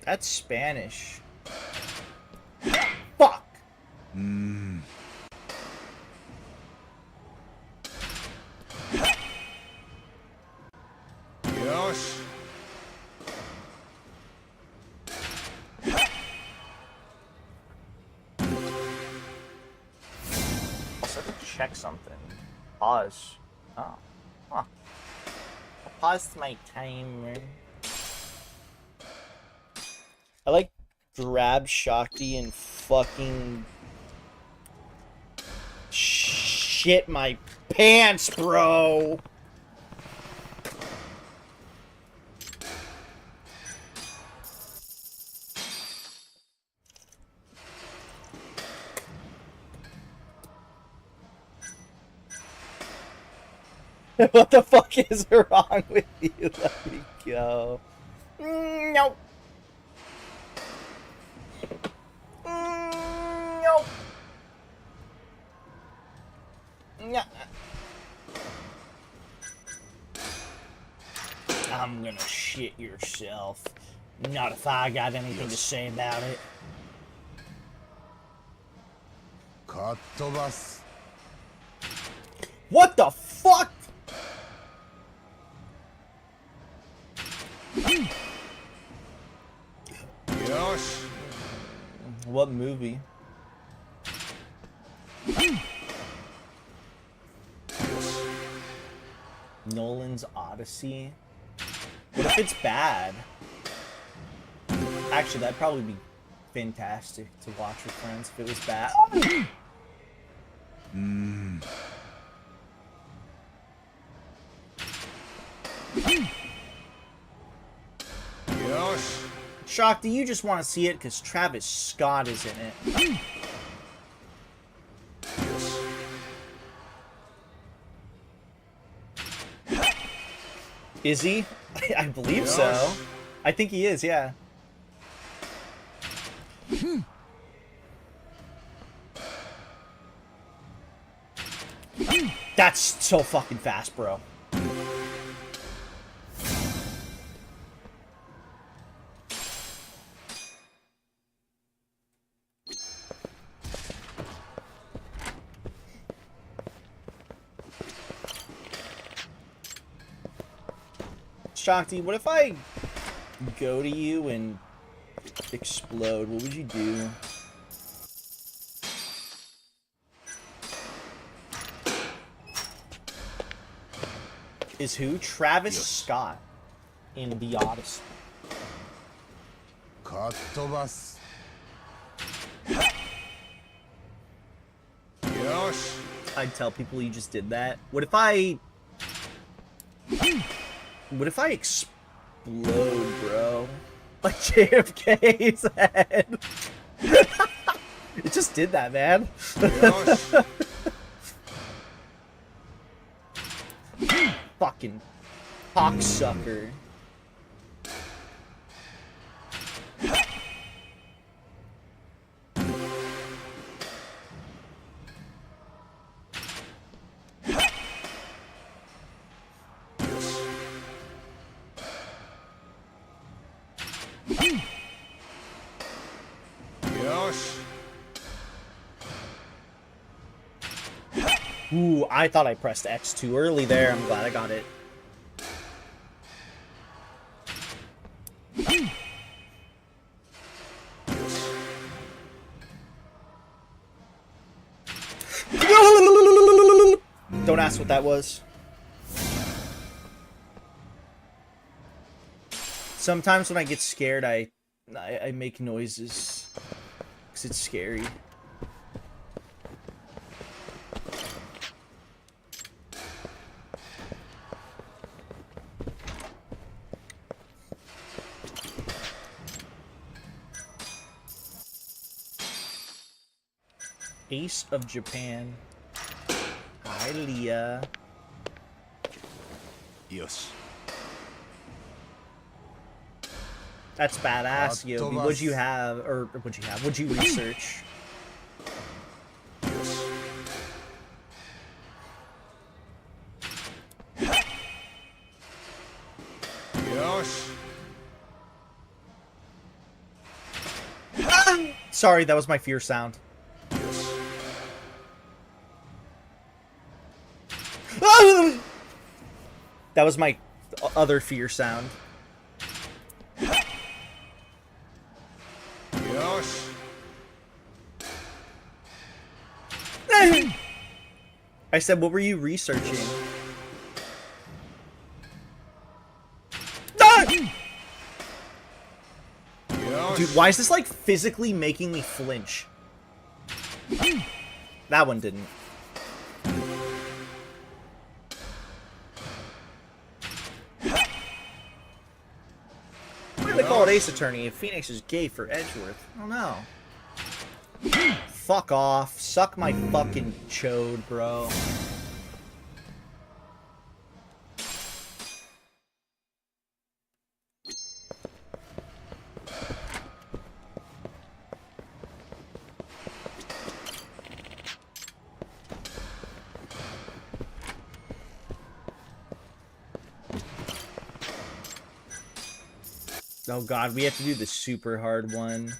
That's Spanish. Fuck. Yosh. Also, check something. Pause. Oh. Huh. I paused my timer. I like grab Shakti and fucking shit my pants, bro. What the fuck is wrong with you? Let me go. Nope. Nope. No. I'm gonna shit yourself. Not if I got anything to say about it. Kattobas. What the fuck? Yosh. What movie? Nolan's Odyssey? What if it's bad? Actually, that'd probably be fantastic to watch with friends if it was bad. Yosh. Shakti, you just want to see it because Travis Scott is in it. Is he? I believe so. I think he is, yeah. That's so fucking fast, bro. Shakti, what if I go to you and explode? What would you do? Is who? Travis Scott in The Odyssey. かっ飛ばす。よし。 I'd tell people you just did that. What if I explode, bro? Like JFK's head. It just did that, man. Fucking cocksucker. Ooh, I thought I pressed X too early there. I'm glad I got it. Don't ask what that was. Sometimes when I get scared, I make noises. 'Cause it's scary. Ace of Japan. Hi, Leah. Yes. That's badass, Yobi. What'd you have? Or what'd you have? What'd you research? Sorry, that was my fear sound. That was my other fear sound. I said, what were you researching? Dude, why is this like physically making me flinch? That one didn't. Why do they call it Ace Attorney if Phoenix is gay for Edgeworth? I don't know. Fuck off. Suck my fucking chode, bro. Oh god, we have to do the super hard one.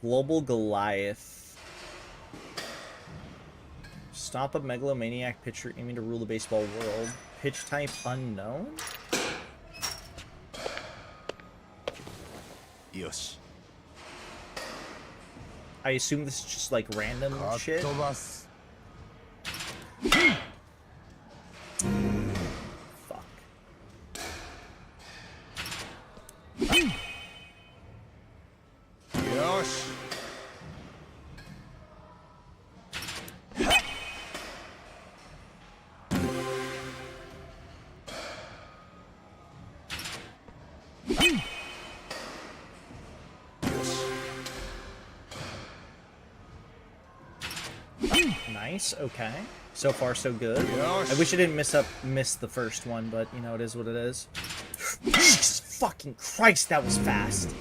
Global Goliath. Stop a megalomaniac pitcher aiming to rule the baseball world. Pitch type unknown? Yes. I assume this is just like random shit. Fuck. Nice, okay. So far, so good. I wish I didn't miss the first one, but you know, it is what it is. Jesus fucking Christ, that was fast.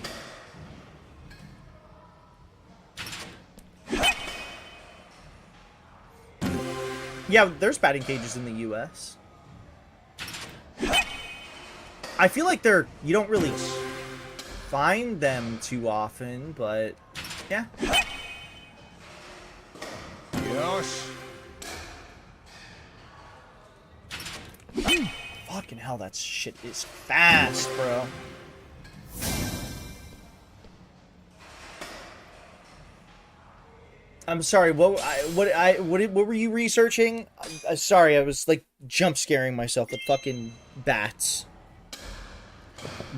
Yeah, there's batting cages in the US. I feel like you don't really find them too often, but yeah. Fuck Fucking hell, that shit is fast, bro. I'm sorry. What were you researching? Sorry, I was like jump scaring myself with fucking bats,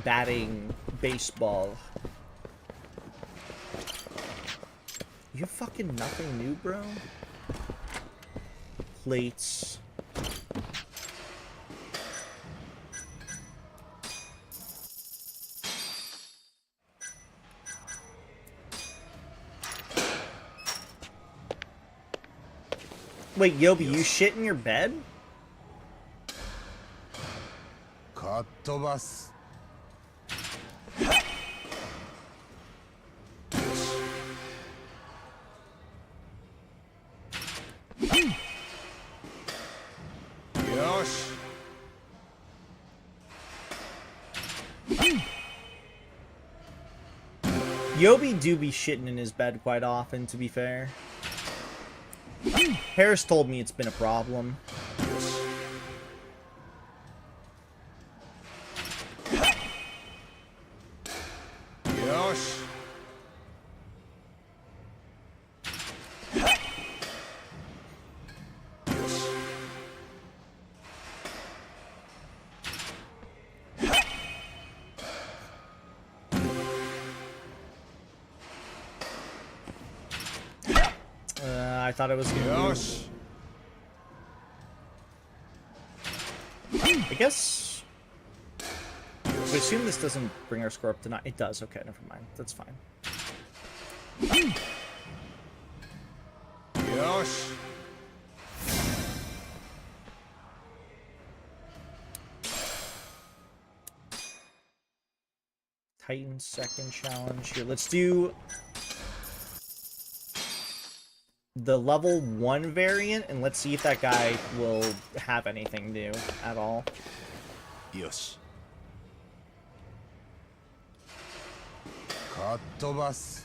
batting, baseball. You have fucking nothing new, bro. Plates. Wait, Yobi, you shit in your bed? かっ飛ばす。よし。Yobi do be shitting in his bed quite often, to be fair. Harris told me it's been a problem. Yosh. I thought it was gonna be... I guess... I assume this doesn't bring our score up to 9. It does. Okay, never mind. That's fine. Yosh. Titan second challenge here. Let's do the level 1 variant, and let's see if that guy will have anything new at all. Yosh. かっ飛ばす。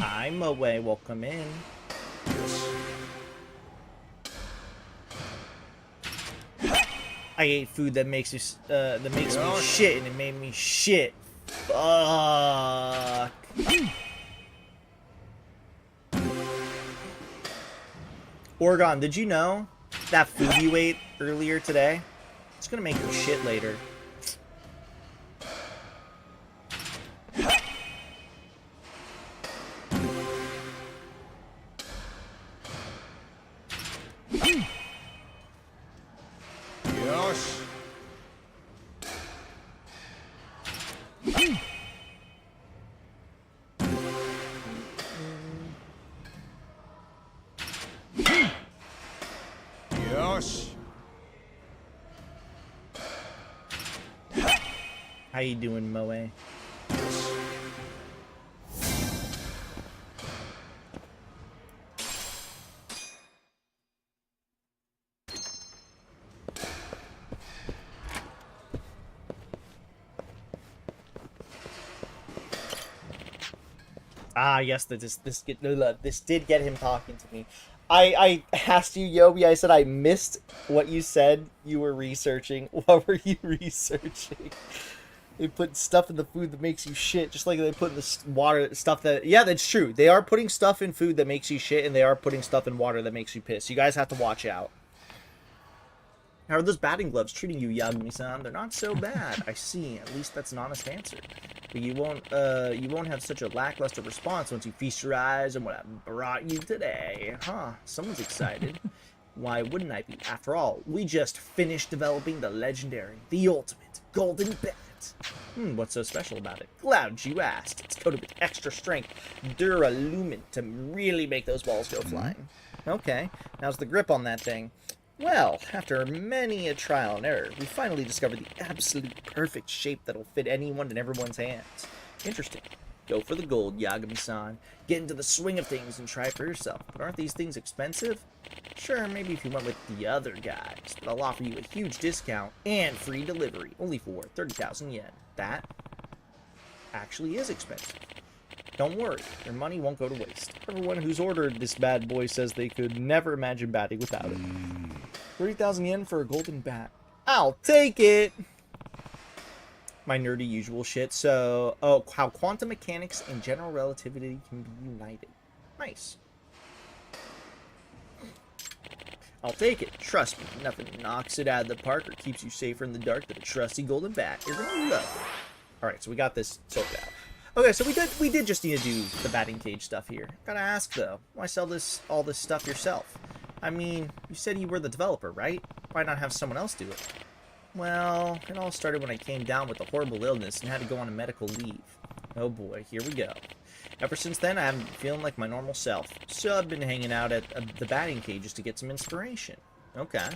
Hi, Moe. Welcome in. I ate food that makes me shit, and it made me shit. Fuck. Oregon, did you know that food you ate earlier today? It's gonna make you shit later. Yosh. Yosh. How you doing, Moe? Ah, yes, this did get him talking to me. I asked you, Yobi, I said I missed what you said you were researching. What were you researching? They put stuff in the food that makes you shit, just like they put in the water stuff that... Yeah, that's true. They are putting stuff in food that makes you shit, and they are putting stuff in water that makes you piss. You guys have to watch out. How are those batting gloves treating you, Yagami-san? They're not so bad. I see. At least that's an honest answer. But you won't have such a lackluster response once you feast your eyes on what I brought you today. Huh, someone's excited. Why wouldn't I be? After all, we just finished developing the legendary, the ultimate, golden bat. What's so special about it? Glad you asked. It's coated with extra strength Duralumin to really make those balls go flying. Okay, how's the grip on that thing? Well, after many a trial and error, we finally discovered the absolute perfect shape that'll fit anyone and everyone's hands. Interesting. Go for the gold, Yagami-san. Get into the swing of things and try it for yourself. But aren't these things expensive? Sure, maybe if you went with the other guys, but I'll offer you a huge discount and free delivery, only for 30,000 yen. That actually is expensive. Don't worry, your money won't go to waste. Everyone who's ordered this bad boy says they could never imagine batting without it. 30,000 yen for a golden bat. I'll take it! My nerdy usual shit. So, how quantum mechanics and general relativity can be united. Nice. I'll take it. Trust me, nothing knocks it out of the park or keeps you safer in the dark than a trusty golden bat. You're gonna love it. Alright, so we got this sorted out. Okay, so we did just need to do the batting cage stuff here. Gotta ask though, why sell all this stuff yourself? I mean, you said you were the developer, right? Why not have someone else do it? Well, it all started when I came down with a horrible illness and had to go on a medical leave. Oh boy, here we go. Ever since then, I haven't been feeling like my normal self. So I've been hanging out at the batting cages to get some inspiration. Okay.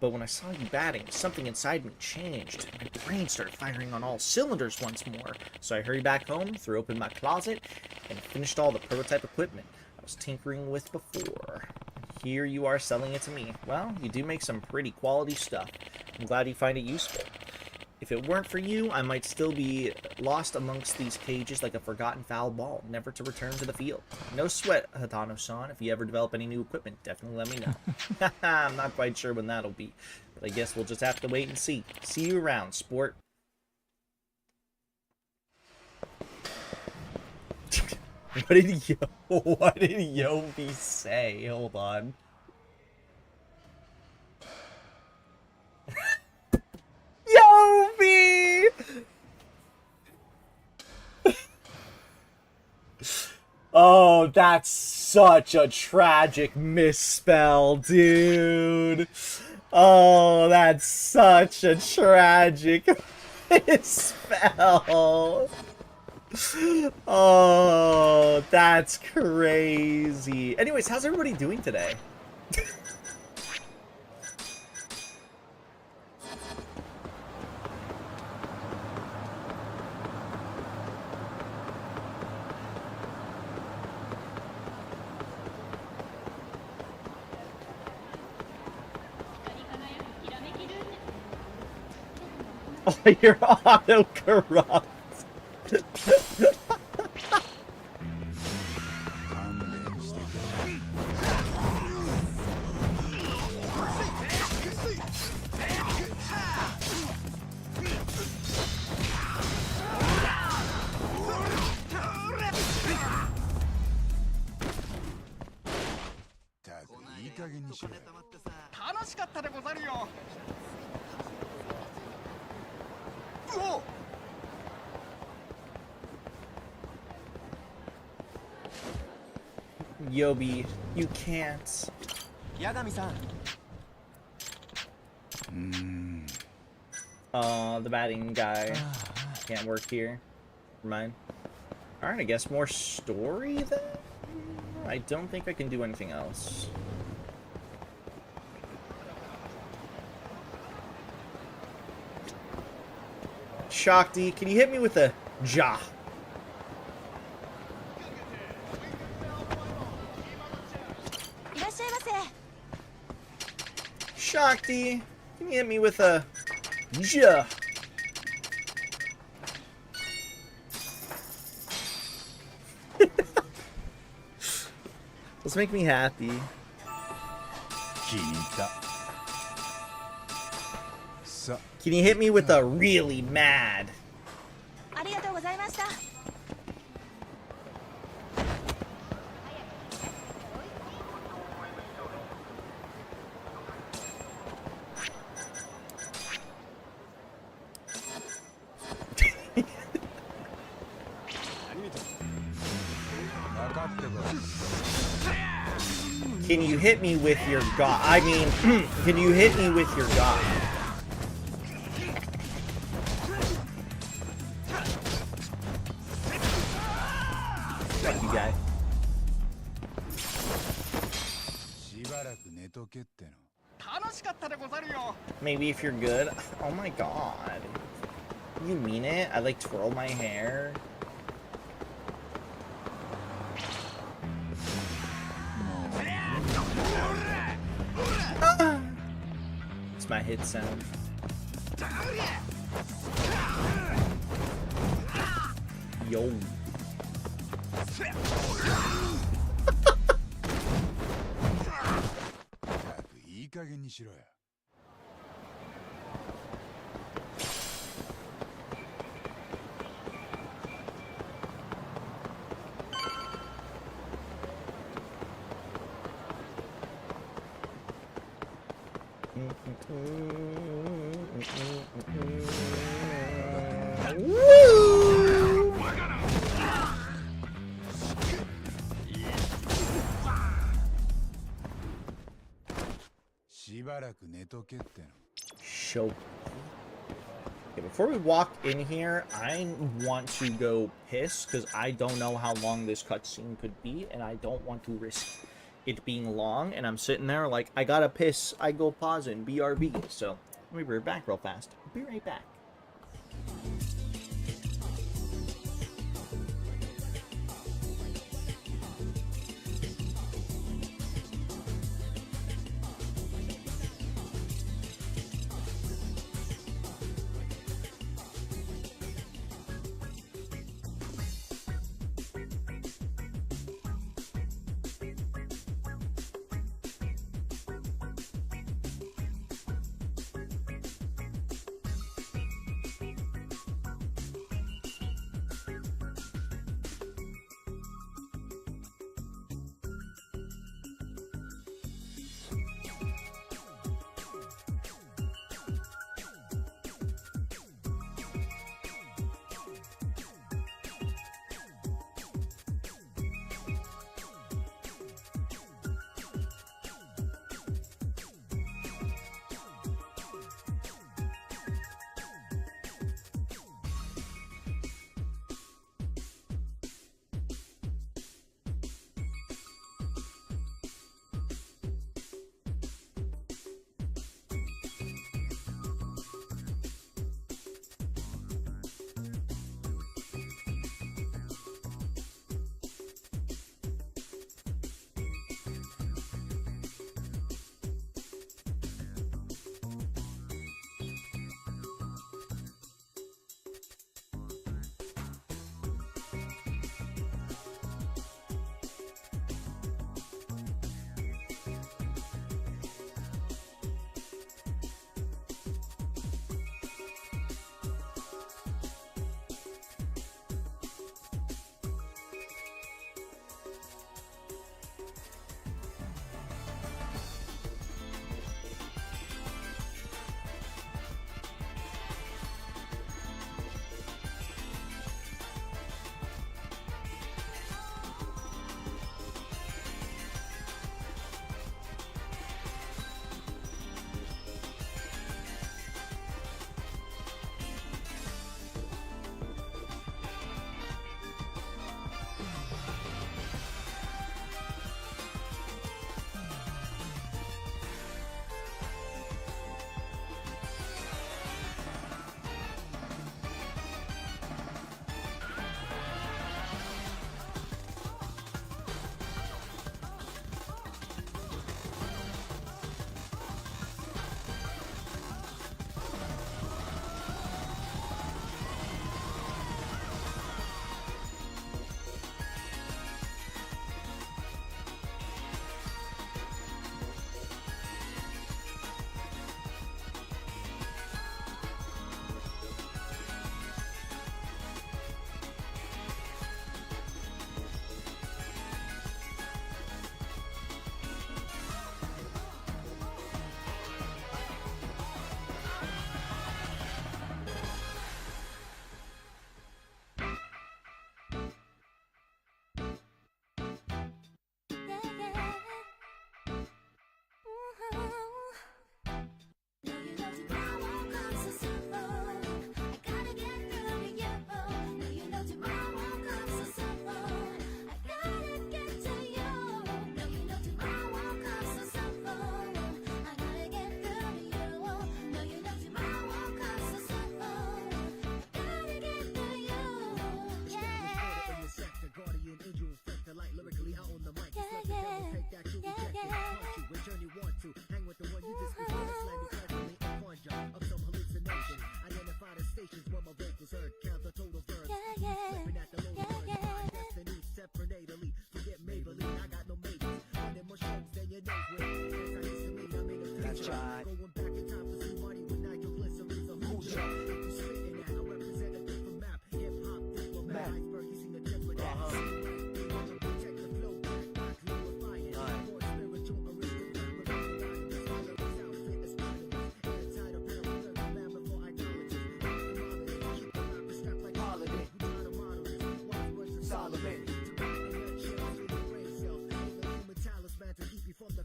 But when I saw you batting, something inside me changed. My brain started firing on all cylinders once more. So I hurried back home, threw open my closet, and finished all the prototype equipment I was tinkering with before. Here you are selling it to me. Well, you do make some pretty quality stuff. I'm glad you find it useful. If it weren't for you, I might still be lost amongst these cages like a forgotten foul ball, never to return to the field. No sweat, Hatano-san. If you ever develop any new equipment, definitely let me know. I'm not quite sure when that'll be, but I guess we'll just have to wait and see. See you around, sport. What did Yobi say? Hold on. Yobi! Oh, that's such a tragic misspell, dude. Oh, that's such a tragic misspell. Oh, that's crazy. Anyways, how's everybody doing today? Oh, you're auto-corrupt. Yobi, you can't. Yagami-san. The batting guy can't work here. Never mind. Alright, I guess more story then? I don't think I can do anything else. Shakti, can you hit me with a ja? Shakti, can you hit me with a ja? Let's make me happy. Can you hit me with a really mad? Can you hit me with your god? I mean, can you hit me with your god? Fuck you, guy. Maybe if you're good. Oh my god. You mean it? I like twirl my hair. It's my hit sound. Yo. いい加減にしろよ。しばらく寝とけっての。 Show. Okay, before we walk in here, I want to go piss because I don't know how long this cutscene could be, and I don't want to risk it being long. And I'm sitting there like, I gotta piss. I go pause in BRB. So let me be right back real fast. Be right back.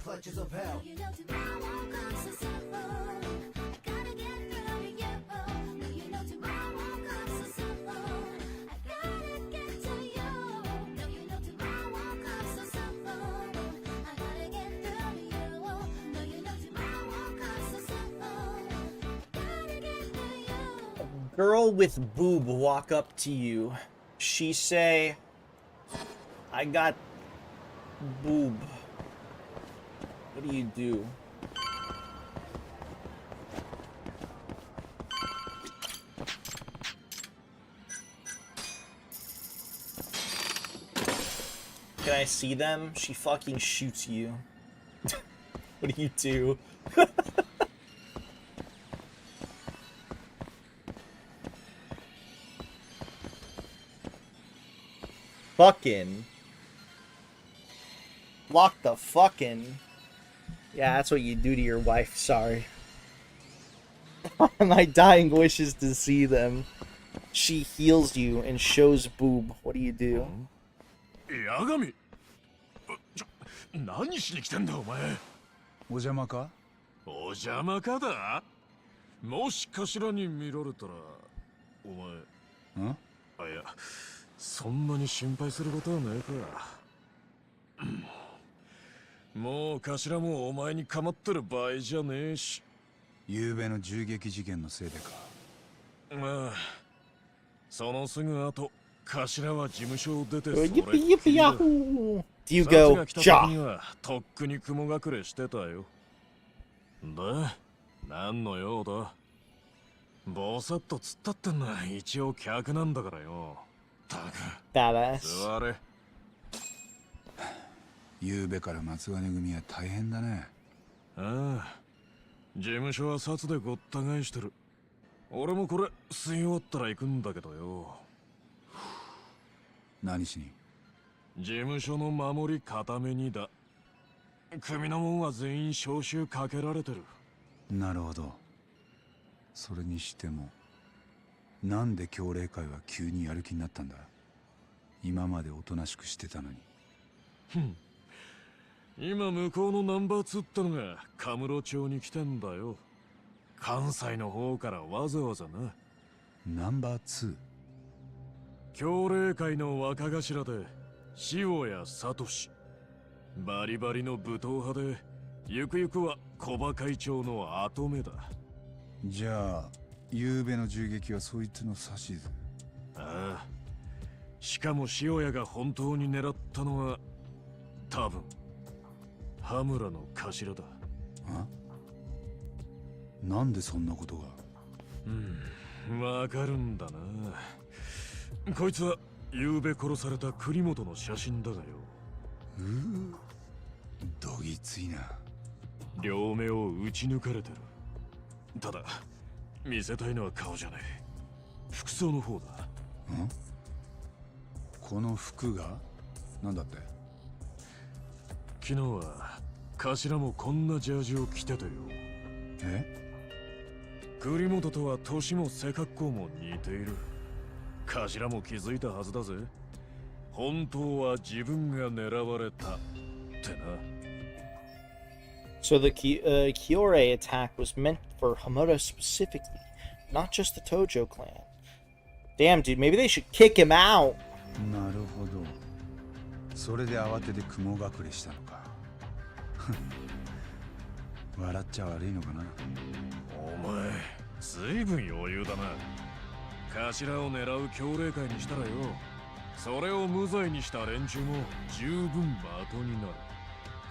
Clutches of hell. Girl with boob walk up to you. She say, I got boob. What do you do? Can I see them? She fucking shoots you. What do you do? Fucking. Lock the fucking. Yeah, that's what you do to your wife, sorry. My dying wishes to see them. She heals you and shows boob. What do you do? 八神何しに来てんだお前。お邪魔か？お邪魔かだ。もし頭に見られたらお前。ん？あ、いや、そんなに心配することはないか。もう頭もお前に構ってる場合じゃねえし。昨べの銃撃事件のせいでか。まあ、そのすぐ後、頭は事務所を出て Yippee Do you go, Ja? とっくに雲隠れしてたよ。で、何の用だ？ぼさっと突っ立ってんのは一応客なんだからよ。たく。Badass. 座れ。昨べから松金組は大変だね。ああ、事務所は札でごった返してる。俺もこれ吸い終わったら行くんだけどよ。何しに？事務所の守り固めにだ。組の者は全員招集かけられてる。なるほど。それにしてもなんで協励会は急にやる気になったんだ？今までおとなしくしてたのに。ふん。今向こうのナンバー2ってのがカムロ町に来てんだよ。関西の方からわざわざな。ナンバー 2？ 協励会の若頭で塩谷聡。バリバリの武闘派でゆくゆくは小葉会長の跡目だ。じゃあ昨べの銃撃はそいつの指図？ああ。しかも塩谷が本当に狙ったのは多分羽村の頭だ。あ？なんでそんなことが？わかるんだな。こいつは昨べ殺された栗本の写真だがよ。どぎついな。両目を撃ち抜かれてる。ただ見せたいのは顔じゃない、服装の方だ。ん？この服がなんだって？昨日は頭もこんなジャージを着てたよ。え？栗本とは年も背格好も似ている。頭も気づいたはずだぜ。本当は自分が狙われたってな。So the Kyorei attack was meant for Hamura specifically, not just the Tojo clan. Damn, dude, maybe they should kick him out. なるほど。それで慌てて雲隠れしたのか。笑っちゃ悪いのかな。お前、ずいぶん余裕だな。頭を狙う協励会にしたらよ、それを無罪にした連中も十分的になる。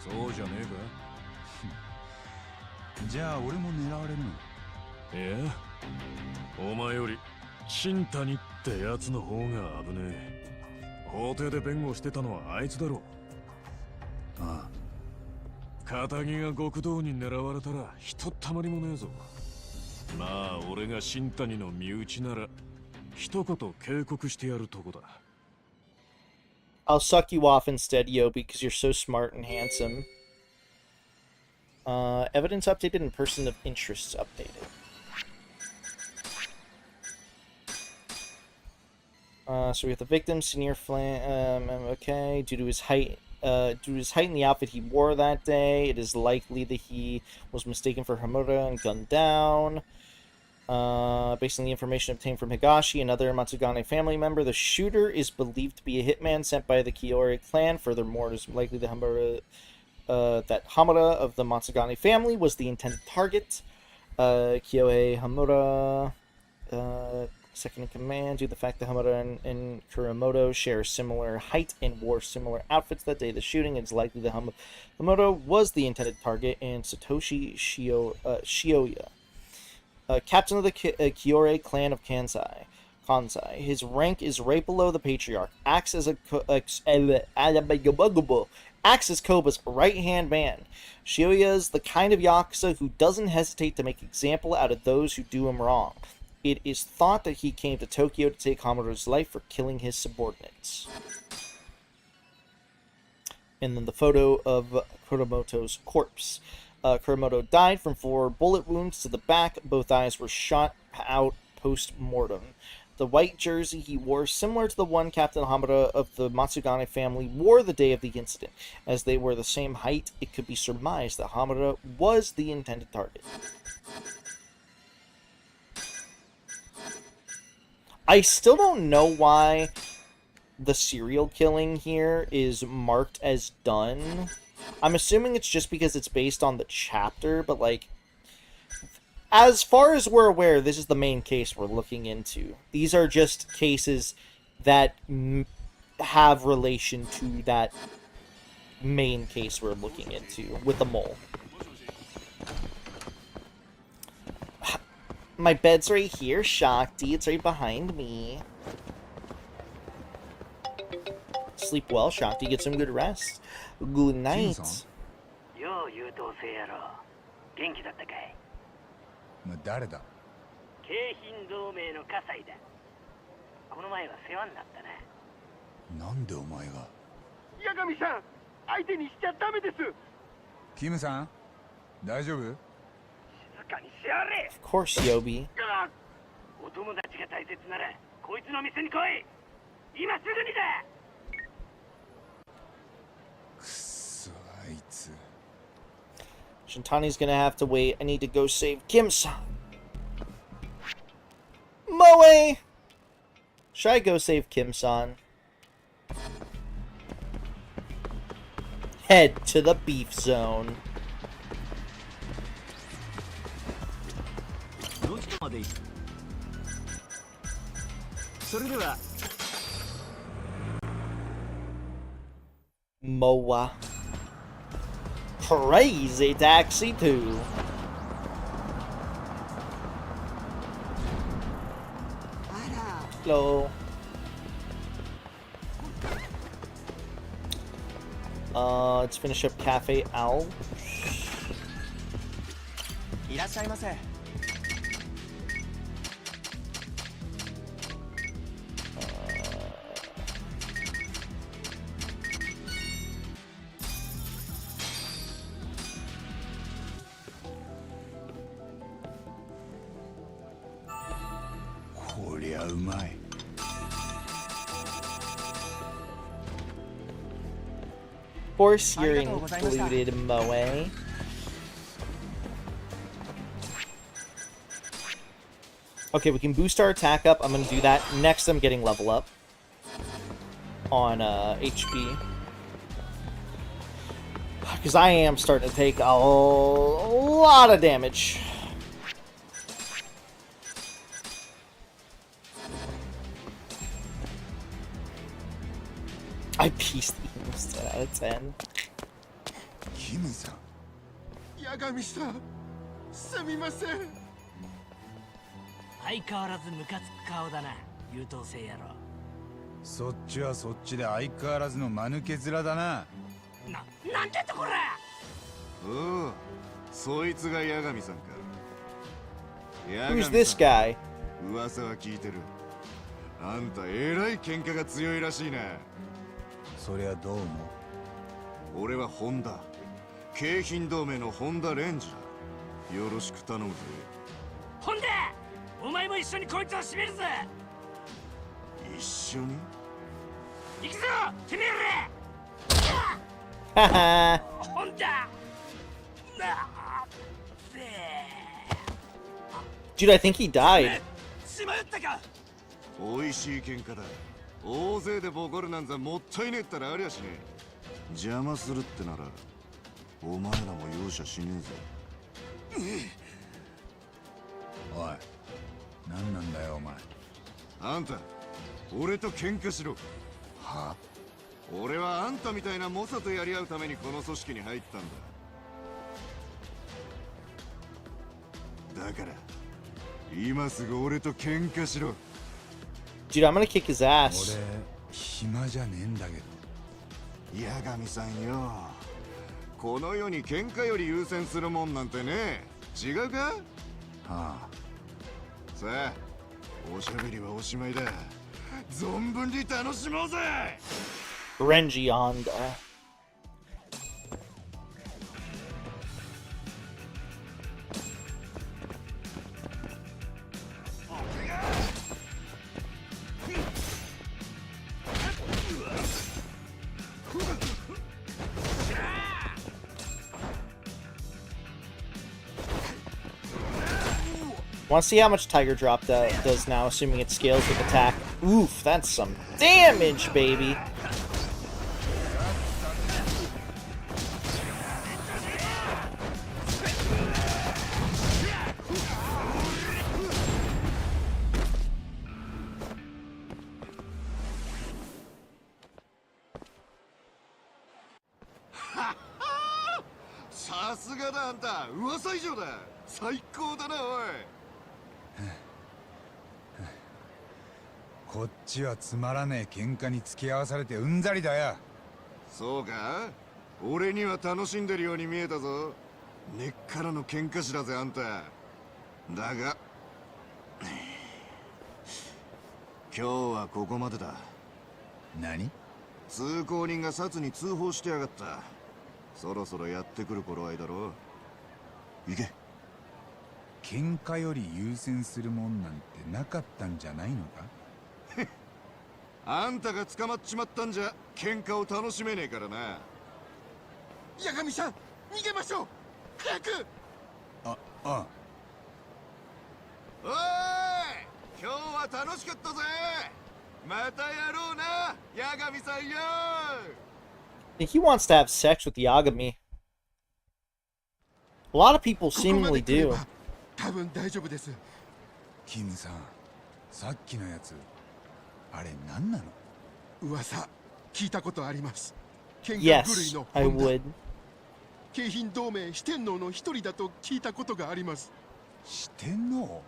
そうじゃねえか？じゃあ俺も狙われるの？いや、お前より新谷ってやつの方が危ねえ。法廷で弁護してたのはあいつだろ。ああ、肩木が極道に狙われたらひとったまりもねえぞ。まあ俺が新谷の身内なら一言警告してやるとこだ。 I'll suck you off instead, Yobi, because you're so smart and handsome. Evidence updated and person of interests updated. So we have the victim, Senior Flan. Okay, due to his height in the outfit he wore that day, it is likely that he was mistaken for Hamura and gunned down. Based on the information obtained from Higashi, another Matsugane family member, the shooter is believed to be a hitman sent by the Kiyore clan. Furthermore, it is likely that Hamura of the Matsugane family was the intended target. Kyohei Hamura, second in command, due to the fact that Hamura and Kuramoto share similar height and wore similar outfits that day of the shooting, it's likely that Hamura was the intended target, and Satoshi Shioya, captain of the Kiyore clan of Kansai. His rank is right below the patriarch. Acts as Koba's right-hand man. Shioya is the kind of yakuza who doesn't hesitate to make example out of those who do him wrong. It is thought that he came to Tokyo to take Hamura's life for killing his subordinates. And then the photo of Kuramoto's corpse. Kuramoto died from 4 bullet wounds to the back. Both eyes were shot out post-mortem. The white jersey he wore, similar to the one Captain Hamura of the Matsugane family wore the day of the incident. As they were the same height, it could be surmised that Hamura was the intended target. I still don't know why the serial killing here is marked as done. I'm assuming it's just because it's based on the chapter, but like, as far as we're aware, this is the main case we're looking into. These are just cases that have relation to that main case we're looking into with the mole. My bed's right here, Shakti. It's right behind me. Sleep well, Shakti. Get some good rest. Good night. Yo, 優等生野郎。元気だったかい？誰だ？京浜同盟の葛西だ。この前は世話になったな。なんでお前が？八神さん、相手にしちゃダメです。キムさん、大丈夫？静かにしやれ。Of course, Yobi. お友達が大切なら、こいつの店に来い。今すぐにだ。くそ、あいつ。Shintani's gonna have to wait. I need to go save Kim-san. Moe! Should I go save Kim-san? Head to the beef zone. Moa. Crazy Taxi 2. Hello. Let's finish up Cafe Owl. いらっしゃいませ。こりゃうまい。Of course, you're included, Moe. Okay, we can boost our attack up. I'm going to do that. Next, I'm getting level up on HP. Because I am starting to take a lot of damage. I pieced these 10 out of 10. キムさん。八神さん、すみません。相変わらずムカつく顔だな、優等生野郎。そっちはそっちで相変わらずの間抜け面だな。なんてとこら。おう、そいつが八神さんか。 Who's this guy? 噂は聞いてる。あんたえらい喧嘩が強いらしいな。そりゃどうも。俺はホンダ、京浜同盟のホンダレンジだ。よろしく頼むぜ。ホンダ、お前も一緒にこいつを締めるぜ。一緒に行くぞ、てめえら。 Haha. ホンダ。 Dude, I think he died. しまったか。おいしい喧嘩だ。大勢でボコるなんざもったいねえったらありゃしねえ。邪魔するってならお前らも容赦しねえぜ。おい、何なんだよお前。あんた俺と喧嘩しろ。は？俺はあんたみたいな猛者とやり合うためにこの組織に入ったんだ。だから今すぐ俺と喧嘩しろ。 Dude, I'm gonna kick his ass. 俺暇じゃねえんだけど。八神さんよ、この世に喧嘩より優先するもんなんてね。違うか？はあ。さあ、おしゃべりはおしまいだ。存分に楽しもうぜ。 Renji Honda. Want to see how much Tiger Drop does now, assuming it scales with attack. Oof, that's some damage, baby. Ha さすがだあんた、噂以上だ。最高だなおい。こっちはつまらねえ喧嘩に付き合わされてうんざりだよ。そうか？俺には楽しんでるように見えたぞ。根っからの喧嘩師だぜあんた。だが今日はここまでだ。何？通行人が札に通報してやがった。そろそろやってくる頃合いだろう。行け。喧嘩より優先するもんなんてなかったんじゃないのか？あんたが捕まっちまったんじゃ喧嘩を楽しめねえからな。八神さん、逃げましょう。早く。ああ。おーい、今日は楽しかったぜ。またやろうな、八神さんよ。 I think he wants to have sex with Yagami. A lot of people seemingly do. 多分大丈夫です。キムさん、さっきのやつ、あれ何なの？噂聞いたことあります。喧嘩狂い Yes, の I ホンダ。 would. 京浜同盟四天王の一人だと聞いたことがあります。四天王？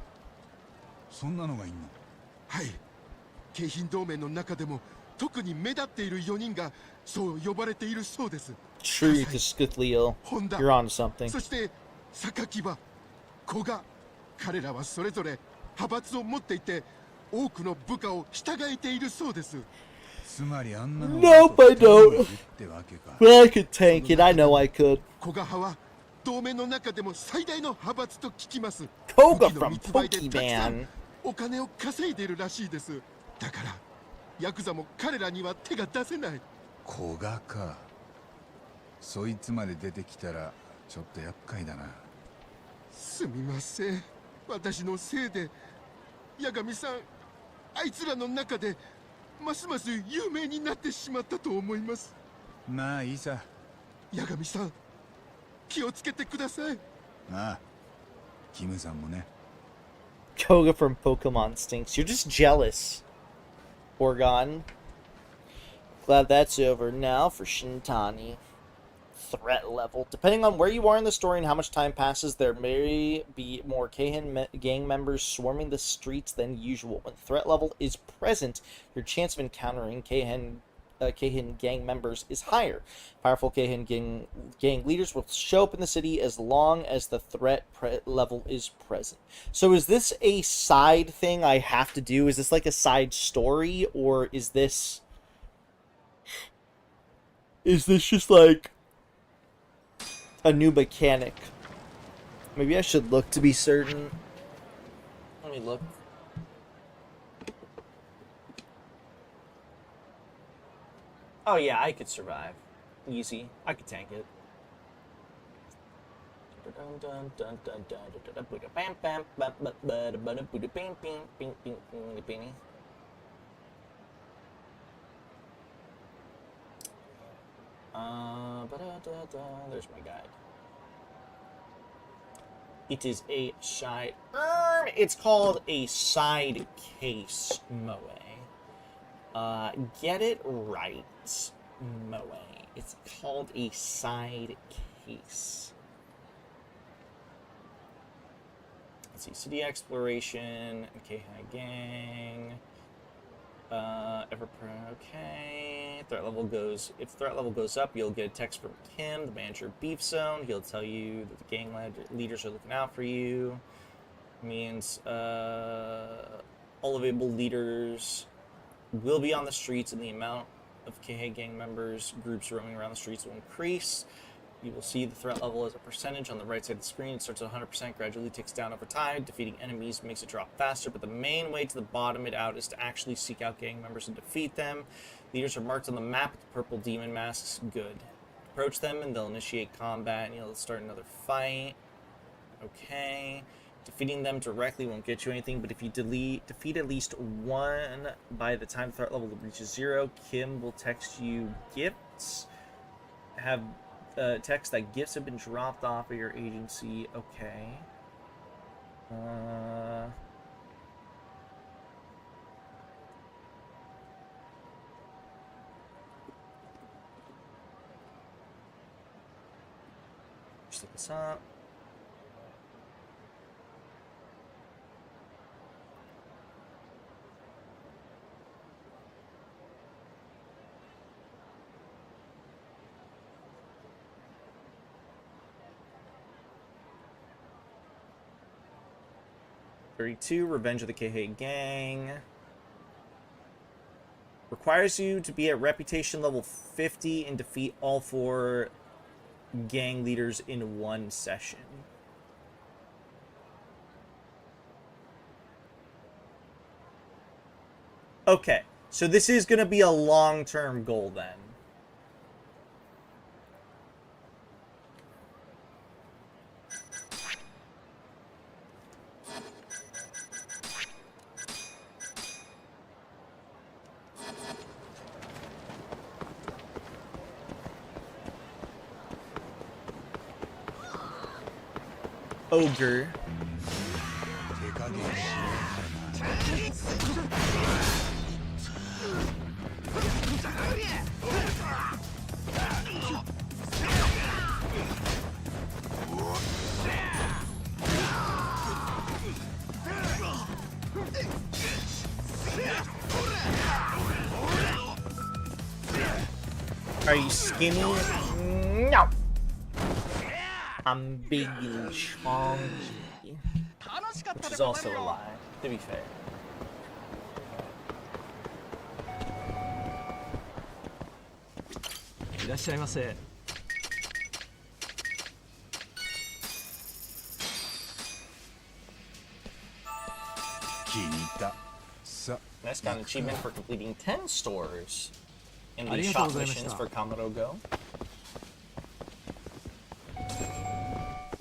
そんなのがいんの？はい。京浜同盟の中でも特に目立っている4人がそう呼ばれているそうです。 Truth is Skuthleo. ホンダ、 You're onto something. そして榊場、古賀、彼らはそれぞれ派閥を持っていて多くの部下を従えているそうです。つまりあんなの Nope, I don't. ってわけか。 But I could tank it. I know I could. 古賀派は同盟の中でも最大の派閥と聞きます。 Koga 武器の from 密売でたくさん Pokemon. お金を稼いでいるらしいです。だからヤクザも彼らには手が出せない。古賀か。そいつまで出てきたらちょっと厄介だな。すみません、私のせいで。八神さん、あいつらの中でますます有名になってしまったと思います。まあいいさ。八神さん、気をつけてください。ああ、キムさんもね。 Koga from Pokemon stinks. You're just jealous. Orgon. Glad that's over now for Shintani. Threat level. Depending on where you are in the story and how much time passes, there may be more Keihan gang members swarming the streets than usual. When threat level is present, your chance of encountering Keihan Keihin gang members is higher. Powerful Keihin gang leaders will show up in the city as long as the threat level is present. So is this a side thing I have to do? Is this like a side story, or is this just like a new mechanic? Maybe I should look to be certain. Let me look. Oh yeah, I could survive. Easy. I could tank it. There's my guide. It is a side. It's called a side case, Moe. Get it right, Moe. It's called a side case. Let's see, city exploration, Keihin gang, okay. Threat level goes. If threat level goes up, you'll get a text from Kim, the manager of Beef Zone. He'll tell you that the gang leaders are looking out for you. Means all available leaders will be on the streets, and the amount of Keihin gang members groups roaming around the streets will increase. You will see the threat level as a percentage on the right side of the screen. It starts at 100%, gradually ticks down over time. Defeating enemies makes it drop faster, but the main way to the bottom it out is to actually seek out gang members and defeat them. Leaders are marked on the map with the purple demon masks. Good. Approach them and they'll initiate combat and you'll start another fight. Okay. Defeating them directly won't get you anything, but if you defeat at least one by the time threat level reaches 0, Kim will text you gifts. Have text that gifts have been dropped off at your agency. Okay. Just look this up. Revenge of the Keihin gang. Requires you to be at reputation level 50 and defeat all 4 gang leaders in one session. Okay, so this is going to be a long-term goal then. Ogre. Are you skinny? No. I'm big and chunky, which is also a lie, to be fair. Nice, got an achievement for completing 10 stores in the shop missions for Kamado Go.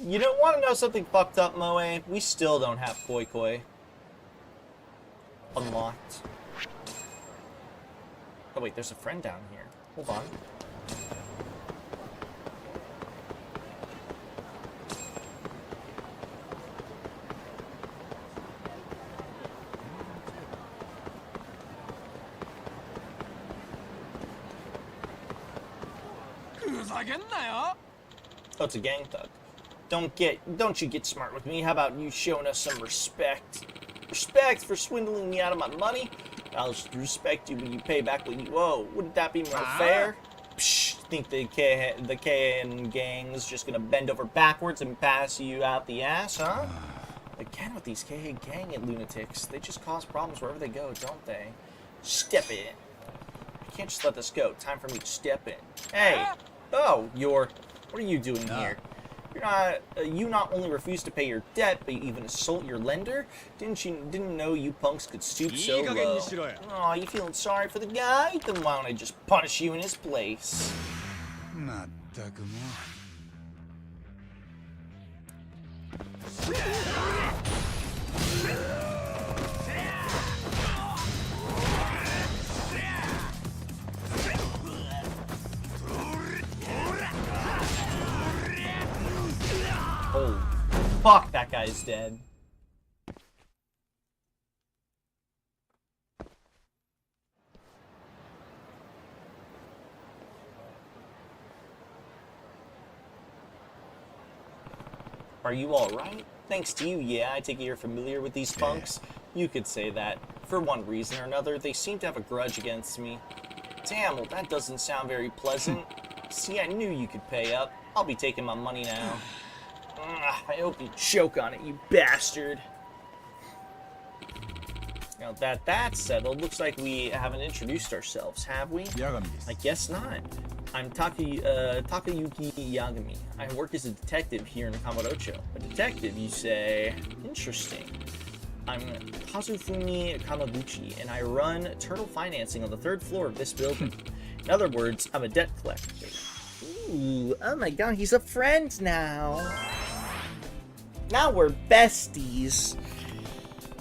You don't want to know something fucked up, Moe? We still don't have Koi Koi unlocked. Oh wait, there's a friend down here. Hold on. Oh, it's a gang thug. Don't you get smart with me. How about you showing us some respect? Respect for swindling me out of my money? I'll respect you when you pay back what you owe. Wouldn't that be more fair? Psh, think the KN gang's just gonna bend over backwards and pass you out the ass, huh? Again with these KN gang lunatics. They just cause problems wherever they go, don't they? Step in. I can't just let this go. Time for me to step in. Hey! Oh, what are you doing here? You not only refuse to pay your debt, but you even assault your lender? Didn't know you punks could stoop so low. Aw, you feeling sorry for the guy? Then why don't I just punish you in his place? Holy fuck, that guy's dead. Are you alright? Thanks to you, yeah, I take it you're familiar with these punks? You could say that. For one reason or another, they seem to have a grudge against me. Damn, well that doesn't sound very pleasant. See, I knew you could pay up. I'll be taking my money now. I hope you choke on it, you bastard. Now that that's settled, looks like we haven't introduced ourselves, have we? I guess not. I'm Takayuki Yagami. I work as a detective here in Kamurocho. A detective, you say? Interesting. I'm Kazufumi Kamaguchi, and I run Turtle Financing on the 3rd floor of this building. In other words, I'm a debt collector. Ooh, oh my god, he's a friend now. Now we're besties.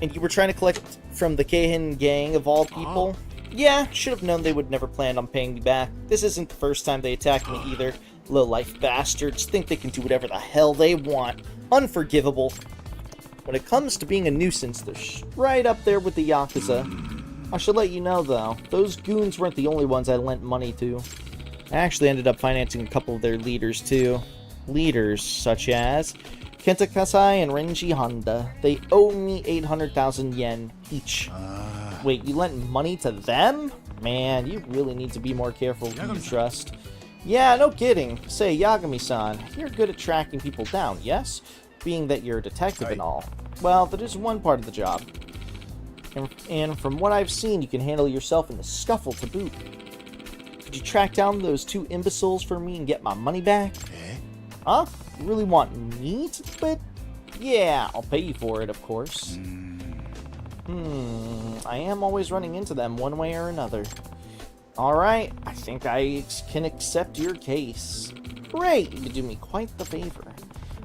And you were trying to collect from the Keihin gang of all people? Yeah, should have known they would never plan on paying me back. This isn't the first time they attacked me either. Low-life bastards think they can do whatever the hell they want. Unforgivable. When it comes to being a nuisance, they're right up there with the Yakuza. I should let you know, though, those goons weren't the only ones I lent money to. I actually ended up financing a couple of their leaders, too. Leaders such as Kenta Kasai and Renji Honda. They owe me 800,000 yen each. Wait, you lent money to them? Man, you really need to be more careful who you trust. Yeah, no kidding. Say, Yagami-san, you're good at tracking people down, yes? Being that you're a detective and all. Well, that is one part of the job. And from what I've seen, you can handle yourself in the scuffle to boot. Could you track down those 2 imbeciles for me and get my money back? Huh? You really want me to do it? Yeah, I'll pay you for it, of course. I am always running into them one way or another. Alright, I think I can accept your case. Great, you could do me quite the favor.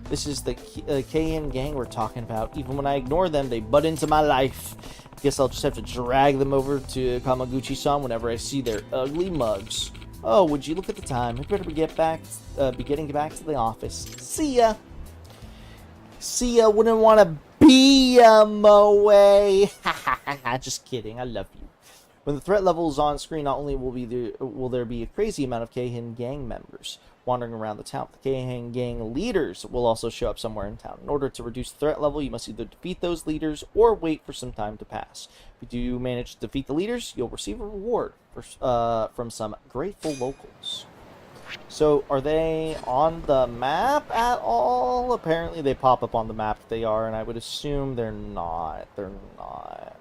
This is the KN gang we're talking about. Even when I ignore them, they butt into my life. Guess I'll just have to drag them over to Kamaguchi-san whenever I see their ugly mugs. Oh, would you look at the time? I better be getting back to the office. See ya! See ya, wouldn't want to be away. Just kidding, I love you. When the threat level is on screen, not only will there be a crazy amount of Keihin gang members wandering around the town, but the Keihin gang leaders will also show up somewhere in town. In order to reduce the threat level, you must either defeat those leaders or wait for some time to pass. If you do manage to defeat the leaders, you'll receive a reward from some grateful locals. So, are they on the map at all? Apparently they pop up on the map if they are, and I would assume they're not. They're not.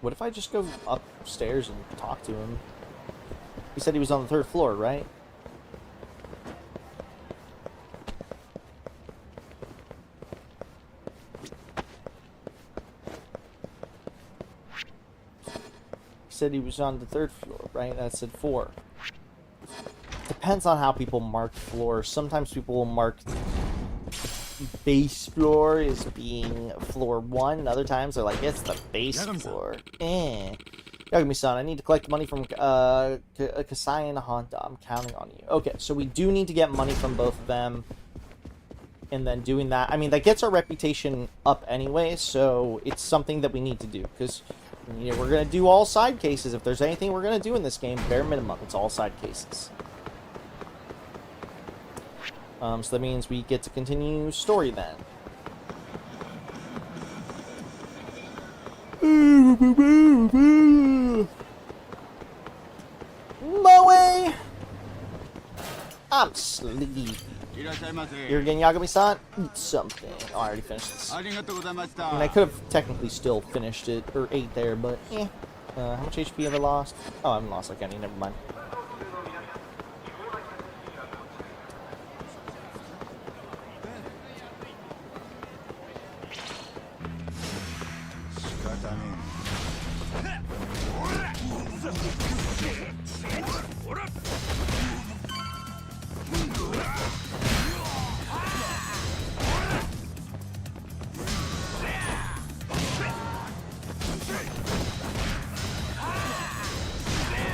What if I just go upstairs and talk to him? He said he was on the 3rd floor, right? He said he was on the 3rd floor, right? That said 4. Depends on how people mark floors. Sometimes people will mark base floor as being floor 1. Other times they're like, it's the base floor. Yagami-san, I need to collect money from Kasai and Honda. I'm counting on you. Okay, so we do need to get money from both of them. And then doing that, I mean, that gets our reputation up anyway, so it's something that we need to do. Because, you know, we're going to do all side cases. If there's anything we're going to do in this game, bare minimum, it's all side cases. So that means we get to continue story then. Moe! I'm sleepy. Here again, Yagami-san? Eat something. Oh, I already finished this. I mean, I could have technically still finished it, or ate there, but eh. How much HP have I lost? Oh, I haven't lost like any, never mind.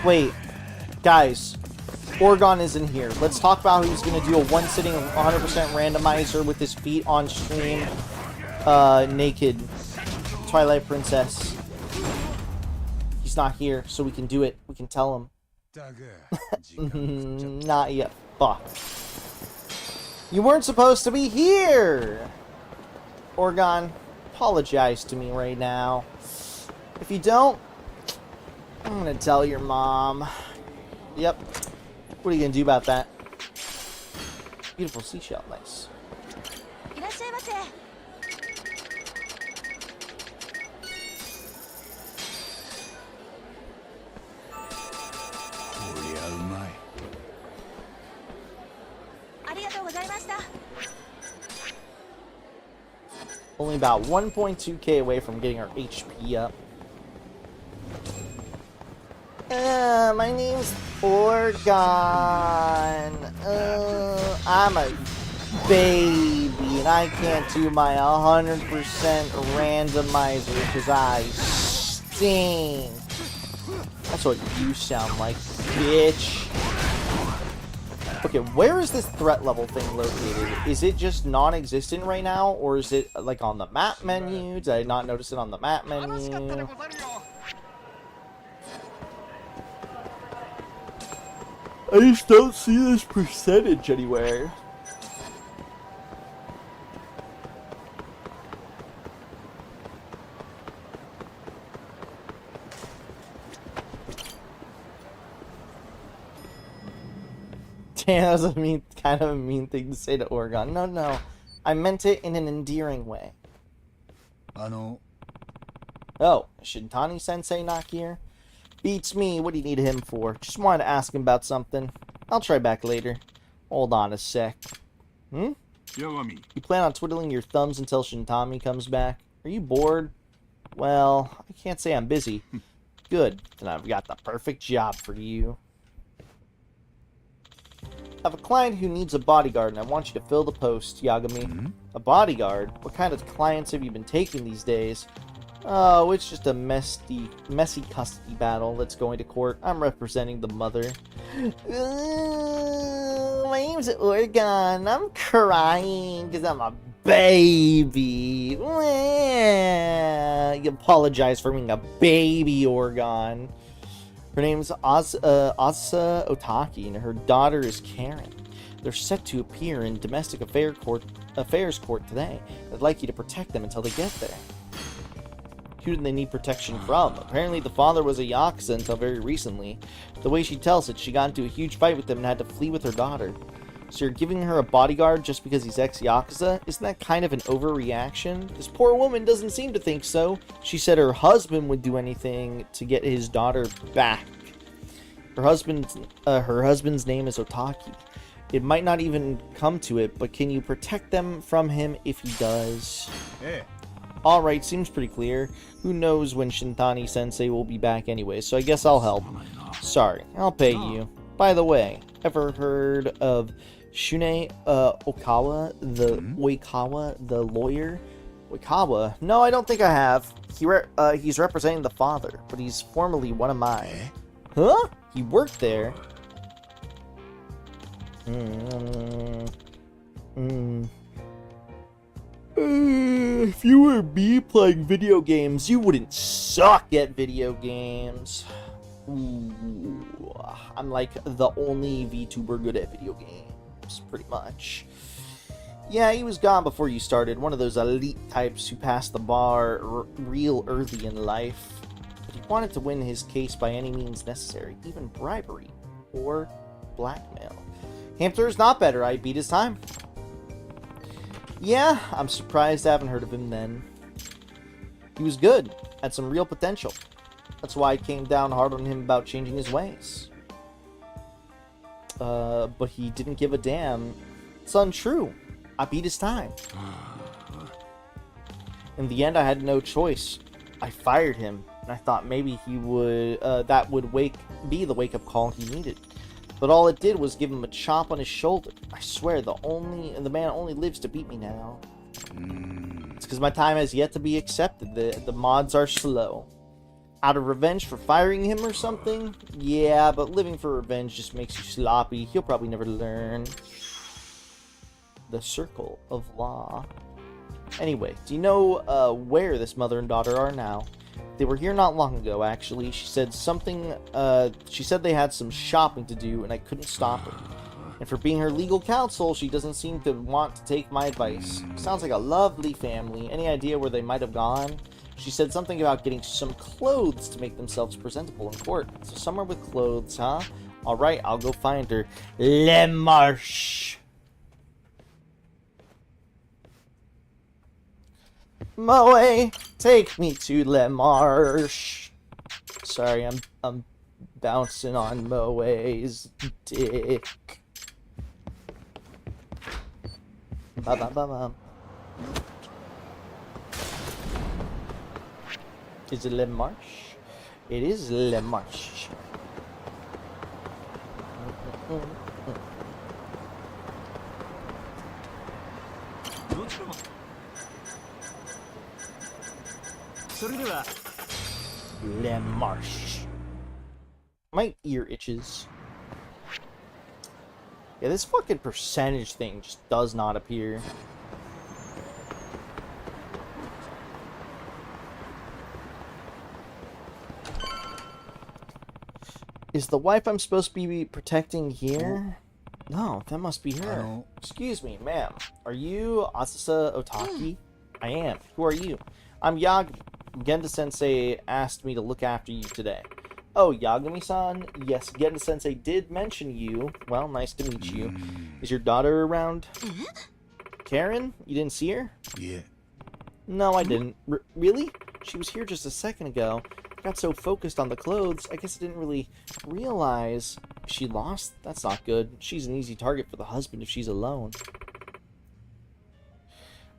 Wait, guys, Orgon isn't here. Let's talk about who's going to do a one-sitting 100% randomizer with his feet on stream, naked. Twilight Princess. He's not here, so we can do it. We can tell him. Not yet. Fuck. You weren't supposed to be here! Orgon, apologize to me right now. If you don't, I'm gonna tell your mom. Yep. What are you gonna do about that? Beautiful seashell, nice. Only about 1.2k away from getting our HP up. My name's Orgon. I'm a baby, and I can't do my 100% randomizer because I stink. That's what you sound like, bitch. Okay, where is this threat level thing located? Is it just non-existent right now, or is it like on the map menu? Did I not notice it on the map menu? I just don't see this percentage anywhere. Damn, that was kind of a mean thing to say to Orgon. No. I meant it in an endearing way. Oh, Shintani-sensei not here? Beats me. What do you need him for? Just wanted to ask him about something. I'll try back later. Hold on a sec. You plan on twiddling your thumbs until Shintani comes back? Are you bored? Well, I can't say I'm busy. Good. Then I've got the perfect job for you. I have a client who needs a bodyguard, and I want you to fill the post, Yagami. A bodyguard? What kind of clients have you been taking these days? Oh, it's just a messy custody battle that's going to court. I'm representing the mother. My name's Orgon. I'm crying because I'm a baby. You apologize for being a baby, Orgon. Her name's Asa Otaki, and her daughter is Karen. They're set to appear in domestic affairs court today. I'd like you to protect them until they get there. Who do they need protection from? Apparently the father was a Yakuza until very recently. The way she tells it, she got into a huge fight with him and had to flee with her daughter. So you're giving her a bodyguard just because he's ex-Yakuza? Isn't that kind of an overreaction? This poor woman doesn't seem to think so. She said her husband would do anything to get his daughter back. Her husband's name is Otaki. It might not even come to it, but can you protect them from him if he does? Hey. Alright, seems pretty clear. Who knows when Shintani-sensei will be back anyway, so I guess I'll help. Sorry, I'll pay you. By the way, ever heard of Shune Oikawa, the lawyer? Oikawa? No, I don't think I have. He's representing the father, but he's formerly one of mine. Huh? He worked there? If you were me playing video games, you wouldn't suck at video games. Ooh, I'm like the only VTuber good at video games, pretty much. Yeah, he was gone before you started. One of those elite types who passed the bar real early in life. But he wanted to win his case by any means necessary, even bribery or blackmail. Hamster's not better. I beat his time. Yeah, I'm surprised I haven't heard of him then. He was good, had some real potential. That's why I came down hard on him about changing his ways. But he didn't give a damn. It's untrue. I beat his time. In the end, I had no choice. I fired him, and I thought maybe he would that would be the wake-up call he needed. But all it did was give him a chop on his shoulder. I swear, the man only lives to beat me now. It's because my time has yet to be accepted. The mods are slow. Out of revenge for firing him or something? Yeah, but living for revenge just makes you sloppy. He'll probably never learn. The Circle of Law. Anyway, do you know where this mother and daughter are now? They were here not long ago, actually. She said they had some shopping to do, and I couldn't stop her. And for being her legal counsel, she doesn't seem to want to take my advice. Sounds like a lovely family. Any idea where they might have gone? She said something about getting some clothes to make themselves presentable in court. So somewhere with clothes, huh? Alright, I'll go find her. Le Marche. Moe, take me to Le Marche. Sorry, I'm bouncing on Moe's dick. Ba ba ba ba. Is it Le Marche? It is Le Marche. Le Marche. My ear itches. Yeah, this fucking percentage thing just does not appear. Is the wife I'm supposed to be protecting here? No, that must be her. Excuse me, ma'am. Are you Asusa Otaki? I am. Who are you? I'm Yagami. Genda-sensei asked me to look after you today. Oh, Yagami-san? Yes, Genda-sensei did mention you. Well, nice to meet you. Is your daughter around? Karen? You didn't see her? Yeah. No, I didn't. Really? She was here just a second ago. I got so focused on the clothes, I guess I didn't really realize. She lost? That's not good. She's an easy target for the husband if she's alone.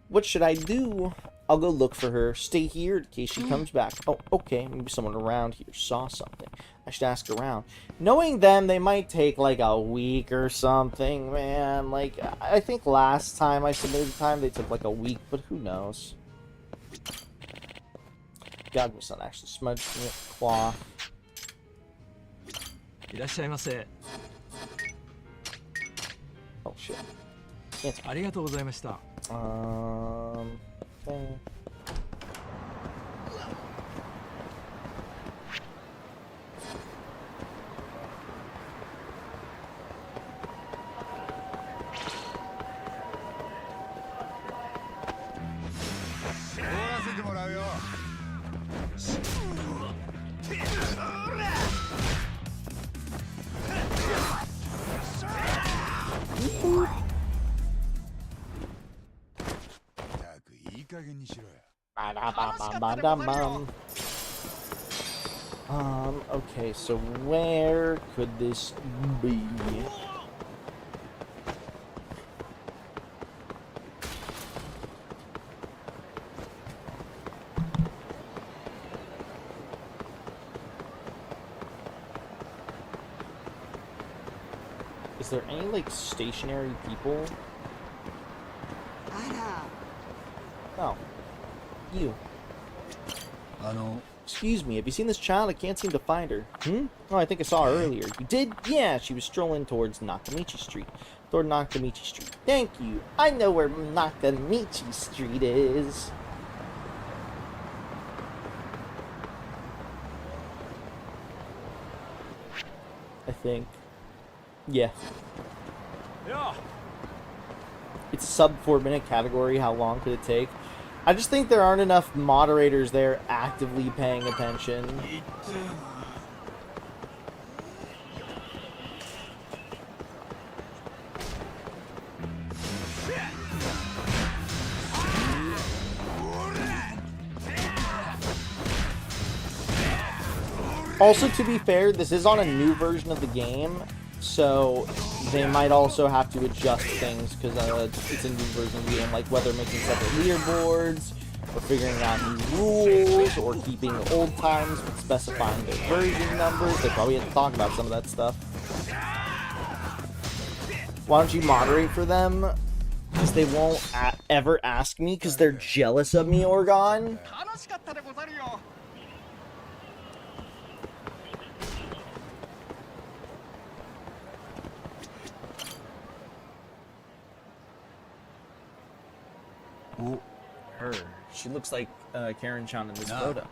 What should I do? I'll go look for her. Stay here in case she comes back. Oh, okay. Maybe someone around here saw something. I should ask around. Knowing them, they might take like a week or something, man. Like, I think last time I submitted time, they took like a week, but who knows? Yagami-san actually smudged me with cloth. いらっしゃいませ。 Oh shit. ありがとうございました。 Okay. Okay, so where could this be? Is there any, like, stationary people? Oh. You. Excuse me, have you seen this child? I can't seem to find her. Oh, I think I saw her earlier. You did? Yeah, she was strolling towards Nakamichi Street. Toward Nakamichi Street. Thank you. I know where Nakamichi Street is. I think. Yeah. It's sub 4-minute category. How long could it take? I just think there aren't enough moderators there actively paying attention. Also, to be fair, this is on a new version of the game, so they might also have to adjust things because it's a new version of the game, like whether making separate leaderboards, or figuring out new rules, or keeping old times but specifying their version numbers. They probably have to talk about some of that stuff. Why don't you moderate for them? Because they won't ever ask me because they're jealous of me, Orgon. Her. She looks like Karen-chan in this photo.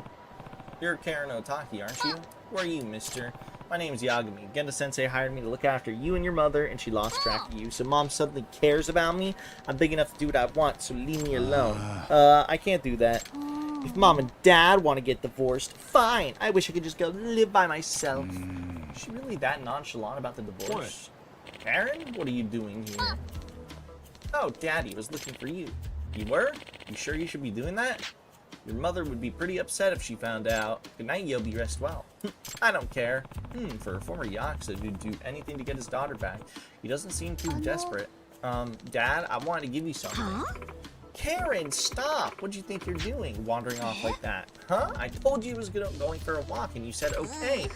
You're Karen Otaki, aren't you? Who are you, mister? My name's Yagami. Genda-sensei hired me to look after you and your mother, and she lost track of you. So mom suddenly cares about me. I'm big enough to do what I want, so leave me alone. I can't do that. If mom and dad want to get divorced, fine. I wish I could just go live by myself. Is she really that nonchalant about the divorce? What? Karen, what are you doing here? Oh, Daddy was looking for you. You were? You sure you should be doing that? Your mother would be pretty upset if she found out. Good night, Yobi. Rest well. I don't care. For a former Yakuza who'd do anything to get his daughter back. He doesn't seem too desperate. Dad, I wanted to give you something. Karen, stop! What'd you think you're doing, wandering off like that? Huh? I told you he was going for a walk, and you said okay.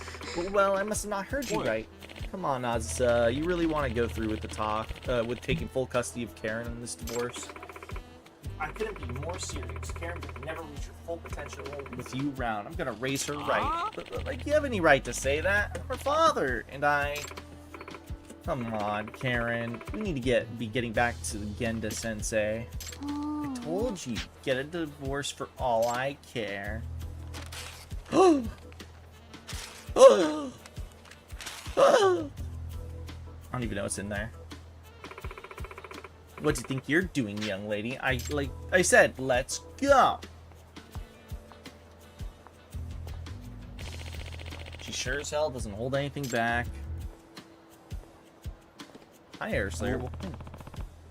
Well, I must have not heard you right. Come on, Oz. You really want to go through with the talk, with taking full custody of Karen in this divorce? I couldn't be more serious. Karen could never reach her full potential with you around. I'm gonna raise her right. But, like, you have any right to say that? Her father and I... Come on, Karen. We need to be getting back to Genda-sensei. I told you, get a divorce for all I care. I don't even know what's in there. What do you think you're doing, young lady? Like I said, let's go. She sure as hell doesn't hold anything back. Hi, Airslayer.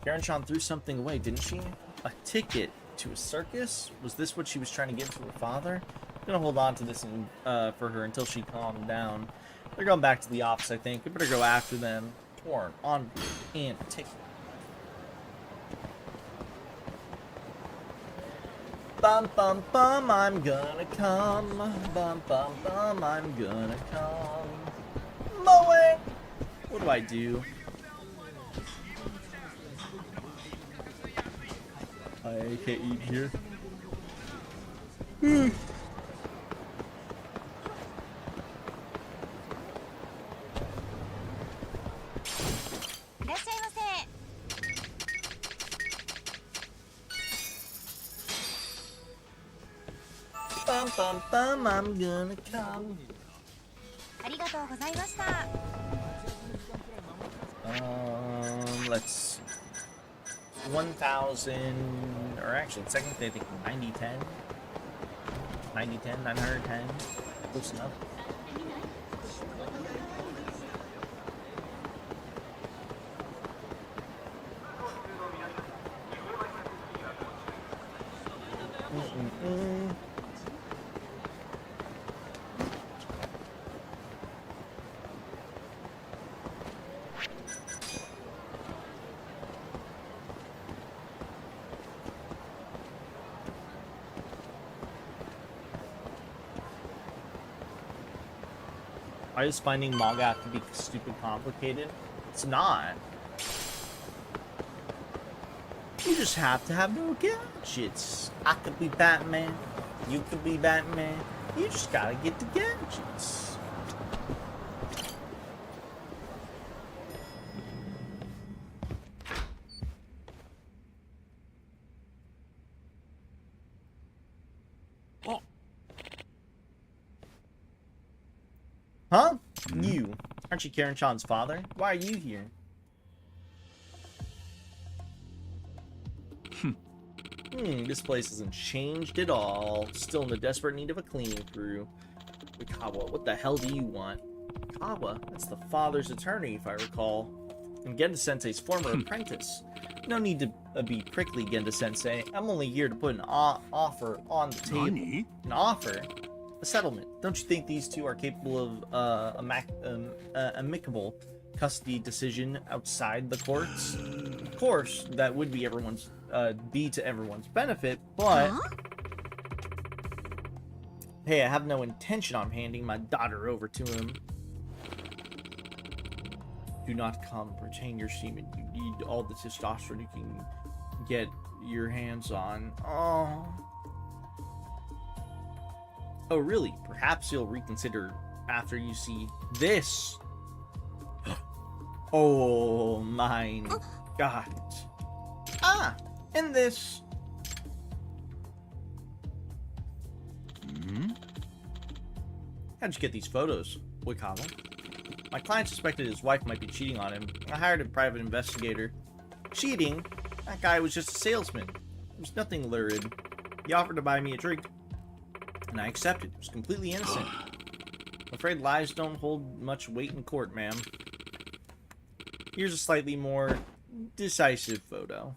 Karen-chan threw something away, didn't she? A ticket to a circus? Was this what she was trying to give to her father? I'm gonna hold on to this for her until she calmed down. They're going back to the office, I think. We better go after them. Torn on and ticket. Bum bum bum, I'm gonna come. Bum bum bum, I'm gonna come. Moe! What do I do? I can't eat here. Bum bum bum, I'm gonna come. Let's see. 1,000, or actually, technically, I think 9010. 9010, 910. Close enough. Why is finding manga have to be stupid complicated? It's not. You just have to have no gadgets. I could be Batman. You could be Batman. You just gotta get the gadgets. Huh? You. Aren't you Karen-chan's father? Why are you here? This place hasn't changed at all. Still in the desperate need of a cleaning crew. Kawa, what the hell do you want? Kawa, that's the father's attorney, if I recall. And Genda-sensei's former apprentice. No need to be prickly, Genda-sensei. I'm only here to put an offer on the table. Nani? An offer? A settlement. Don't you think these two are capable of amicable custody decision outside the courts? Of course, that would be to everyone's benefit, but... Huh? Hey, I have no intention on handing my daughter over to him. Do not come. Retain your semen. You need all the testosterone you can get your hands on. Oh. Oh, really? Perhaps you'll reconsider after you see this. Oh, my God. Ah, and this. How'd you get these photos, Oikawa? My client suspected his wife might be cheating on him. I hired a private investigator. Cheating? That guy was just a salesman. There was nothing lurid. He offered to buy me a drink, and I accepted. It was completely innocent. I'm afraid lies don't hold much weight in court, ma'am. Here's a slightly more decisive photo.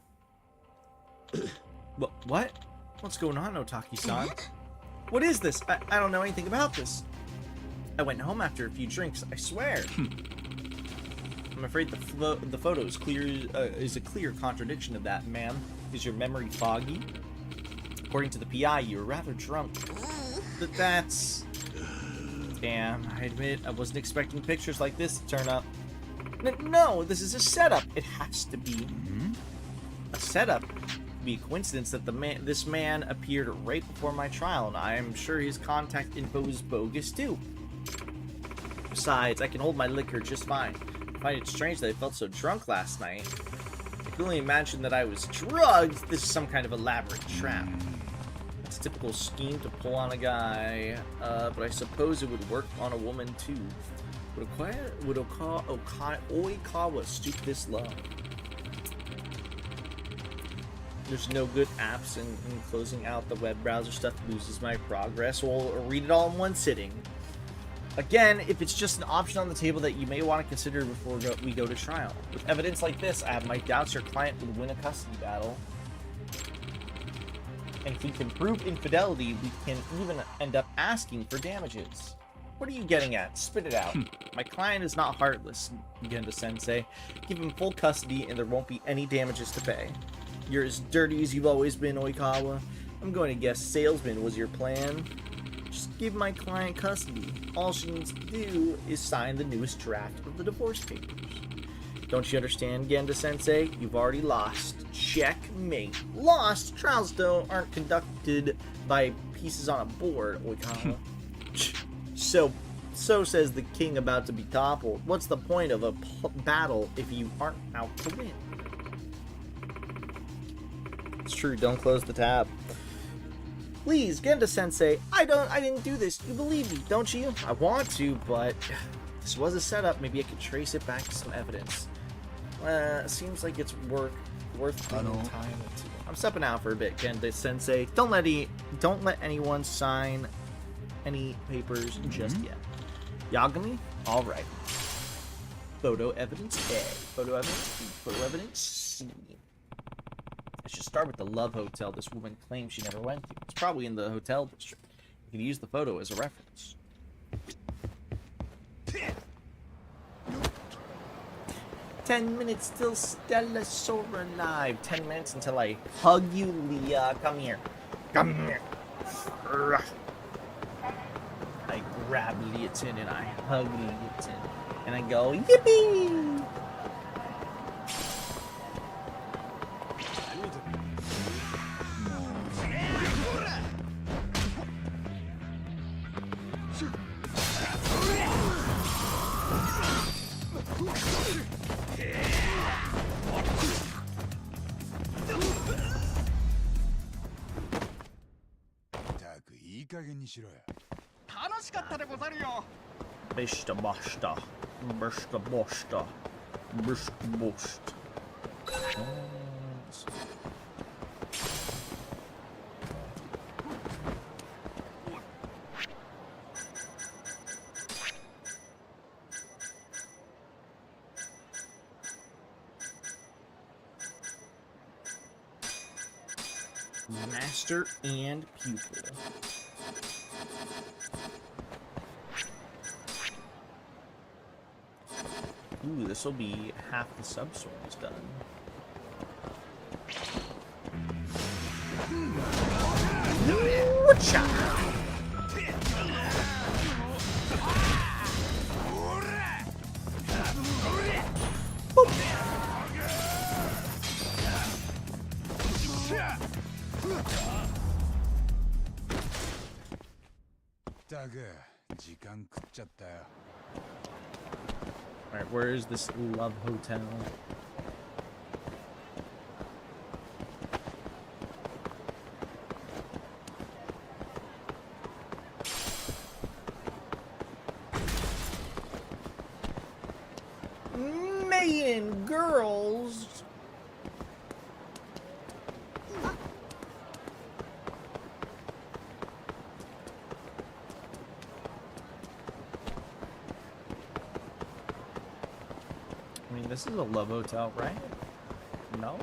What? What's going on, Otaki-san? What is this? I don't know anything about this. I went home after a few drinks, I swear. I'm afraid the photo is a clear contradiction of that, ma'am. Is your memory foggy? According to the PI, you were rather drunk. But that's... Damn, I admit I wasn't expecting pictures like this to turn up. No, this is a setup. It has to be. A setup? Be a coincidence that this man appeared right before my trial, and I am sure his contact info is bogus too. Besides, I can hold my liquor just fine. I find it strange that I felt so drunk last night. I can only imagine that I was drugged. This is some kind of elaborate trap. It's a typical scheme to pull on a guy, but I suppose it would work on a woman too. Would Oikawa stoop this low? There's no good apps, and closing out the web browser stuff loses my progress. We'll read it all in one sitting. Again, if it's just an option on the table that you may want to consider before we go to trial. With evidence like this, I have my doubts your client would win a custody battle. And if we can prove infidelity, we can even end up asking for damages. What are you getting at? Spit it out. My client is not heartless, Genda-sensei. Give him full custody and there won't be any damages to pay. You're as dirty as you've always been, Oikawa. I'm going to guess salesman was your plan. Just give my client custody. All she needs to do is sign the newest draft of the divorce papers. Don't you understand, Genda-sensei? You've already lost. Checkmate. Lost? Trials aren't conducted by pieces on a board, Oikawa. So says the king about to be toppled. What's the point of a battle if you aren't out to win? It's true, don't close the tab. Please, Genda-sensei, I didn't do this. You believe me, don't you? I want to, but this was a setup. Maybe I could trace it back to some evidence. Seems like it's worth putting time into. I'm stepping out for a bit, Genda-sensei. Don't let anyone sign any papers just yet. Yagami? Alright. Photo evidence A. Photo evidence B. Photo evidence C. I should start with the Love Hotel this woman claims she never went to. It's probably in the hotel district. You can use the photo as a reference. 10 minutes till Stella Sora live. 10 minutes until I hug you, Leah. Come here. Come here. I grab Leotin and I hug Leotin. And I go, yippee! Bishta boshta. Bishta boshta. Bishta boshta. Master and pupil. Ooh, this will be half the substories done. Whatcha? Alright, where is this love hotel? Maiden girls. I mean, this is a love hotel, right? No?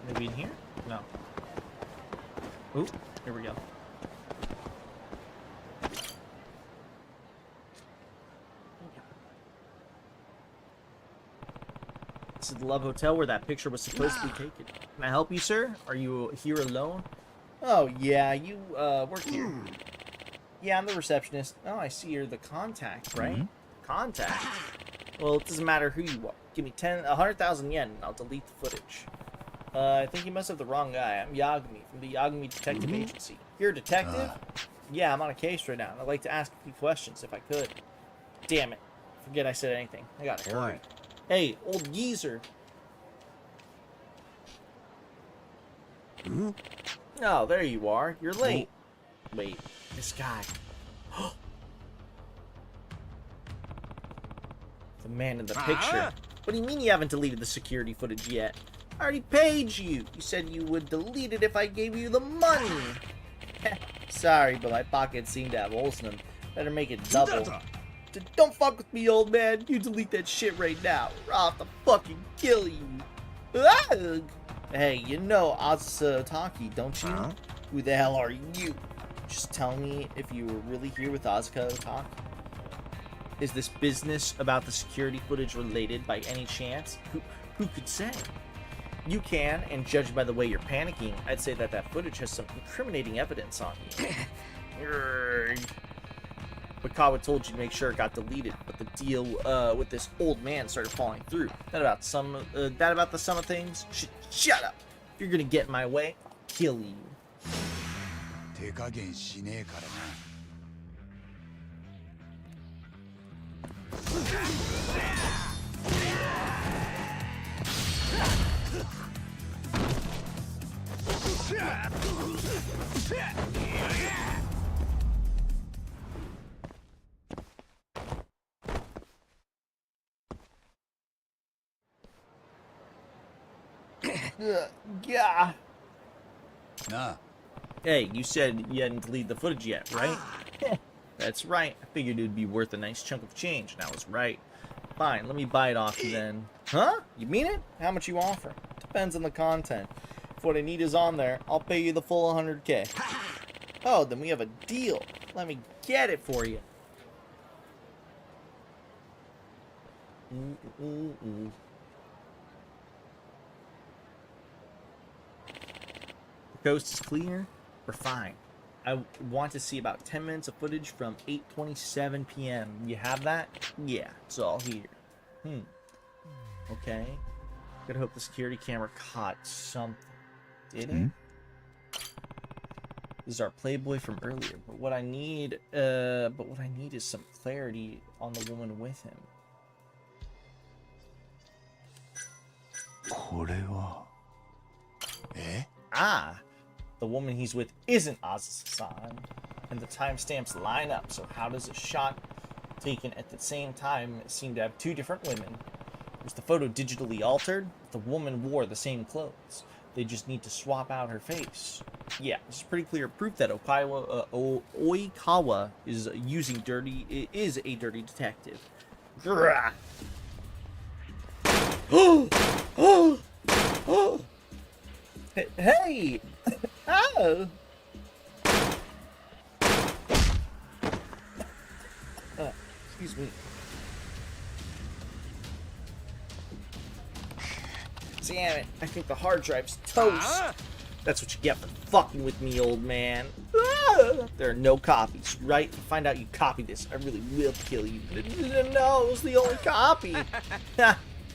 Maybe in here? No. Ooh, here we go. This is the Love Hotel where that picture was supposed to be taken. Can I help you, sir? Are you here alone? Oh, yeah, you, work here. Yeah, I'm the receptionist. Oh, I see you're the contact, right? Contact? Well, it doesn't matter who you are. Give me 100,000 yen and I'll delete the footage. I think you must have the wrong guy. I'm Yagami from the Yagami Detective Agency. You're a detective? Yeah, I'm on a case right now, and I'd like to ask a few questions if I could. Damn it. Forget I said anything. I gotta hurry. Hey, old geezer. Oh, there you are. You're late. Wait, this guy. The man in the picture. What do you mean you haven't deleted the security footage yet? I already paid you. You said you would delete it if I gave you the money. Sorry, but my pockets seem to have holes in them. Better make it double. Don't fuck with me, old man. You delete that shit right now, or I'll have to fucking kill you. Ugh. Hey, you know Asa Otaki, don't you? Who the hell are you? Just tell me if you were really here with Asuka Otaki. Is this business about the security footage related by any chance? Who could say? You can, and judged by the way you're panicking, I'd say that that footage has some incriminating evidence on you. Wakawa told you to make sure it got deleted, but the deal with this old man started falling through. That about the sum of things? Shut up! If you're gonna get in my way, I'll kill you. Yeah. Nah. Hey, you said you hadn't deleted the footage yet, right? That's right. I figured it would be worth a nice chunk of change, and I was right. Fine, let me buy it off you then. Huh? You mean it? How much you offer? Depends on the content. If what I need is on there, I'll pay you the full 100K. Oh, then we have a deal. Let me get it for you. The coast is clear. We're fine. I want to see about 10 minutes of footage from 8:27 p.m. You have that? Yeah, it's all here. Okay. Gotta hope the security camera caught something. Did it? This is our Playboy from earlier, but what I need is some clarity on the woman with him. Ah, the woman he's with isn't Asa-san, and the timestamps line up. So how does a shot taken at the same time seem to have two different women? Was the photo digitally altered? The woman wore the same clothes. They just need to swap out her face. Yeah, this is pretty clear proof that Oikawa is is a dirty detective. Grah. Hey! Oh! Excuse me. Damn it, I think the hard drive's toast. That's what you get for fucking with me, old man. There are no copies, right? If I find out you copy this, I really will kill you. No, it was the only copy.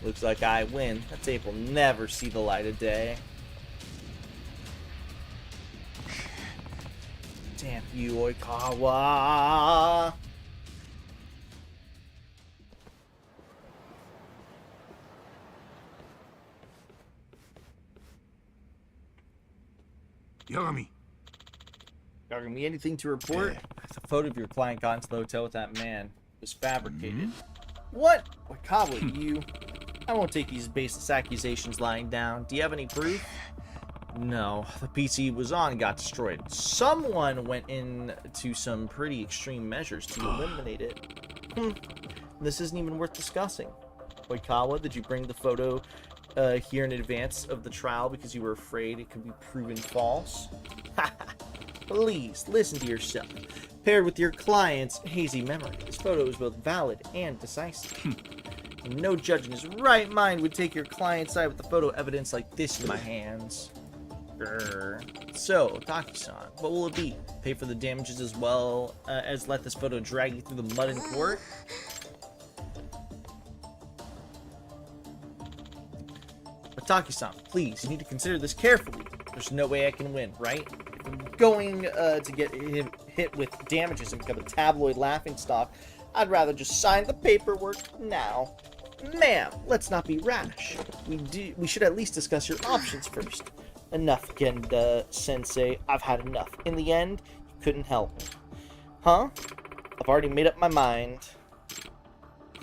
Looks like I win. That tape will never see the light of day. Damn you, Oikawa. Yagami. Yagami, anything to report? The photo of your client got into the hotel with that man was fabricated. What? Oikawa, you? I won't take these baseless accusations lying down. Do you have any proof? No, the PC was on and got destroyed. Someone went into some pretty extreme measures to eliminate it. This isn't even worth discussing. Oikawa, did you bring the photo here in advance of the trial because you were afraid it could be proven false? Please, listen to yourself. Paired with your client's hazy memory, this photo is both valid and decisive. No judge in his right mind would take your client's side with the photo evidence like this in my hands. So, Taki-san, what will it be? Pay for the damages as well as let this photo drag you through the mud in court? But Taki-san, please, you need to consider this carefully. There's no way I can win, right? If I'm going to get hit with damages and become a tabloid laughingstock, I'd rather just sign the paperwork now. Ma'am, let's not be rash. We should at least discuss your options first. Enough, Genda-sensei. I've had enough. In the end, you couldn't help me. Huh? I've already made up my mind.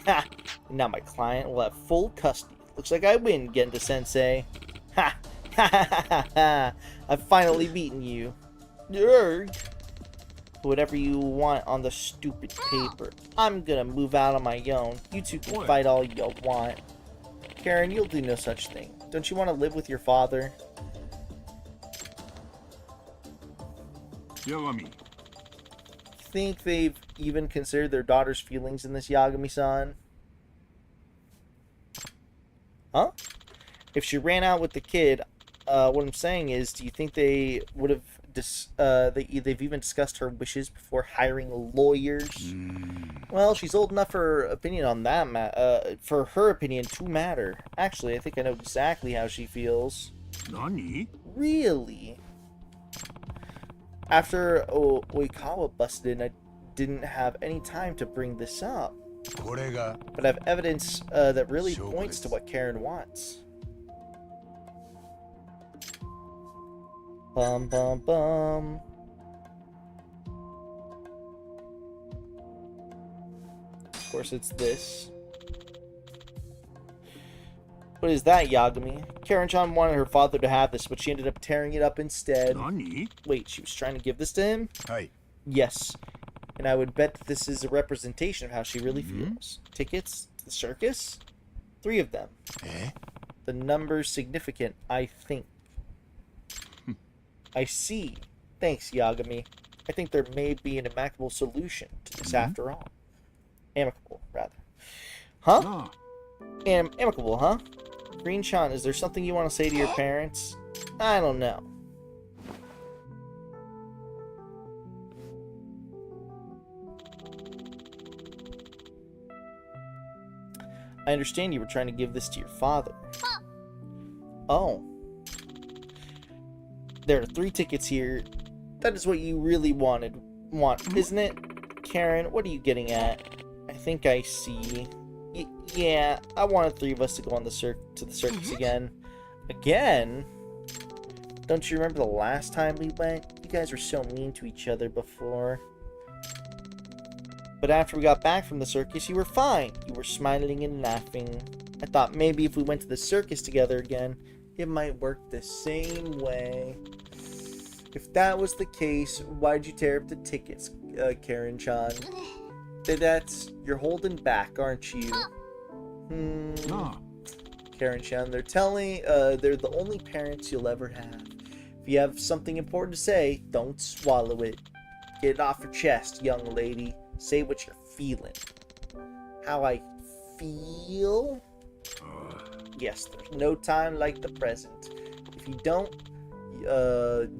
Ha! And now my client will have full custody. Looks like I win, Genda-sensei. Ha! Ha ha ha ha! I've finally beaten you. Urgh. Whatever you want on the stupid paper. I'm gonna move out on my own. You two can fight all you want. Karen, you'll do no such thing. Don't you want to live with your father? Yagami. Think they've even considered their daughter's feelings in this, Yagami-san? Huh? If she ran out with the kid, what I'm saying is, do you think they would have they've even discussed her wishes before hiring lawyers? Well, she's old enough for her opinion on that for her opinion to matter. Actually, I think I know exactly how she feels. Nani? Really? After Oikawa busted in, I didn't have any time to bring this up. But I have evidence that really points to what Karen wants. Bum bum bum. Of course it's this. What is that, Yagami? Karen-chan wanted her father to have this, but she ended up tearing it up instead. Nani? Wait, she was trying to give this to him? Hi. Yes. And I would bet that this is a representation of how she really feels. Tickets to the circus? 3 of them. The number's significant, I think. I see. Thanks, Yagami. I think there may be an amicable solution to this after all. Amicable, rather. Huh? Amicable, huh? Green-chan, is there something you want to say to your parents? I don't know. I understand you were trying to give this to your father. Oh. There are 3 tickets here. That is what you really want, isn't it? Karen, what are you getting at? I think I see. Yeah, I wanted 3 of us to go on the circus again. Again? Don't you remember the last time we went? You guys were so mean to each other before. But after we got back from the circus, you were fine. You were smiling and laughing. I thought maybe if we went to the circus together again, it might work the same way. If that was the case, why'd you tear up the tickets, Karen-chan? You're holding back, aren't you? No. Karen-chan, they're the only parents you'll ever have. If you have something important to say, don't swallow it. Get it off your chest, young lady. Say what you're feeling. How I feel? Yes, there's no time like the present. If you don't,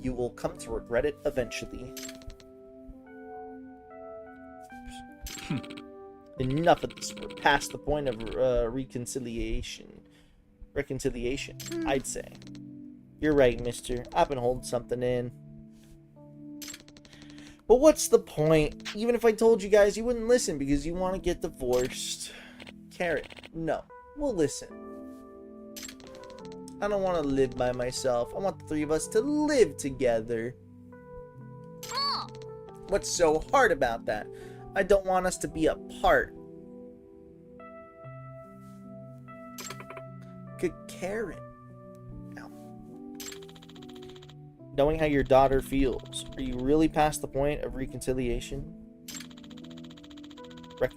you will come to regret it eventually. Enough of this. We're past the point of reconciliation, I'd say. You're right, mister. I've been holding something in. But what's the point? Even if I told you guys, you wouldn't listen because you want to get divorced. Karen, no. We'll listen. I don't want to live by myself. I want the three of us to live together. What's so hard about that? I don't want us to be apart. Karen. Ow. Knowing how your daughter feels, are you really past the point of reconciliation? Have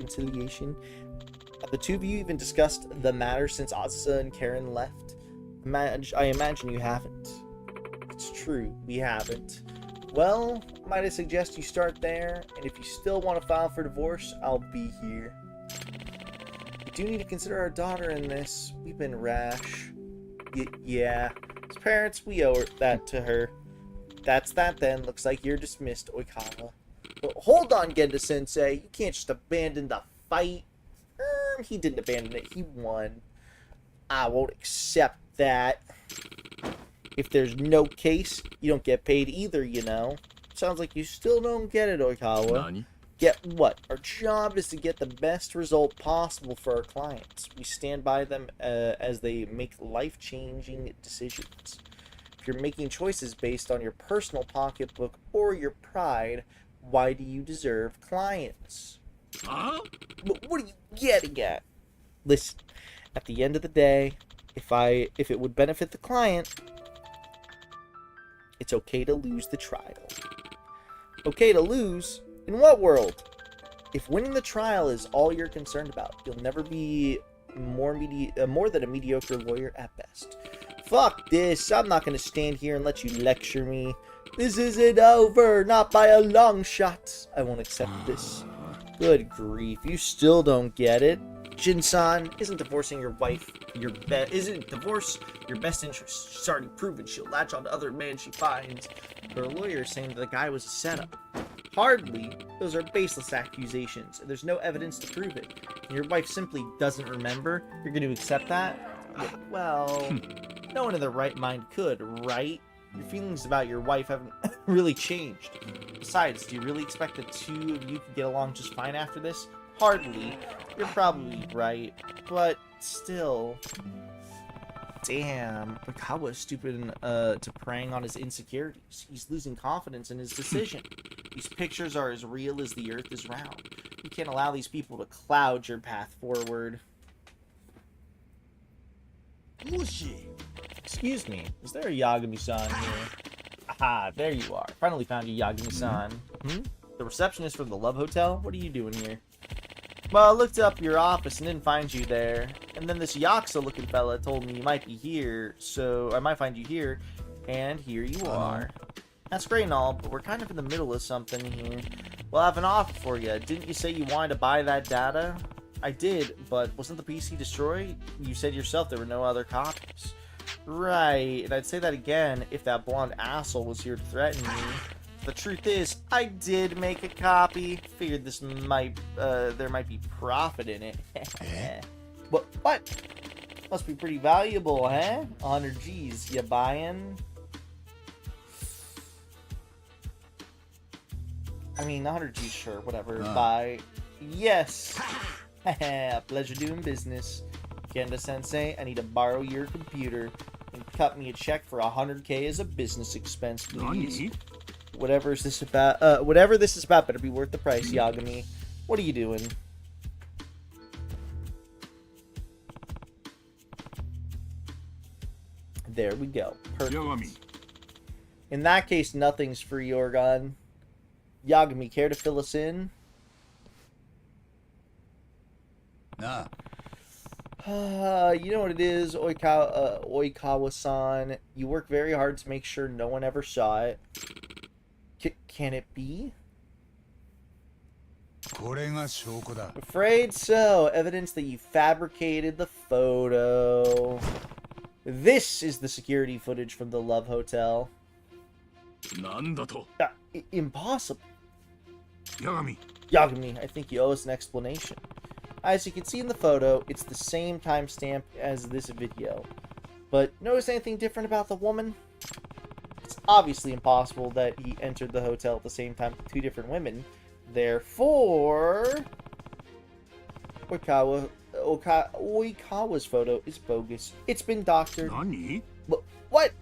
the two of you even discussed the matter since Asa and Karen left? I imagine you haven't. It's true, we haven't. Well, might I suggest you start there, and if you still want to file for divorce, I'll be here. We do need to consider our daughter in this. We've been rash. Yeah. As parents, we owe that to her. That's that then. Looks like you're dismissed, Oikawa. But hold on, Genda-sensei. You can't just abandon the fight. He didn't abandon it. He won. I won't accept that. If there's no case, you don't get paid either, you know. Sounds like you still don't get it, Oikawa. Nani? Get what? Our job is to get the best result possible for our clients. We stand by them as they make life-changing decisions. If you're making choices based on your personal pocketbook or your pride, why do you deserve clients? Huh? What are you getting at? Listen, at the end of the day, if it would benefit the client, it's okay to lose the trial. Okay to lose? In what world? If winning the trial is all you're concerned about, you'll never be more than a mediocre lawyer at best. Fuck this. I'm not going to stand here and let you lecture me. This isn't over. Not by a long shot. I won't accept this. Good grief. You still don't get it. Jin-san, isn't divorcing your wife isn't divorce your best interest? She's already proven she'll latch on to other men she finds. Her lawyer is saying that the guy was a setup. Hardly. Those are baseless accusations, and there's no evidence to prove it. And your wife simply doesn't remember. You're going to accept that? Well, no one in their right mind could, right? Your feelings about your wife haven't really changed. Besides, do you really expect the two of you could get along just fine after this? Hardly. You're probably right, but still. Damn, Oikawa's stupid to preying on his insecurities. He's losing confidence in his decision. These pictures are as real as the earth is round. You can't allow these people to cloud your path forward. Mushi. Excuse me, is there a Yagami-san here? Aha, there you are. Finally found you, Yagami-san. The receptionist from the Love Hotel? What are you doing here? Well, I looked up your office and didn't find you there. And then this Yakuza-looking fella told me you might be here, so I might find you here. And here you are. That's great and all, but we're kind of in the middle of something here. Well, I have an offer for you. Didn't you say you wanted to buy that data? I did, but wasn't the PC destroyed? You said yourself there were no other copies. Right, and I'd say that again if that blonde asshole was here to threaten me. The truth is, I did make a copy. Figured this might, there might be profit in it. What? Must be pretty valuable, huh? 100 G's, you buying? I mean, 100 G's, sure, whatever. Buy. Yes. Pleasure doing business. Genda-sensei, I need to borrow your computer and cut me a check for 100K as a business expense, please. Whatever this is about better be worth the price, Yagami. What are you doing? There we go. Perfect. In that case, nothing's free, Orgon. Yagami, care to fill us in? Nah. You know what it is, Oikawa-san. You work very hard to make sure no one ever saw it. Can it be? Afraid so. Evidence that you fabricated the photo. This is the security footage from the Love Hotel. Impossible. Yagami, I think you owe us an explanation. As you can see in the photo, it's the same timestamp as this video. But notice anything different about the woman? It's obviously impossible that he entered the hotel at the same time with two different women. Therefore, Oikawa's photo is bogus. It's been doctored. Nani? What?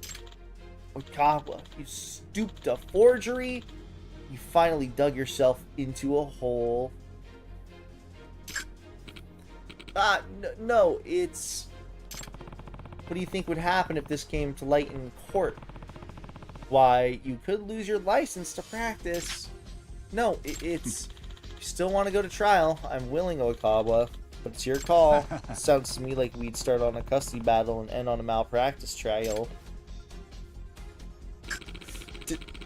Oikawa, you stooped to forgery? You finally dug yourself into a hole. No, it's... What do you think would happen if this came to light in court? Why, you could lose your license to practice. No, it's... If you still want to go to trial, I'm willing, Oikawa, but it's your call. It sounds to me like we'd start on a custody battle and end on a malpractice trial.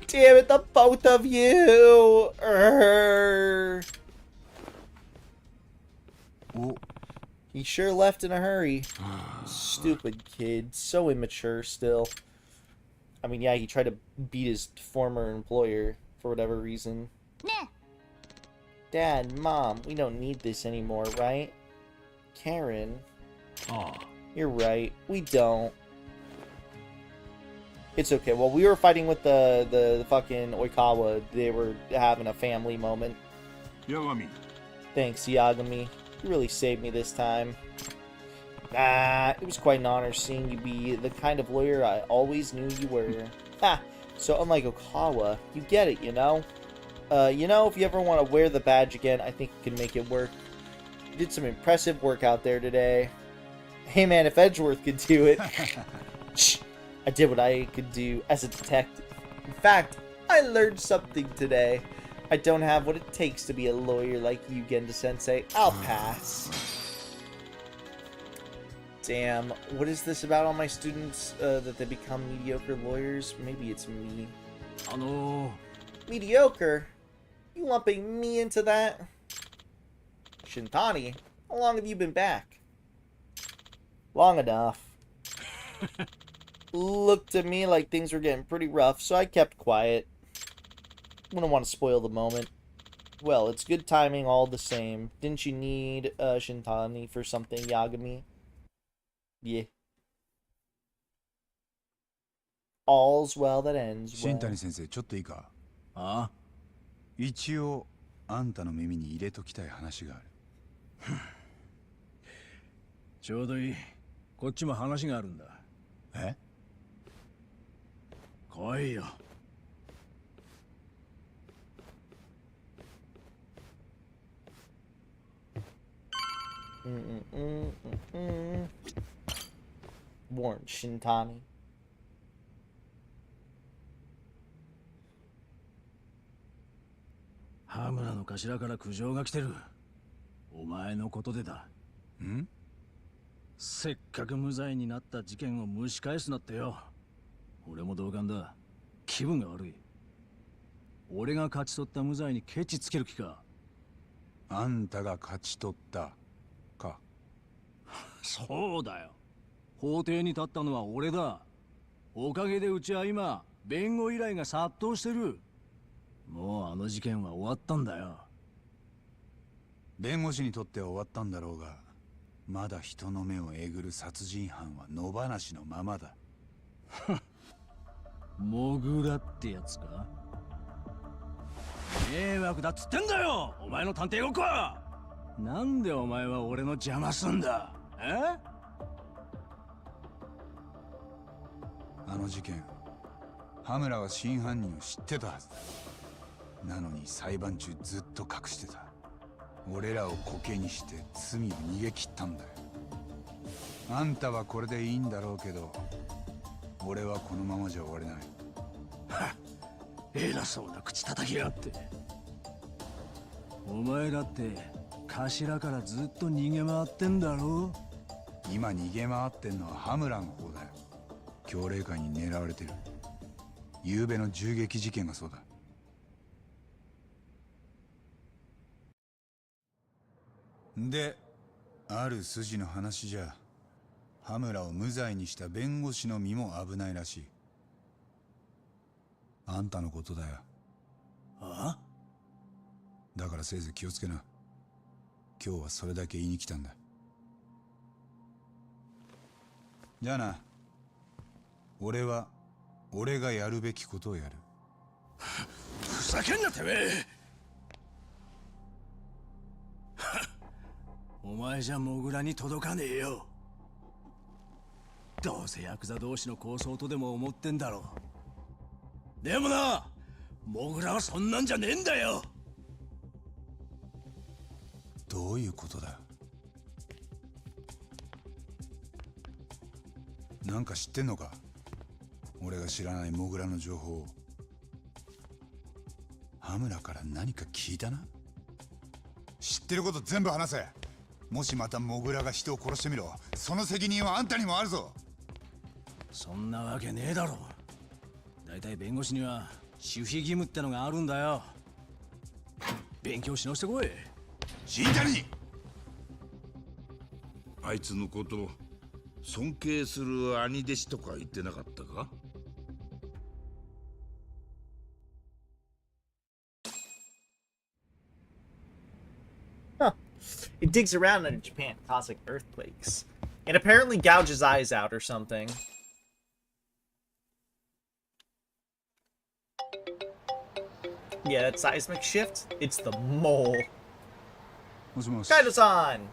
Damn it, the both of you! He sure left in a hurry. Stupid kid. So immature still. I mean, yeah, he tried to beat his former employer for whatever reason. Dad, Mom, we don't need this anymore, right? Karen. You're right. We don't. It's okay. While we were fighting with the fucking Oikawa, they were having a family moment. Yagami. Thanks, Yagami. You really saved me this time. It was quite an honor seeing you be the kind of lawyer I always knew you were. So unlike Oikawa, you get it, you know? If you ever want to wear the badge again, I think you can make it work. You did some impressive work out there today. Hey man, if Edgeworth could do it... Shh! I did what I could do as a detective. In fact, I learned something today. I don't have what it takes to be a lawyer like you, Genda-sensei. I'll pass. Damn, what is this about all my students, that they become mediocre lawyers? Maybe it's me. Mediocre? You lumping me into that? Shintani, how long have you been back? Long enough. Looked to me like things were getting pretty rough, so I kept quiet. Wouldn't want to spoil the moment. Well, it's good timing all the same. Didn't you need Shintani for something, Yagami? Yeah. All's well that ends well. 新谷先生、ちょっといいか？ああ。一応あんたの耳に入れときたい話がある。ちょうどいい。こっちも話があるんだ。え？来いよ。Warn Shintani. 羽村の頭から苦情が来てる。お前のことでだ。ん？せっかく無罪になった事件を蒸し返すなってよ。俺も同感だ。気分が悪い。俺が勝ち取った無罪にケチつける気か。あんたが勝ち取ったか。そうだよ。法廷に立ったのは俺だ。おかげでうちは今、弁護依頼が殺到してる。もうあの事件は終わったんだよ。弁護士にとっては終わったんだろうが、まだ人の目をえぐる殺人犯は野放しのままだ。モグラってやつか。迷惑だっつってんだよ、お前の探偵ごっこは。なんでお前は俺の邪魔すんだ。あの事件、羽村は真犯人を知ってたはずだ。なのに裁判中ずっと隠してた。俺らをコケにして罪を逃げ切ったんだよ。あんたはこれでいいんだろうけど、俺はこのままじゃ終われない。偉そうな口叩きやがって。お前だって頭からずっと逃げ回ってんだろ。今逃げ回ってんのは羽村の方だよ。強霊会に狙われてる。昨べの銃撃事件がそうだ。で、ある筋の話じゃ羽村を無罪にした弁護士の身も危ないらしい。あんたのことだよ。あ？だからせいぜい気をつけな。今日はそれだけ言いに来たんだ。じゃあな。俺がやるべきことをやる。ふざけんなてめえ。お前じゃモグラに届かねえよ。どうせヤクザ同士の抗争とでも思ってんだろう。でもな、モグラはそんなんじゃねえんだよ。どういうことだ。なんか知ってんのか。俺が知らないモグラの情報を。羽村から何か聞いたな。知ってること全部話せ。もしまたモグラが人を殺してみろ。その責任はあんたにもあるぞ。そんなわけねえだろ。だいたい弁護士には守秘義務ってのがあるんだよ。勉強し直してこい。新谷。あいつのこと尊敬する兄弟子とか言ってなかったか。It digs around under Japan, causing earthquakes. It apparently gouges eyes out or something. Yeah, that seismic shift, it's the mole. Kaito-san!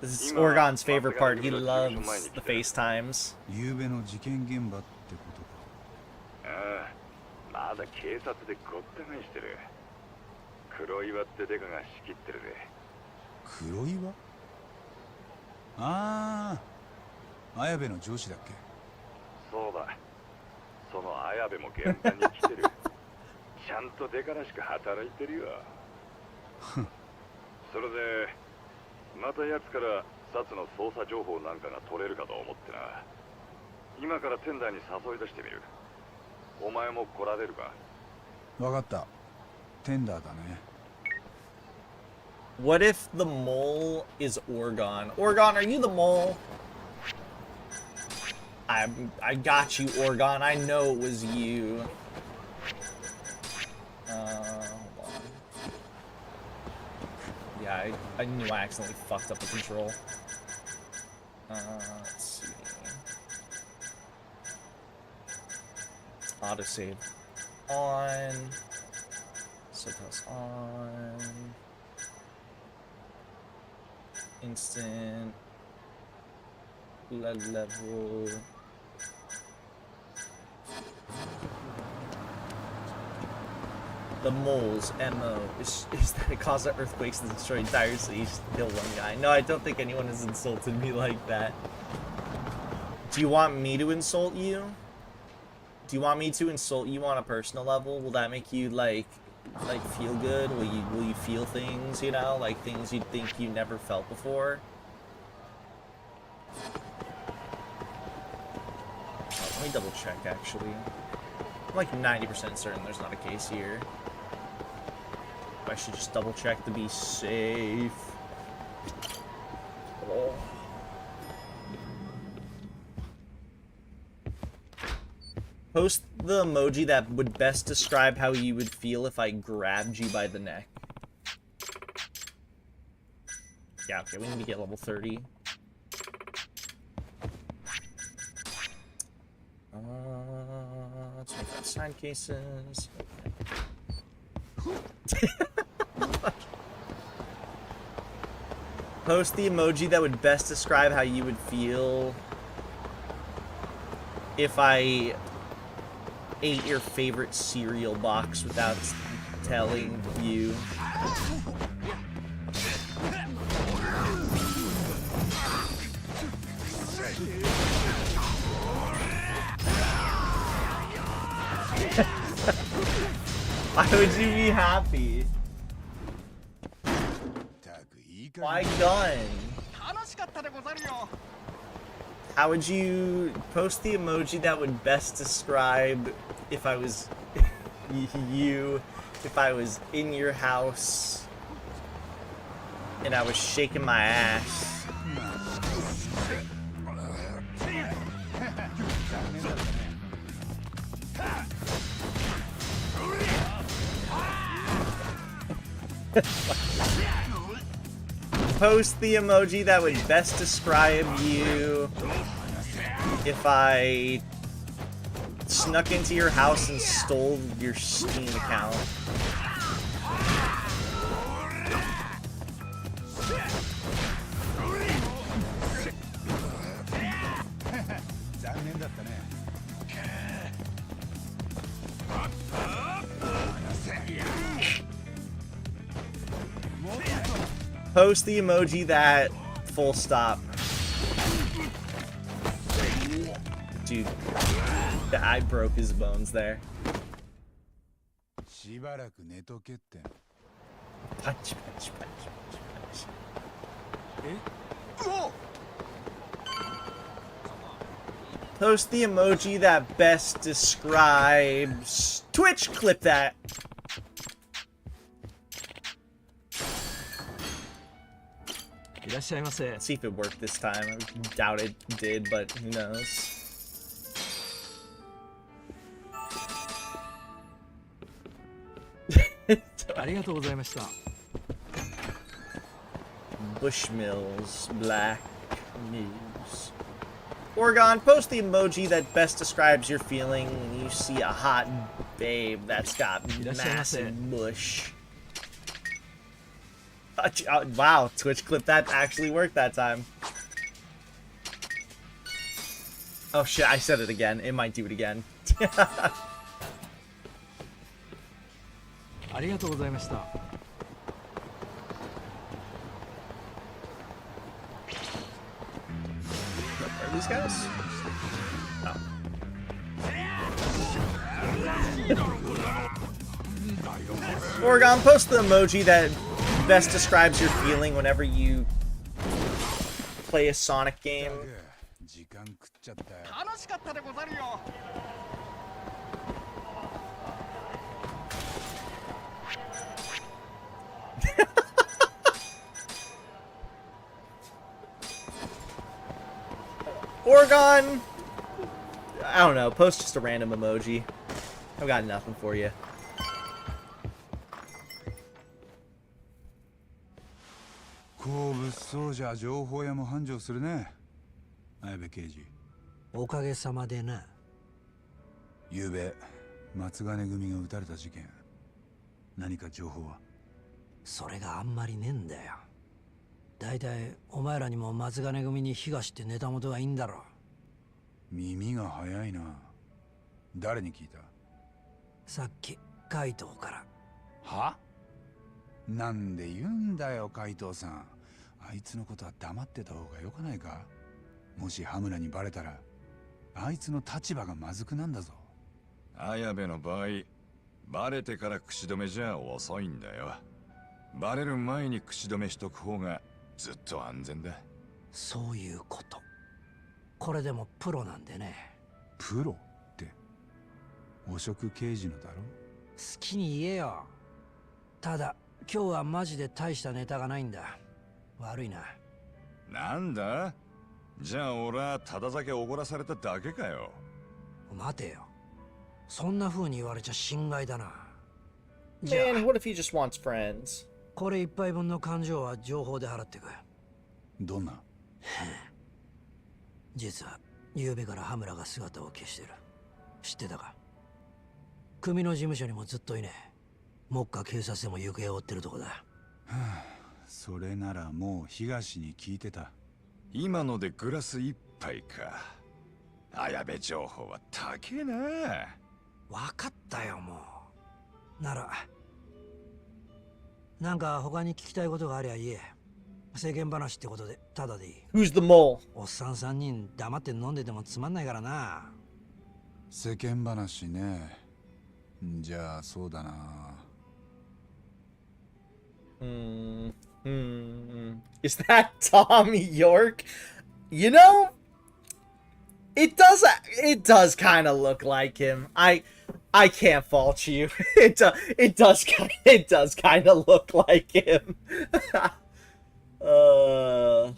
This is Orgon's favorite part. He loves the FaceTimes. 昨べの事件現場ってことか。ああ、まだ警察でごった返してる。黒岩ってデカが仕切ってるぜ。黒岩？ああ、綾部の上司だっけ。そうだ。その綾部も現場に来てる。ちゃんとデカらしく働いてるよ。それでまた奴から札の捜査情報なんかが取れるかと思ってな。今からテンダーに誘い出してみる。お前も来られるか。わかった。テンダーだね。What if the mole is Orgon? Orgon, are you the mole? I got you, Orgon. I know it was you. Hold on. Yeah, I knew I accidentally fucked up the control. Let's see. Autosave on. Subhouse on. Instant level. The mole's MO is that it causes earthquakes and destroy entire cities to kill one guy. No, I don't think anyone has insulted me like that. Do you want me to insult you? Do you want me to insult you on a personal level? Will that make you like feel good? Will you feel things, you know, like things you'd think you never felt before? Oh, let me double check actually. I'm like 90% certain there's not a case here. I should just double check to be safe. Oh. Post the emoji that would best describe how you would feel if I grabbed you by the neck. Yeah, okay, we need to get level 30. Let's make that side cases. Okay. Post the emoji that would best describe how you would feel if I ate your favorite cereal box without telling you. Why would you be happy? Why gun? How would you post the emoji that would best describe if I was you, if I was in your house and I was shaking my ass? Post the emoji that would best describe you if I snuck into your house and stole your Steam account. Post the emoji that full stop. Dude, I broke his bones there. Punch, punch, punch, punch, punch. Post the emoji that best describes Twitch. Clip that. Let's see if it worked this time. I doubt it did, but who knows. Bushmills, Black News. Oregon, post the emoji that best describes your feeling when you see a hot babe that's got massive bush. Wow, Twitch clip that actually worked that time. Oh shit, I said it again. It might do it again. Are these guys? Oh. Oregon, post the emoji that best describes your feeling whenever you play a Sonic game. Oregon, I don't know, post just a random emoji. I've got nothing for you. こう物騒じゃ情報屋も繁盛するね、綾部刑事。おかげさまでな。昨べ松金組が撃たれた事件、何か情報は？それがあんまりねえんだよ。だいたいお前らにも松金組に東ってネタ元がいいんだろ。耳が早いな。誰に聞いた？さっき海藤から。は？なんで言うんだよ、海藤さん。あいつのことは黙ってた方がよくないか？もし羽村にバレたら、あいつの立場がまずくなんだぞ。綾部の場合、バレてから口止めじゃ遅いんだよ。バレる前に口止めしとく方がずっと安全だ。そういうこと。これでもプロなんでね。プロって、汚職刑事のだろ？好きに言えよ。ただ今日はマジで大したネタがないんだ。悪いな。なんだ？じゃあ俺はただ酒おごらされただけかよ。待てよ。そんな風に言われちゃ心外だな。Man, what if he just wants friends? これ一杯分の勘定は情報で払ってく。どんな？実は昨べから羽村が姿を消してる。知ってたか？組の事務所にもずっといねえ。目下警察でも行方を追ってるとこだ。はあ、それならもう東に聞いてた。今のでグラス一杯か。綾部情報は高えな。分かったよ、もう。ならなんか他に聞きたいことがありゃ言え。世間話ってことでただでいい。 Who's the mole? おっさん3人黙って飲んでてもつまんないからな。世間話ね。じゃあそうだな。Is that Tom York? You know, it does kind of look like him. I can't fault you. It does kind of look like him. Oh,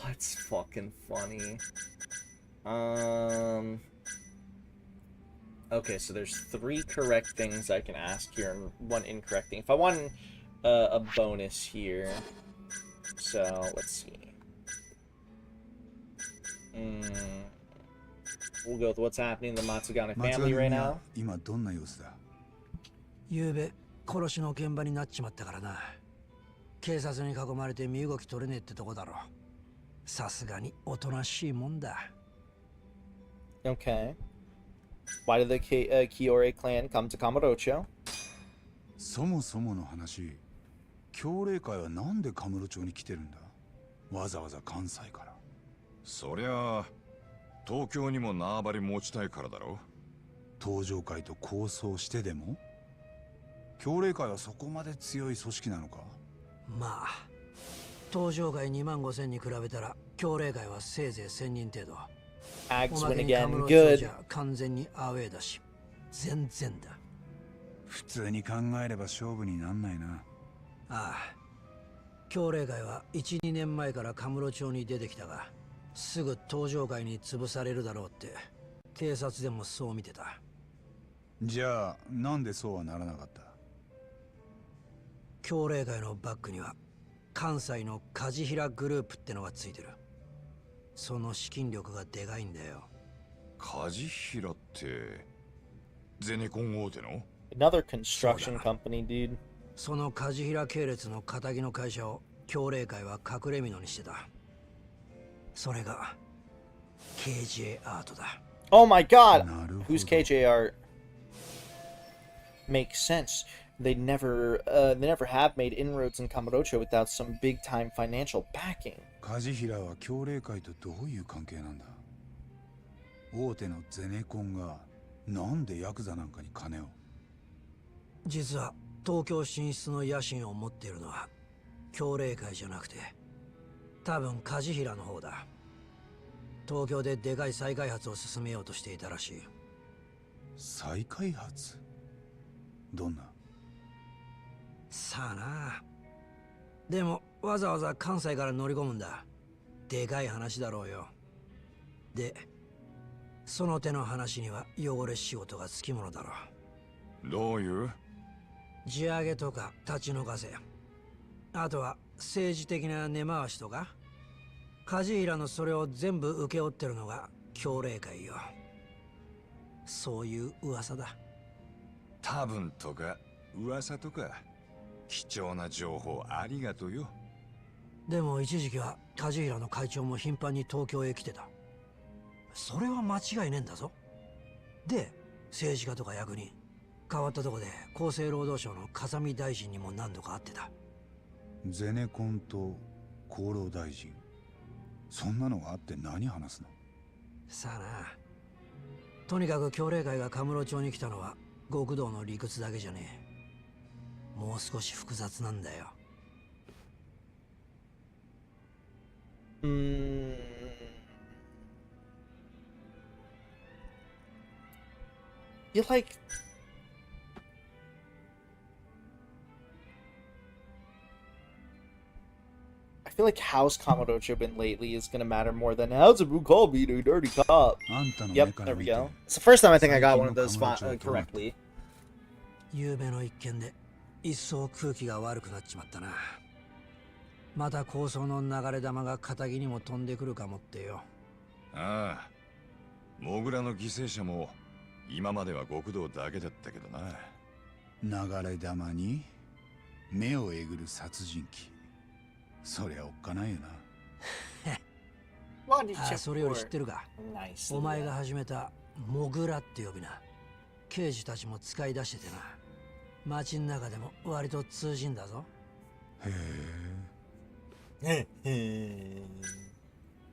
it's fucking funny. Okay, so there's 3 correct things I can ask here and 1 incorrect thing. If I want a bonus here, so let's see. We'll go with what's happening in the Matsugane family right now. 今どんな様子だ？昨べ殺しの現場になっちまったからな。警察に囲まれて身動き取れねえってとこだろ。さすがにおとなしいもんだ。Okay. Why did the Kiyore clan come to Kamurocho? そもそもの話、協励会はなんでカムロ町に来てるんだ？わざわざ関西から。そりゃあ東京にも縄張り持ちたいからだろ。東上会と抗争してでも？協励会はそこまで強い組織なのか？まあ、東上会25,000に比べたら協励会はせいぜい1000人程度。Ags おま win けに again. カムロ町 Good. じゃ完全にアウェーだし、全然だ。普通に考えれば勝負になんないな。ああ、協励会は 1,2 年前からカムロ町に出てきたが、すぐ東上会に潰されるだろうって警察でもそう見てた。じゃあなんでそうはならなかった？協励会のバックには関西の梶平グループってのがついてる。その資金力がでかいんだよ。梶平ってゼネコン大手の？ Another construction company, dude. その梶平系列の仇の会社を協励会は隠れ蓑にしてた。それが KJ アートだ。Oh my god! Who's KJ Art? Makes sense. They never have made inroads in Kamurocho without some big-time financial backing. 梶平は協励会とどういう関係なんだ？大手のゼネコンがなんでヤクザなんかに金を？実は東京進出の野心を持っているのは協励会じゃなくて、多分梶平の方だ。東京ででかい再開発を進めようとしていたらしい。再開発？どんな？さあな。でもわざわざ関西から乗り込むんだ。でかい話だろうよ。で、その手の話には汚れ仕事がつきものだろう。どういう？地上げとか立ち退かせ、あとは政治的な根回しとか、梶平のそれを全部請け負ってるのが協励会よ。そういう噂だ。多分とか噂とか貴重な情報ありがとうよ。でも一時期は梶平の会長も頻繁に東京へ来てた。それは間違いねえんだぞ。で、政治家とか役人、変わったとこで厚生労働省の風見大臣にも何度か会ってた。ゼネコンと厚労大臣、そんなのがあって何話すの？さあな。とにかく協励会がカムロ町に来たのは極道の理屈だけじゃねえ。もう少し複雑なんだよ。You like... I feel like how's Kamurocho been lately is gonna matter more than how's Ibu call me a dirty cop. Yep, there we go. It's the first time I think I got one of those correctly. 夕べの一件で一層空気が悪くなっちまったな。また抗争の流れ弾が仇にも飛んでくるかもってよ。ああ、モグラの犠牲者も今までは極道だけだったけどな。流れ弾に目をえぐる殺人鬼、そりゃおっかないよな。あ、それより知ってるか。お前が始めたモグラって呼びな。刑事たちも使い出しててな。街の中でも割と通じんだぞ。へえ。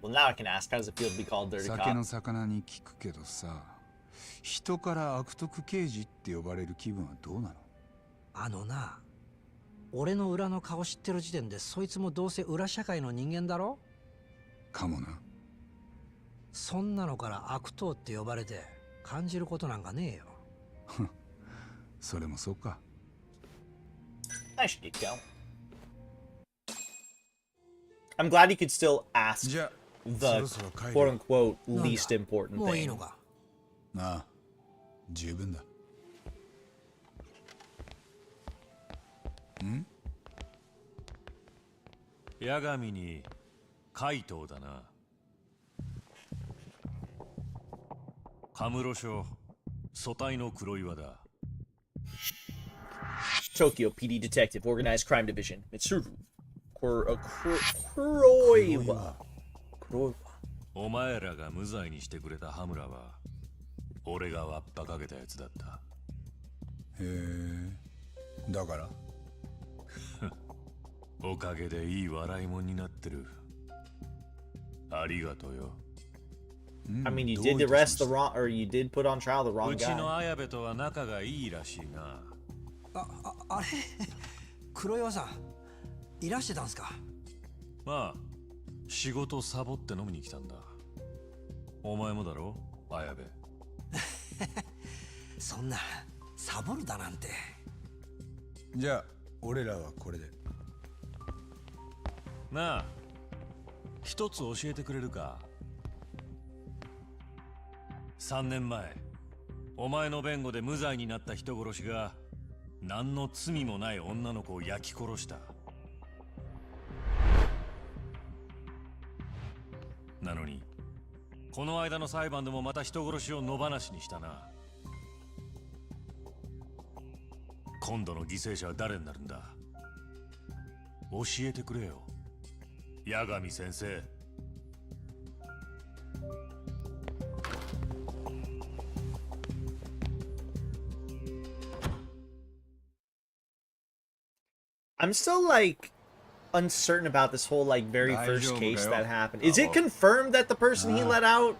Well, now I can ask, how does it feel to be called dirty cop? 酒の魚に聞くけどさ、人から悪徳刑事って呼ばれる気分はどうなの？あのな、俺の裏の顔知ってる時点でそいつもどうせ裏社会の人間だろ？かもな。そんなのから悪党って呼ばれて感じることなんかねえよ。それもそうか。I should get going. I'm glad you could still ask the quote-unquote least important もういい thing. のか？ああ、十分だ。ん？八神に怪盗だな。カムロ署組対の黒岩だ。Tokyo PD Detective Organized Crime Division. Mitsuru. Kuroiwa. お前らが無罪にしてくれた羽村は俺がわっぱかけたやつだった。へえ。だからおかげでいい笑いもんになってる。ありがとうよ。I mean, you did arrest the wrong, or you did put on trial the wrong うちの guy. 綾部とは仲がいいらしいな。あれ黒岩さんいらしてたんすか？まあ仕事サボって飲みに来たんだ。お前もだろ綾部。そんなサボるだなんて。じゃあ俺らはこれで。なあ一つ教えてくれるか。3年前お前の弁護で無罪になった人殺しが何の罪もない女の子を焼き殺した。なのにこの間の裁判でもまた人殺しを野放しにしたな。今度の犠牲者は誰になるんだ？教えてくれよ八神先生。I'm still like uncertain about this whole like very first case that happened. Is it confirmed that the person he let out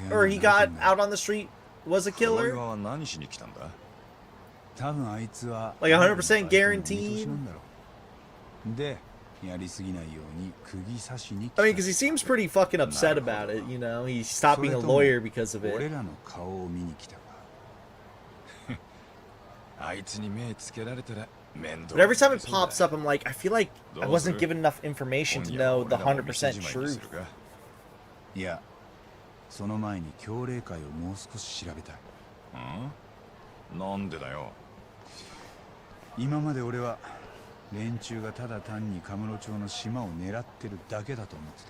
or he got out on the street was a killer? Like 100% guaranteed? I mean, because he seems pretty fucking upset about it, you know? He stopped being a lawyer because of it. But every time it pops up, I'm like, I feel like I wasn't given enough information to know the 100% truth. いや、その前に協励会をもう少し調べたい。なんでだよ。今まで俺は連中がただ単にカムロ町の島を狙ってるだけだと思って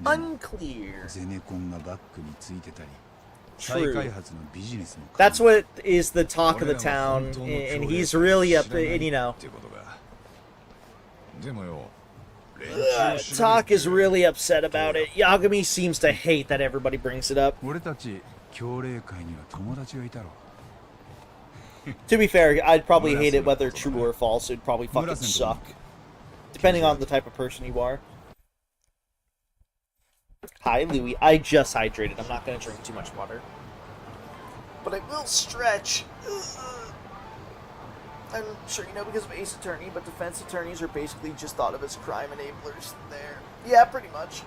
た。Unclear. ゼネコンがバックについてたり。 True. That's what is the talk of the town, and he's really up, and you know. Talk is really upset about it. Yagami seems to hate that everybody brings it up. To be fair, I'd probably hate it whether true or false. It'd probably fucking suck. Depending on the type of person you are. Hi, Louie. I just hydrated. I'm not going to drink too much water. But I will stretch. I'm sure you know because of Ace Attorney, but defense attorneys are basically just thought of as crime enablers there. Yeah, pretty much.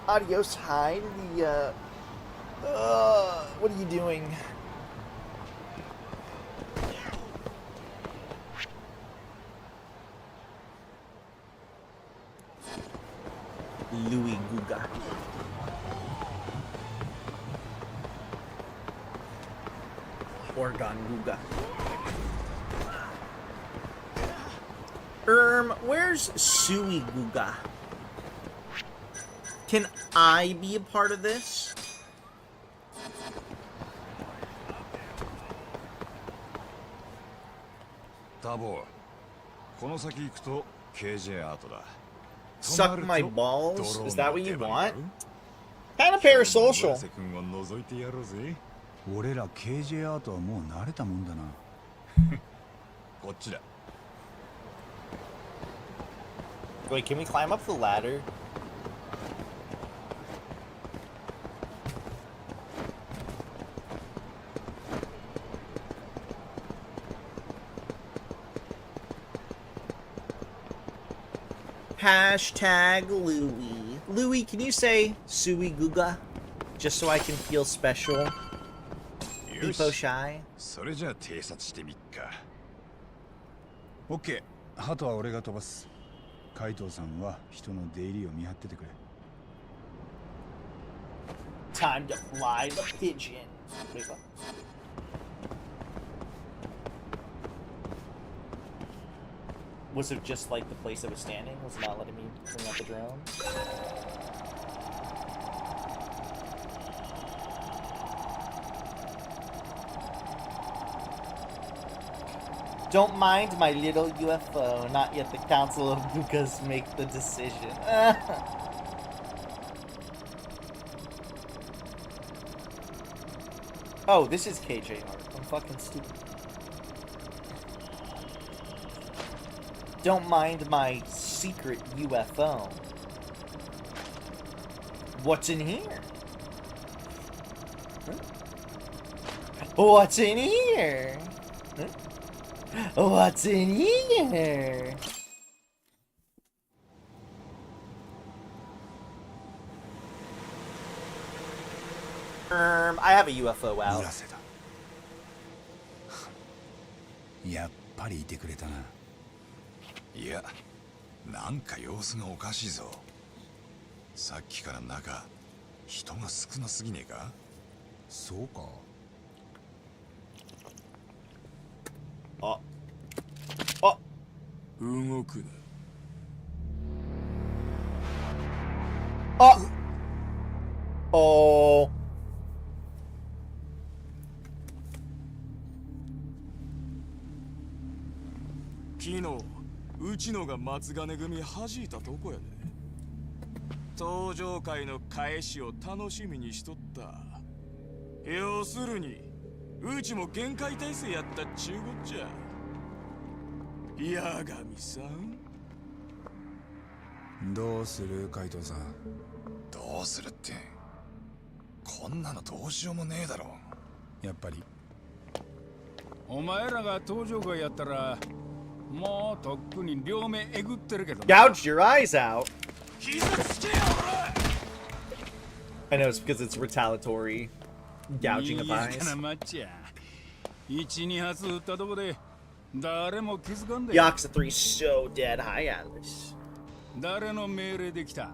Adios, hi. What are you doing? Louis Guga. Orgon Guga. Where's Sui Guga? Can I be a part of this? Tabo, この先行くと KJ アートだ。 Suck my balls? Is that what you want? Kind of parasocial. 俺ら KJ アートはもう慣れたもんだな。こっちだ。 Wait, can we climb up the ladder? Hashtag Louie. Louie, can you say Sui Guga? Just so I can feel special. Depot shy. それじゃあ偵察してみっか。オッケー。鳩は俺が飛ばす。海藤さんは人の出入りを見張っててくれ。Time to fly the pigeon. Was it just like the place it was standing? Was it not letting me bring up the drone? Don't mind my little UFO. Not yet the Council of Bukas make the decision. Oh, this is KJ art. I'm fucking stupid. Don't mind my secret UFO. What's in here? What's in here? What's in here? I have a UFO out. やっぱりいてくれたな。いや、なんか様子がおかしいぞ。さっきから中、人が少なすぎねえか？そうか。あ。動くな。あ。おー。昨日うちのが松金組弾いたとこやで。登場会の返しを楽しみにしとった。要するにうちも限界体制やったっちゅうこっちゃ。八神さん、どうする海藤さん。どうするって、こんなのどうしようもねえだろ。やっぱりお前らが登場会やったらもうとっくに両目えぐってるけど。 Gouged your eyes out. I know it's because it's retaliatory gouging of eyes. Yakuza 3 so dead. Hi, Atlas. 誰の命令できた？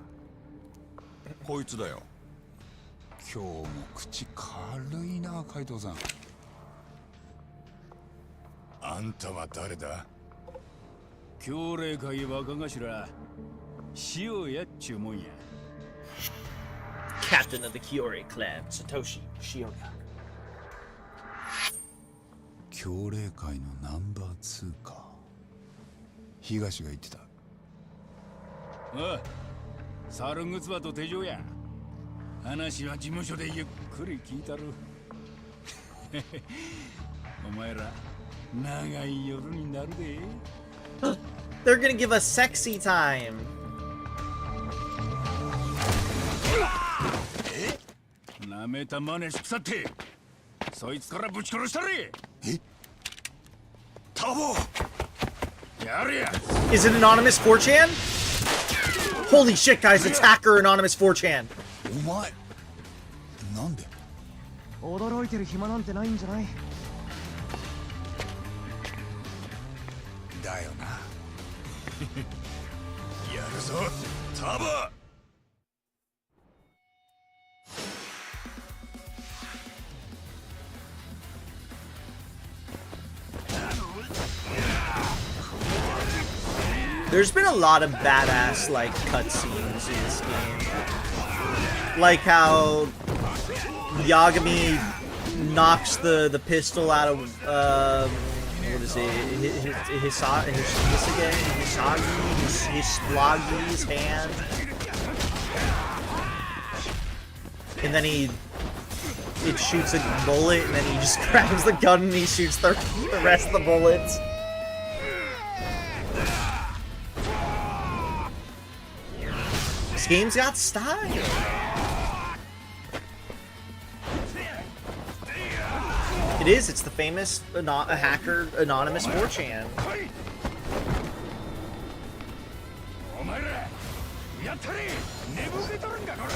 こいつだよ。今日も口軽いな海藤さん。あんたは誰だ？強霊会若頭塩やっちゅうもんや。 Captain of the Kiori clan, Satoshi Shioga. 強霊会のナンバー2か。東が言ってた。ああ、猿ぐつばと手錠や。話は事務所でゆっくり聞いたる。お前ら長い夜になるで。They're gonna give us sexy time. なめた真似しくさって、そいつからぶち殺したれ。え？タボ。やれや。 Is it anonymous 4chan? Holy shit, guys! It's hacker anonymous 4chan. お前、なんで？驚いてる暇なんてないんじゃない？だよな。やるぞ、タボ。There's been a lot of badass like cutscenes in this game, like how Yagami knocks the pistol out of what is it? Hisagi's hand, and then it shoots a bullet, and then he just grabs the gun and he shoots the rest of the bullets. This game's got style. It is. It's the famous hacker anonymous 4chan. ったり寝ぼけとるんかこら。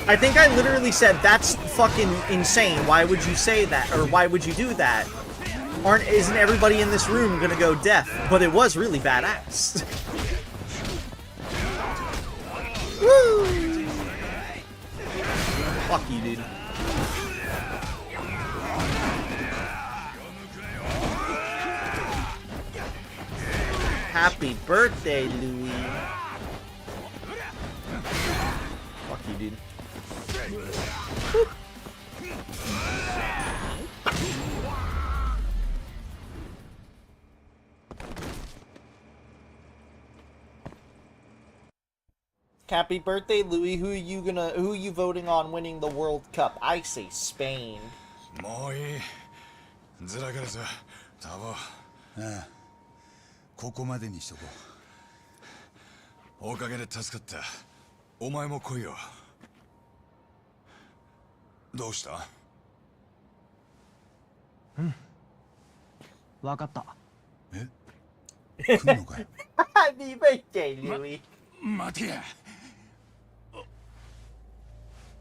I think I literally said, that's fucking insane. Why would you say that? Or why would you do that? Isn't everybody in this room gonna go deaf? But it was really badass. Woo! Fuck you, dude. Happy birthday, Louis. Fuck you, dude. Happy birthday, Louis. Who are you voting on winning the World Cup? I say Spain. もういい。ずらからさ、タボ。ああ、ここまでにしとこう。おかげで助かった。お前も来いよ。どうした？うん。わかった。え？来んのかよ。Happy birthday, Louis. 待てや。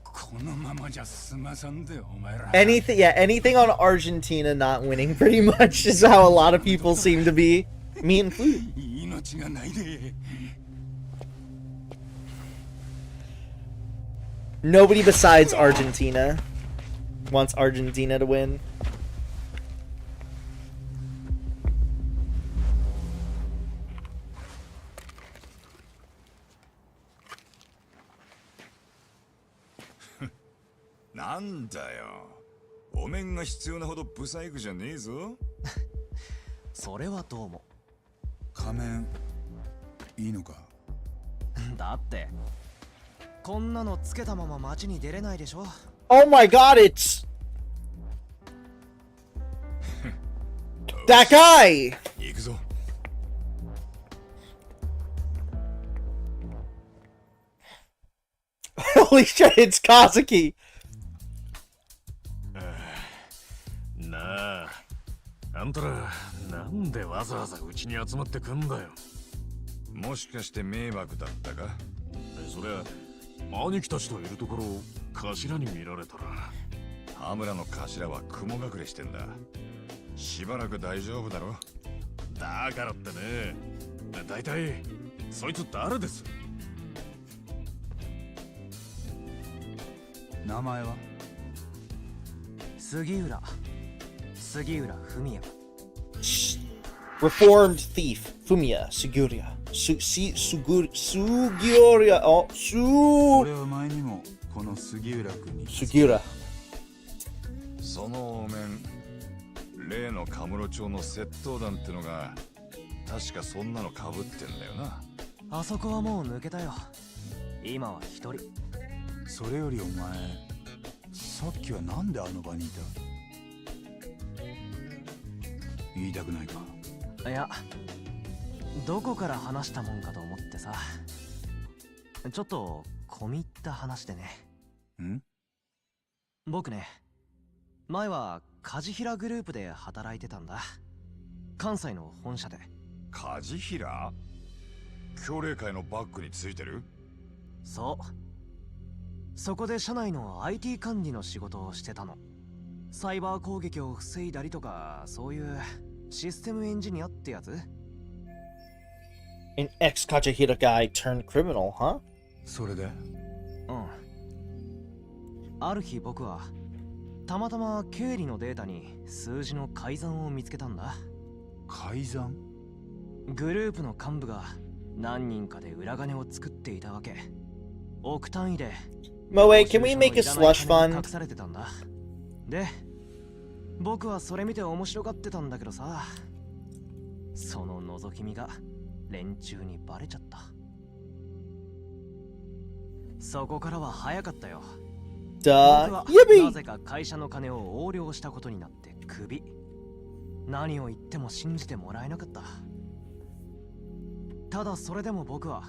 このままじゃ済まさんでお前ら。Anything on Argentina not winning pretty much is how a lot of people seem to be. Me included. 命がないで。Nobody besides Argentina wants Argentina to win.なんだよ。お面が必要なほどブサイクじゃねえぞ。それはどうも。仮面いいのか？だってこんなのつけたまま街に出れないでしょ。Oh my god, it's that guy! 行くぞ。Holy shit, it's Kazuki! なあ、あんたらなんでわざわざうちに集まってくんだよ。もしかして迷惑だったか？そりゃ兄貴たちといるところを頭に見られたら。羽村の頭は雲隠れしてんだ。しばらく大丈夫だろ。だからってね、だいたいそいつ誰です？名前は？杉浦文也。Reformed thief Fumiya Sugiura. Sugiura. Oh, 俺は前にもこの杉浦君に。Sugiura. そのお面、例のカムロ町の窃盗団ってのが確かそんなの被ってんだよな。あそこはもう抜けたよ。今は一人。それよりお前、さっきはなんであの場にいた？言いたくないか？いや、どこから話したもんかと思ってさ。ちょっと込み入った話でね。ん？僕ね、前は梶平グループで働いてたんだ。関西の本社で。梶平？協励会のバックについてる？そう。そこで社内の IT 管理の仕事をしてたの。サイバー攻撃を防いだりとか、そういうシステムエンジニアってやつ？ An ex-Kachihira guy turned criminal, huh? それで？うん。ある日僕はたまたま経理のデータに数字の改ざんを見つけたんだ。改ざん？グループの幹部が何人かで裏金を作っていたわけ。億単位で。Moe, can we make a slush fund? 隠されてたんだ。で、僕はそれ見て面白がってたんだけどさ、その覗き見が連中にバレちゃった。そこからは早かったよ。僕はなぜか会社の金を横領したことになってクビ。何を言っても信じてもらえなかった。ただそれでも僕は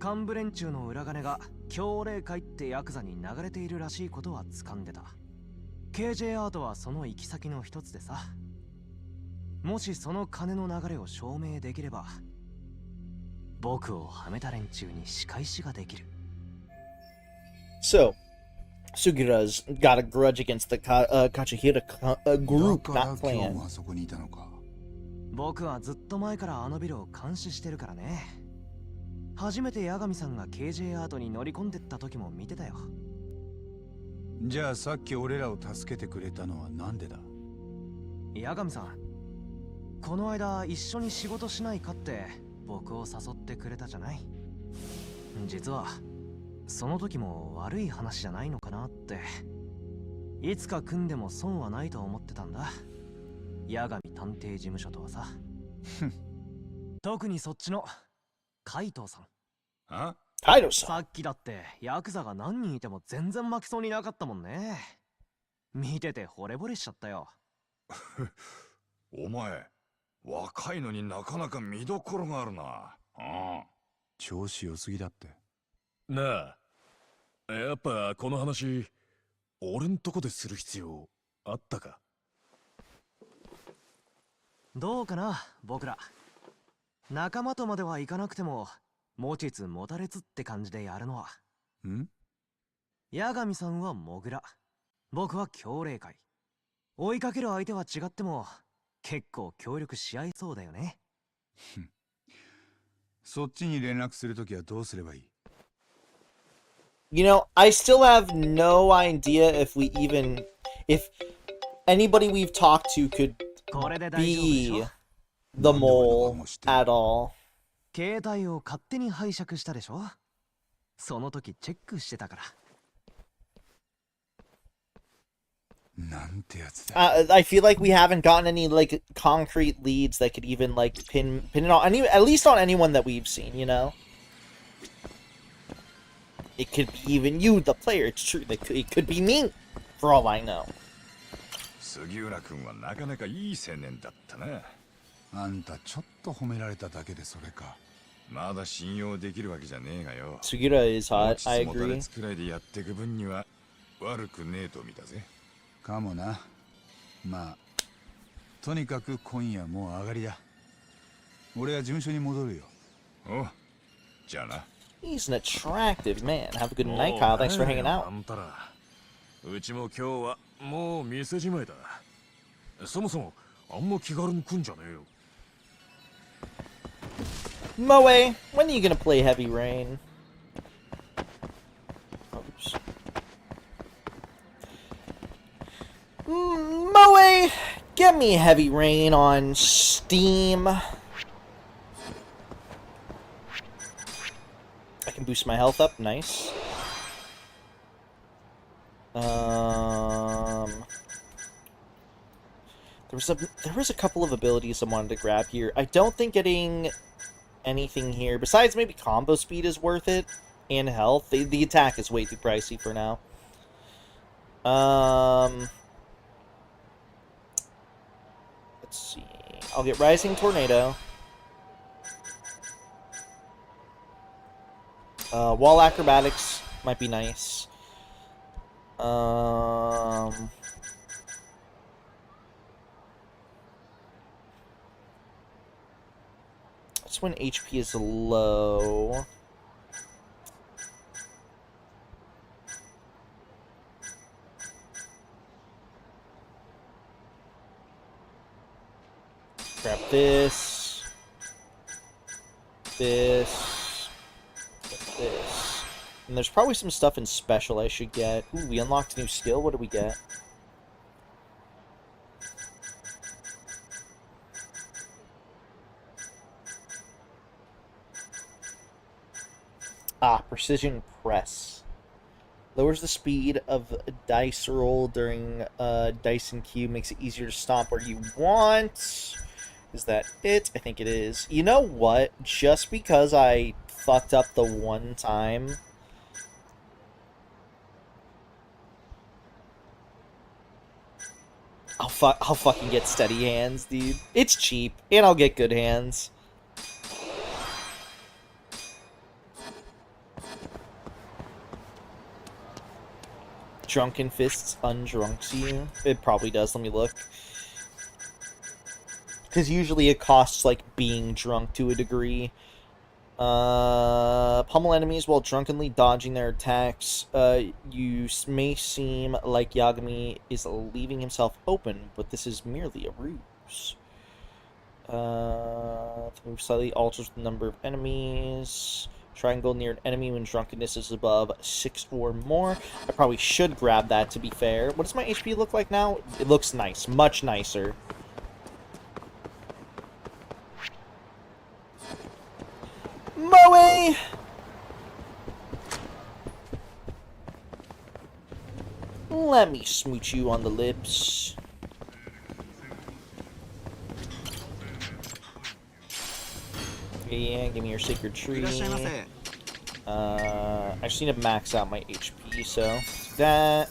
幹部連中の裏金が協励会ってヤクザに流れているらしいことは掴んでた。KJ アートはその行き先の一つでさ。もしその金の流れを証明できれば、僕をはめた連中に仕返しができる。So, Sugira's got a grudge against the Kachihira group, not clan. 僕はずっと前からあのビルを監視してるからね。初めて八神さんが KJ アートに乗り込んでった時も見てたよ。じゃあさっき俺らを助けてくれたのはなんでだ？八神さん、この間一緒に仕事しないかって僕を誘ってくれたじゃない。実はその時も悪い話じゃないのかなって。いつか組んでも損はないと思ってたんだ。八神探偵事務所とはさ。特にそっちの海藤さん。あ？海藤さん。さっきだってヤクザが何人いても全然負けそうになかったもんね。見てて惚れ惚れしちゃったよ。お前、若いのになかなか見どころがあるな。調子良すぎだって。なあ、やっぱこの話、俺んとこでする必要あったか？どうかな、僕ら。仲間とまではいかなくても、持ちつ持たれつって感じでやるのは。八神さんはモグラ、僕は強霊界。追いかける相手は違っても、結構協力し合いそうだよね。そっちに連絡するときはどうすればいい？ You know, I still have no idea if anybody we've talked to could be the mole at all. 携帯を勝手に拝借したでしょ？その時チェックしてたから。なんてやつだ。I feel like we haven't gotten any like concrete leads that could even like pin it on at least on anyone that we've seen, you know? It could be even you, the player. It's true. It could be me, for all I know. 杉浦君はなかなかいい青年だったな。あんたちょっと褒められただけでそれか。まだ信用できるわけじゃねえがよ。Sugira is hot, I agree. くらいでやっていく分には悪くねえと見たぜ。かもな。まあ、とにかく今夜もう上がりだ。俺は事務所に戻るよ。お、じゃあな。He's an attractive man. Have a good night, Kyle. Thanks for hanging out. あんたら、うちも今日はもう店じまいだ。そもそもあんま気軽に来んじゃねえよ。Moe, when are you gonna play Heavy Rain? Oops. Moe, get me Heavy Rain on Steam. I can boost my health up, nice. There was a couple of abilities I wanted to grab here. I don't think getting anything here besides maybe combo speed is worth it, and health. The attack is way too pricey for now. Let's see. I'll get Rising Tornado. Wall Acrobatics might be nice. That's when HP is low. Grab this. This. Get this. And there's probably some stuff in special I should get. Ooh, we unlocked a new skill. What do we get? Ah, Precision Press. Lowers the speed of dice roll during Dyson Q. Makes it easier to stomp where you want. Is that it? I think it is. You know what? Just because I fucked up the one time... I'll fucking get steady hands, dude. It's cheap, and I'll get good hands. Drunken Fists undrunks you. It probably does. Let me look. Because usually it costs, like, being drunk to a degree. Pummel enemies while drunkenly dodging their attacks. You may seem like Yagami is leaving himself open, but this is merely a ruse. The move slightly alters the number of enemies. Triangle near an enemy when drunkenness is above 6 or more. I probably should grab that, to be fair. What does my HP look like now? It looks nice. Much nicer. Moe! Let me smooch you on the lips. Yeah, give me your sacred tree. I just need to max out my HP, so that.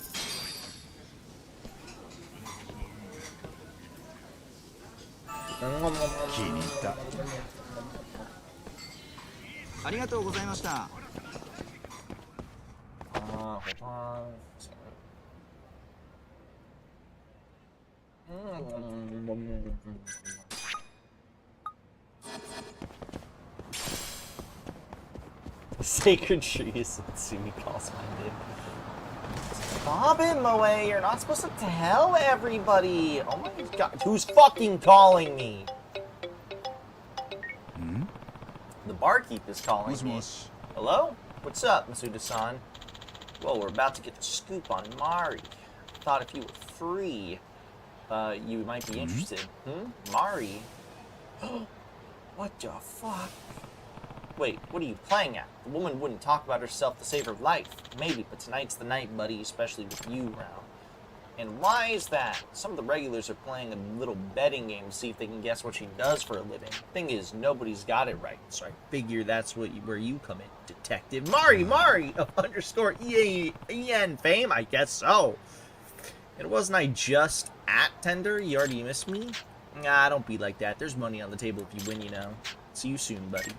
Sacred trees. Sumi calls minded. Stop it, Moe. You're not supposed to tell everybody. Oh my god. Who's fucking calling me? Hmm? The barkeep is calling me. Hello? What's up, Masuda-san? Well, we're about to get the scoop on Mari. Thought if you were free, you might be interested. Mari? What the fuck? Wait, what are you playing at? The woman wouldn't talk about herself to save her life. Maybe, but tonight's the night, buddy, especially with you around. And why is that? Some of the regulars are playing a little betting game to see if they can guess what she does for a living. Thing is, nobody's got it right, so I figure that's where you come in, Detective Mari _ EN fame? I guess so. And wasn't I just at Tender? You already missed me? Nah, don't be like that. There's money on the table if you win, you know. See you soon, buddy.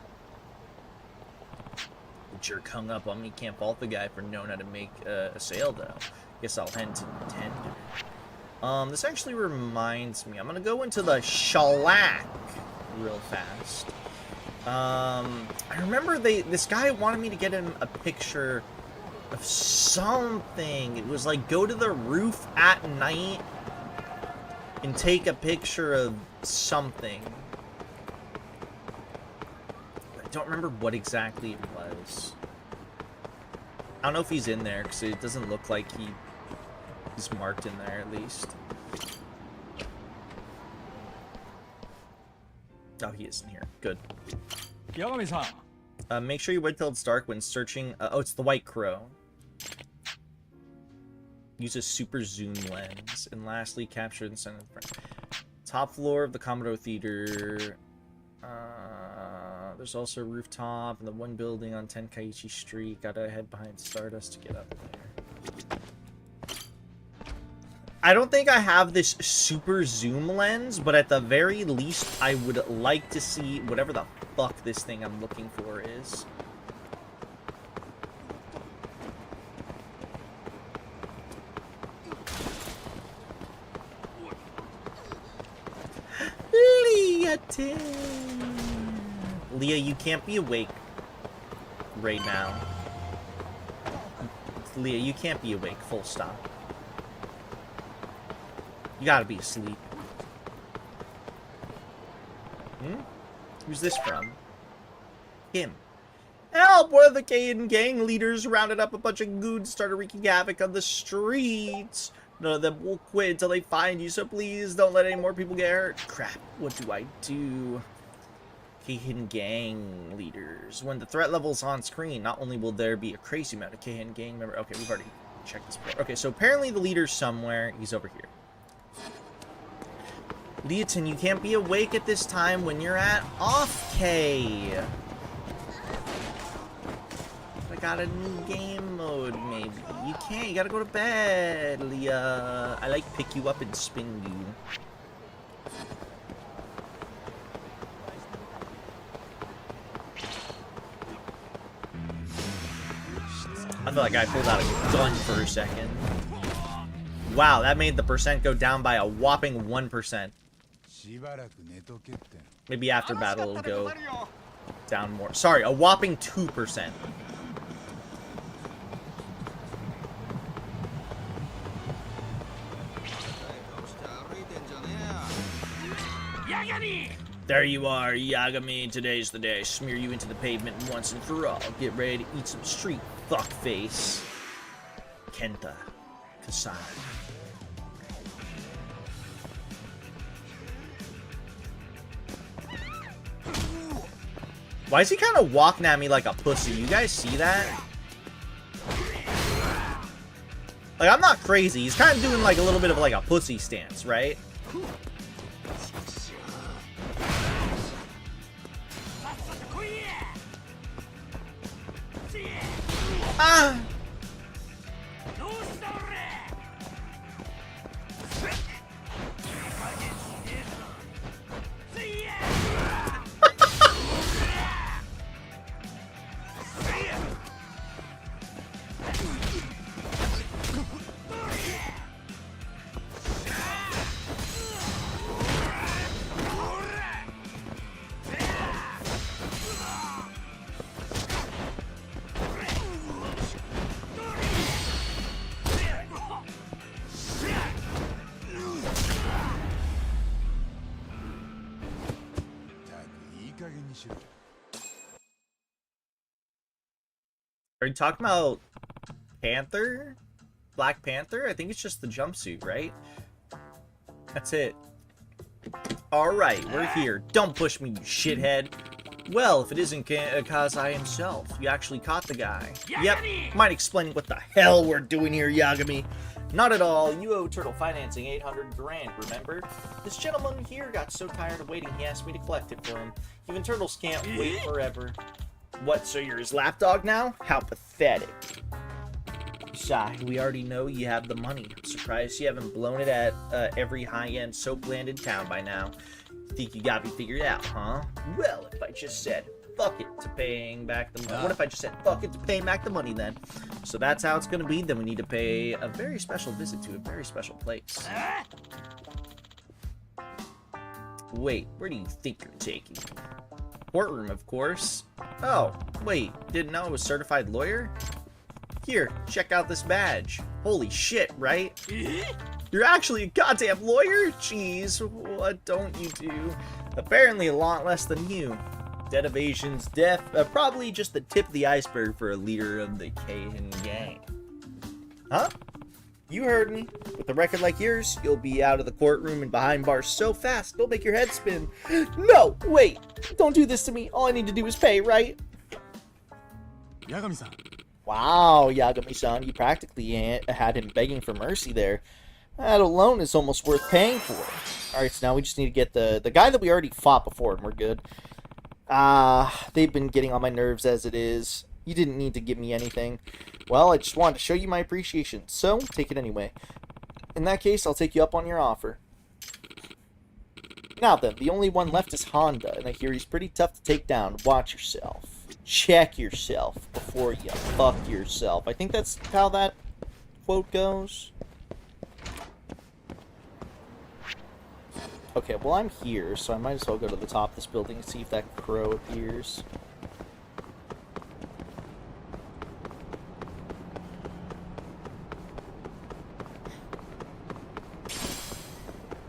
The jerk hung up on me. Can't fault the guy for knowing how to make a sale, though. Guess I'll head to Tender. This actually reminds me. I'm gonna go into the shellac real fast. I remember this guy wanted me to get him a picture of something. It was like, go to the roof at night and take a picture of something. I don't remember what exactly it was. I don't know if he's in there, because it doesn't look like he's marked in there, at least. Oh, he isn't here. Good. Make sure you wait till it's dark when searching. Oh, it's the White Crow. Use a super zoom lens. And lastly, capture the center of the frame. Top floor of the Commodore Theater. There's also a rooftop and the one building on Tenkaichi Street. Gotta head behind Stardust to get up there. I don't think I have this super zoom lens, but at the very least, I would like to see whatever the fuck this thing I'm looking for is. Leah, you can't be awake right now. Leah, you can't be awake, full stop. You gotta be asleep. Who's this from? Him. Help! One of the Kaiden gang leaders rounded up a bunch of goons, started wreaking havoc on the streets. None of them will quit until they find you, so please don't let any more people get hurt. Crap, what do I do? Kaiden gang leaders. When the threat level is on screen, not only will there be a crazy amount of Kaiden gang members. Okay, we've already checked this before. Okay, so apparently the leader's somewhere. He's over here. Leoton, you can't be awake at this time when you're at off-K. I got a new game mode, maybe. You can't. You gotta go to bed, Leah. I like pick you up and spin you. I feel like I pulled out a gun for a second. Wow, that made the percent go down by a whopping 1%. Maybe after battle it'll go down more. Sorry, a whopping 2%. There you are, Yagami. Today's the day. Smear you into the pavement once and for all. Get ready to eat some street fuckface. Kenta Kasai. Why is he kind of walking at me like a pussy? You guys see that? Like, I'm not crazy. He's kind of doing like a little bit of like a pussy stance, right? Ah! Are you talking about Panther? Black Panther? I think it's just the jumpsuit, right? That's it. Alright, we're here. Don't push me, you shithead. Well, if it isn't Kazai himself, you actually caught the guy. Yep, mind explaining what the hell we're doing here, Yagami? Not at all. You owe Turtle Financing 800 grand, remember? This gentleman here got so tired of waiting, he asked me to collect it for him. Even turtles can't wait forever. What, so you're his lapdog now? How pathetic. Besides, we already know you have the money. I'm surprised you haven't blown it at every high-end soap-landed town by now. Think you got me figured out, huh? Well, if I just said fuck it to paying back the money. What if I just said fuck it to paying back the money then? So that's how it's gonna be. Then we need to pay a very special visit to a very special place. Wait, where do you think you're taking me? Courtroom, of course. Oh, wait, didn't know I was a certified lawyer? Here, check out this badge. Holy shit, right? You're actually a goddamn lawyer? Jeez, what don't you do? Apparently a lot less than you. Debt evasion's probably just the tip of the iceberg for a leader of the Keihin gang. Huh? You heard me. With a record like yours, you'll be out of the courtroom and behind bars so fast, it'll make your head spin. No, wait, don't do this to me. All I need to do is pay, right? Yagami-san. Wow, Yagami-san, you practically had him begging for mercy there. That alone is almost worth paying for. Alright, so now we just need to get the guy that we already fought before, and we're good. They've been getting on my nerves as it is. You didn't need to give me anything. Well, I just wanted to show you my appreciation, so take it anyway. In that case, I'll take you up on your offer. Now then, the only one left is Honda, and I hear he's pretty tough to take down. Watch yourself. Check yourself before you fuck yourself. I think that's how that quote goes. Okay, well I'm here, so I might as well go to the top of this building and see if that crow appears.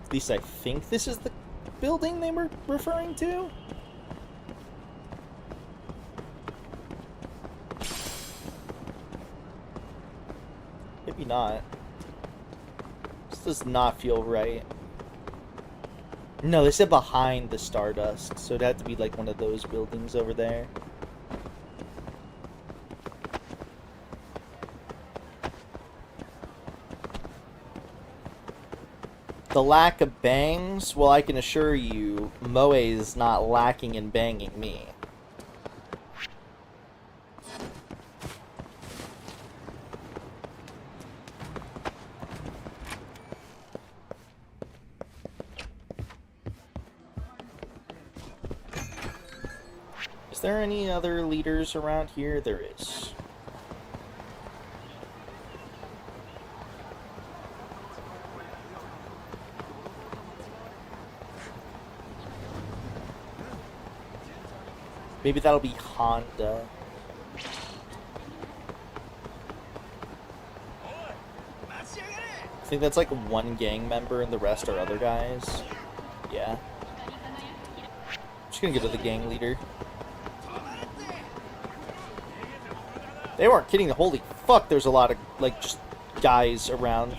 At least I think this is the building they were referring to. Maybe not. This does not feel right. No, they said behind the Stardust, so it'd have to be like one of those buildings over there. The lack of bangs? Well, I can assure you, Moe is not lacking in banging me. Is there any other leaders around here? There is. Maybe that'll be Honda. I think that's like one gang member and the rest are other guys. Yeah. Just gonna get to the gang leader. They weren't kidding. Holy fuck, there's a lot of, like, just guys around.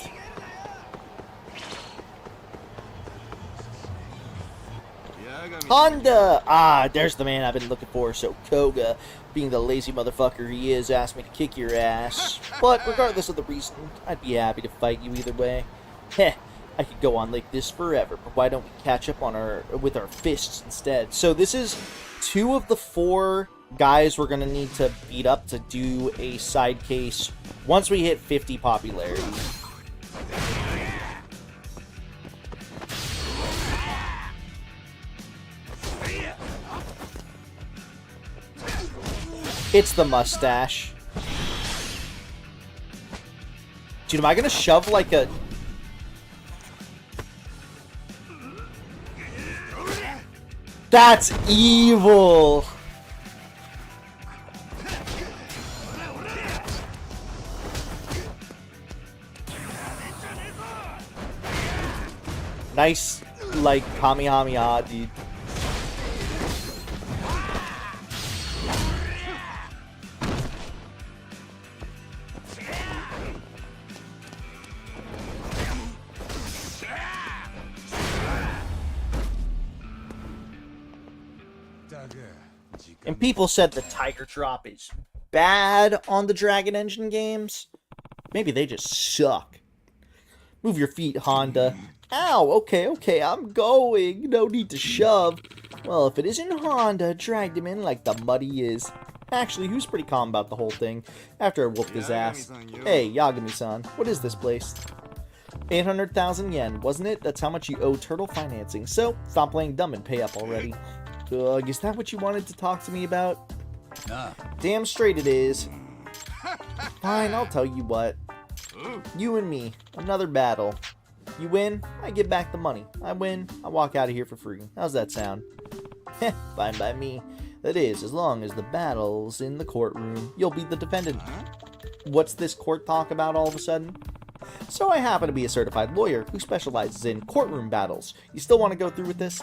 Honda! Ah, there's the man I've been looking for. So Koga, being the lazy motherfucker he is, asked me to kick your ass. But regardless of the reason, I'd be happy to fight you either way. Heh, I could go on like this forever, but why don't we catch up on with our fists instead? So this is 2 of the 4 guys we're gonna need to beat up to do a side case once we hit 50 popularity. It's the mustache. Dude, am I gonna shove like a... That's evil! Nice, like, Kamehameha, dude. And people said the Tiger Drop is bad on the Dragon Engine games. Maybe they just suck. Move your feet, Honda. Ow, okay, I'm going. No need to shove. Well, if it isn't Honda, dragged him in like the mud he is. Actually, who's pretty calm about the whole thing after I whooped his ass. Hey, Yagami-san, what is this place? 800,000 yen, wasn't it? That's how much you owe Turtle Financing. So, stop playing dumb and pay up already. Is that what you wanted to talk to me about? Nah. Damn straight it is. Fine, I'll tell you what. You and me, another battle. You win, I get back the money. I win, I walk out of here for free. How's that sound? Heh, fine by me. That is, as long as the battle's in the courtroom. You'll be the defendant. What's this court talk about all of a sudden? So I happen to be a certified lawyer who specializes in courtroom battles. You still want to go through with this?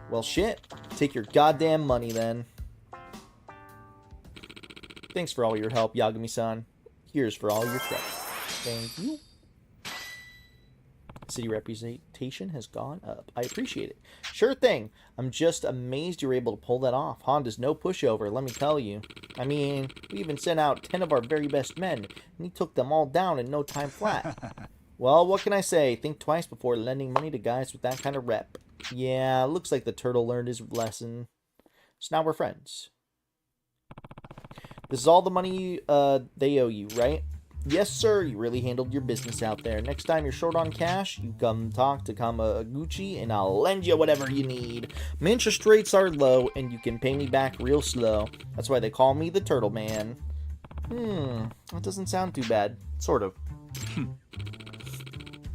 Well, shit. Take your goddamn money, then. Thanks for all your help, Yagami-san. Here's for all your trouble. Thank you. City representation has gone up. I appreciate it. Sure thing. I'm just amazed you were able to pull that off. Honda's no pushover, let me tell you. I mean, we even sent out 10 of our very best men, and he took them all down in no time flat. Well, what can I say? Think twice before lending money to guys with that kind of rep. Yeah, looks like the turtle learned his lesson. So now we're friends. This is all the money they owe you, right? Yes, sir. You really handled your business out there. Next time you're short on cash, you come talk to Kamaguchi, and I'll lend you whatever you need. My interest rates are low, and you can pay me back real slow. That's why they call me the Turtle Man. That doesn't sound too bad. Sort of.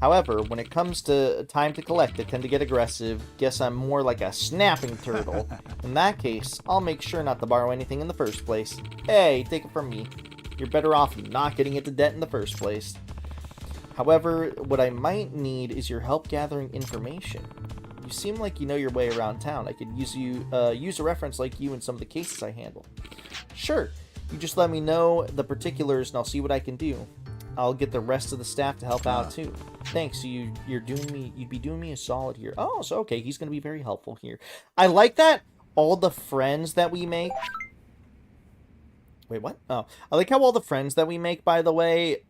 However, when it comes to time to collect, I tend to get aggressive. Guess I'm more like a snapping turtle. In that case, I'll make sure not to borrow anything in the first place. Hey, take it from me. You're better off not getting into debt in the first place. However, what I might need is your help gathering information. You seem like you know your way around town. I could use a reference like you in some of the cases I handle. Sure, you just let me know the particulars and I'll see what I can do. I'll get the rest of the staff to help out too. Thanks. You'd be doing me a solid here. Oh, so okay, he's gonna be very helpful here. I like that all the friends that we make. Wait, what? Oh, I like how all the friends that we make, by the way,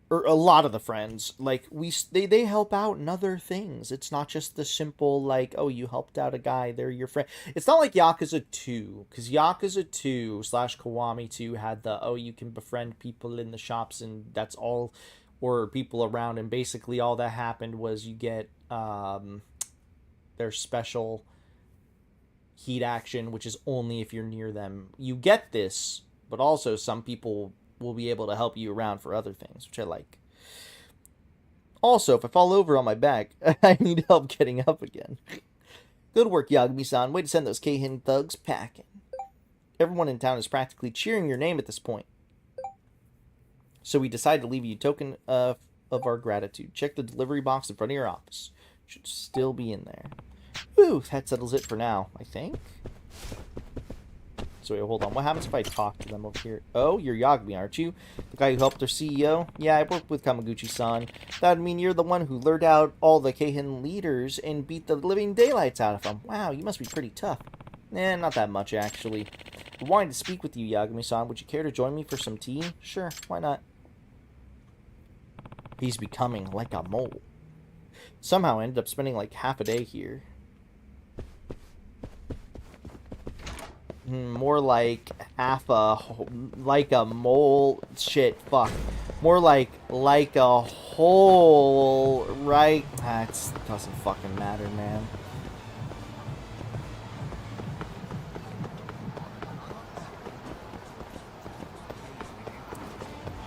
or a lot of the friends, like they help out in other things. It's not just the simple like, oh, you helped out a guy, they're your friend. It's not like Yakuza 2, because Yakuza 2 / Kiwami 2 had the, oh, you can befriend people in the shops and that's all, or people around, and basically all that happened was you get their special heat action, which is only if you're near them. You get this, but also some people will be able to help you around for other things, which I like. Also, if I fall over on my back, I need help getting up again. Good work, Yagami-san. Way to send those Keihin thugs packing. everyone in town is practically cheering your name at this point. So we decided to leave you a token of our gratitude. Check the delivery box in front of your office. Should still be in there. Whew, that settles it for now, I think. So wait, hold on. What happens if I talk to them over here? Oh, you're Yagami, aren't you? The guy who helped their CEO? Yeah, I worked with Kamaguchi-san. That would mean you're the one who lured out all the Keihin leaders and beat the living daylights out of them. Wow, you must be pretty tough. Not that much, actually. I wanted to speak with you, Yagami-san. Would you care to join me for some tea? Sure, why not? He's becoming like a mole. Somehow I ended up spending like half a day here. More like like a mole. Shit, fuck. More like a whole, right? That doesn't fucking matter, man.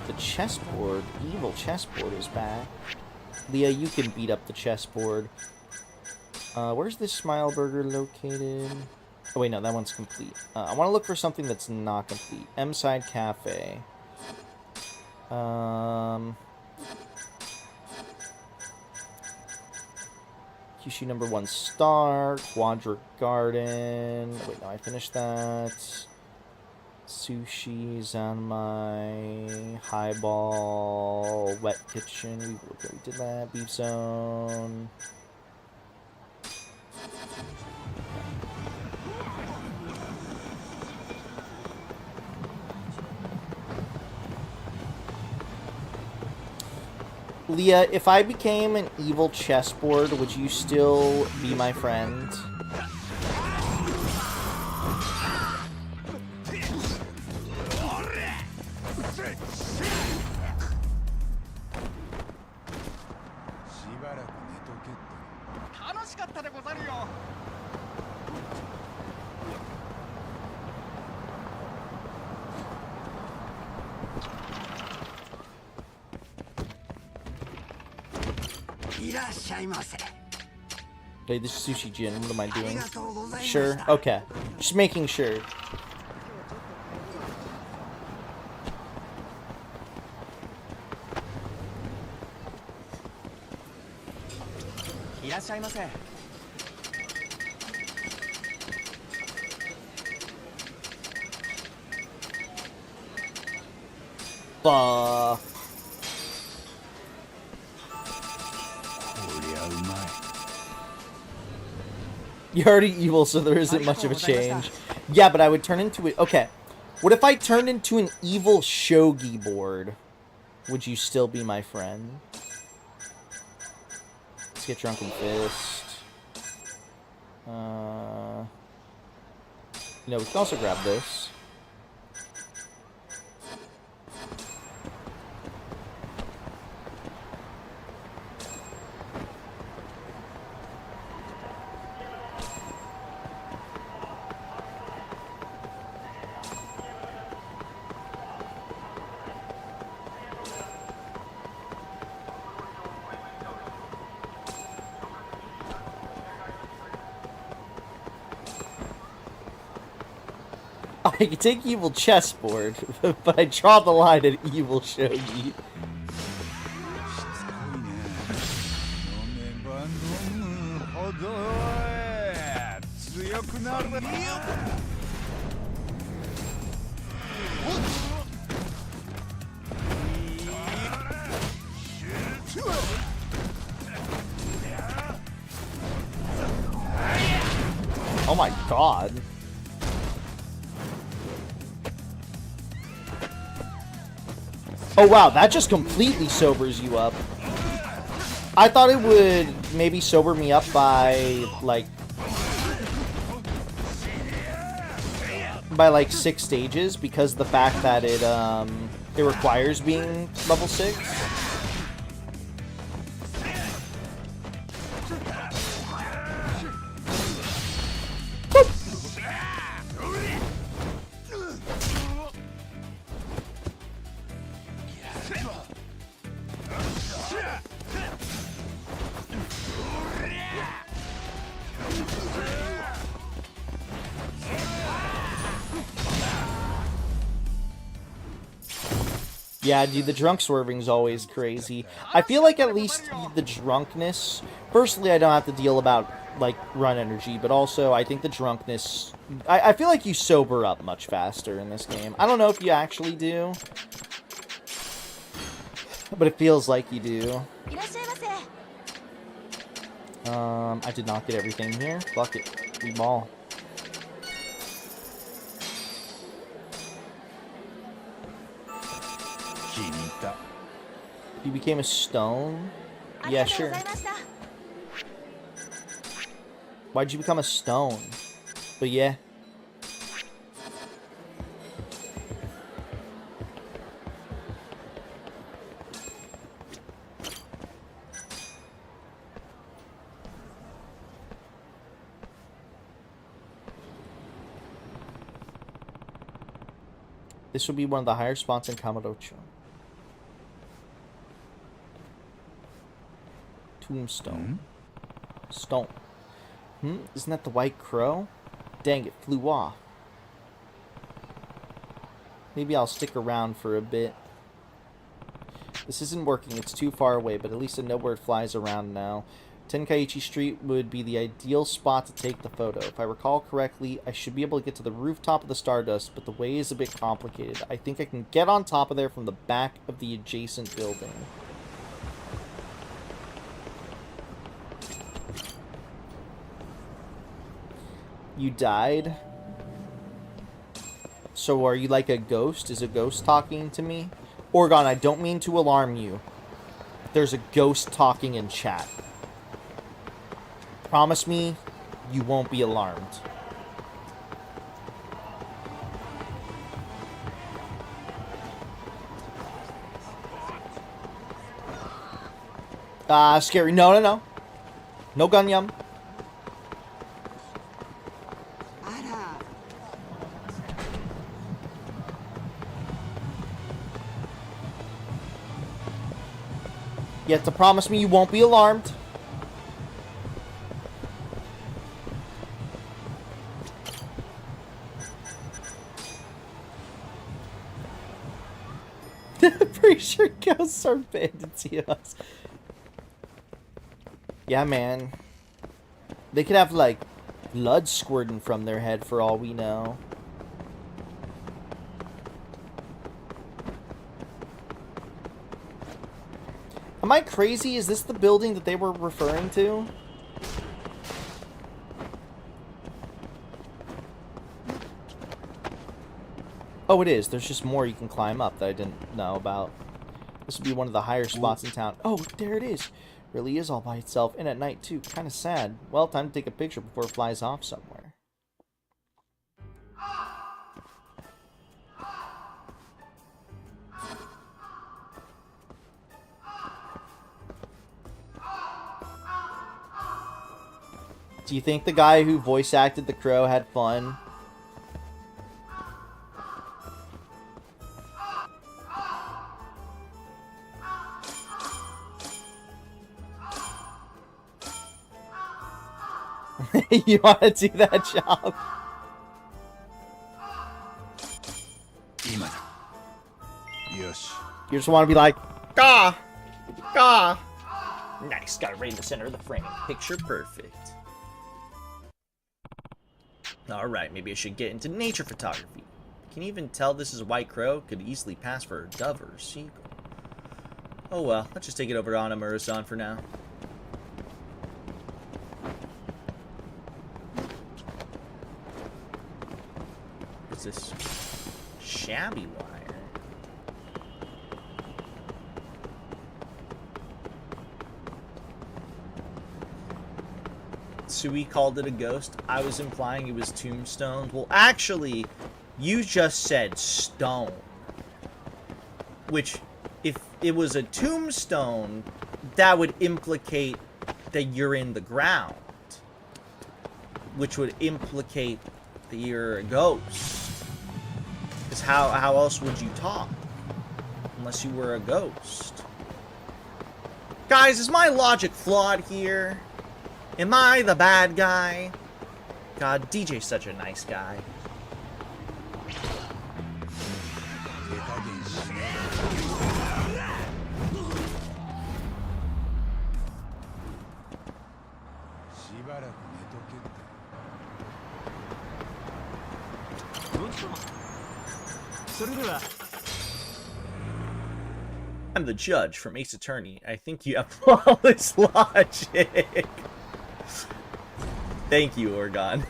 The chessboard, evil chessboard is back. Leah, you can beat up the chessboard. Where's this Smile Burger located? Oh wait, no, that one's complete. I want to look for something that's not complete. M-Side Cafe. Kyushu number 1 star. Quadra Garden. Wait, no, I finished that. Sushi, Zanmai, Highball, Wet Kitchen. We did that. Beef Zone. Leah, if I became an evil chessboard, would you still be my friend? Okay, this is Sushi Jin. What am I doing? Sure. Okay. Just making sure. You're already evil, so there isn't much of a change. Yeah, but I would turn into it. Okay. What if I turned into an evil shogi board? Would you still be my friend? Let's get Drunken Fist. You know, we can also grab this. I can take evil chessboard, but I draw the line at evil shogi. Oh my god. Oh wow, that just completely sobers you up. I thought it would maybe sober me up by like 6 stages because of the fact that it requires being level 6. Yeah, dude, the drunk swerving's always crazy. I feel like at least the drunkenness... Personally, I don't have to deal about, like, run energy, but also I think the drunkenness... I feel like you sober up much faster in this game. I don't know if you actually do, but it feels like you do. I did not get everything here. Fuck it. We ball. You became a stone? Yeah, sure. Why'd you become a stone? But yeah. This would be one of the higher spots in Kamurocho. Tombstone. Stone. Isn't that the white crow? Dang, it flew off. Maybe I'll stick around for a bit. This isn't working, it's too far away, but at least I know where it flies around now. Tenkaichi Street would be the ideal spot to take the photo. If I recall correctly, I should be able to get to the rooftop of the Stardust, but the way is a bit complicated. I think I can get on top of there from the back of the adjacent building. You died? So are you like a ghost? Is a ghost talking to me? Orgon, I don't mean to alarm you. There's a ghost talking in chat. Promise me you won't be alarmed. Scary. No, no, no. No gun yum. You have to promise me you won't be alarmed. Pretty sure ghosts are bandits, yes. Yeah, man. They could have, like, blood squirting from their head for all we know. Am I crazy? Is this the building that they were referring to? Oh, it is. There's just more you can climb up that I didn't know about. This would be one of the higher spots in town. Oh, there it is. Really is all by itself. And at night, too. Kind of sad. Well, time to take a picture before it flies off somewhere. Do you think the guy who voice acted the crow had fun? You want to do that job? You just want to be like, gah, gah. Nice, got it right in the center of the frame. Picture perfect. Alright, maybe I should get into nature photography. Can you even tell this is a white crow? Could easily pass for a dove or a seagull. Oh well, let's just take it over to Anamura-san for now. What's this? Shabby wire. Sui called it a ghost. I was implying it was tombstones. Well, actually, you just said stone. Which, if it was a tombstone, that would implicate that you're in the ground. Which would implicate that you're a ghost. Because how else would you talk? Unless you were a ghost. Guys, is my logic flawed here? Am I the bad guy? God, DJ's such a nice guy. 加減しねえしばらく寝とけって I'm the judge from Ace Attorney. I think you have flawless logic. Thank you, Orgon.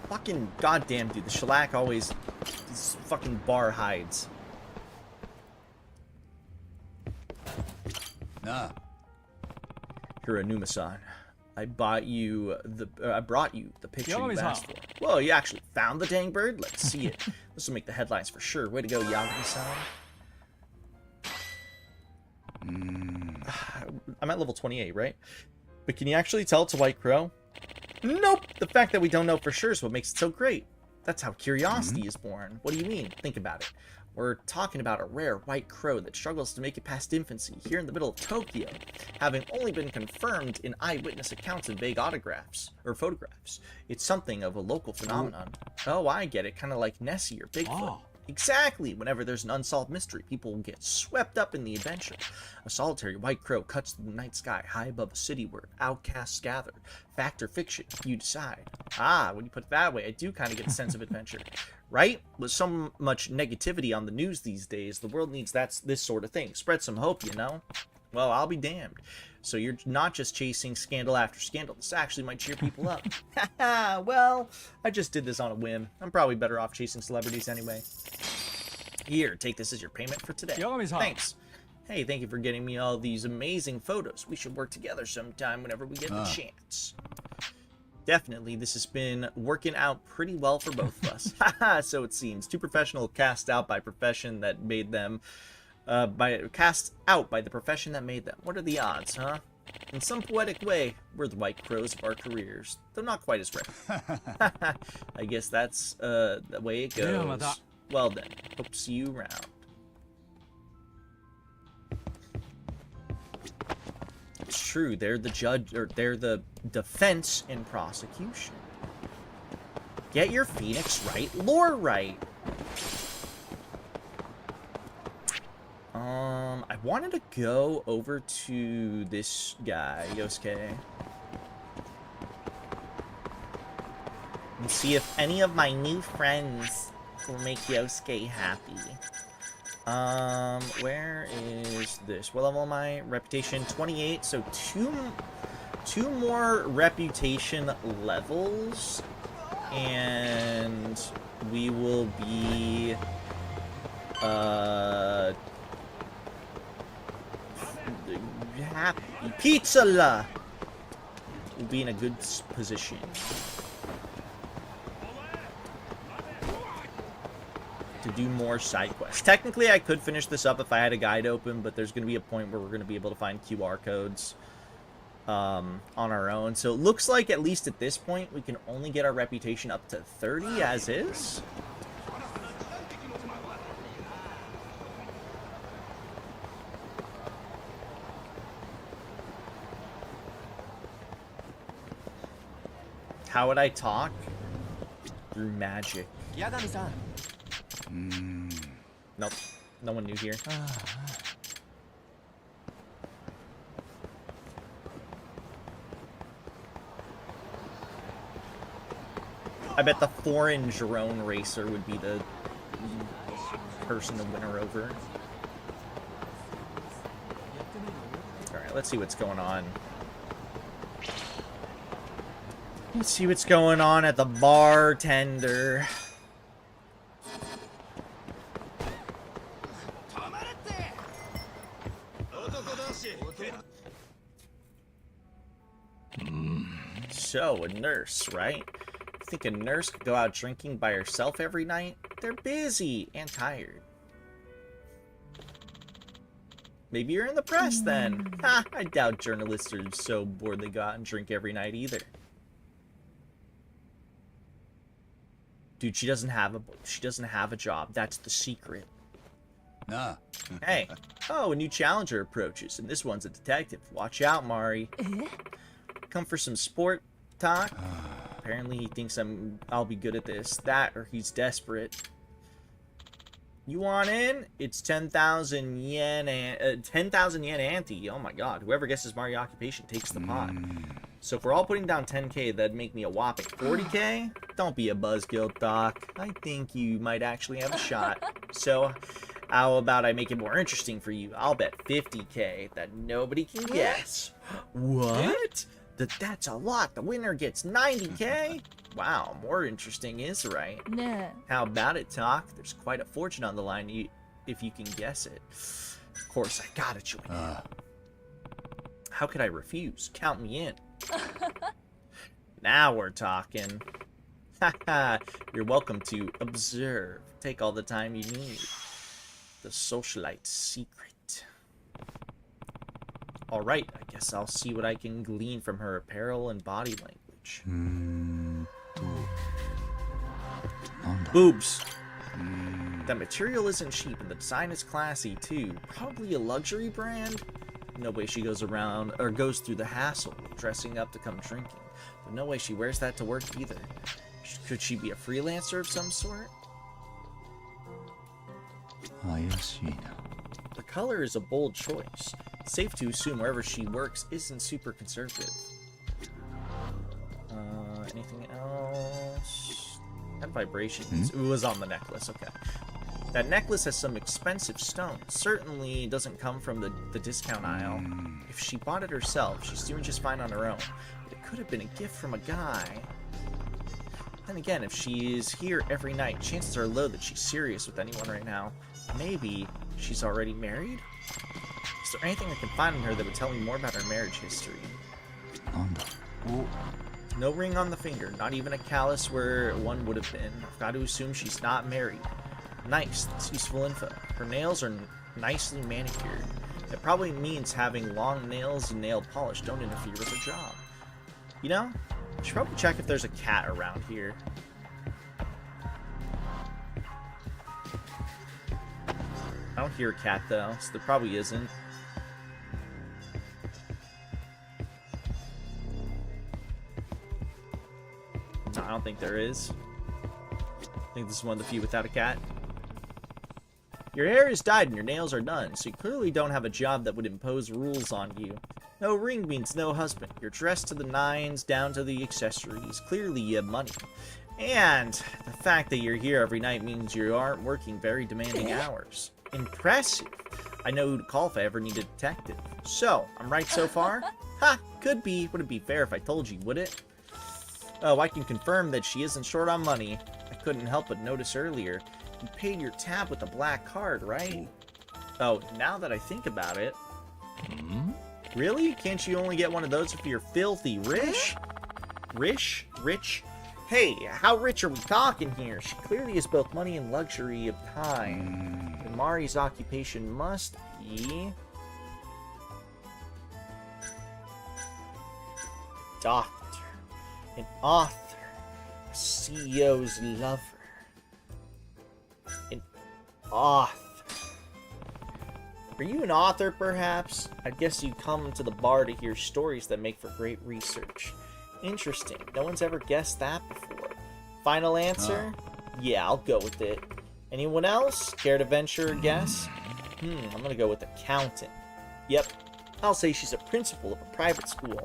Fucking goddamn, dude. The shellac always... This fucking bar hides. Nah. Hiranuma-san, I brought you the picture you Yagami-san. asked for. Whoa, you actually found the dang bird? Let's see it. This will make the headlines for sure. Way to go, Yagami-san. I'm at level 28, right? But can you actually tell it's a white crow? Nope. The fact that we don't know for sure is what makes it so great. That's how curiosity is born. What do you mean? Think about it. We're talking about a rare white crow that struggles to make it past infancy here in the middle of Tokyo, having only been confirmed in eyewitness accounts and vague autographs or photographs. It's something of a local phenomenon. Oh, I get it. Kind of like Nessie or Bigfoot. Oh. Exactly. Whenever there's an unsolved mystery, people will get swept up in the adventure. A solitary white crow cuts through the night sky high above a city where outcasts gather. Fact or fiction, you decide. Ah, when you put it that way, I do kind of get a sense of adventure. Right? With so much negativity on the news these days, the world needs this sort of thing. Spread some hope, you know? Well, I'll be damned. So you're not just chasing scandal after scandal. This actually might cheer people up. Haha, well, I just did this on a whim. I'm probably better off chasing celebrities anyway. Here, take this as your payment for today. Thanks. Hey, thank you for getting me all these amazing photos. We should work together sometime whenever we get the chance. Definitely, this has been working out pretty well for both of us. Haha, so it seems. Two professionals cast out by profession that made them... cast out by the profession that made them. What are the odds, huh? In some poetic way, we're the white crows of our careers, though not quite as rare. I guess that's the way it goes. Well then, hope to see you around. It's true, they're the judge, or they're the defense and prosecution. Get your Phoenix right, lore right. I wanted to go over to this guy, Yosuke, and see if any of my new friends will make Yosuke happy. Where is this? What level am I? Reputation 28, so two more reputation levels, and we will be, happy. Pizza-la! We'll be in a good position. To do more side quests. Technically, I could finish this up if I had a guide open, but there's going to be a point where we're going to be able to find QR codes on our own. So it looks like, at least at this point, we can only get our reputation up to 30 as is. How would I talk? Through magic. Yagami-san. Nope. No one new here. I bet the foreign drone racer would be the person to win her over. Alright, let's see what's going on. Let's see what's going on at the bartender. So, a nurse, right? You think a nurse could go out drinking by herself every night? They're busy and tired. Maybe you're in the press then. Ha, I doubt journalists are so bored they go out and drink every night either. Dude, she doesn't have a job. That's the secret. Nah. Hey. Oh, a new challenger approaches, and this one's a detective. Watch out, Mari. Come for some sport talk? Apparently he thinks I'll be good at this. That, or he's desperate. You want in? It's 10,000 yen and 10,000 yen ante. Oh my god. Whoever guesses Mari occupation takes the pot. So if we're all putting down 10k, that'd make me a whopping 40k? Don't be a buzzkill, Doc. I think you might actually have a shot. So how about I make it more interesting for you? I'll bet 50k that nobody can guess. What? That's a lot. The winner gets 90k? Wow, more interesting is right. Nah. How about it, Talk? There's quite a fortune on the line if you can guess it. Of course, I gotta join in. How could I refuse? Count me in. Now we're talking. Haha, you're welcome to observe. Take all the time you need. The socialite secret. Alright, I guess I'll see what I can glean from her apparel and body language. Boobs. That material isn't cheap and the design is classy too. Probably a luxury brand? No way she goes around or goes through the hassle of dressing up to come drinking. But no way she wears that to work either. Could she be a freelancer of some sort? The color is a bold choice. It's safe to assume wherever she works isn't super conservative. Anything else? That vibrations. It was on the necklace, okay. That necklace has some expensive stones. Certainly doesn't come from the discount aisle. If she bought it herself, she's doing just fine on her own. But it could have been a gift from a guy. Then again, if she's here every night, chances are low that she's serious with anyone right now. Maybe she's already married? Is there anything I can find in her that would tell me more about her marriage history? No ring on the finger, not even a callus where one would have been. I've got to assume she's not married. Nice, that's useful info. Her nails are nicely manicured. It probably means having long nails and nail polish don't interfere with her job. You know, I should probably check if there's a cat around here. I don't hear a cat though, so there probably isn't. No, I don't think there is. I think this is one of the few without a cat. Your hair is dyed and your nails are done, so you clearly don't have a job that would impose rules on you. No ring means no husband. You're dressed to the nines, down to the accessories. Clearly you have money. And the fact that you're here every night means you aren't working very demanding hours. Impressive. I know who to call if I ever need a detective. So, I'm right so far? Ha! Could be. Wouldn't be fair if I told you, would it? Oh, I can confirm that she isn't short on money. I couldn't help but notice earlier. You paid your tab with a black card, right? Oh, now that I think about it. Really? Can't you only get one of those if you're filthy rich? Rich? Hey, how rich are we talking here? She clearly has both money and luxury of time. And Mari's occupation must be... doctor, an author, a CEO's lover, an author. Are you an author, perhaps? I guess you come to the bar to hear stories that make for great research. Interesting. No one's ever guessed that before. Final answer? Yeah, I'll go with it. Anyone else? Care to venture a guess? I'm gonna go with accountant. Yep. I'll say she's a principal of a private school.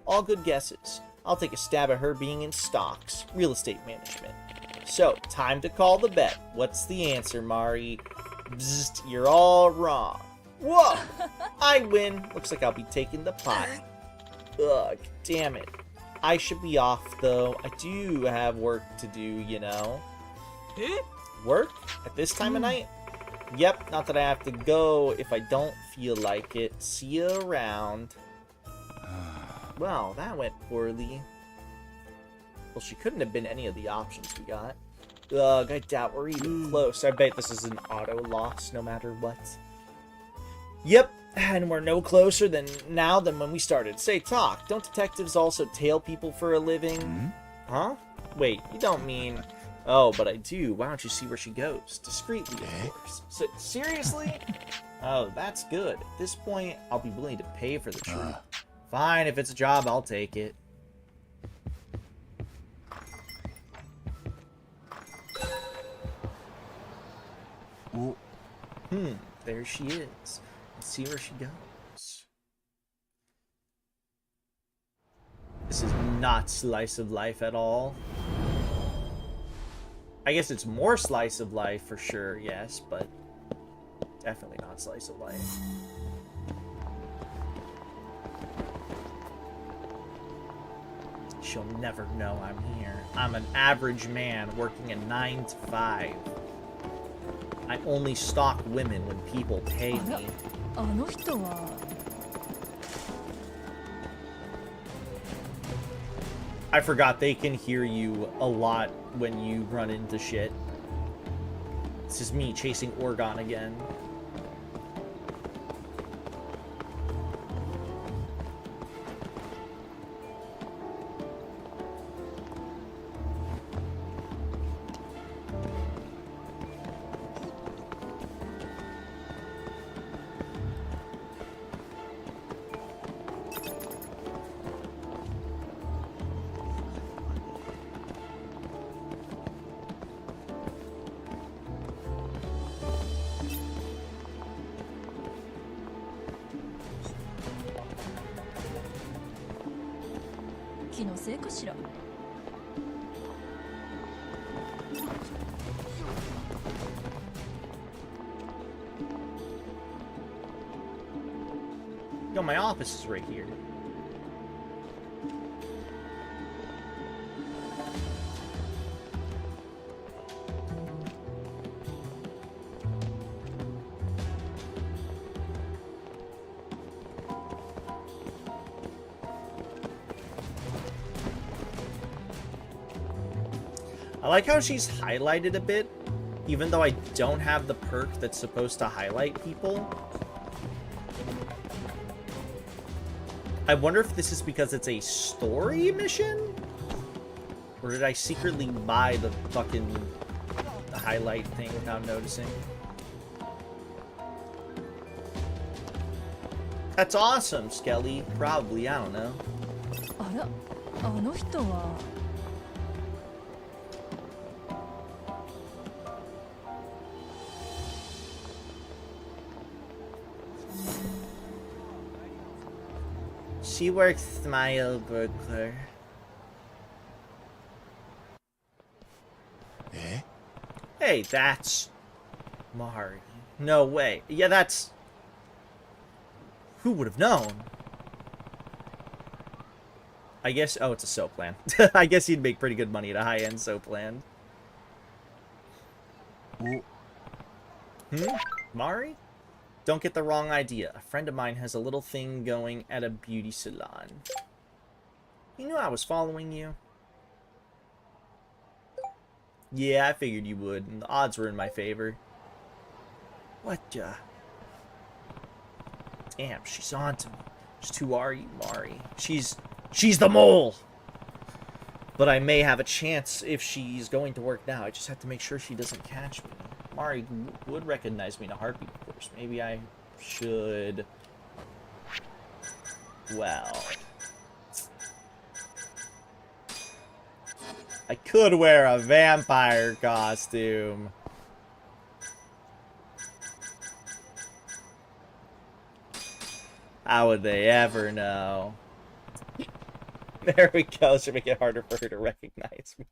All good guesses. I'll take a stab at her being in stocks, real estate management. So, time to call the bet. What's the answer, Mari? Bzzzt, you're all wrong. Whoa! I win. Looks like I'll be taking the pot. Ugh, damn it. I should be off, though. I do have work to do, you know. Work? At this time of night? Yep, not that I have to go if I don't feel like it. See you around. Well, that went poorly. Well, she couldn't have been any of the options we got. Ugh, I doubt we're even close. I bet this is an auto loss no matter what. Yep, and we're no closer than when we started. Say, talk. Don't detectives also tail people for a living? Huh? Wait, you don't mean... Oh, but I do. Why don't you see where she goes? Discreetly, of course. So, seriously? Oh, that's good. At this point, I'll be willing to pay for the truth. Fine, if it's a job, I'll take it. There she is. Let's see where she goes. This is not slice of life at all. I guess it's more slice of life for sure, yes, but definitely not slice of life. She'll never know I'm here. I'm an average man working a 9 to 5. I only stalk women when people pay me. I forgot they can hear you a lot when you run into shit. This is me chasing Orgon again. Yo, my office is right here. I like how she's highlighted a bit, even though I don't have the perk that's supposed to highlight people. I wonder if this is because it's a story mission? Or did I secretly buy the fucking highlight thing without noticing? That's awesome, Skelly. Probably, I don't know. She works Smile Burglar. Hey, that's Mari. No way. Yeah, that's... Who would have known? I guess... Oh, it's a soap plan. I guess he'd make pretty good money at a high-end soap plan. Mari? Don't get the wrong idea. A friend of mine has a little thing going at a beauty salon. You knew I was following you? Yeah, I figured you would, and the odds were in my favor. What, Damn, she's on to me. Just who are you, Mari? She's the mole! But I may have a chance if she's going to work now. I just have to make sure she doesn't catch me. Mari would recognize me in a heartbeat, of course. Maybe I should... Well... I could wear a vampire costume. How would they ever know? There we go. Should make it harder for her to recognize me.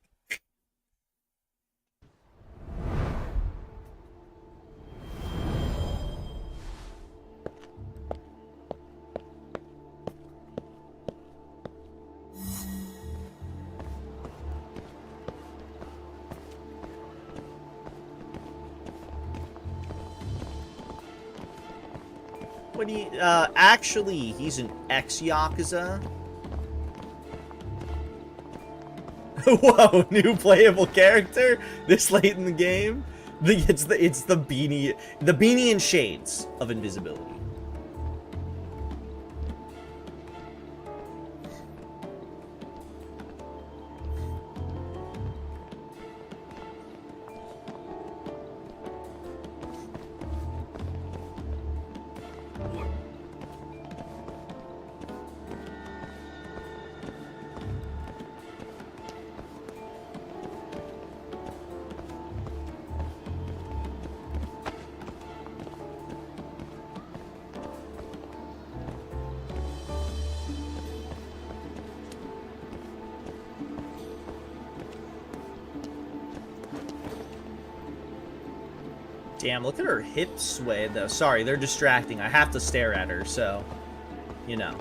What do you, actually, he's an ex-Yakuza. Whoa, new playable character this late in the game? It's the beanie and shades of invisibility. Damn, look at her hips sway, though. Sorry, they're distracting. I have to stare at her, so, you know.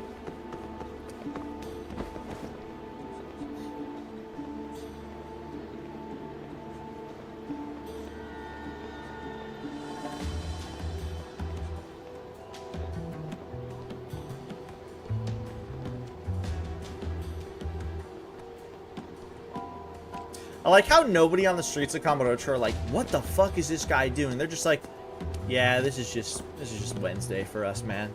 I like how nobody on the streets of Kamurocho are like, what the fuck is this guy doing? They're just like, yeah, this is just Wednesday for us, man.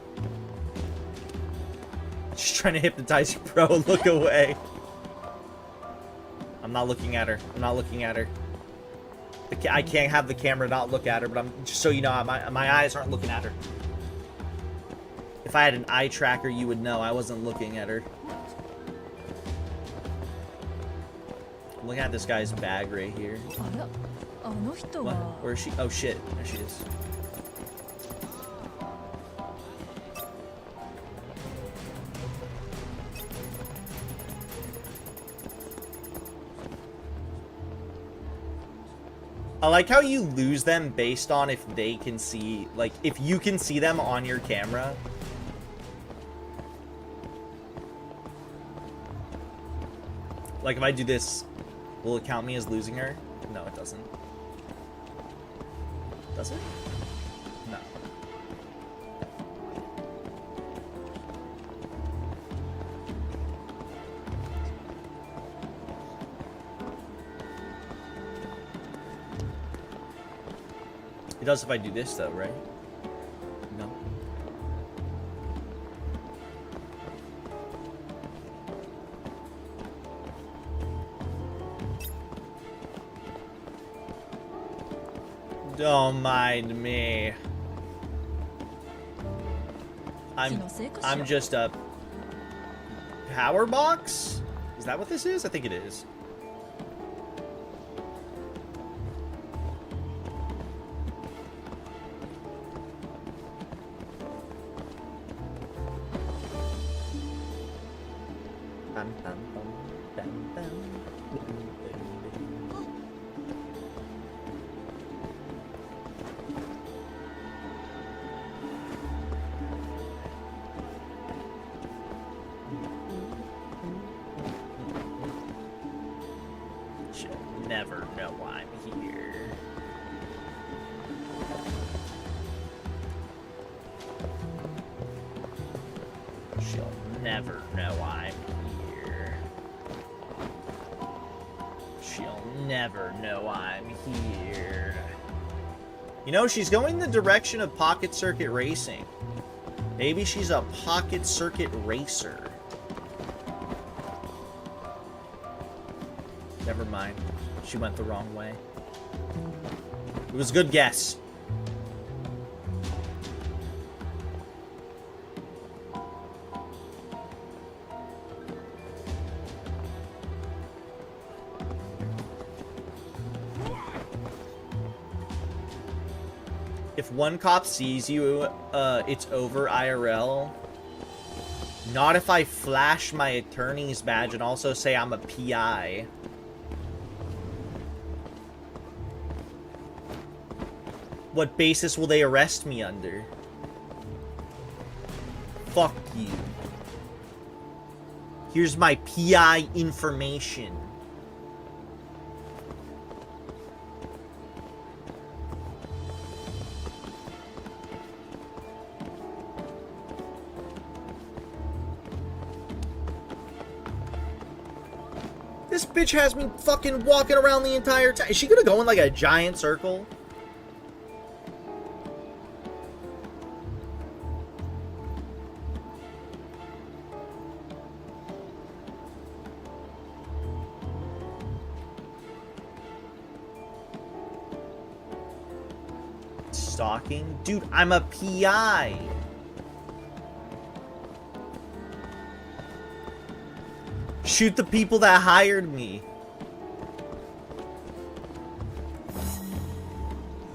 Just trying to hypnotize you, bro. Look away. I'm not looking at her. I'm not looking at her. I can't have the camera not look at her, but I'm just so you know, my eyes aren't looking at her. If I had an eye tracker, you would know I wasn't looking at her. Look at this guy's bag right here. What? Where is she? Oh shit, there she is. I like how you lose them based on if they can see, like, if you can see them on your camera. Like, if I do this, will it count me as losing her? No, it doesn't. Does it? No. It does if I do this, though, right? No. Don't mind me. I'm just a power box? Is that what this is? I think it is. She'll never know I'm here. She'll never know I'm here. She'll never know I'm here. You know, she's going the direction of Pocket Circuit Racing. Maybe she's a Pocket Circuit Racer. Never mind. She went the wrong way. It was a good guess. If one cop sees you, it's over IRL. Not if I flash my attorney's badge and also say I'm a PI. What basis will they arrest me under? Fuck you. Here's my PI information. This bitch has me fucking walking around the entire time. Is she gonna go in like a giant circle? Stalking? Dude, I'm a PI. Shoot the people that hired me.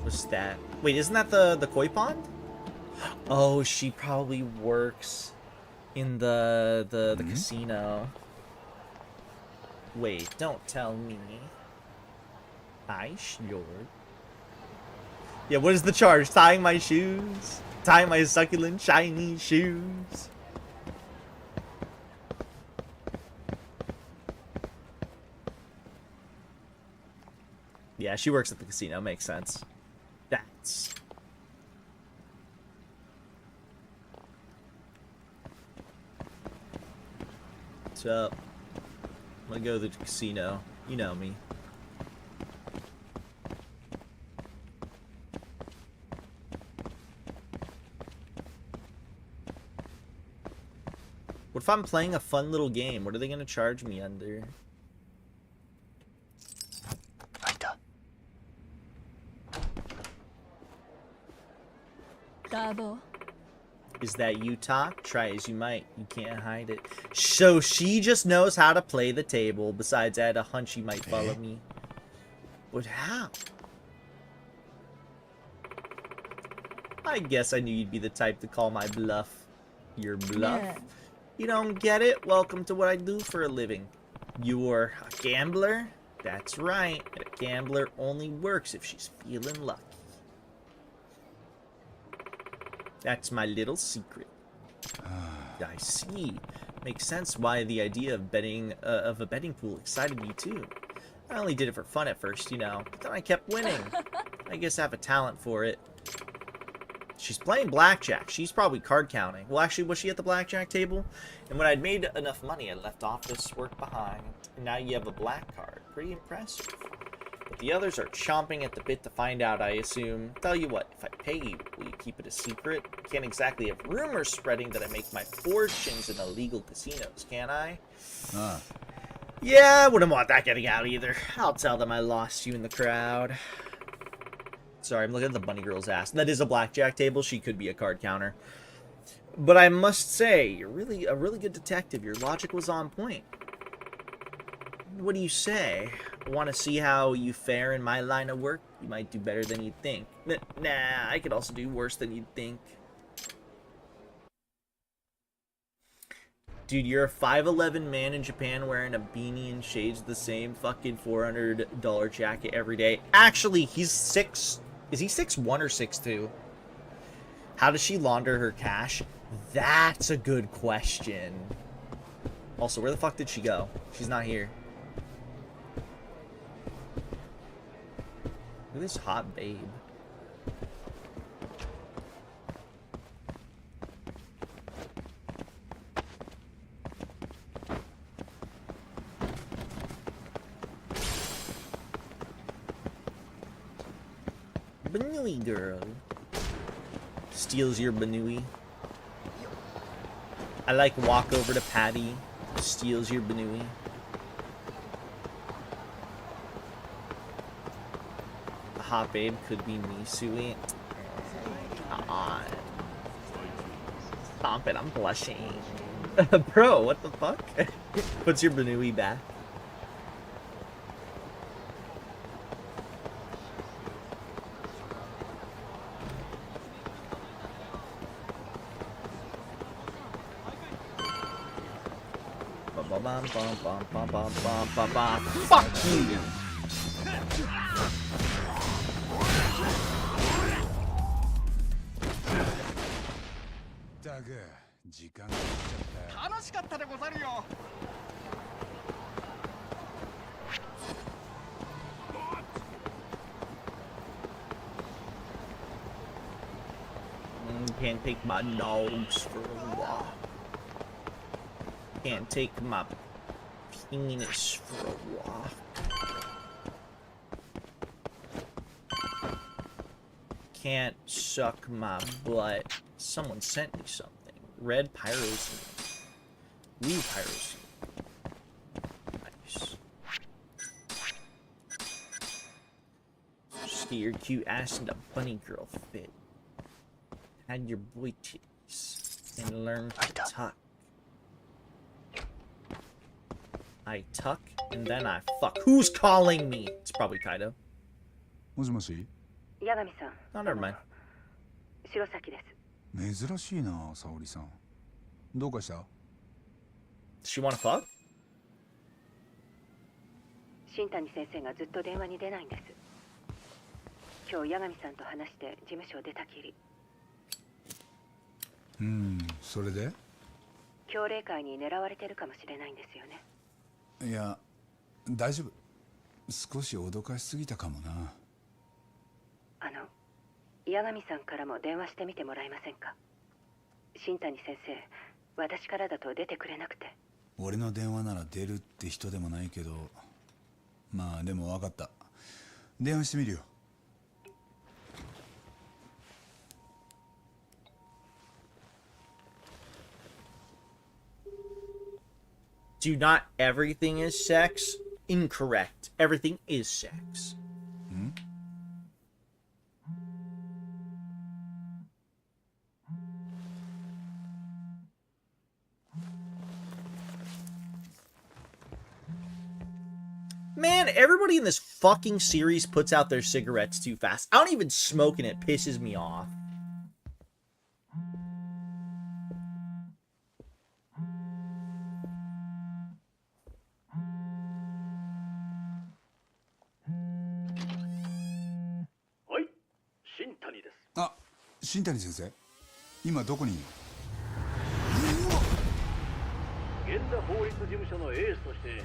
What's that? Wait, isn't that the koi pond? Oh, she probably works in the casino. Wait, don't tell me. I should. Yeah, what is the charge? Tying my shoes? Tying my succulent, shiny shoes? Yeah, she works at the casino. Makes sense. That's... What's up? I'm gonna go to the casino. You know me. What if I'm playing a fun little game? What are they gonna charge me under? Gabo. Is that you, Talk? Try as you might, you can't hide it. So she just knows how to play the table. Besides, I had a hunch she might follow me. But how? I guess I knew you'd be the type to call my bluff your bluff. Yeah. You don't get it? Welcome to what I do for a living. You're a gambler? That's right. A gambler only works if she's feeling lucky. That's my little secret. I see. Makes sense why the idea of betting of a betting pool excited me too. I only did it for fun at first, you know, but then I kept winning. I guess I have a talent for it. She's playing blackjack. She's probably card counting. Well, actually, was she at the blackjack table? And when I'd made enough money, I left office work behind. And now you have a black card. Pretty impressive. But the others are chomping at the bit to find out, I assume. Tell you what, if I pay you, will you keep it a secret? Can't exactly have rumors spreading that I make my fortunes in illegal casinos, can I? Yeah, I wouldn't want that getting out either. I'll tell them I lost you in the crowd. Sorry, I'm looking at the bunny girl's ass. That is a blackjack table. She could be a card counter. But I must say, you're really a really good detective. Your logic was on point. What do you say? Want to see how you fare in my line of work? You might do better than you'd think. Nah, I could also do worse than you'd think. Dude, you're a 5'11" man in Japan wearing a beanie and shades, the same fucking $400 jacket every day. Actually, he's 6... Is he 6'1" or 6'2"? How does she launder her cash? That's a good question. Also, where the fuck did she go? She's not here. Look at this hot babe. Banui girl. Steals your Banui. I like walk over to Patty. Steals your Banui. The hot babe could be me, Sui. Come on. Stop it, I'm blushing. Bro, what the fuck? Puts your Banui back. Fuck you! Can't take my dogs for a walk. Can't take my penis for a walk. Can't suck my butt. Someone sent me something. Red pyrosine. Blue pyrosine. Nice. Just get your cute ass into bunny girl fit. Add your boy titties and learn to tuck. I tuck and then I fuck. Who's calling me? It's probably Kaido. もしもし。八神さん。 Oh, never mind. 白崎です。珍しいな、沙織さん。どうかした？ Does she want to fuck? 新谷先生がずっと電話に出ないんです。今日八神さんと話して事務所を出たきり。それで？強霊会に狙われてるかもしれないんですよね。いや、大丈夫。少し脅かしすぎたかもな。八神さんからも電話してみてもらえませんか？新谷先生、私からだと出てくれなくて。俺の電話なら出るって人でもないけど、まあでも分かった。電話してみるよ。Do not everything is sex? Incorrect. Everything is sex. Man, everybody in this fucking series puts out their cigarettes too fast. I don't even smoke and it pisses me off. Oi, Shintani です。あ、新谷先生、今どこにいる？源田法律事務所のエースとして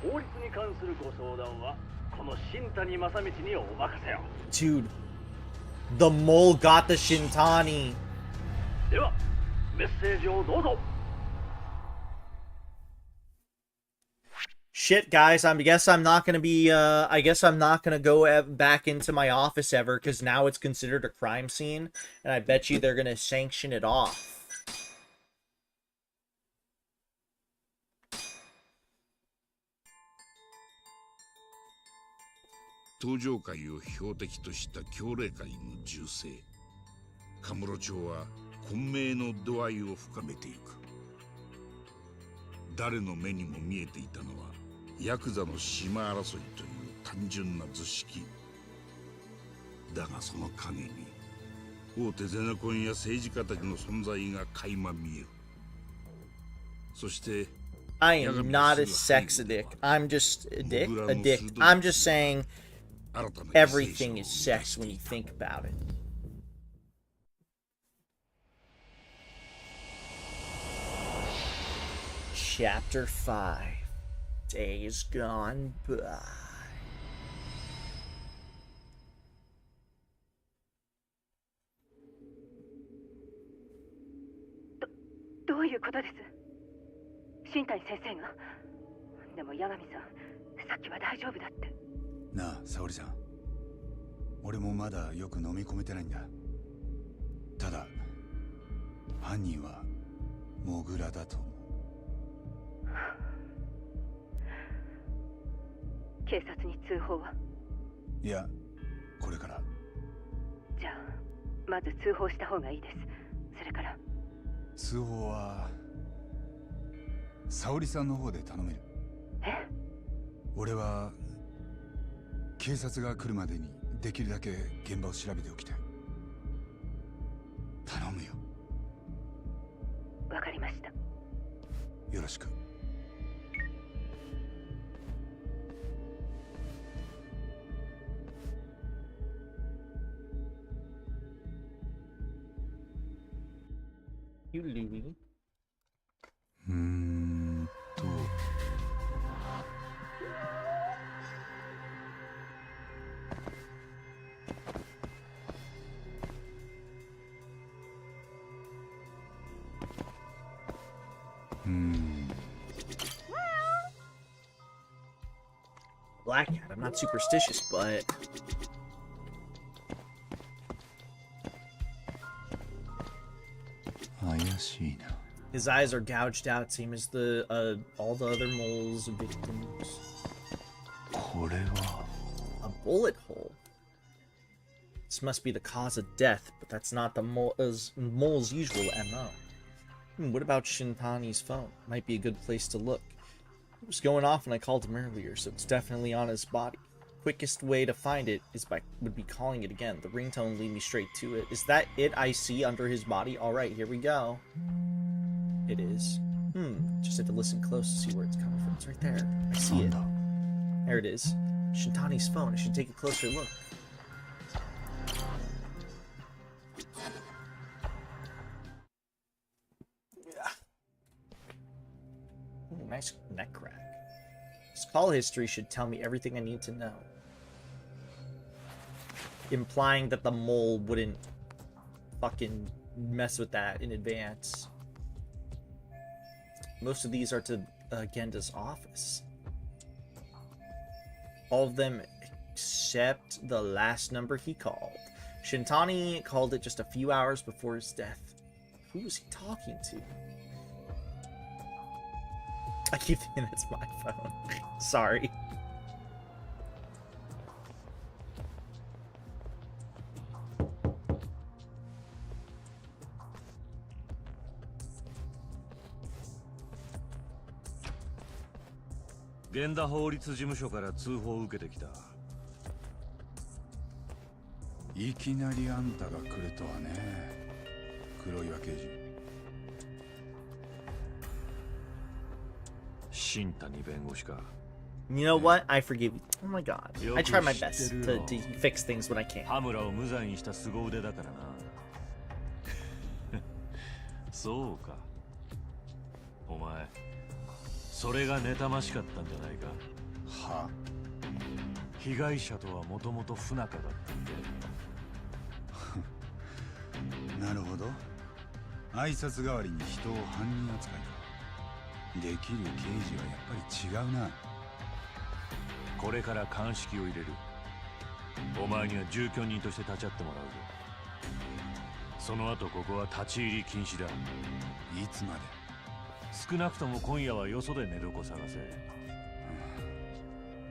法律に関するご相談はこの新谷正道にお任せを。 Dude, the mole got the Shintani. ではメッセージをどうぞ。 Shit, guys, I guess I'm not gonna be, I guess I'm not gonna go back into my office ever, because now it's considered a crime scene, and I bet you they're gonna sanction it off. 東上界を標的とした強霊界の銃声。カムロ町は混迷の度合いを深めていく。誰の目にも見えていたのはヤクザの島争いという単純な図式だが、その陰に大手ゼネコンや政治家たちの存在が垣間見える。そして I am not a sex addict. I'm just a dick. I'm just saying everything is sex when you think about it. Chapter 5. Days Gone By. どういうことです？新谷先生が。でも八神さん、さっきは大丈夫だって。なあ、沙織さん。俺もまだよく飲み込めてないんだ。ただ、犯人はモグラだと思う。警察に通報は？いや、これから。じゃあ、まず通報した方がいいです。それから。通報は沙織さんの方で頼める？え？俺は警察が来るまでにできるだけ現場を調べておきたい。頼むよ。わかりました。よろしく。You Louie. Black cat. I'm not superstitious, but his eyes are gouged out, same as the all the other moles' victims. A bullet hole. This must be the cause of death, but that's not the mole's usual MO. What about Shintani's phone? Might be a good place to look. It was going off when I called him earlier, so it's definitely on his body. Quickest way to find it would be calling it again. The ringtone lead me straight to it. Is that it I see under his body? Alright, here we go. It is. Just have to listen close to see where it's coming from. It's right there. I see it. There it is. Shintani's phone. I should take a closer look. nice neck crack. His call history should tell me everything I need to know. Implying that the mole wouldn't fucking mess with that in advance. Most of these are to Genda's office. All of them except the last number he called. Shintani called it just a few hours before his death. Who was he talking to? I keep thinking it's my phone. Sorry. Genda 法律事務所から通報を受けてきた。いきなりあんたが来るとはね、黒岩刑事。新谷弁護士か。You know what? I forgive you. Oh my god. I try my best to fix things when I can. 羽村を無罪にした凄腕だからな。そうか。お前、それが妬ましかったんじゃないか。は？被害者とはもともと不仲だったんで。なるほど。挨拶代わりに人を犯人扱いか。できる刑事はやっぱり違うな。これから鑑識を入れる。お前には住居人として立ち会ってもらうぞ。その後ここは立ち入り禁止だ。いつまで？少なくとも今夜はよそで寝床探せ。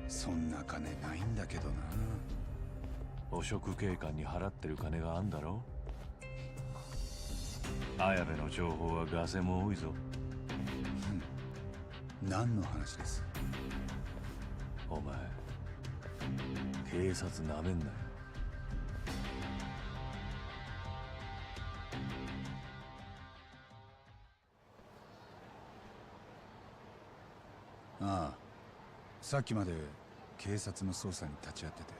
そんな金ないんだけどな。汚職警官に払ってる金があんだろ。綾部の情報はガセも多いぞ。何の話です？お前、警察なめんなよ。ああ、さっきまで警察の捜査に立ち会ってて。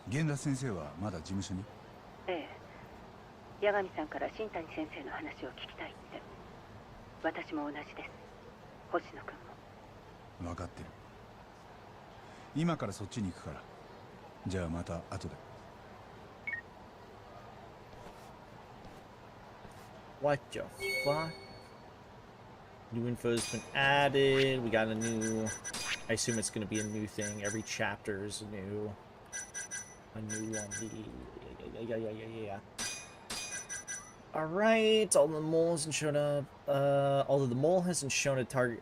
源田先生はまだ事務所に？ええ、八神さんから新谷先生の話を聞きたいって。私も同じです。星野君も。分かってる。今からそっちに行くから。じゃあまた後で。What the fuck? New info has been added. We got a new... I assume it's going to be a new thing. Every chapter is a new one. Yeah. Alright, although the mole hasn't shown up, although the mole hasn't shown a target,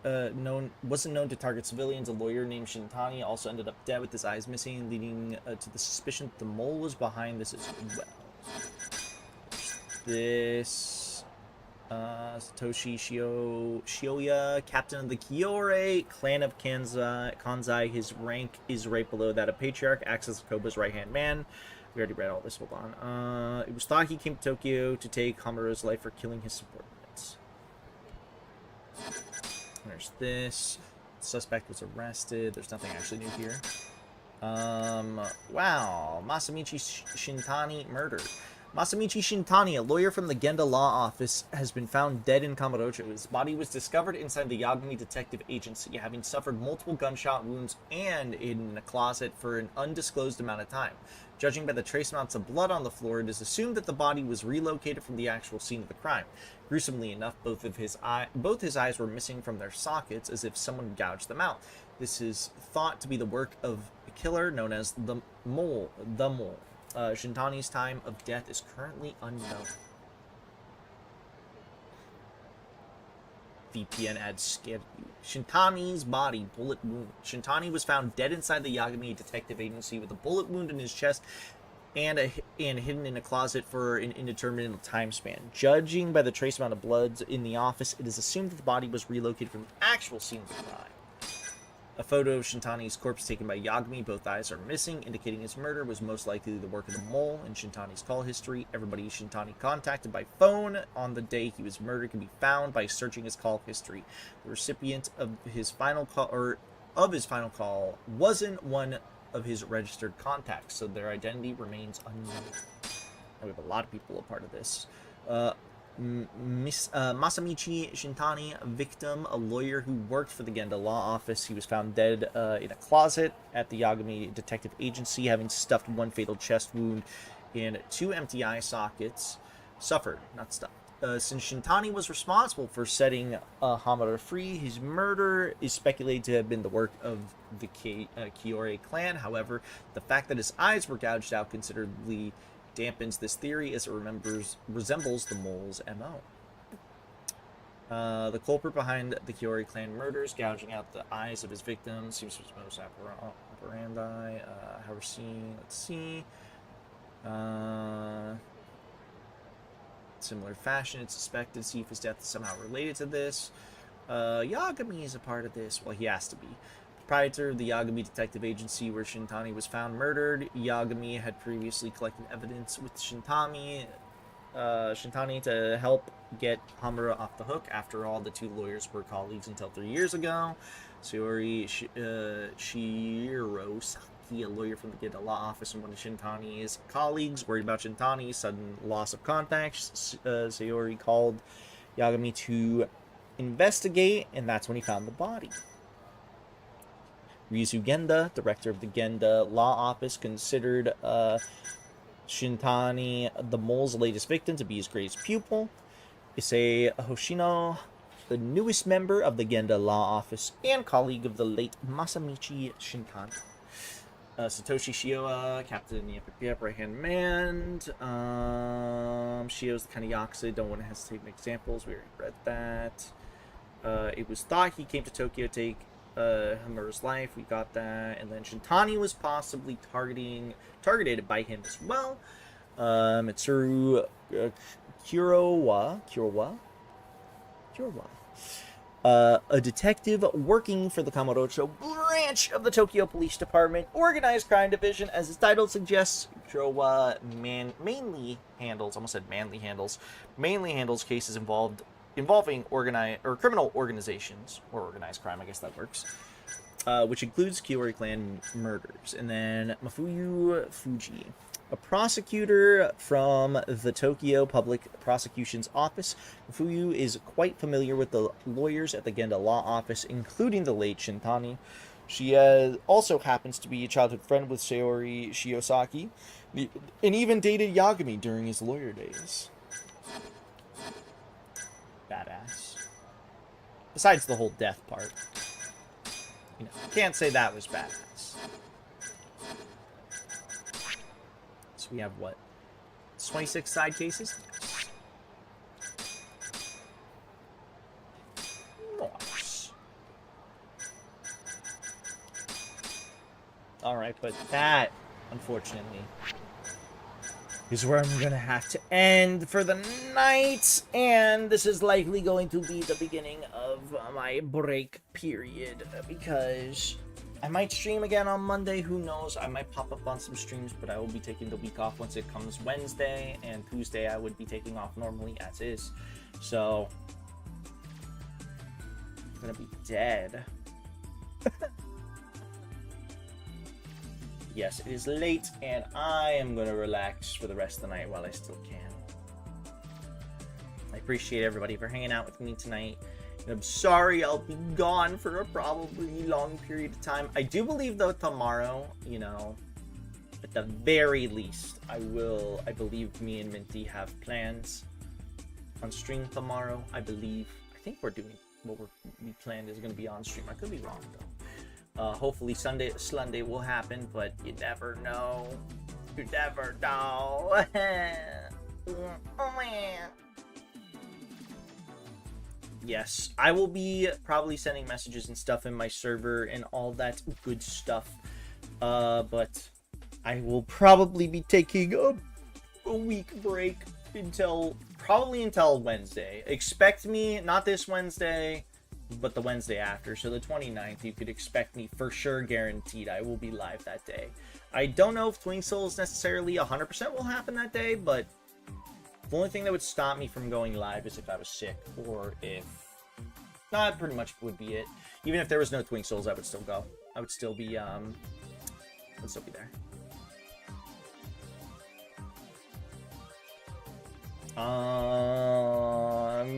wasn't known to target civilians, a lawyer named Shintani also ended up dead with his eyes missing, leading to the suspicion that the mole was behind this as well. This, Satoshi Shioya, captain of the Kiyore, clan of Kanzai, his rank is right below that of Patriarch, acts as Koba's right-hand man. We already read all this, hold on. It was thought he came to Tokyo to take Hamaro's life for killing his subordinates. There's this. The suspect was arrested. There's nothing actually new here. Wow. Masamichi Shintani murdered. Masamichi Shintani, a lawyer from the Genda Law Office, has been found dead in Kamurocho. His body was discovered inside the Yagami Detective Agency, having suffered multiple gunshot wounds and hidden in a closet for an undisclosed amount of time. Judging by the trace amounts of blood on the floor, it is assumed that the body was relocated from the actual scene of the crime. Gruesomely enough, both his eyes were missing from their sockets, as if someone gouged them out. This is thought to be the work of a killer known as the Mole. Shintani's time of death is currently unknown. VPN adds scared you. Shintani's body, bullet wound. Shintani was found dead inside the Yagami Detective Agency with a bullet wound in his chest and hidden in a closet for an indeterminate time span. Judging by the trace amount of blood in the office, it is assumed that the body was relocated from the actual scene of the crime. A photo of Shintani's corpse taken by Yagami, both eyes are missing, indicating his murder was most likely the work of the mole. In Shintani's call history, everybody Shintani contacted by phone on the day he was murdered can be found by searching his call history. The recipient of his final call wasn't one of his registered contacts, so their identity remains unknown. We have a lot of people a part of this. Masamichi Shintani, a victim, a lawyer who worked for the Genda Law Office. He was found dead in a closet at the Yagami Detective Agency, having stuffed one fatal chest wound in 2 empty eye sockets. Suffered, not stuffed. Since Shintani was responsible for setting Hamura free, his murder is speculated to have been the work of the Kiore clan. However, the fact that his eyes were gouged out considerably dampens this theory, as it resembles the mole's MO. The culprit behind the Kiore clan murders, gouging out the eyes of his victims, seems to be most operandi. Let's see. Similar fashion, it's suspected Sifa's death is somehow related to this. Yagami is a part of this. Well, he has to be. Proprietor of the Yagami Detective Agency, where Shintani was found murdered. Yagami had previously collected evidence with Shintani to help get Hamura off the hook. After all, the 2 lawyers were colleagues until 3 years ago. Sayori Shirosaki, a lawyer from the Genda Law Office, and one of Shintani's colleagues, worried about Shintani's sudden loss of contact. Sayori called Yagami to investigate, and that's when he found the body. Rizu Genda, director of the Genda Law Office, considered Shintani, the mole's latest victim, to be his greatest pupil. Issei Hoshino, the newest member of the Genda Law Office and colleague of the late Masamichi Shintani. Satoshi Shioa, Captain Yep, right-hand man. Shio's the kind of yakuza, don't want to hesitate in examples. We already read that. It was thought he came to Tokyo to take Hamura's life. We got that. And then Shintani was possibly targeted by him as well. Mitsuru Kurowa. A detective working for the Kamurocho branch of the Tokyo Police Department, Organized Crime Division. As his title suggests, Kurowa mainly handles cases involving criminal organizations, or organized crime, I guess that works, which includes Kiori clan murders. And then Mafuyu Fuji, a prosecutor from the Tokyo Public Prosecution's Office. Mafuyu is quite familiar with the lawyers at the Genda Law Office, including the late Shintani. She also happens to be a childhood friend with Sayori Shiosaki, and even dated Yagami during his lawyer days. Badass. Besides the whole death part. You know, can't say that was badass. So we have what? 26 side cases? Nice. Alright, but that, unfortunately, is where I'm gonna have to end for the night, and this is likely going to be the beginning of my break period, because I might stream again on Monday, who knows. I might pop up on some streams, but I will be taking the week off once it comes Wednesday, and Tuesday I would be taking off normally as is. So I'm gonna be dead. Yes, it is late, and I am gonna relax for the rest of the night while I still can. I appreciate everybody for hanging out with me tonight. I'm sorry I'll be gone for a probably long period of time. I do believe, though, tomorrow, you know, at the very least, I believe me and Minty have plans on stream tomorrow. I think we're doing what we planned is going to be on stream. I could be wrong, though. Hopefully Sunday will happen, but you never know. You never know. Oh, man. Yes, I will be probably sending messages and stuff in my server and all that good stuff. But I will probably be taking a week break probably until Wednesday. Expect me, not this Wednesday, but the Wednesday after. So the 29th, you could expect me for sure, guaranteed. I will be live that day. I don't know if Twin Souls necessarily 100% will happen that day, but the only thing that would stop me from going live is if I was sick, or if... No, that pretty much would be it. Even if there was no Twin Souls, I would still go. I would still be, there.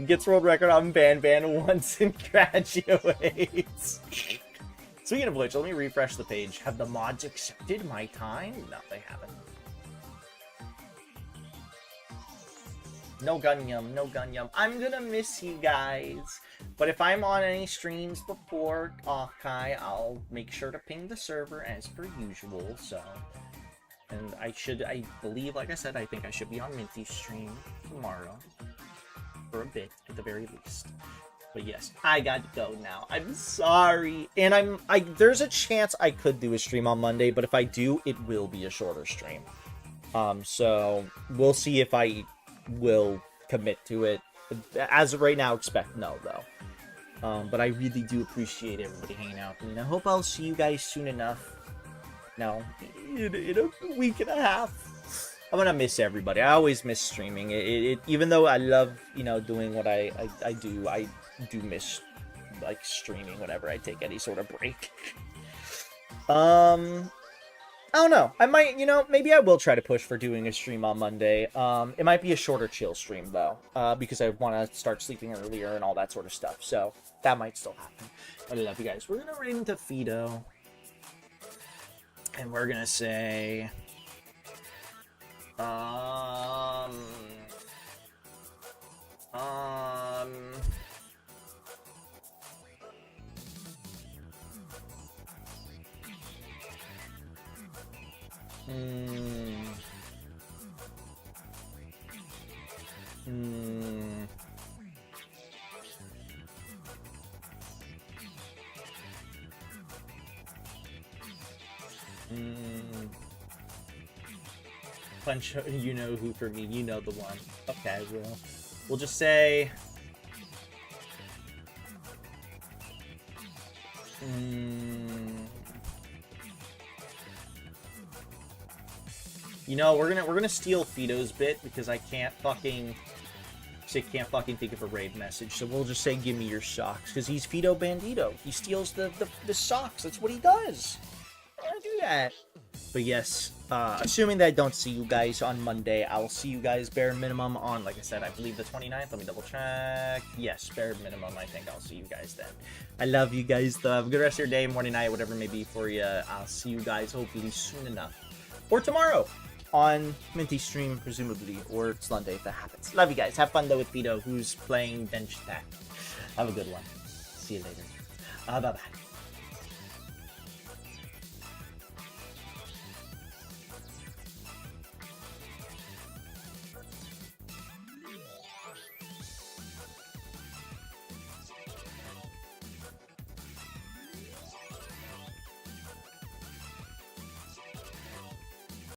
Gets world record on Ban once and graduates. Speaking of which, let me refresh the page. Have the mods accepted my time? No, they haven't. No Gunyum, no Gunyum. I'm gonna miss you guys. But if I'm on any streams before Kai, I'll make sure to ping the server as per usual, so. And I believe, like I said, I think I should be on Minty's stream tomorrow. For a bit, at the very least. But yes, I got to go now. I'm sorry. And there's a chance I could do a stream on Monday, but if I do, it will be a shorter stream. So we'll see if I will commit to it. As of right now, expect no, though. But I really do appreciate everybody hanging out. And I hope I'll see you guys soon enough. No, in a week and a half. I'm gonna miss everybody. I always miss streaming. Even though I love, doing what I do, I do miss, like, streaming whenever I take any sort of break. I don't know. I might, maybe I will try to push for doing a stream on Monday. It might be a shorter chill stream, though, because I want to start sleeping earlier and all that sort of stuff. So that might still happen. I love you guys. We're gonna raid into Fido, and we're gonna say, Punch, you know who for me, you know the one. Okay, we'll just say, we're gonna steal Fido's bit because I can't fucking think of a raid message. So we'll just say, "Give me your socks," because he's Fido Bandito. He steals the socks. That's what he does. I don't do that. But yes, assuming that I don't see you guys on Monday, I'll see you guys bare minimum on, like I said, I believe the 29th. Let me double check. Yes, bare minimum. I think I'll see you guys then. I love you guys, though. Have a good rest of your day, morning, night, whatever it may be for you. I'll see you guys hopefully soon enough. Or tomorrow on Minty stream, presumably. Or Sunday if that happens. Love you guys. Have fun, though, with Fido, who's playing Bench Attack. Have a good one. See you later. Bye-bye.